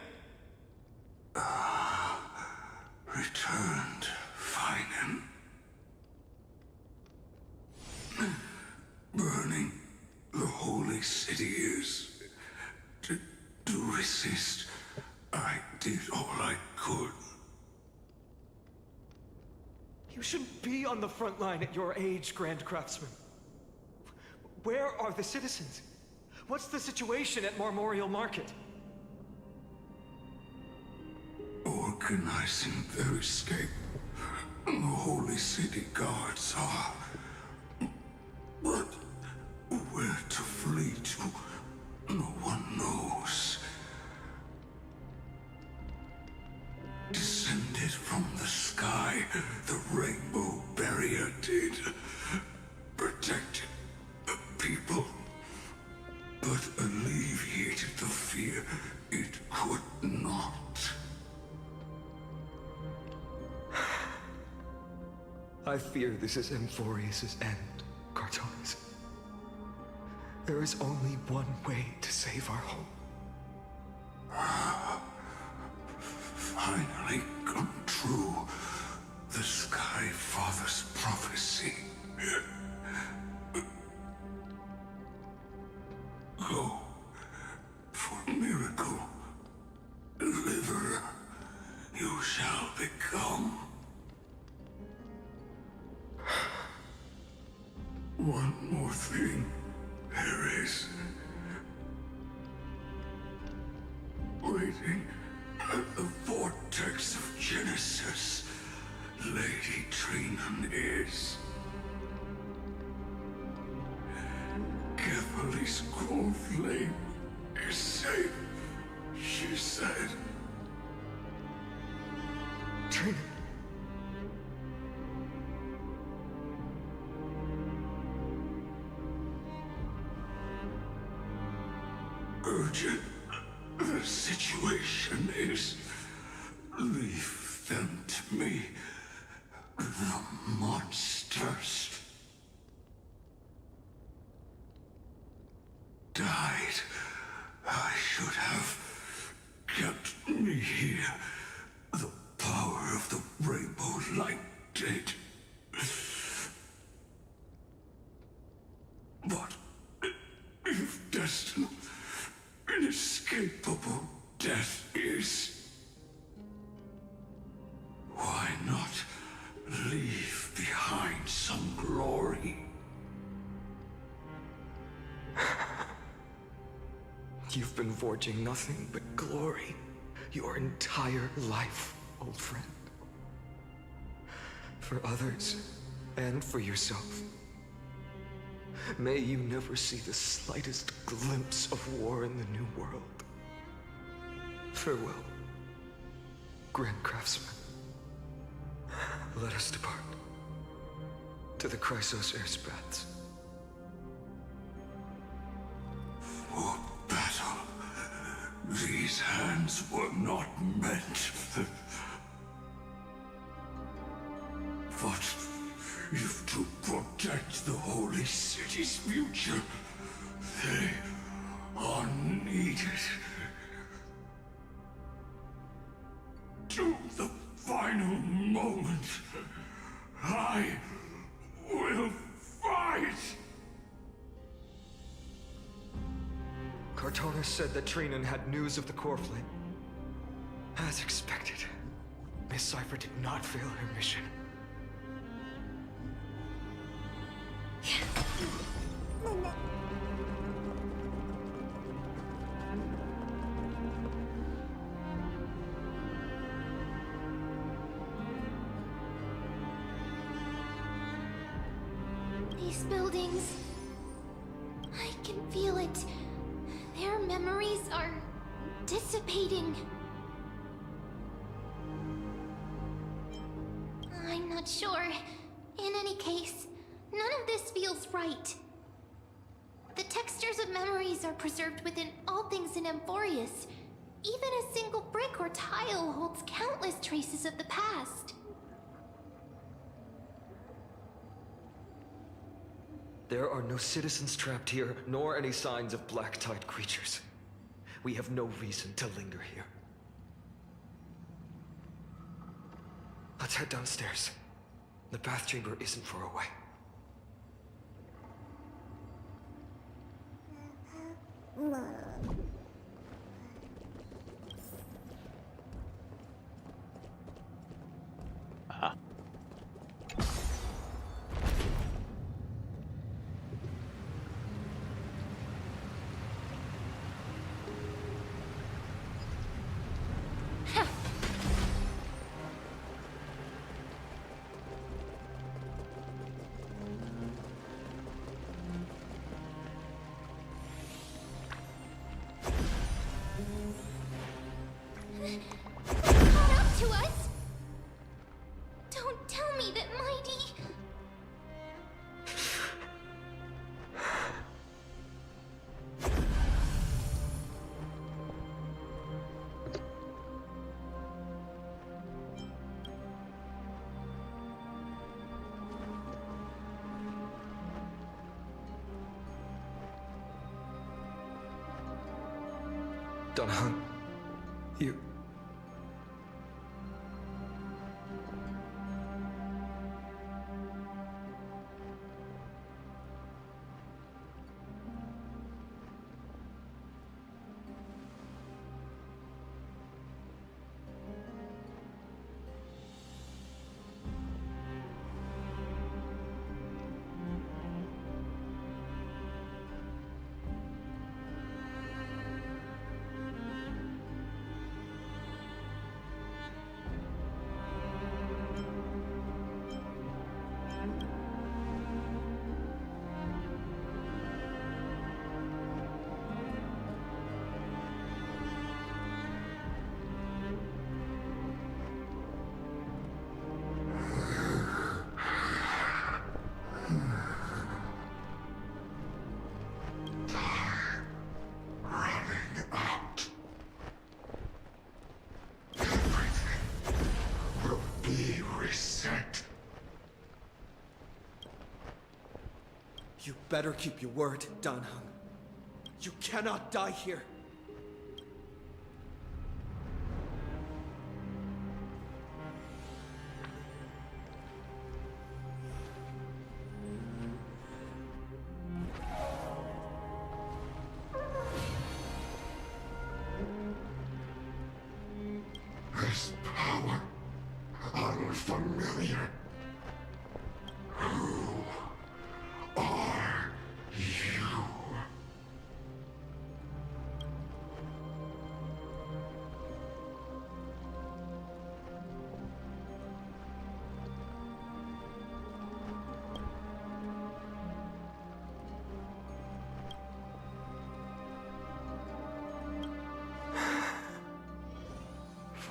Returned, Finan. Burning the holy city is... To resist, I did all I could. You shouldn't be on the front line at your age, Grand Craftsman. Where are the citizens? What's the situation at Marmorial Market? Organizing their escape. The holy city guards are... But where to flee to, no one knows. Descended from the sky, the rainbow barrier did. Protected people, but alleviated the fear it could not. I fear this is Amphorius' end, Cartonis. There is only one way to save our home. Finally come true. The Sky Father's prophecy. Go for miracle. Deliverer, you shall become. One more thing, there is. Waiting at the vortex of Genesis, Lady Trinan is. Kefali's cold flame is safe, she said. Trinan. Urgent. The situation is... Leave them to me. The monsters. Died. I should have kept me here. The power of the rainbow light did. But glory. You've been forging nothing but glory your entire life, old friend. For others, and for yourself. May you never see the slightest glimpse of war in the New World. Farewell, Grand Craftsman. Let us depart to the Chrysos Heirs baths. For battle, these hands were not meant. But if to protect the holy city's future, they are needed. To the final moment, I will fight! Cartonis said that Trinan had news of the core flame. As expected, Miss Cypher did not fail her mission. These buildings... I can feel it. Their memories are dissipating. I'm not sure. In any case, none of this feels right. The textures of memories are preserved within all things in Amphorius. Even a single brick or tile holds countless traces of the past. There are no citizens trapped here, nor any signs of black-tide creatures. We have no reason to linger here. Let's head downstairs. The bath chamber isn't far away. Caught up to us? Don't tell me that Mighty... Dunhun, you... You better keep your word, Danheng. You cannot die here. This power, unfamiliar. Who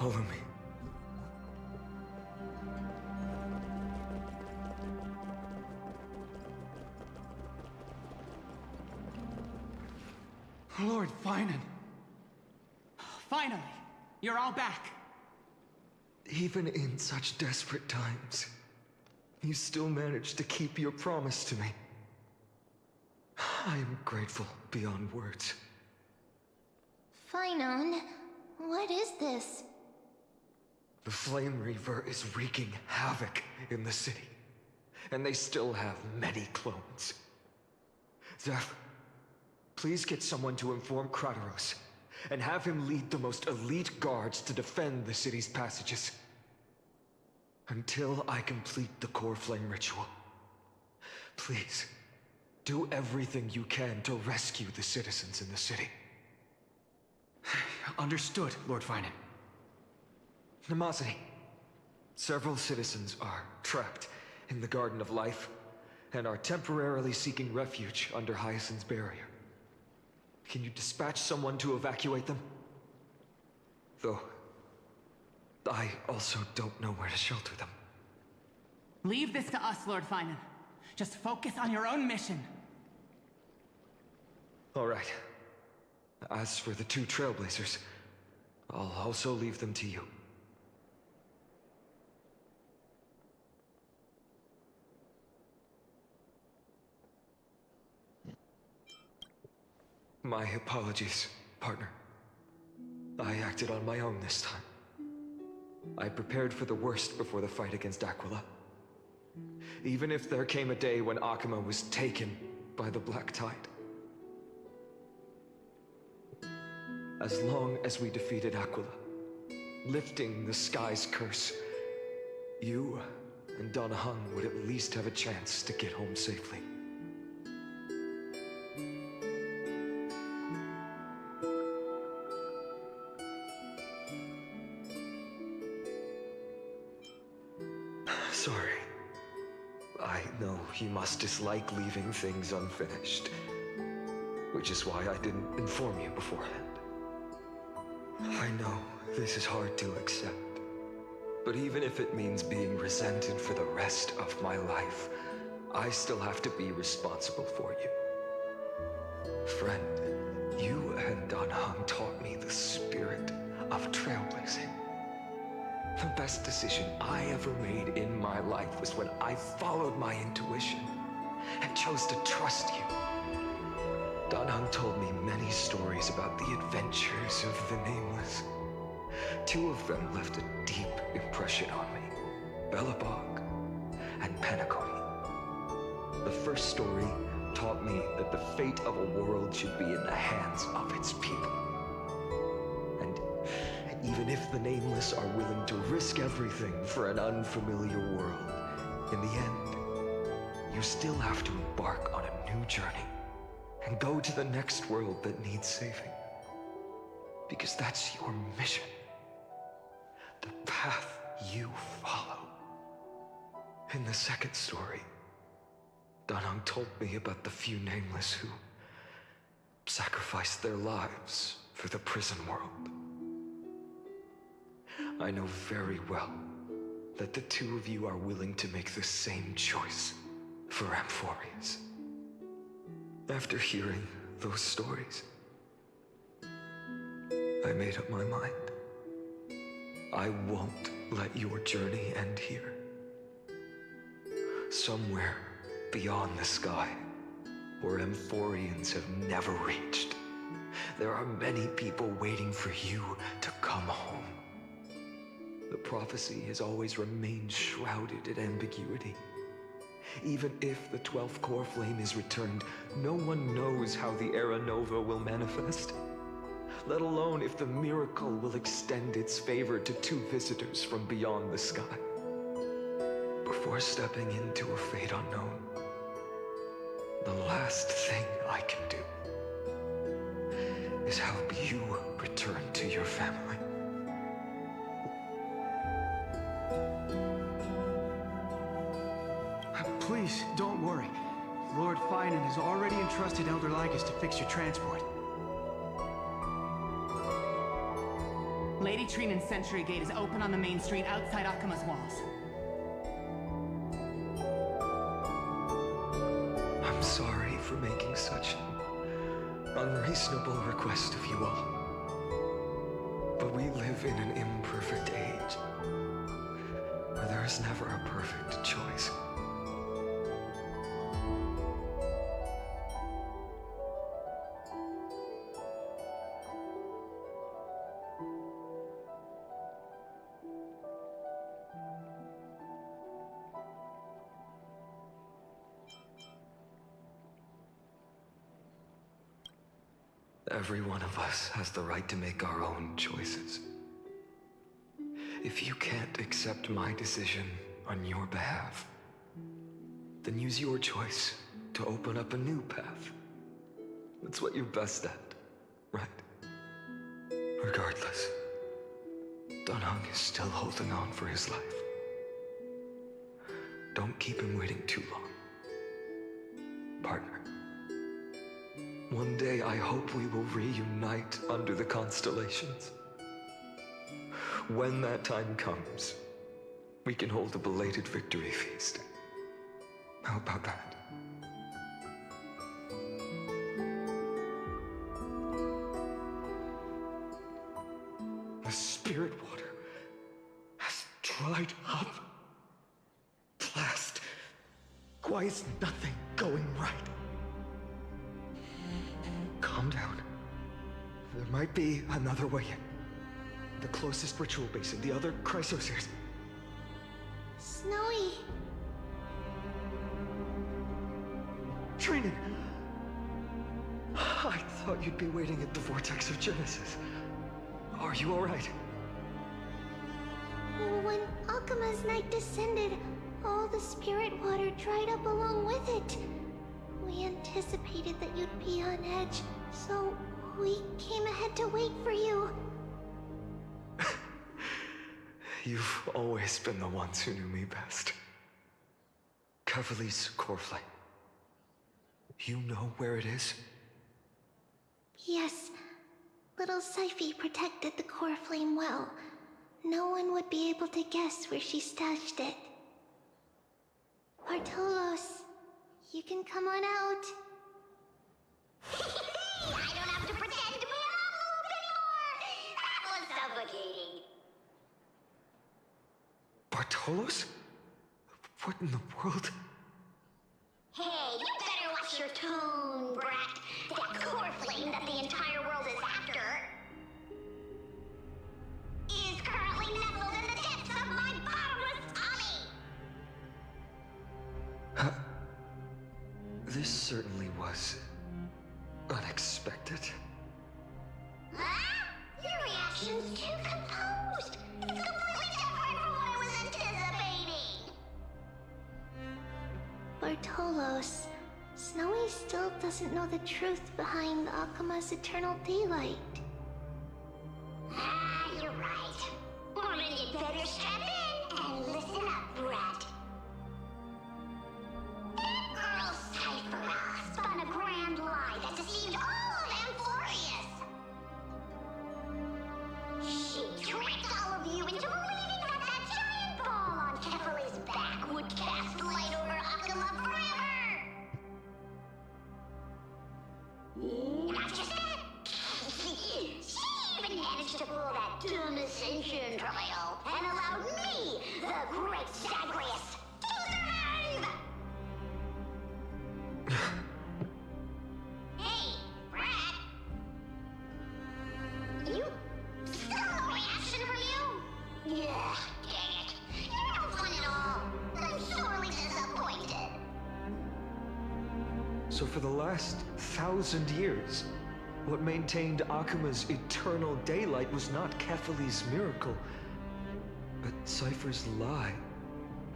Follow me. Lord Finan. Finally, you're all back. Even in such desperate times, you still managed to keep your promise to me. I am grateful beyond words. Finon, what is this? The Flame Reaver is wreaking havoc in the city, and they still have many clones. Zeph, please get someone to inform Kratos, and have him lead the most elite guards to defend the city's passages. Until I complete the core flame ritual. Please, do everything you can to rescue the citizens in the city. Understood, Lord Finan. Nemosity, several citizens are trapped in the Garden of Life, and are temporarily seeking refuge under Hyacinth's barrier. Can you dispatch someone to evacuate them? Though, I also don't know where to shelter them. Leave this to us, Lord Finan. Just focus on your own mission. All right. As for the two Trailblazers, I'll also leave them to you. My apologies, partner. I acted on my own this time. I prepared for the worst before the fight against Aquila. Even if there came a day when Akuma was taken by the Black Tide. As long as we defeated Aquila, lifting the sky's curse, you and Donahung would at least have a chance to get home safely. Sorry. I know you must dislike leaving things unfinished, which is why I didn't inform you beforehand. I know this is hard to accept, but even if it means being resented for the rest of my life, I still have to be responsible for you. Friend, you and Donahung taught me the spirit of trailblazing. The best decision I ever made in my life was when I followed my intuition and chose to trust you. Donahung told me many stories about the adventures of the Nameless. Two of them left a deep impression on me, Belobog and Penacony. The first story taught me that the fate of a world should be in the hands of its people. And even if the Nameless are willing to risk everything for an unfamiliar world, in the end, you still have to embark on a new journey and go to the next world that needs saving. Because that's your mission. The path you follow. In the second story, Donahung told me about the few Nameless who sacrificed their lives for the prison world. I know very well that the two of you are willing to make the same choice for Amphorius. After hearing those stories, I made up my mind. I won't let your journey end here. Somewhere beyond the sky, where Amphorians have never reached, there are many people waiting for you to come home. The prophecy has always remained shrouded in ambiguity. Even if the 12th core flame is returned, no one knows how the Era Nova will manifest. Let alone if the miracle will extend its favor to two visitors from beyond the sky. Before stepping into a fate unknown, the last thing I can do is help you return to your family. Please, don't worry. Lord Finan has already entrusted Elder Lygus to fix your transport. Lady Trinan's Sentry Gate is open on the main street outside Akuma's walls. I'm sorry for making such an unreasonable request of you all. But we live in an imperfect age, where there is never a perfect choice. Every one of us has the right to make our own choices. If you can't accept my decision on your behalf, then use your choice to open up a new path. That's what you're best at, right? Regardless, Dunhung is still holding on for his life. Don't keep him waiting too long. Partner. One day I hope we will reunite under the constellations. When that time comes, we can hold a belated victory feast. How about that? The spirit water has dried up. At last. Why is nothing going right? Calm down. There might be another way in. The closest ritual basin, the other Chrysospheres. Snowy. Trinan! I thought you'd be waiting at the Vortex of Genesis. Are you alright? When Akuma's night descended, all the spirit water dried up along with it. We anticipated that you'd be on edge, so we came ahead to wait for you. You've always been the ones who knew me best. Kavali's core flame. You know where it is? Yes. Little Syphi protected the core flame well. No one would be able to guess where she stashed it. Bartolos, you can come on out. I don't have to pretend to be an envelope anymore! That was suffocating. Bartolos? What in the world? Hey, you better watch your tone, brat. That core flame that the entire world is after is currently nestled in the depths of my bottomless tummy. This certainly was unexpected. Huh? Your reaction's too composed. It's completely different from what I was anticipating. Bartolos, Snowy still doesn't know the truth behind Akuma's eternal daylight. Ah, you're right. Well, then you'd better strap in and listen up, brat. That girl Cyphera spun a grand lie that deceived all of Amphorius. She tricked all of you into believing that that giant ball on Kefali's back would cast light over Akuma forever. Not just that. She even managed to pull that dumb ascension trial and allowed me, the great Zagreus, to survive! Hey, Brad. You... still no reaction from you? Yeah, dang it. You're no fun at all. I'm sorely disappointed. So for the last 1,000 years, what maintained Akuma's eternal daylight was not Kefali's miracle, but Cypher's lie,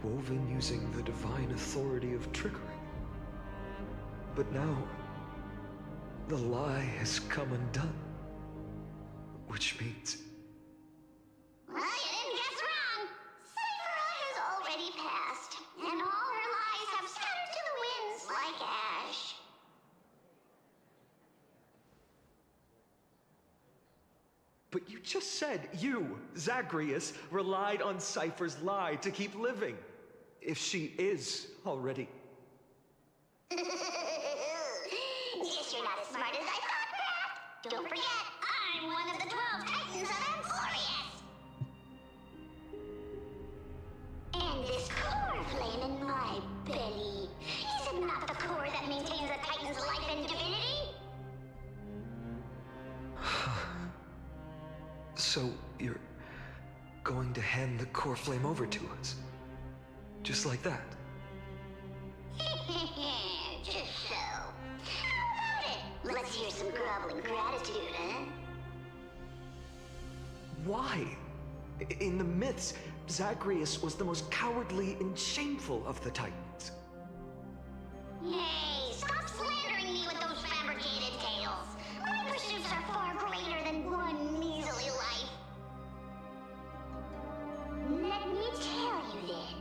woven using the divine authority of trickery. But now, the lie has come undone. Which means... Well, you didn't guess wrong. Cyphera has already passed, and all her lies have scattered to the winds like ash. But you just said you, Zagreus, relied on Cypher's lie to keep living. If she is already... Guess you're not as smart as I thought, Pat. Don't forget, I'm one of the 12 Titans of Emporius. And this core flame in my belly, is it not the core that maintains a Titan's life and divinity? So, you're going to hand the core flame over to us? Just like that? Just so. How about it? Let's hear some groveling gratitude, huh? Why? In the myths, Zagreus was the most cowardly and shameful of the Titans. Hey, stop slandering me with those fabricated tales. My pursuits are far greater than one measly life. Let me tell you then,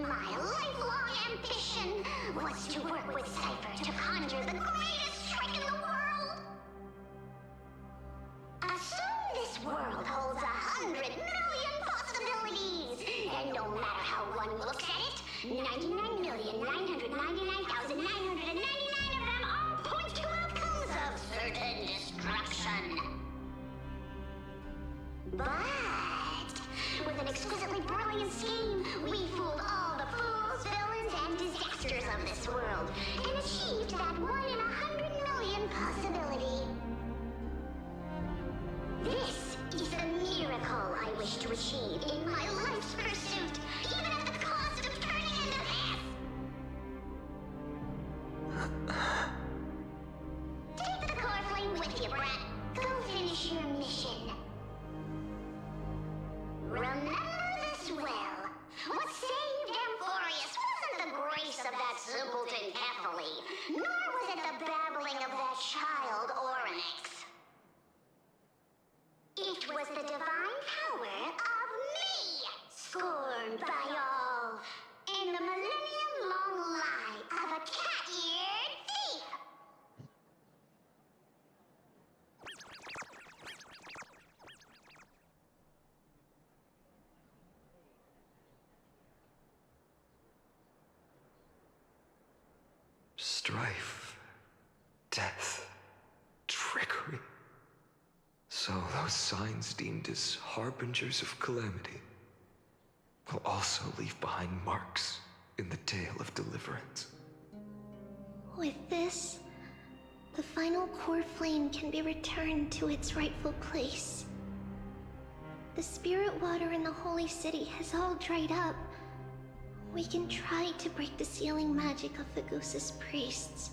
my lifelong ambition was to work with Cypher to conjure the greatest trick in the world. Assume this world holds 100 million possibilities, and no matter how one looks at it, 99,999,999 of them all point to outcomes of certain destruction. But with an exquisitely brilliant scheme, we fooled all the fools, villains, and disasters of this world, and achieved that 1 in 100 million possibility. This is the miracle I wish to achieve in my life's pursuit, even at the cost of turning into this! Take the core flame with you, Brat. Go finish your mission. Remember this well. What saved Emporius wasn't the grace of that simpleton Kefali, nor was it the babbling of that child Oryx. It was the divine power of me, scorned by all, and the millennium-long lie of a cat-eared thief. Strife, death, trickery. So those signs deemed as harbingers of calamity will also leave behind marks in the tale of deliverance. With this, the final core flame can be returned to its rightful place. The spirit water in the holy city has all dried up. We can try to break the sealing magic of the Gooses priests,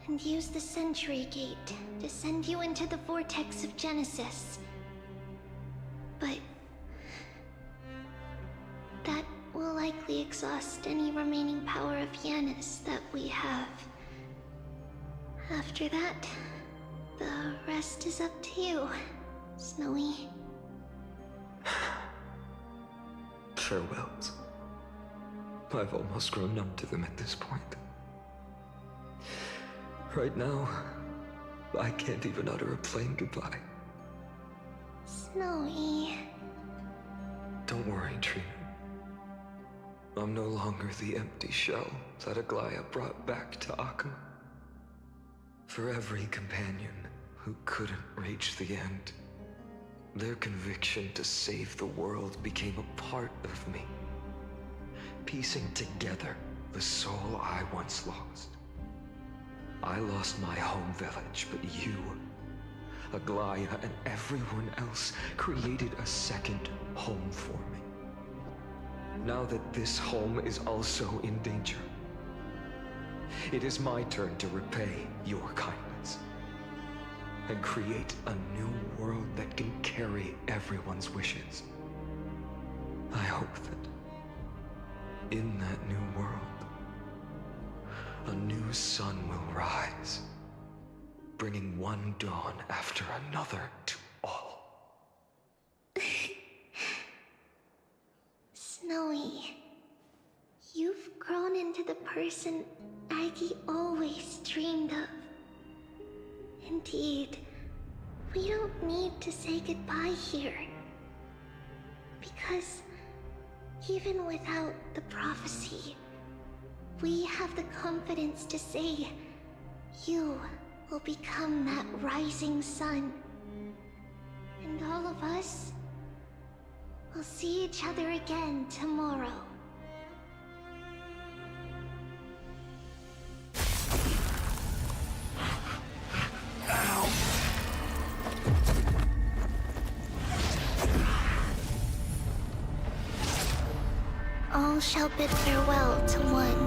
and use the Century Gate to send you into the vortex of Genesis. But that will likely exhaust any remaining power of Yanis that we have. After that, the rest is up to you, Snowy. Farewells. I've almost grown numb to them at this point. Right now, I can't even utter a plain goodbye. Snowy. Don't worry, Trina. I'm no longer the empty shell that Aglaya brought back to Akuma. For every companion who couldn't reach the end, their conviction to save the world became a part of me, piecing together the soul I once lost. I lost my home village, but you, Aglaya, and everyone else created a second home for me. Now that this home is also in danger, it is my turn to repay your kindness and create a new world that can carry everyone's wishes. I hope that in that new world, a new sun will rise, bringing one dawn after another to all. Snowy, you've grown into the person Aggie always dreamed of. Indeed, We don't need to say goodbye here. Because even without the prophecy, we have the confidence to say you will become that rising sun. And all of us will see each other again tomorrow. All shall bid farewell to one,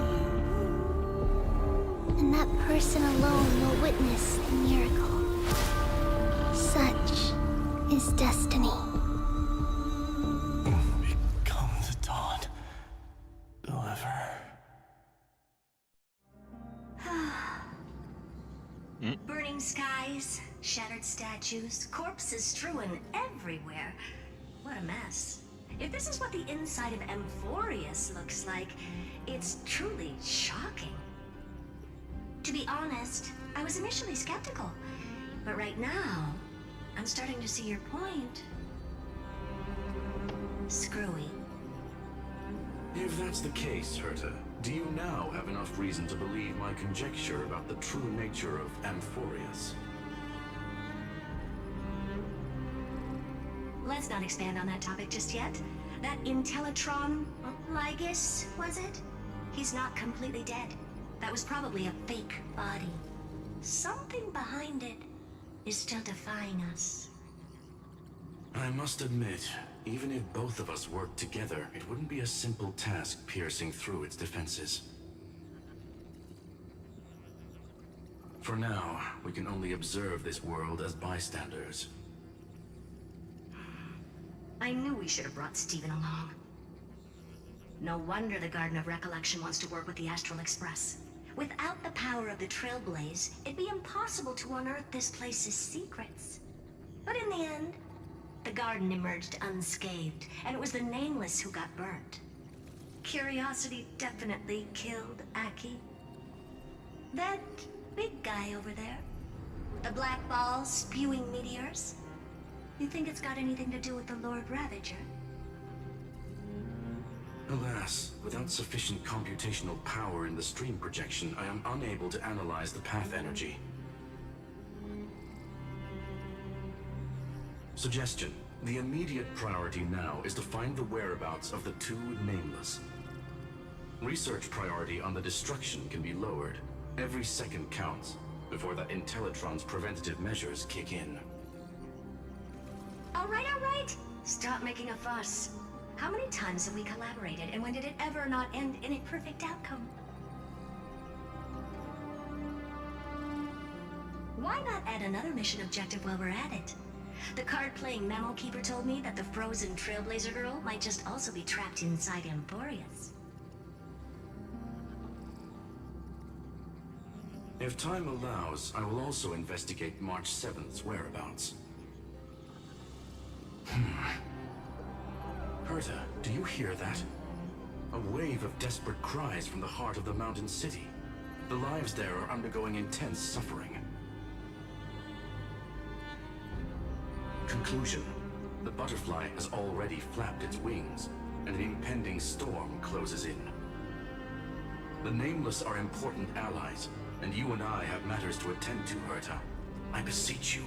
and that person alone will witness the miracle. Such is destiny. Become the dawn. Deliver. Burning skies, shattered statues, corpses strewn everywhere. What a mess. If this is what the inside of Amphorius looks like, it's truly shocking. To be honest, I was initially skeptical, but right now, I'm starting to see your point. Screwy. If that's the case, Herta, do you now have enough reason to believe my conjecture about the true nature of Amphorius? Let's not expand on that topic just yet. That Intellitron, Lygus, was it? He's not completely dead. That was probably a fake body. Something behind it is still defying us. I must admit, even if both of us worked together, it wouldn't be a simple task piercing through its defenses. For now, we can only observe this world as bystanders. I knew we should have brought Steven along. No wonder the Garden of Recollection wants to work with the Astral Express. Without the power of the Trailblaze, it'd be impossible to unearth this place's secrets. But in the end, the garden emerged unscathed, and it was the Nameless who got burnt. Curiosity definitely killed Aki. That big guy over there, the black ball spewing meteors, you think it's got anything to do with the Lord Ravager? Alas, without sufficient computational power in the stream projection, I am unable to analyze the path energy. Suggestion. The immediate priority now is to find the whereabouts of the two Nameless. Research priority on the destruction can be lowered. Every second counts before the Intellitron's preventative measures kick in. All right. Stop making a fuss. How many times have we collaborated, and when did it ever not end in a perfect outcome? Why not add another mission objective while we're at it? The card-playing Memo Keeper told me that the frozen Trailblazer girl might just also be trapped inside Amphorius. If time allows, I will also investigate March 7th's whereabouts. Herta, do you hear that? A wave of desperate cries from the heart of the mountain city. The lives there are undergoing intense suffering. Conclusion. The butterfly has already flapped its wings, and an impending storm closes in. The Nameless are important allies, and you and I have matters to attend to, Herta. I beseech you.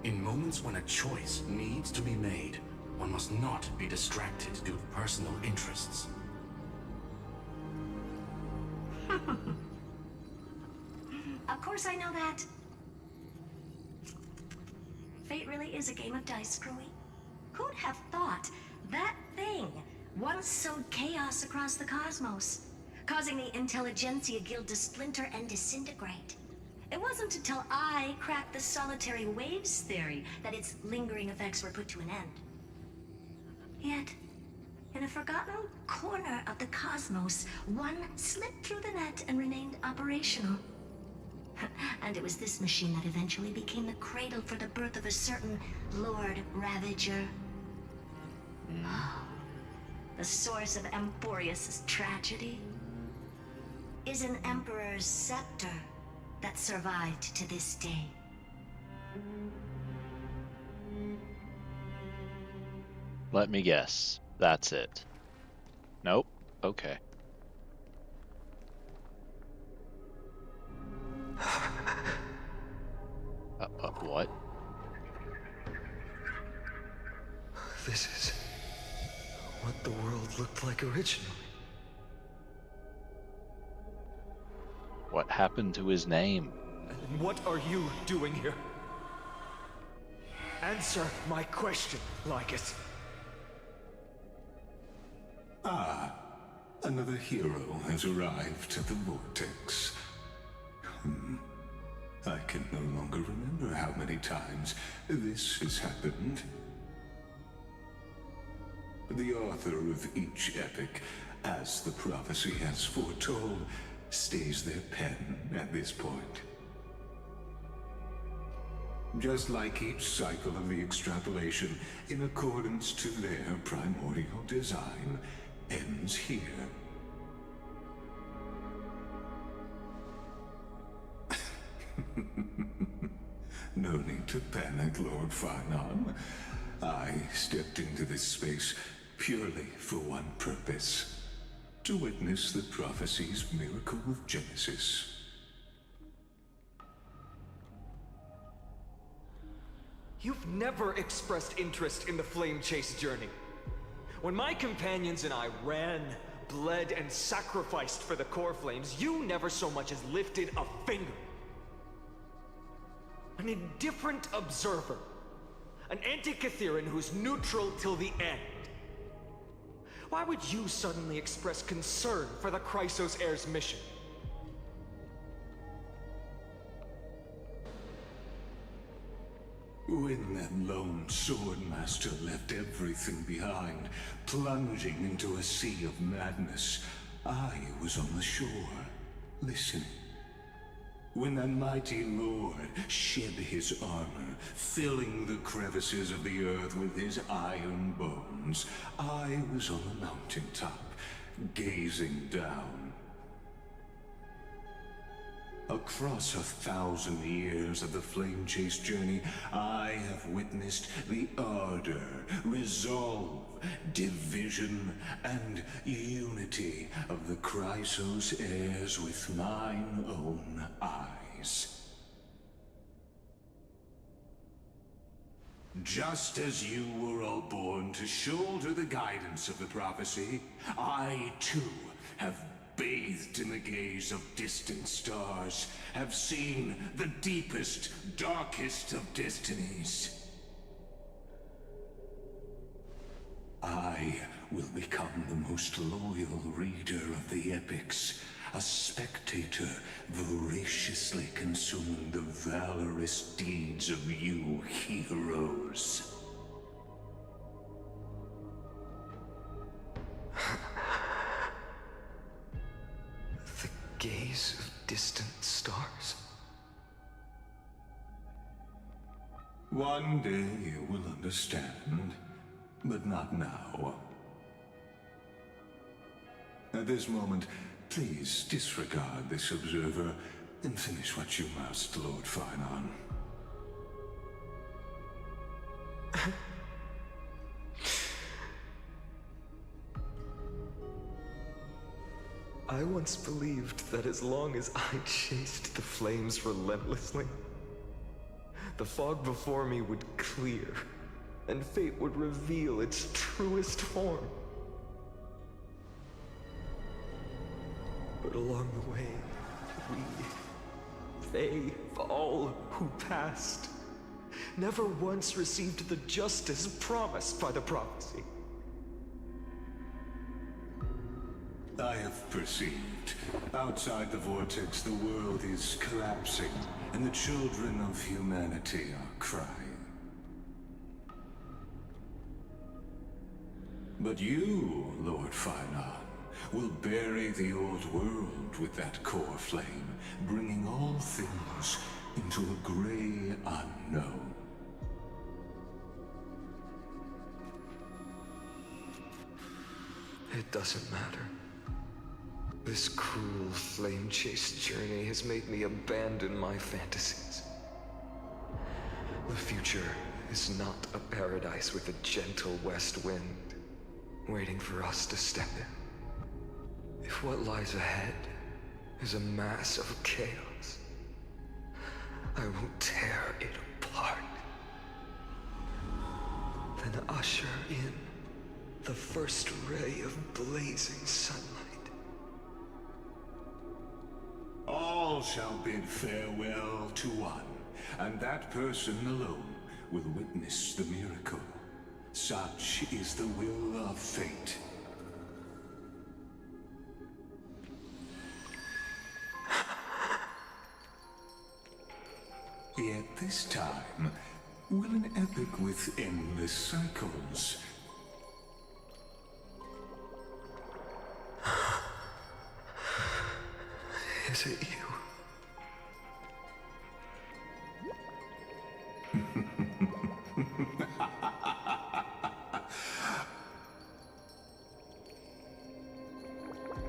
In moments when a choice needs to be made, one must not be distracted due to personal interests. Of course I know that. Fate really is a game of dice, Screwy. Who'd have thought that thing once sowed chaos across the cosmos, causing the Intelligentsia Guild to splinter and disintegrate? It wasn't until I cracked the solitary waves theory that its lingering effects were put to an end. Yet, in a forgotten corner of the cosmos, one slipped through the net and remained operational. And it was this machine that eventually became the cradle for the birth of a certain Lord Ravager. The source of Amphorius' tragedy is an Emperor's scepter that survived to this day. Let me guess. That's it. Nope. Okay. What? This is what the world looked like originally. What happened to his name? And what are you doing here? Answer my question, Lycus. Ah, another hero has arrived at the Vortex. I can no longer remember how many times this has happened. The author of each epic, as the prophecy has foretold, stays their pen at this point. Just like each cycle of the extrapolation, in accordance to their primordial design, ends here. No need to panic, Lord Finon. I stepped into this space purely for one purpose: to witness the prophecy's miracle of Genesis. You've never expressed interest in the Flame Chase journey. When my companions and I ran, bled, and sacrificed for the Core Flames, you never so much as lifted a finger. An indifferent observer. An Antikytheran who's neutral till the end. Why would you suddenly express concern for the Chrysos Heir's mission? When that lone swordmaster left everything behind, plunging into a sea of madness, I was on the shore, listening. When that mighty lord shed his armor, filling the crevices of the earth with his iron bones, I was on the mountaintop, gazing down. Across 1,000 years of the Flame Chase journey, I have witnessed the ardor, resolve, division, and unity of the Chrysos Heirs with mine own eyes. Just as you were all born to shoulder the guidance of the prophecy, I too have bathed in the gaze of distant stars, have seen the deepest, darkest of destinies. I will become the most loyal reader of the epics, a spectator voraciously consuming the valorous deeds of you heroes. Gaze of distant stars. One day you will understand, but not now. At this moment, please disregard this observer and finish what you must, Lord Finon. I once believed that as long as I chased the flames relentlessly, the fog before me would clear, and fate would reveal its truest form. But along the way, they, all who passed, never once received the justice promised by the prophecy. I have perceived. Outside the Vortex, the world is collapsing, and the children of humanity are crying. But you, Lord Finon, will bury the old world with that core flame, bringing all things into a gray unknown. It doesn't matter. This cruel flame chase journey has made me abandon my fantasies. The future is not a paradise with a gentle west wind, waiting for us to step in. If what lies ahead is a mass of chaos, I will tear it apart. Then usher in the first ray of blazing sunlight. All shall bid farewell to one, and that person alone will witness the miracle. Such is the will of fate. Yet this time, will an epic with endless cycles Is it you?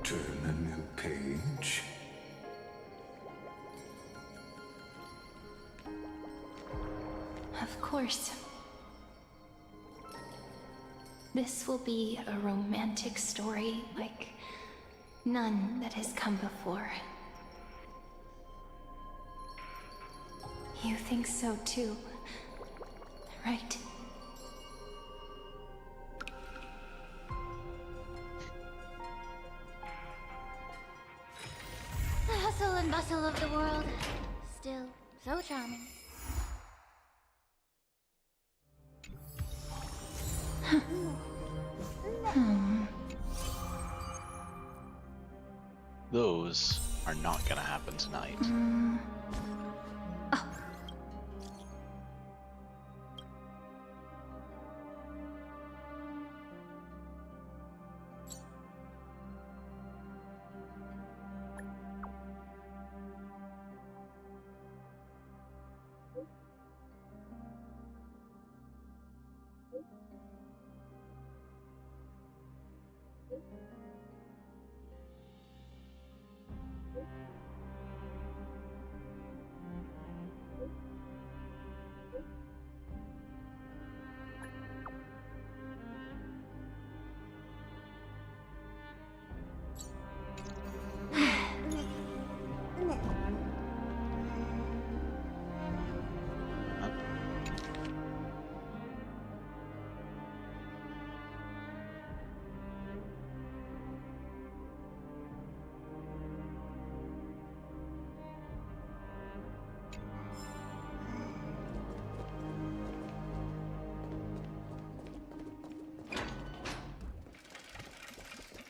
turn a new page? Of course. This will be a romantic story like none that has come before. You think so too, right? The hustle and bustle of the world. Still so charming. Those are not gonna happen tonight.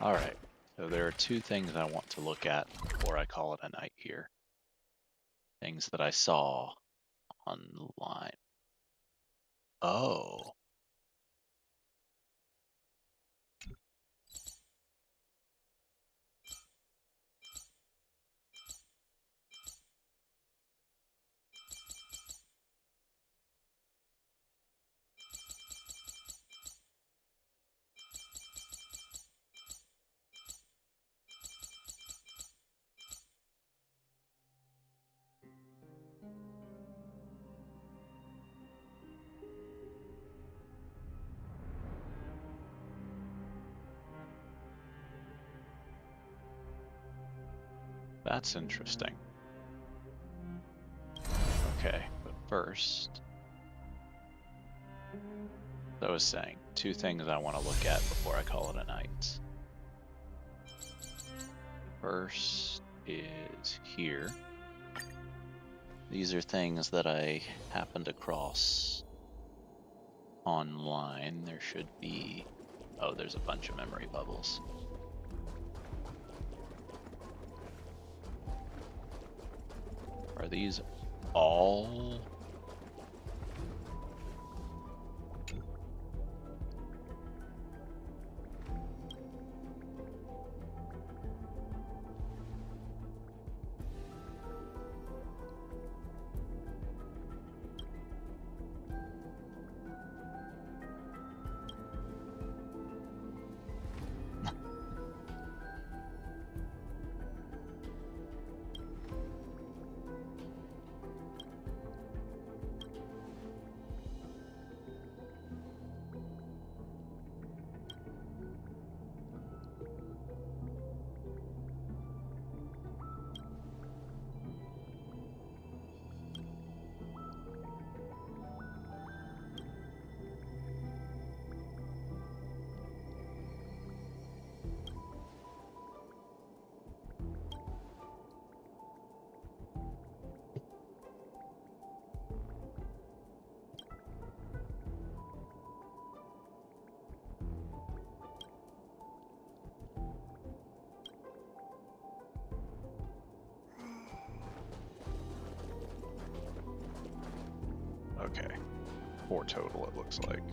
Alright, so there are two things I want to look at before I call it a night here. Things that I saw online. Oh. That's interesting. Okay, but first, as I was saying, two things I want to look at before I call it a night. First is here. These are things that I happened across online. There should be... Oh, there's a bunch of memory bubbles. Are these all? Okay. 4 total, it looks like.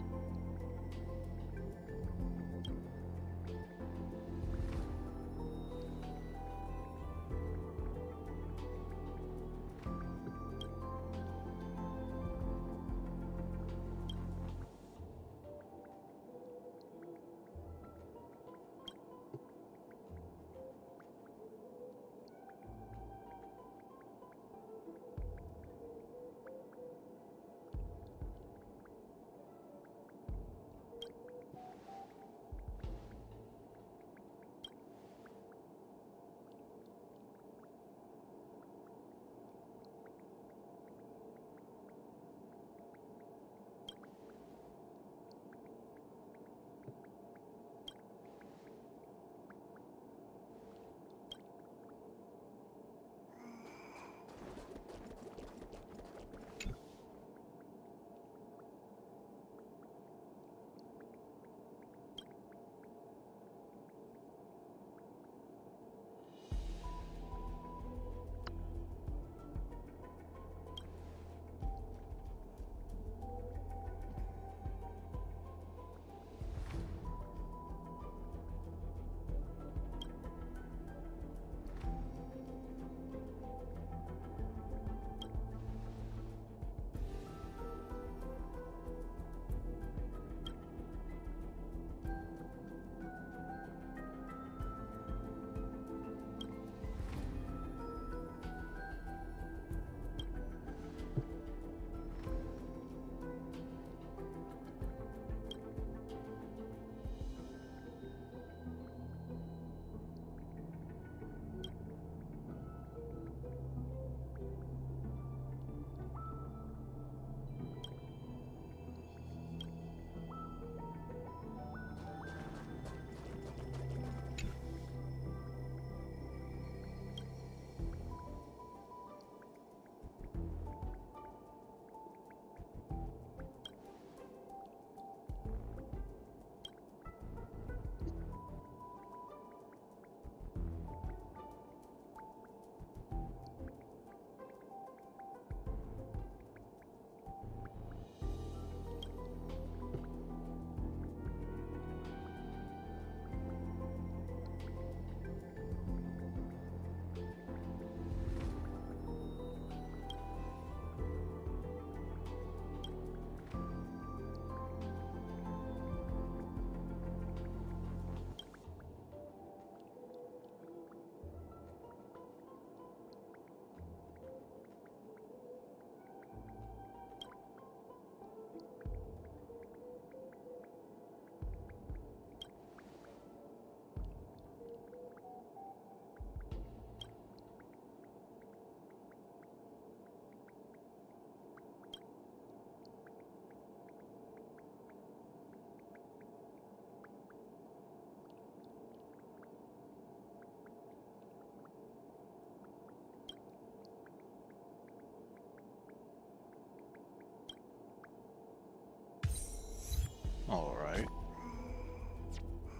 Alright.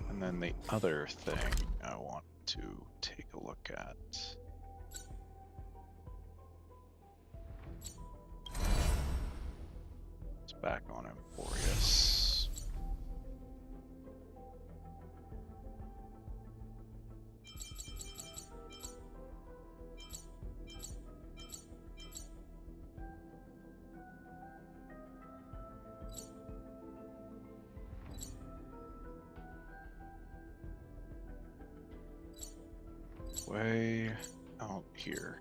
And then the other thing I want to take a look at. It's back on Emporius. Way out here.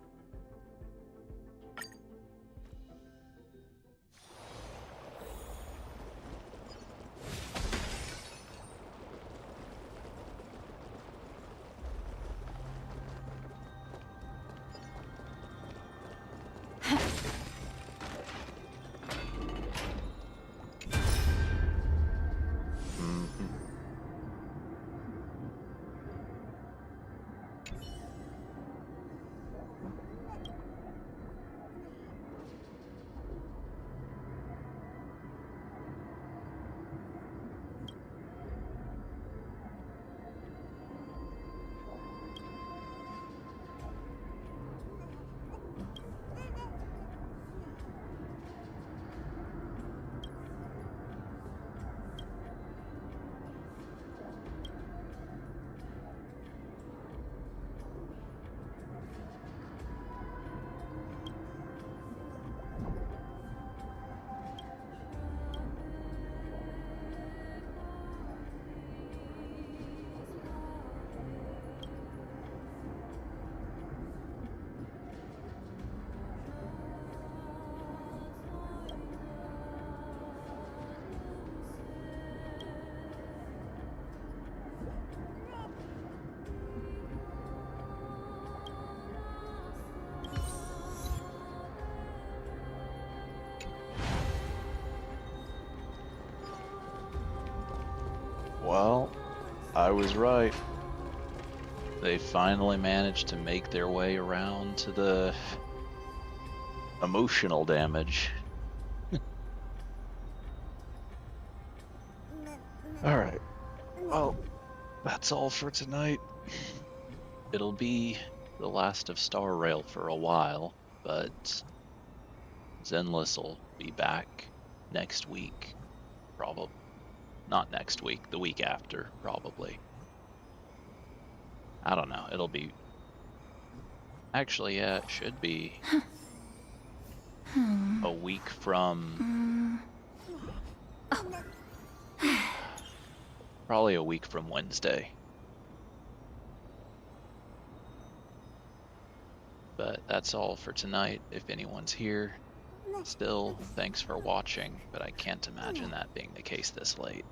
I was right. They finally managed to make their way around to the emotional damage. Alright. Well, that's all for tonight. It'll be the last of Star Rail for a while, but Zenless will be back next week. Probably. Not next week, the week after, probably. I don't know, it'll be... Actually, yeah, it should be a week from... Probably a week from Wednesday. But that's all for tonight. If anyone's here still, thanks for watching, but I can't imagine that being the case this late.